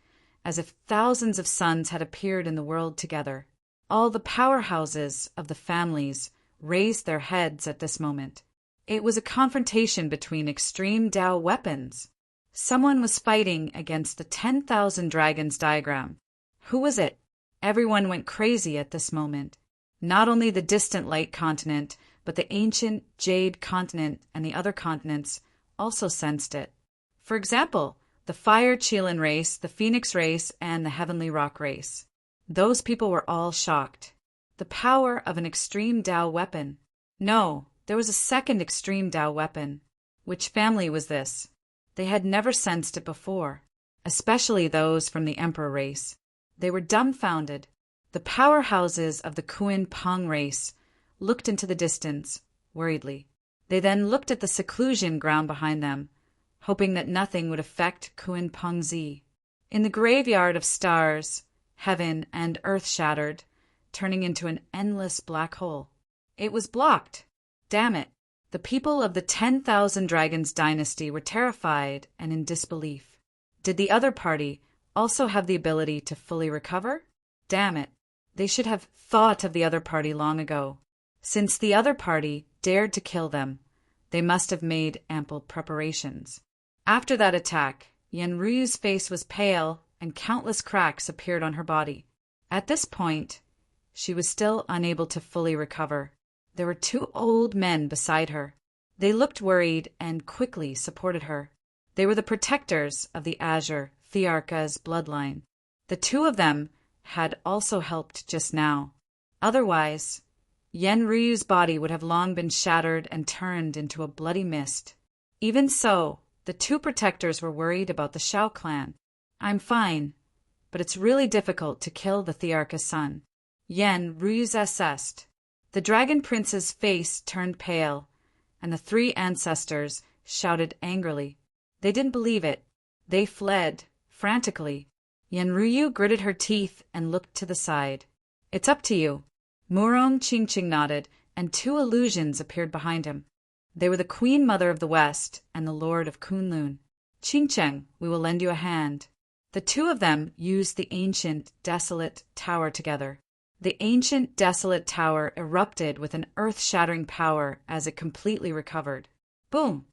as if thousands of suns had appeared in the world together. All the powerhouses of the families raised their heads at this moment. It was a confrontation between extreme Tao weapons. Someone was fighting against the 10,000 dragons diagram. Who was it? Everyone went crazy at this moment. Not only the distant light continent, but the ancient jade continent and the other continents also sensed it. For example, the Fire Qilin race, the Phoenix race, and the Heavenly Rock race. Those people were all shocked. The power of an extreme Tao weapon. No, there was a second extreme Tao weapon. Which family was this? They had never sensed it before, especially those from the Emperor race. They were dumbfounded. The powerhouses of the Kuin Peng race looked into the distance, worriedly. They then looked at the seclusion ground behind them, hoping that nothing would affect Kuin Peng Zi. In the graveyard of stars, heaven and earth shattered, turning into an endless black hole. It was blocked. Damn it. The people of the 10,000 Dragons dynasty were terrified and in disbelief. Did the other party also have the ability to fully recover? Damn it. They should have thought of the other party long ago. Since the other party dared to kill them, they must have made ample preparations. After that attack, Yenryu's face was pale and countless cracks appeared on her body. At this point, she was still unable to fully recover. There were 2 old men beside her. They looked worried and quickly supported her. They were the protectors of the Azure Thearcha's bloodline. The 2 of them had also helped just now. Otherwise, Yen Ryu's body would have long been shattered and turned into a bloody mist. Even so, the two protectors were worried about the Shao clan. I'm fine, but it's really difficult to kill the Thearcha's son. Yen Ryu's assessed. The Dragon Prince's face turned pale, and the three ancestors shouted angrily. They didn't believe it. They fled, frantically. Yen Ryu gritted her teeth and looked to the side. It's up to you. Murong Qingqing nodded, and two illusions appeared behind him. They were the Queen Mother of the West and the Lord of Kunlun. Qingqing, we will lend you a hand. The two of them used the ancient, desolate tower together. The ancient, desolate tower erupted with an earth-shattering power as it completely recovered. Boom!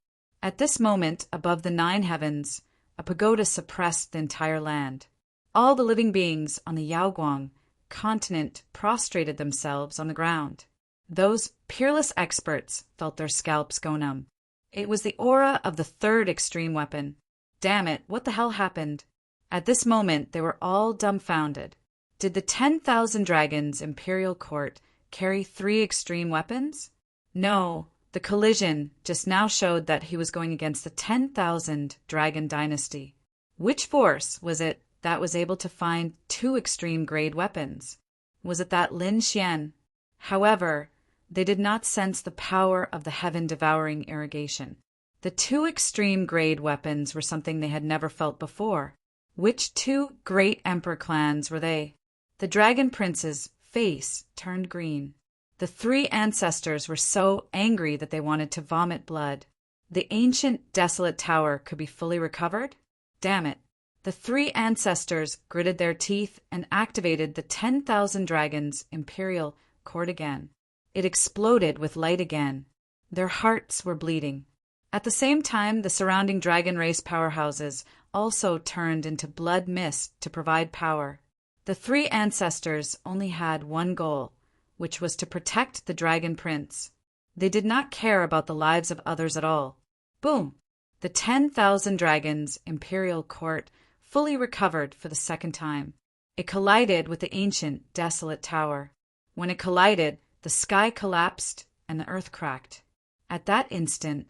At this moment, above the 9 heavens, a pagoda suppressed the entire land. All the living beings on the Yaoguang continent prostrated themselves on the ground. Those peerless experts felt their scalps go numb. It was the aura of the third extreme weapon. Damn it, what the hell happened? At this moment, they were all dumbfounded. Did the 10,000 Dragons Imperial Court carry 3 extreme weapons? No, the collision just now showed that he was going against the 10,000 Dragon Dynasty. Which force was it that was able to find 2 extreme-grade weapons? Was it that Lin Xian? However, they did not sense the power of the heaven-devouring irrigation. The 2 extreme-grade weapons were something they had never felt before. Which 2 great emperor clans were they? The Dragon Prince's face turned green. The 3 ancestors were so angry that they wanted to vomit blood. The ancient, desolate tower could be fully recovered? Damn it. The 3 ancestors gritted their teeth and activated the 10,000 Dragons Imperial Court again. It exploded with light again. Their hearts were bleeding. At the same time, the surrounding dragon race powerhouses also turned into blood mist to provide power. The 3 ancestors only had one goal, which was to protect the Dragon Prince. They did not care about the lives of others at all. Boom! The 10,000 Dragons Imperial Court fully recovered for the second time. It collided with the ancient, desolate tower. When it collided, the sky collapsed and the earth cracked. At that instant,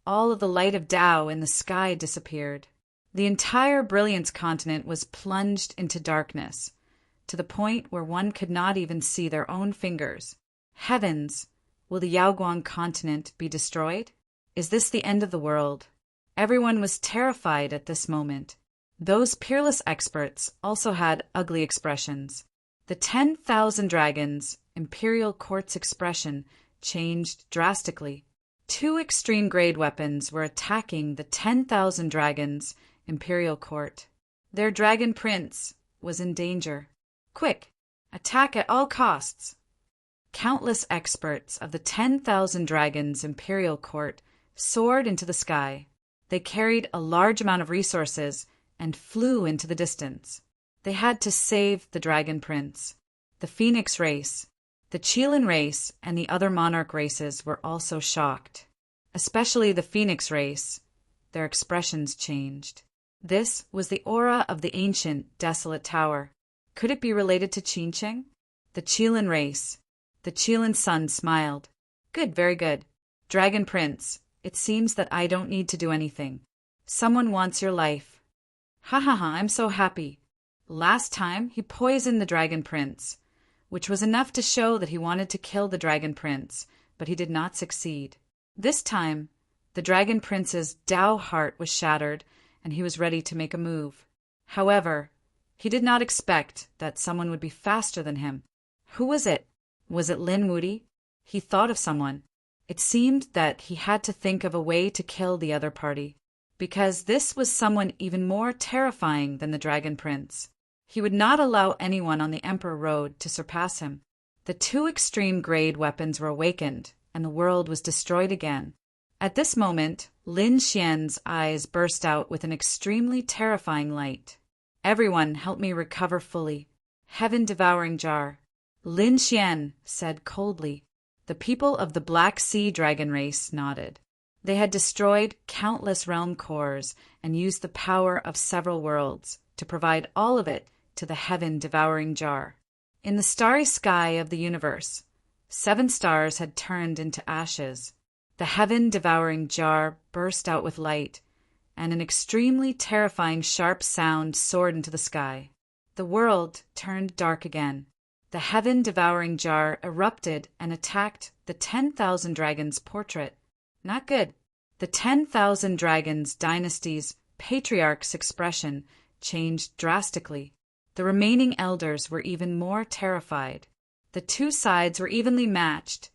all of the light of Tao in the sky disappeared. The entire Brilliance continent was plunged into darkness, to the point where one could not even see their own fingers. Heavens! Will the Yaoguang continent be destroyed? Is this the end of the world? Everyone was terrified at this moment. Those peerless experts also had ugly expressions. The 10,000 Dragons Imperial Court's expression changed drastically. 2 extreme-grade weapons were attacking the 10,000 Dragons Imperial Court. Their Dragon Prince was in danger. Quick! Attack at all costs! Countless experts of the 10,000 Dragons Imperial Court soared into the sky. They carried a large amount of resources and flew into the distance. They had to save the Dragon Prince. The Phoenix race, the Qilin race, and the other monarch races were also shocked. Especially the Phoenix race. Their expressions changed. This was the aura of the ancient, desolate tower. Could it be related to Qingqing? The Qilin race. The Qilin sun smiled. Good, very good. Dragon Prince, it seems that I don't need to do anything. Someone wants your life. Ha ha ha, I'm so happy. Last time, he poisoned the Dragon Prince, which was enough to show that he wanted to kill the Dragon Prince, but he did not succeed. This time, the Dragon Prince's Tao heart was shattered, and he was ready to make a move. However, he did not expect that someone would be faster than him. Who was it? Was it Lin Wuti? He thought of someone. It seemed that he had to think of a way to kill the other party, because this was someone even more terrifying than the Dragon Prince. He would not allow anyone on the Emperor Road to surpass him. The 2 extreme-grade weapons were awakened, and the world was destroyed again. At this moment, Lin Xian's eyes burst out with an extremely terrifying light. Everyone help me recover fully. Heaven-devouring jar. Lin Xian said coldly. The people of the Black Sea dragon race nodded. They had destroyed countless realm cores and used the power of several worlds to provide all of it to the heaven-devouring jar. In the starry sky of the universe, 7 stars had turned into ashes. The heaven-devouring jar burst out with light, and an extremely terrifying sharp sound soared into the sky. The world turned dark again. The heaven-devouring jar erupted and attacked the 10,000 Dragons portrait. Not good. The 10,000 Dragons dynasty's patriarch's expression changed drastically. The remaining elders were even more terrified. The two sides were evenly matched,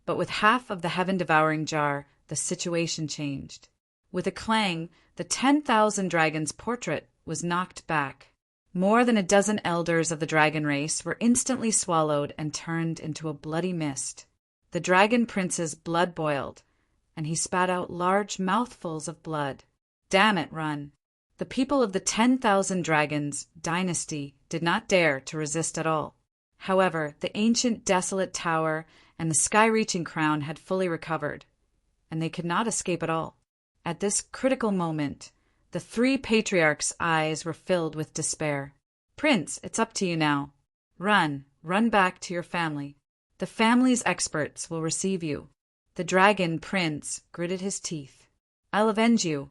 but with half of the heaven-devouring jar, the situation changed. With a clang, the 10,000 Dragons portrait was knocked back. More than a dozen elders of the dragon race were instantly swallowed and turned into a bloody mist. The dragon prince's blood boiled, and he spat out large mouthfuls of blood. Damn it, run! The people of the 10,000 Dragons dynasty did not dare to resist at all. However, the ancient desolate tower and the sky-reaching crown had fully recovered, and they could not escape at all. At this critical moment, the 3 patriarchs' eyes were filled with despair. Prince, it's up to you now. Run back to your family. The family's experts will receive you. The dragon prince gritted his teeth. I'll avenge you.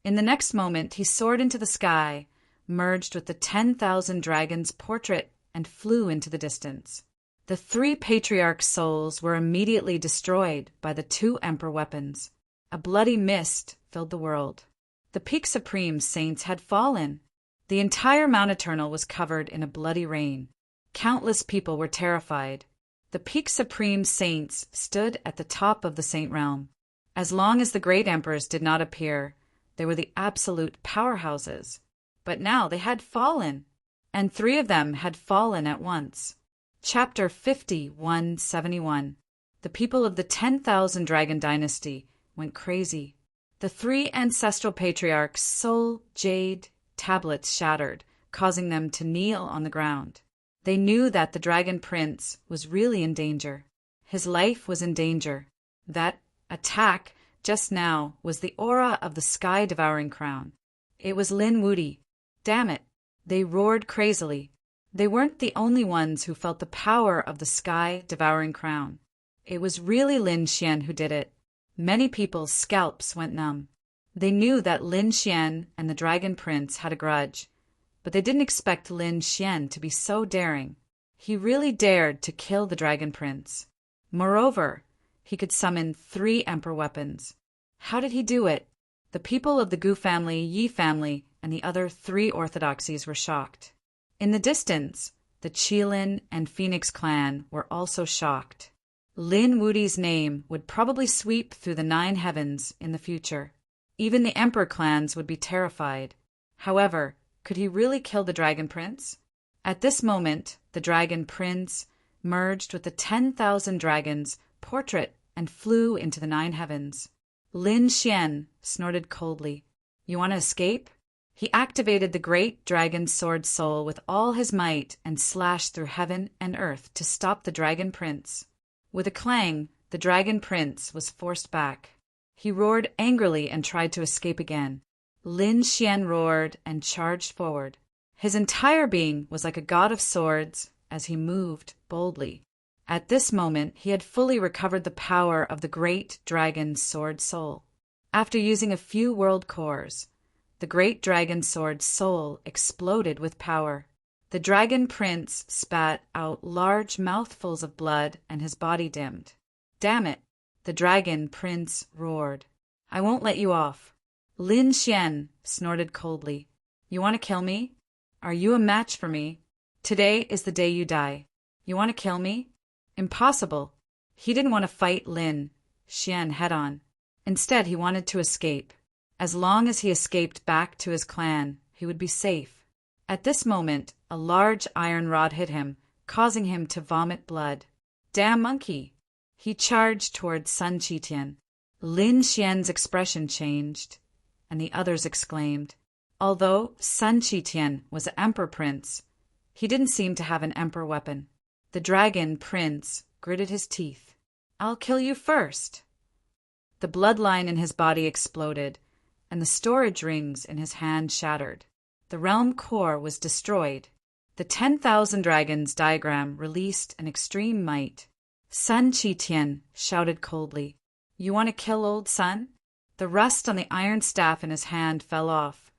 In the next moment, he soared into the sky, merged with the 10,000 Dragons portrait, and flew into the distance. The 3 patriarchs' souls were immediately destroyed by the 2 emperor weapons. A bloody mist filled the world. The Peak Supreme saints had fallen. The entire Mount Eternal was covered in a bloody rain. Countless people were terrified. The Peak Supreme saints stood at the top of the saint realm. As long as the great emperors did not appear, they were the absolute powerhouses. But now they had fallen, and 3 of them had fallen at once. Chapter 5171. The people of the 10,000 Dragon Dynasty went crazy. The 3 ancestral patriarchs' soul jade tablets shattered, causing them to kneel on the ground. They knew that the dragon prince was really in danger. His life was in danger. That attack just now was the aura of the sky-devouring crown. It was Lin Wudy. Damn it! They roared crazily. They weren't the only ones who felt the power of the sky-devouring crown. It was really Lin Xian who did it. Many people's scalps went numb. They knew that Lin Xian and the Dragon Prince had a grudge, but they didn't expect Lin Xian to be so daring. He really dared to kill the Dragon Prince. Moreover, he could summon 3 emperor weapons. How did he do it? The people of the Gu family, Yi family, and the other 3 orthodoxies were shocked. In the distance, the Qilin and Phoenix clan were also shocked. Lin Wudy's name would probably sweep through the 9 heavens in the future. Even the emperor clans would be terrified. However, could he really kill the Dragon Prince? At this moment, the Dragon Prince merged with the 10,000 dragons portrait and flew into the 9 heavens. Lin Xian snorted coldly. You want to escape? He activated the great dragon sword soul with all his might and slashed through heaven and earth to stop the Dragon Prince. With a clang, the Dragon Prince was forced back. He roared angrily and tried to escape again. Lin Xian roared and charged forward. His entire being was like a god of swords as he moved boldly. At this moment, he had fully recovered the power of the great dragon sword soul. After using a few world cores, the great dragon sword soul exploded with power. The Dragon Prince spat out large mouthfuls of blood and his body dimmed. Damn it! The Dragon Prince roared. I won't let you off. Lin Xian snorted coldly. You want to kill me? Are you a match for me? Today is the day you die. You want to kill me? Impossible. He didn't want to fight Lin Xian head-on. Instead, he wanted to escape. As long as he escaped back to his clan, he would be safe. At this moment, a large iron rod hit him, causing him to vomit blood. Damn monkey! He charged towards Sun Qitian. Lin Xian's expression changed, and the others exclaimed. Although Sun Qitian was an emperor prince, he didn't seem to have an emperor weapon. The Dragon Prince gritted his teeth. I'll kill you first. The bloodline in his body exploded, and the storage rings in his hand shattered. The realm core was destroyed. The 10,000 dragons diagram released an extreme might. Sun Chi-Tian shouted coldly. You want to kill old Sun? The rust on the iron staff in his hand fell off,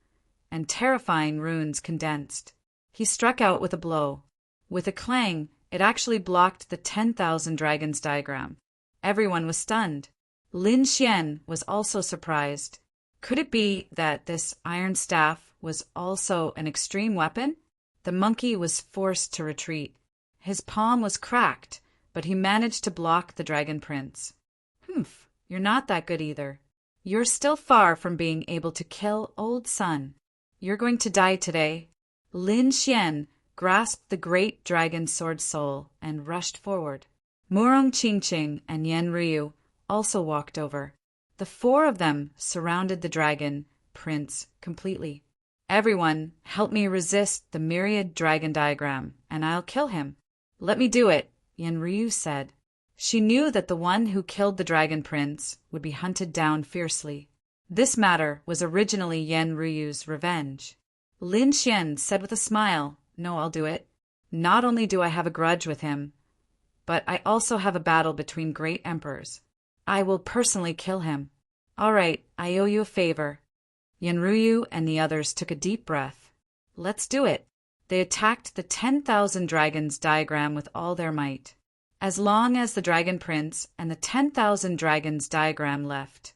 and terrifying runes condensed. He struck out with a blow. With a clang, it actually blocked the 10,000 dragons diagram. Everyone was stunned. Lin Xian was also surprised. Could it be that this iron staff was also an extreme weapon? The monkey was forced to retreat. His palm was cracked, but he managed to block the dragon prince. Humph, you're not that good either. You're still far from being able to kill old Sun. You're going to die today. Lin Xian grasped the great dragon sword soul and rushed forward. Murong Qingqing and Yan Ryu also walked over. The four of them surrounded the dragon prince completely. Everyone, help me resist the myriad dragon diagram, and I'll kill him. Let me do it, Yan Ryu said. She knew that the one who killed the dragon prince would be hunted down fiercely. This matter was originally Yan Ryu's revenge. Lin Xian said with a smile, No, I'll do it. Not only do I have a grudge with him, but I also have a battle between great emperors. I will personally kill him. All right, I owe you a favor. Yan Ryu and the others took a deep breath. Let's do it. They attacked the 10,000 dragons diagram with all their might. As long as the dragon prince and the 10,000 dragons diagram left,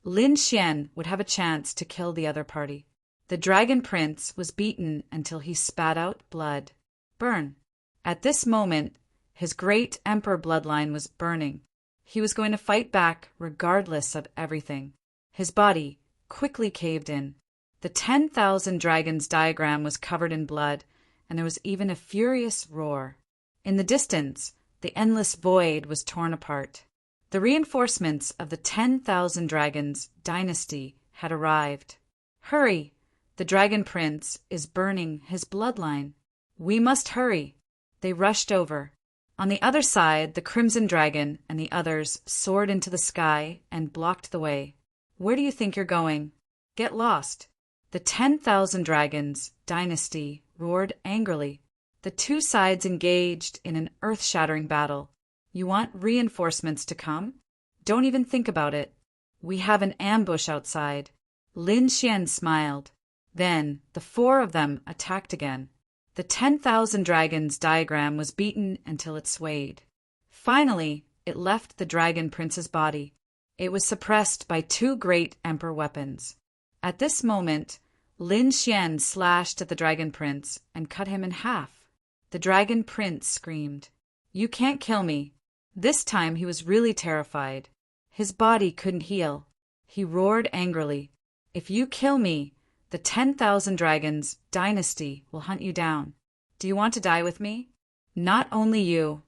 Lin Xian would have a chance to kill the other party. The dragon prince was beaten until he spat out blood. Burn. At this moment, his great emperor bloodline was burning. He was going to fight back regardless of everything. His body quickly caved in. The 10,000 dragons diagram was covered in blood, and there was even a furious roar. In the distance, the endless void was torn apart. The reinforcements of the 10,000 dragons dynasty had arrived. Hurry! The dragon prince is burning his bloodline. We must hurry. They rushed over. On the other side, the crimson dragon and the others soared into the sky and blocked the way. Where do you think you're going? Get lost. The 10,000 dragons dynasty roared angrily. The two sides engaged in an earth-shattering battle. You want reinforcements to come? Don't even think about it. We have an ambush outside. Lin Xian smiled. Then the four of them attacked again. The 10,000 dragons diagram was beaten until it swayed. Finally, it left the dragon prince's body. It was suppressed by two great emperor weapons. At this moment, Lin Xian slashed at the dragon prince and cut him in half. The dragon prince screamed, You can't kill me. This time he was really terrified. His body couldn't heal. He roared angrily, If you kill me, the 10,000 dragons dynasty will hunt you down. Do you want to die with me? Not only you,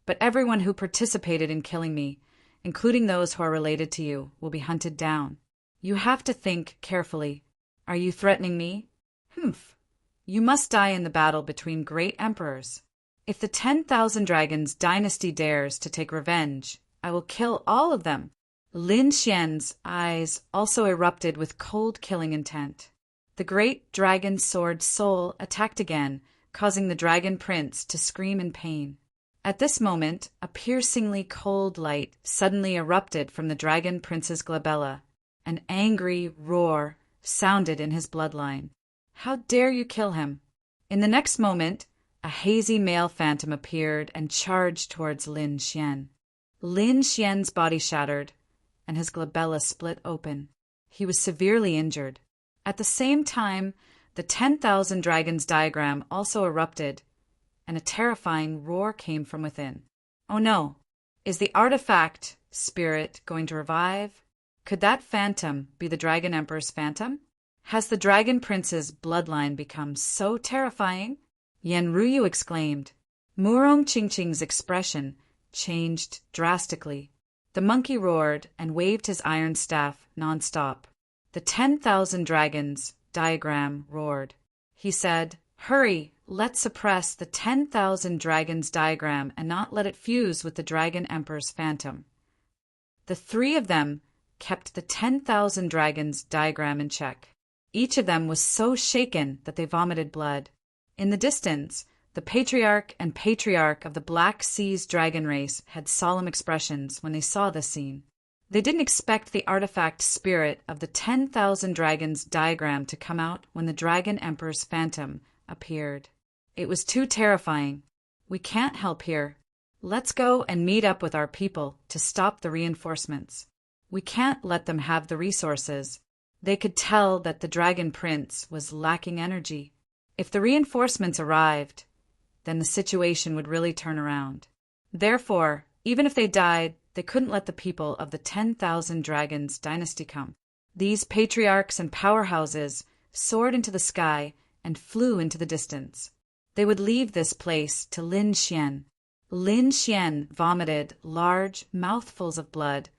but everyone who participated in killing me, including those who are related to you, will be hunted down. You have to think carefully. Are you threatening me? Humph. You must die in the battle between great emperors. If the 10,000 dragons dynasty dares to take revenge, I will kill all of them. Lin Xian's eyes also erupted with cold killing intent. The great dragon sword soul attacked again, causing the dragon prince to scream in pain. At this moment, a piercingly cold light suddenly erupted from the dragon prince's glabella. An angry roar sounded in his bloodline. How dare you kill him? In the next moment, a hazy male phantom appeared and charged towards Lin Xian. Lin Xian's body shattered, and his glabella split open. He was severely injured. At the same time, the 10,000 dragons diagram also erupted, and a terrifying roar came from within. Oh no! Is the artifact spirit going to revive? Could that phantom be the Dragon Emperor's phantom? Has the Dragon Prince's bloodline become so terrifying? Yan Ryu exclaimed. Murong Qingqing's expression changed drastically. The monkey roared and waved his iron staff nonstop. The 10,000 dragons diagram roared. He said, Hurry, let's suppress the 10,000 dragons diagram and not let it fuse with the Dragon Emperor's phantom. The three of them kept the 10,000 dragons diagram in check. Each of them was so shaken that they vomited blood. In the distance, The patriarch and patriarch of the Black Sea's dragon race had solemn expressions when they saw this scene. They didn't expect the artifact spirit of the 10,000 dragons diagram to come out when the Dragon Emperor's phantom appeared. It was too terrifying. We can't help here. Let's go and meet up with our people to stop the reinforcements. We can't let them have the resources. They could tell that the Dragon Prince was lacking energy. If the reinforcements arrived, then the situation would really turn around. Therefore, even if they died, they couldn't let the people of the 10,000 Dragons dynasty come. These patriarchs and powerhouses soared into the sky and flew into the distance. They would leave this place to Lin Xian. Lin Xian vomited large mouthfuls of blood,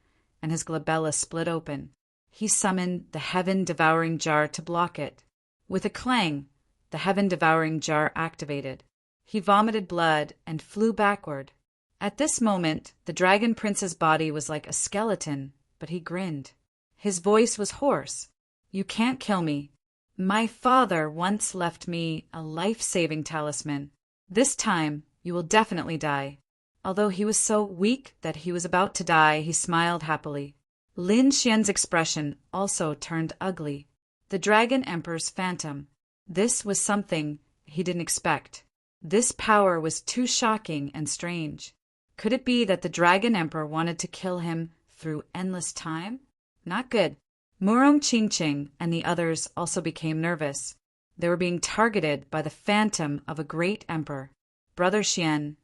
and his glabella split open. He summoned the heaven-devouring jar to block it. With a clang, the heaven-devouring jar activated. He vomited blood and flew backward. At this moment, the Dragon Prince's body was like a skeleton, but he grinned. His voice was hoarse. "You can't kill me. My father once left me a life-saving talisman. This time, you will definitely die." Although he was so weak that he was about to die, he smiled happily. Lin Xian's expression also turned ugly. The Dragon Emperor's phantom. This was something he didn't expect. This power was too shocking and strange. Could it be that the Dragon Emperor wanted to kill him through endless time? Not good. Murong Qingqing and the others also became nervous. They were being targeted by the phantom of a great emperor. Brother Xian,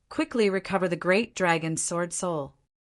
quickly recover the great dragon's sword soul.